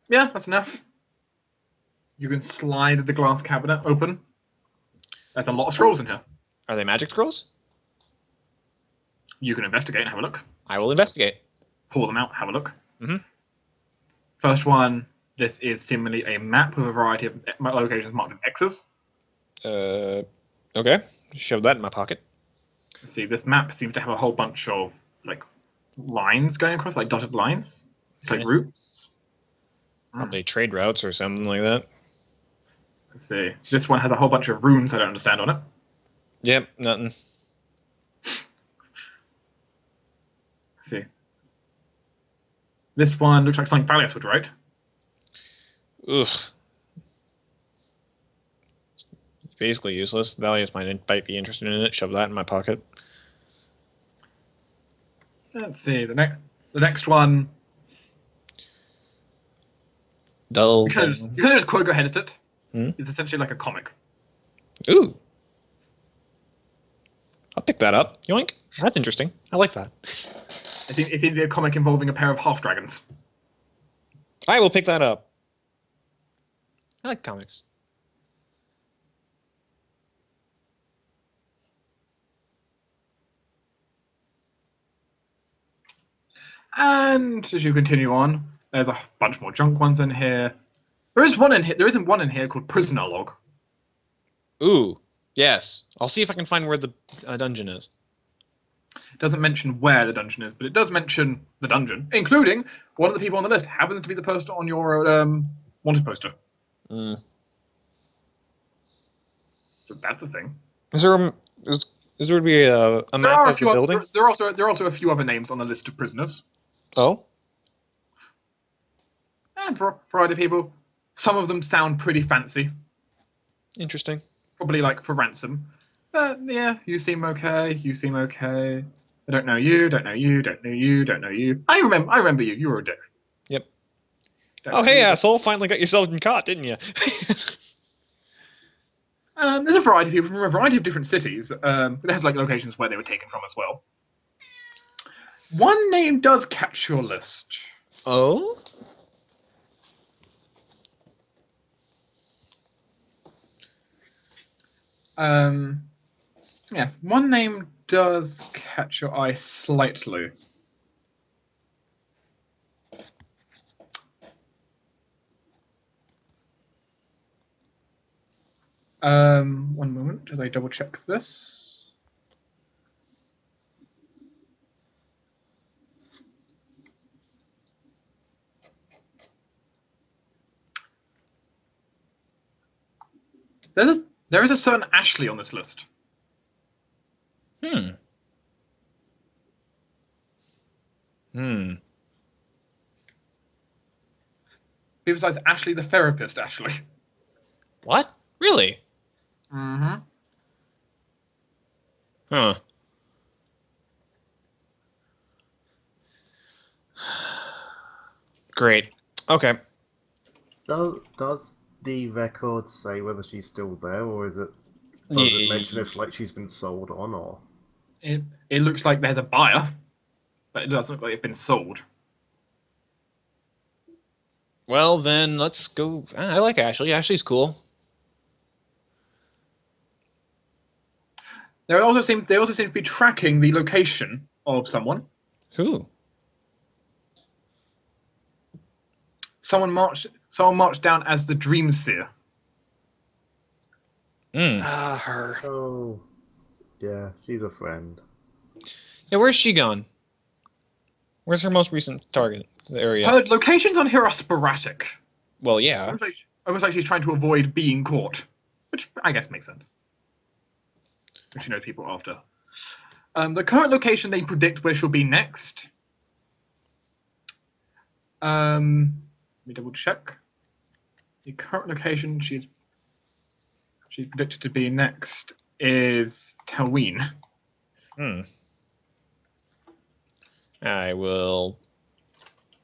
Yeah, that's enough. You can slide the glass cabinet open. There's a lot of scrolls in here. Are they magic scrolls? You can investigate and have a look. I will investigate. Pull them out, have a look. Mhm. First one, this is similarly a map with a variety of locations marked with X's. Okay. Shove that in my pocket. Let's see, this map seems to have a whole bunch of like lines going across, like dotted lines. It's like Okay. routes. Probably trade routes or something like that. Let's see. This one has a whole bunch of runes I don't understand on it. Yep, nothing. Let's see. This one looks like something Thalaias would write. Ugh. It's basically useless. Thalaias might be interested in it. Shove that in my pocket. Let's see. The next one. Dull. You kind of just quite go ahead at it. Hmm? It's essentially like a comic. Ooh. I'll pick that up. Yoink. That's interesting. I like that. It's a comic involving a pair of half dragons. I will pick that up. I like comics. And as you continue on, there's a bunch more junk ones in here. There isn't one in here called Prisoner Log. Ooh. Yes. I'll see if I can find where the dungeon is. It doesn't mention where the dungeon is, but it does mention the dungeon, including one of the people on the list happens to be the poster on your wanted poster. Mm. So that's a thing. Is there to be a map of the building? There are also a few other names on the list of prisoners. Oh. And for a variety of people, some of them sound pretty fancy. Interesting. Probably like for ransom. Yeah, you seem okay. You seem okay. I don't know you. Don't know you. Don't know you. Don't know you. I remember you. You were a dick. Yep. Don't Oh, know hey, you. asshole! Finally got yourself caught, didn't you? There's a variety of people from a variety of different cities. It has like locations where they were taken from as well. One name does catch your list. Oh. Yes, one name does catch catch your eye slightly. One moment as I double check this. There is a certain Ashley on this list. Hmm. Besides Ashley the therapist, Ashley. What? Really? Mm-hmm. Huh. Great. Okay. Does the record say whether she's still there, or does it mention if like she's been sold on, or? It looks like there's a buyer, but it doesn't look like it's been sold. Well, then let's go. I like Ashley. Ashley's cool. They also seem to be tracking the location of someone. Who? Someone marched down as the Dream Seer. Her. Oh, yeah, she's a friend. Yeah, where's she gone? Where's her most recent target area? Her locations on here are sporadic. Well, yeah. Almost like she's trying to avoid being caught, which I guess makes sense. If she knows people after. The current location they predict where she'll be next. Let me double check. The current location she's predicted to be next is Torruun. I will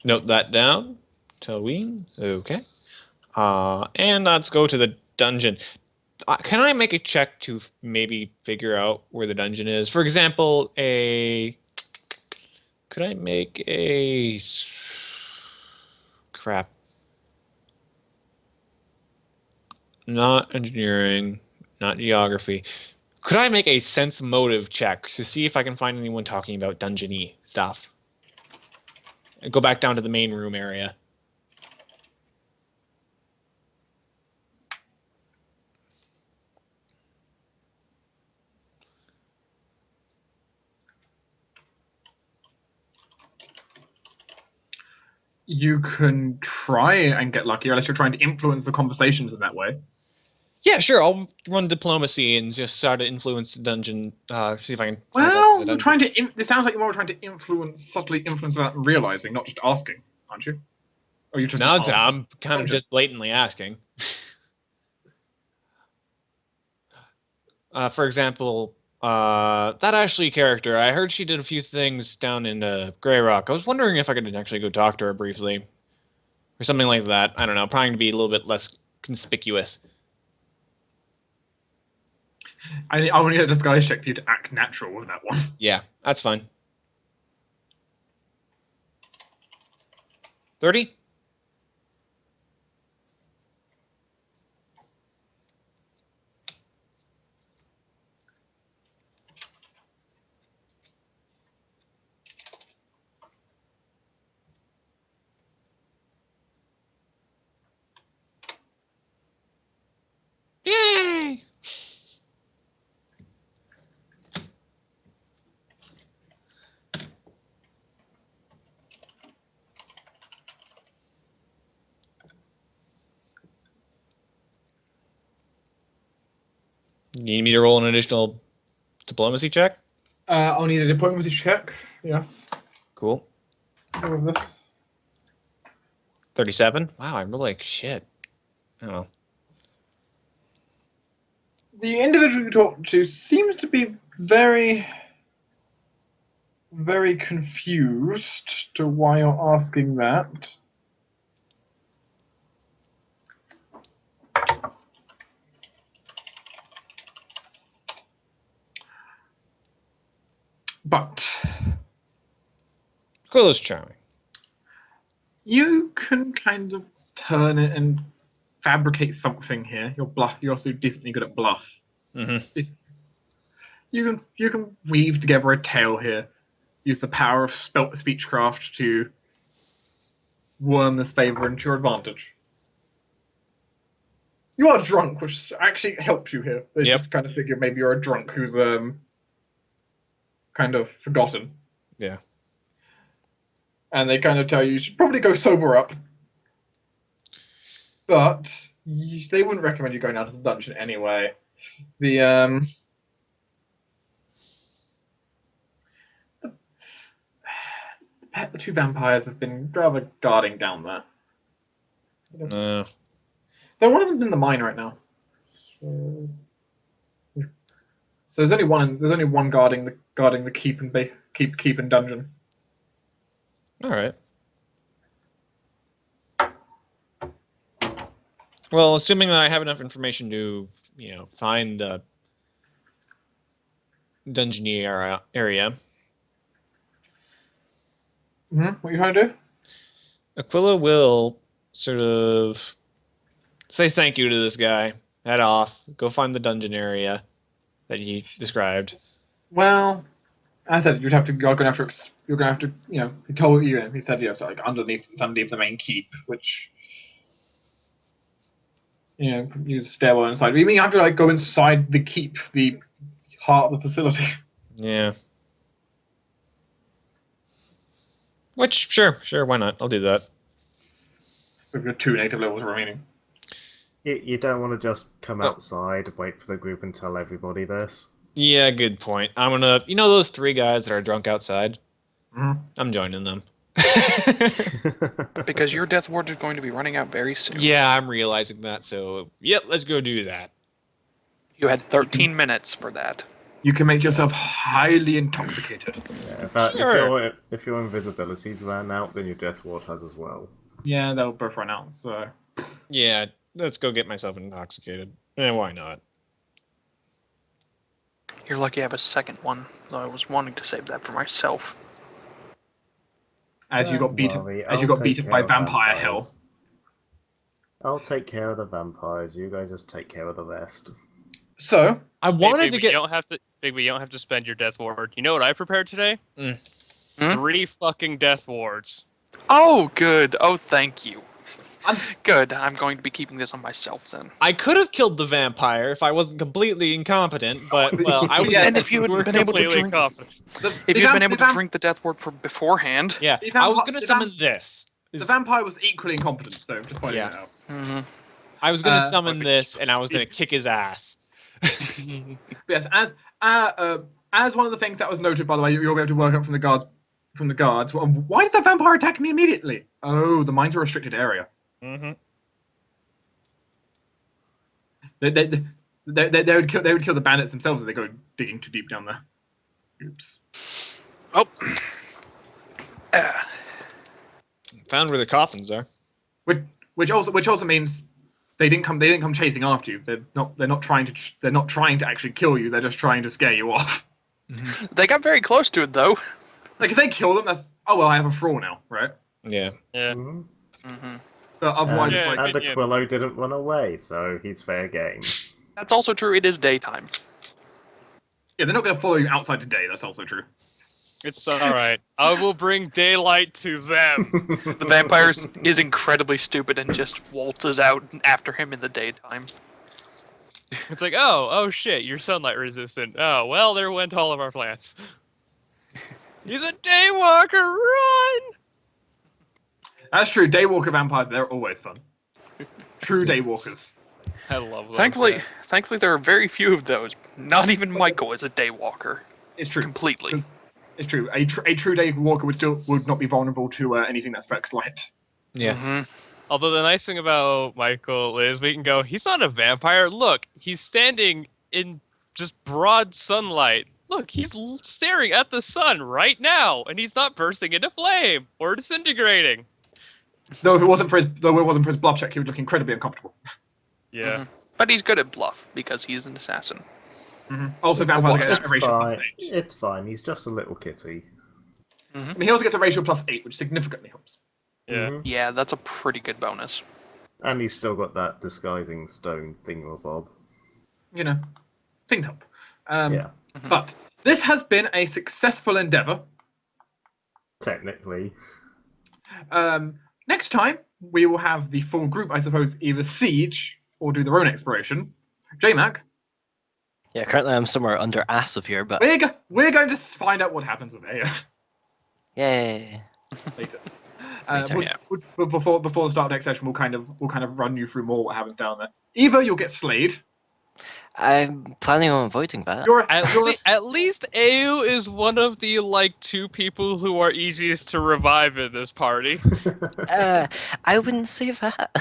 note that down. Torruun. Okay. And let's go to the dungeon. Can I make a check to maybe figure out where the dungeon is? For example, could I make a... Crap. Not engineering, not geography. Could I make a sense motive check to see if I can find anyone talking about dungeon-y stuff? And go back down to the main room area. You can try and get lucky, unless you're trying to influence the conversations in that way. Yeah, sure. I'll run diplomacy and just start to influence the dungeon. See if I can. Well, you're trying to. It sounds like you're more trying to subtly influence without realizing, not just asking, aren't you? Or you just. No, I'm kind of just blatantly asking. For example, that Ashley character. I heard she did a few things down in Grey Rock. I was wondering if I could actually go talk to her briefly, or something like that. I don't know. Trying to be a little bit less conspicuous. I want to get a disguise check for you to act natural with that one. Yeah, that's fine. 30? Yay! You need me to roll an additional diplomacy check? I'll need a diplomacy check. Yes. Cool. All of this. 37? Wow, I'm really like shit. Oh. The individual you talk to seems to be very, very confused to why you're asking that. But Aquilo's charming. you can kind of turn it and fabricate something here. You're also decently good at bluff. Mm-hmm. You can weave together a tale here. Use the power of speechcraft to worm this favor into your advantage. You are drunk, which actually helps you here. They just kind of figure maybe you're a drunk who's kind of forgotten. Yeah. And they kind of tell you should probably go sober up. But they wouldn't recommend you going out to the dungeon anyway. The two vampires have been rather guarding down there. Though one of them's in the mine right now. So there's only one guarding the keep and dungeon. All right. Well, assuming that I have enough information to, find the dungeony area. What are you trying to do? Aquilo will sort of say thank you to this guy, head off, go find the dungeon area that he described. Well, as I said, you're gonna have to, he told you, he said, so like underneath the main keep, which, use a stairwell inside. You mean you have to go inside the keep, the heart of the facility? Yeah. Which, sure, why not? I'll do that. With your 2 native levels remaining. You don't want to just come outside, wait for the group, and tell everybody this. Yeah, good point. I'm gonna, those 3 guys that are drunk outside? Mm-hmm. I'm joining them. Because your Death Ward is going to be running out very soon. Yeah, I'm realizing that, so, let's go do that. You had 13 minutes for that. You can make yourself highly intoxicated. Yeah, if your invisibilities ran out, then your Death Ward has as well. Yeah, they'll both run out, so... Yeah, let's go get myself intoxicated. Why not? You're lucky I have a second one, though I was wanting to save that for myself. As you got beaten by vampire hell. I'll take care of the vampires. You guys just take care of the rest. So I wanted to get. Bigby, you don't have to spend your Death Ward. You know what I prepared today? 3 fucking Death Wards. Oh, good. Oh, thank you. Good. I'm going to be keeping this on myself then. I could have killed the vampire if I wasn't completely incompetent, but I was. And if you had been able to drink, if you had been able to drink the Death Ward beforehand, yeah, I was going to summon this. The vampire was equally incompetent, so just pointing it out. Mm-hmm. I was going to summon this, and I was going to kick his ass. Yes, as one of the things that was noted, by the way, you'll be able to work up from the guards. Why did the vampire attack me immediately? Oh, the mine's a restricted area. Mm-hmm. They would kill the bandits themselves if they go digging too deep down there. Oops. Oh. Found where the coffins are. Which also means they didn't come chasing after you. They're not trying to actually kill you. They're just trying to scare you off. Mm-hmm. They got very close to it though. Like if they kill them, that's I have a thrall now, right? Yeah. Yeah. Mm-hmm. But otherwise, and Aquilo didn't run away, so he's fair game. That's also true. It is daytime. Yeah, they're not going to follow you outside today. That's also true. It's all right. I will bring daylight to them. The vampire is incredibly stupid and just waltzes out after him in the daytime. It's like, oh shit, you're sunlight resistant. Oh, well, there went all of our plants. He's a daywalker, run! That's true. Daywalker vampires, they're always fun. True daywalkers. I love those. Thankfully, there are very few of those. Not even Michael is a daywalker. It's true. Completely. It's true. A true daywalker would not be vulnerable to anything that affects light. Yeah. Mm-hmm. Although the nice thing about Michael is we can go, he's not a vampire. Look, he's standing in just broad sunlight. Look, he's staring at the sun right now, and he's not bursting into flame or disintegrating. Though if it wasn't for his bluff check, he would look incredibly uncomfortable. Yeah. Mm-hmm. But he's good at bluff because he's an assassin. Mm-hmm. Also, vampires get a racial +8. It's fine. He's just a little kitty. Mm-hmm. I mean, he also gets a racial +8, which significantly helps. Yeah. Mm-hmm. Yeah, that's a pretty good bonus. And he's still got that disguising stone thingamabob. Things help. Yeah. But this has been a successful endeavor. Technically. Next time, we will have the full group, I suppose, either siege or do their own exploration. Jmack, Yeah, currently I'm somewhere under ass of here, but we're going to find out what happens with Ayo yay. later. Later. Before the start of next session, we'll kind of run you through more what happens down there. Either you'll get slayed. I'm planning on avoiding that. At least Ayo is one of the, like, 2 people who are easiest to revive in this party. I wouldn't say that.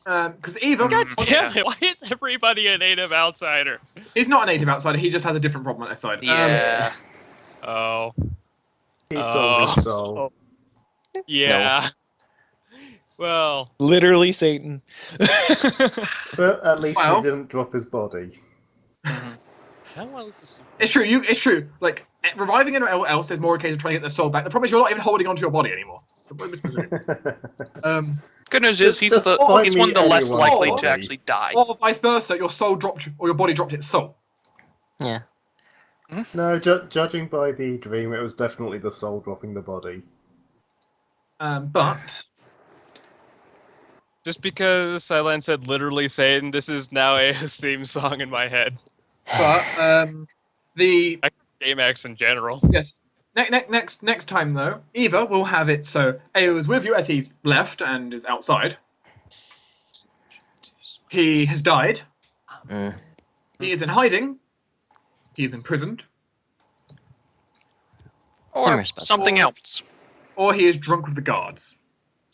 Because either God damn it, why is everybody a native outsider? he's not a native outsider, he just has a different problem on his side. Yeah. Oh. He sold his soul. Yeah. Well. Literally Satan. But at least Well- he didn't drop his body. How well is this? It's true. It's true. Like reviving anyone else is more a case of trying to get their soul back. The problem is you're not even holding onto your body anymore. So what is doing? Good news is he's Just find he's me one of the less anyone. likely Or- to actually die. Or vice versa, your soul dropped or your body dropped its soul. Yeah. No, judging by the dream, it was definitely the soul dropping the body. But Just because Sideline said literally Satan, this is now Ayo's theme song in my head. the Jmax in general. yes. Next time though, Eva will have it so Ayo is with you as he's left and is outside. He has died. Mm. He is in hiding. He is imprisoned. Or Humorous, but- something else. Or he is drunk with the guards.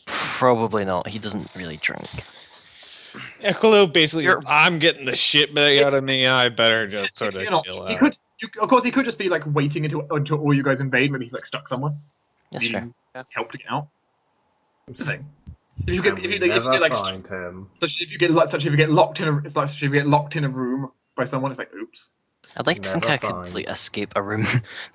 Probably not. He doesn't really drink. Aquilo basically, You're- I'm getting the shit back out of me. I better just sort of You know, chill he out. could. Of course, he could just be like waiting until all you guys invade. Maybe he's like stuck somewhere. That's true. Help to get out. It's the thing. If you get, And if we you, if you never get like, find him. such if you get locked in a, it's like such if you get locked in a room by someone, it's like oops. I'd like to think Never I could find. like escape a room,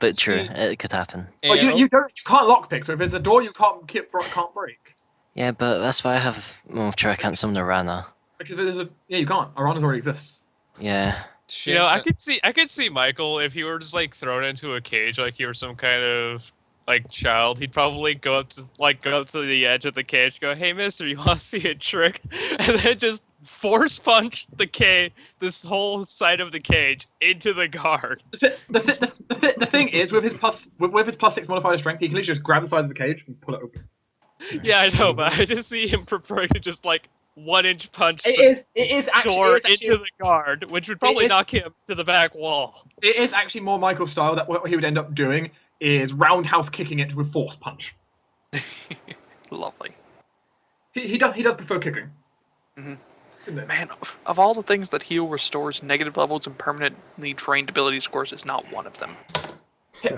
but true, See- it could happen. Well, you can't lockpick. So if there's a door you can't break. Yeah, but that's why I have. Well, true, I can't summon a Rana. Because there's you can't. Arana's already exists. Yeah. You know, I could see Michael if he were just like thrown into a cage like he were some kind of like child. He'd probably go up to the edge of the cage, go, "Hey, Mister, you want to see a trick?" And then just force punch this whole side of the cage into the guard. The thing is, with his +6 modifier strength, he can literally just grab the side of the cage and pull it open. Yeah, I know, but I just see him preparing to just like 1-inch punch It the is actually door into the guard, which would probably is- knock him to the back wall. It is actually more Michael's style that what he would end up doing is roundhouse kicking it with force punch. Lovely. He does prefer kicking. Mhm. Isn't it? Man, of all the things that heal restores negative levels and permanently drained ability scores is not one of them.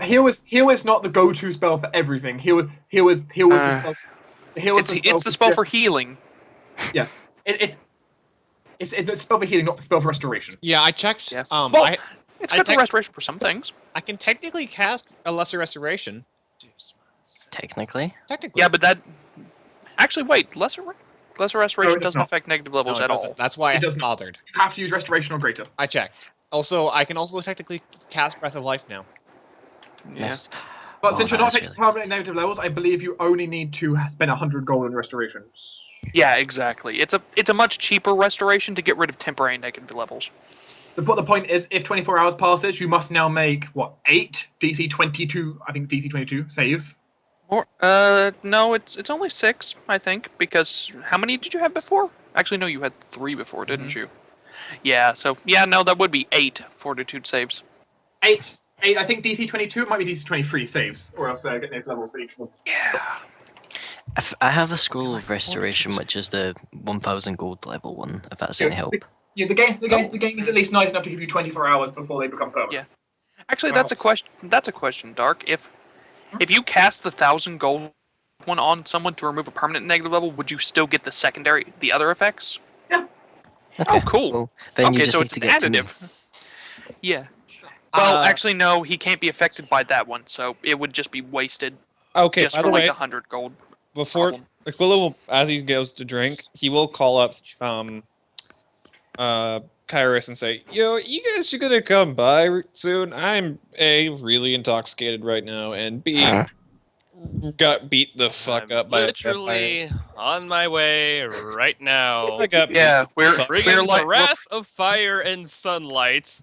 Heal is not the go-to spell for everything. Heal was the spell. It's the spell for healing. Yeah, it's a spell for healing, not the spell for restoration. Yeah, I checked. Yeah. Well, Well, I It's I good for tec- restoration for some things. I can technically cast a lesser restoration. Technically. Technically. Yeah, but that. Actually, wait. Lesser restoration it does doesn't not. affect negative No, levels it at doesn't. all. That's why It I does not. bothered. You have to use restoration or greater. I checked. Also, I can also technically cast Breath of Life now. Yeah. Yes. But Oh, since you're not that's taking really permanent negative levels, I believe you only need to spend 100 gold on restoration. Yeah, exactly. It's a much cheaper restoration to get rid of temporary negative levels. The point is, if 24 hours passes, you must now make, 8 DC 22, I think DC 22 saves. Or no, it's only 6, I think, because how many did you have before? Actually, no, you had 3 before, didn't you? Yeah. So no, that would be 8 fortitude saves. 8, I think DC 22, it might be DC 23 saves, or else get negative levels for each one. Yeah. I have a scroll of restoration, which is the 1,000 gold level one. If that's any help. Yeah, the game is at least nice enough to give you 24 hours before they become permanent. Yeah. Actually, that's a question. That's a question, Dark. If you cast the 1,000 gold one on someone to remove a permanent negative level, would you still get the other effects? Yeah. Okay. Oh, cool. Well, then you Okay, just so need it's to an get to me. additive. Yeah. Well, Uh, actually, no. He can't be affected by that one, so it would just be wasted Okay, just by for the like way, 100 gold. before problem. Aquilo will, as he goes to drink, he will call up Kyras and say, "Yo, you guys should gonna come by soon. I'm A, really intoxicated right now, and B, got beat the fuck I'm up by a literally on my way right now. I got Yeah, we're Bringing like the wrath of fire and sunlight.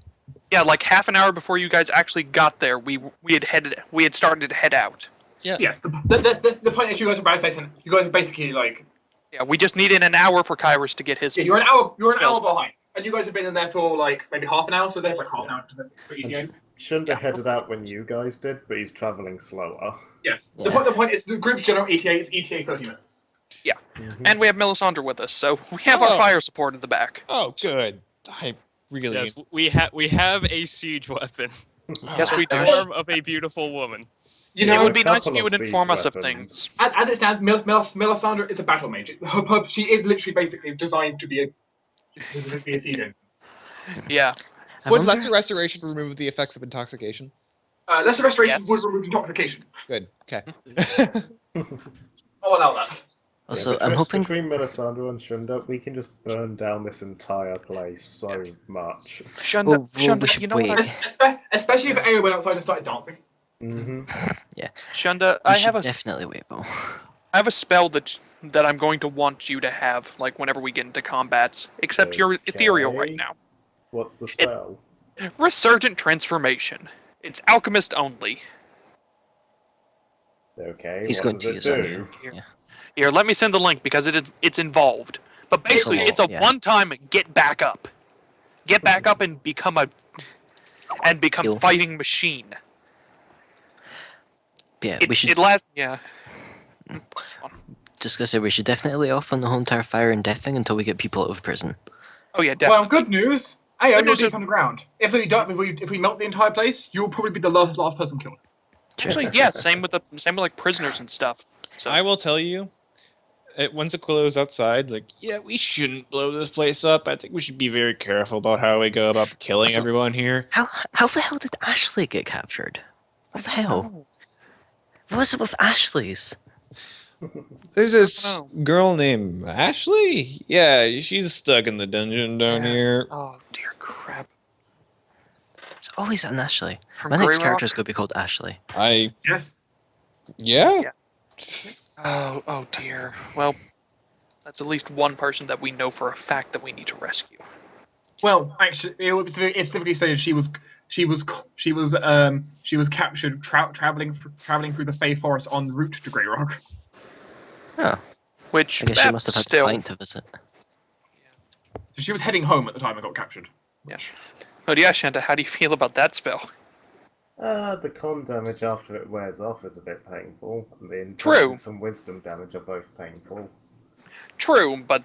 yeah, like half an hour before you guys actually got there, we had started to head out. Yes. The point is, you guys are basically like. Yeah, we just needed an hour for Kyras to get his. Yeah, you're an hour spells. behind, and you guys have been in there for like maybe half an hour. So there's like half an hour to the And Shunda headed out when you guys did, but he's travelling slower. Yes. Yeah. The point is the group's general ETA is ETA 30 minutes. Yeah, Mhm. and we have Melisandre with us, so we have our Oh. fire support in the back. Oh, good. I really. Yes, we have a siege weapon. Yes, we The do. form of a beautiful woman. You It know, would be a nice if couple you would of inform siege us of weapons. things. as it stands, Melisandre is a battle mage. She is literally basically designed to be a siege. Yeah. I Was wonder- lesser restoration to remove the effects of intoxication? Lesser restoration Yes. would remove intoxication. Good. Okay. I'll allow that. Also, Yeah, I'm hoping. between Melisandre and Shunda, we can just burn down this entire place so much. Shunda, Well, Shunda, we should you know wait. what? Especially if Ayo went outside and started dancing. Mm-hmm. Shunda, We I should have a definitely wait, though. I have a spell that I'm going to want you to have, like whenever we get into combats. Except you're ethereal right Okay. now. What's the spell? Resurgent transformation. It's alchemist only. Okay, He's what going does to it use do? that. Yeah. Here, let me send the link because it's involved. But basically, lot, it's a yeah. one-time get back up. Get back up and become Heal. fighting machine. But yeah, It, we should. it lasts. Yeah. Just gonna say we should definitely off on the whole entire fire and death thing until we get people out of prison. Oh yeah, definitely. Well, good news. Ayo, Good you're news deep is- on the ground. If we melt the entire place, you'll probably be the last person killed. Actually, yeah. Same with like prisoners and stuff. So I will tell you, once Aquilo's outside, like, yeah, we shouldn't blow this place up. I think we should be very careful about how we go about killing Also- everyone here. How the hell did Ashley get captured? What the hell? What was it with Ashley's? There's this Oh. girl named Ashley. Yeah, she's stuck in the dungeon down Yes. here. Oh dear crap. It's always an Ashley. From My next Grey character is Rock? going to be called Ashley. Yes. Yeah. Oh dear. Well, that's at least one person that we know for a fact that we need to rescue. Well, actually, it specifically said she was captured traveling through the Fey Forest en route to Grey Rock. Oh, Which I guess she must have had a still. client to visit. So she was heading home at the time I got captured. Yeah. But yeah, Shanta, how do you feel about that spell? The con damage after it wears off is a bit painful. And the True. intelligence and wisdom damage are both painful. True, but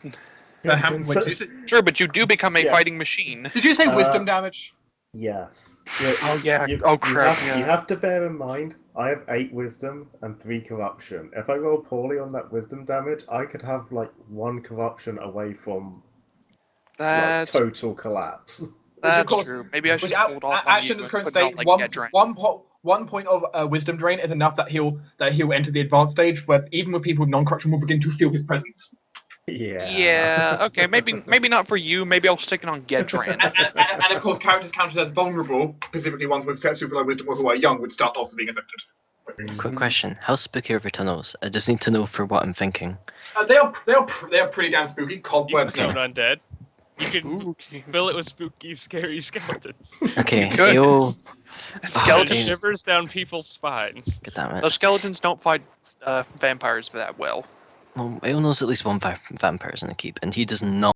Did you do become a Yeah. fighting machine. you say wisdom damage? Yes. Oh yeah. Oh crap. You have to bear in mind, I have 8 wisdom and 3 corruption. If I roll poorly on that wisdom damage, I could have like 1 corruption away from That's total collapse. that's course- true. Maybe I should Which hold off on action you, is current but state. not like get drained. 1 point of wisdom drain is enough that he'll enter the advanced stage, where even with people with non-corruption will begin to feel his presence. Yeah. Yeah. Okay. Maybe not for you. Maybe I'll stick it on get drained. And of course, characters counted as vulnerable, specifically ones with super low wisdom or who are young, would start also being affected. Quick question: how spooky are the tunnels? I just need to know for what I'm thinking. They are pretty damn spooky. Cobwebs. Okay. Zone undead. You can fill it with spooky, scary skeletons. Okay, could. Ayo, It Skeletons. shivers down people's spines. God damn it. Those skeletons don't fight vampires that well. Well, Ayo knows at least one vampire is in the keep, and he does not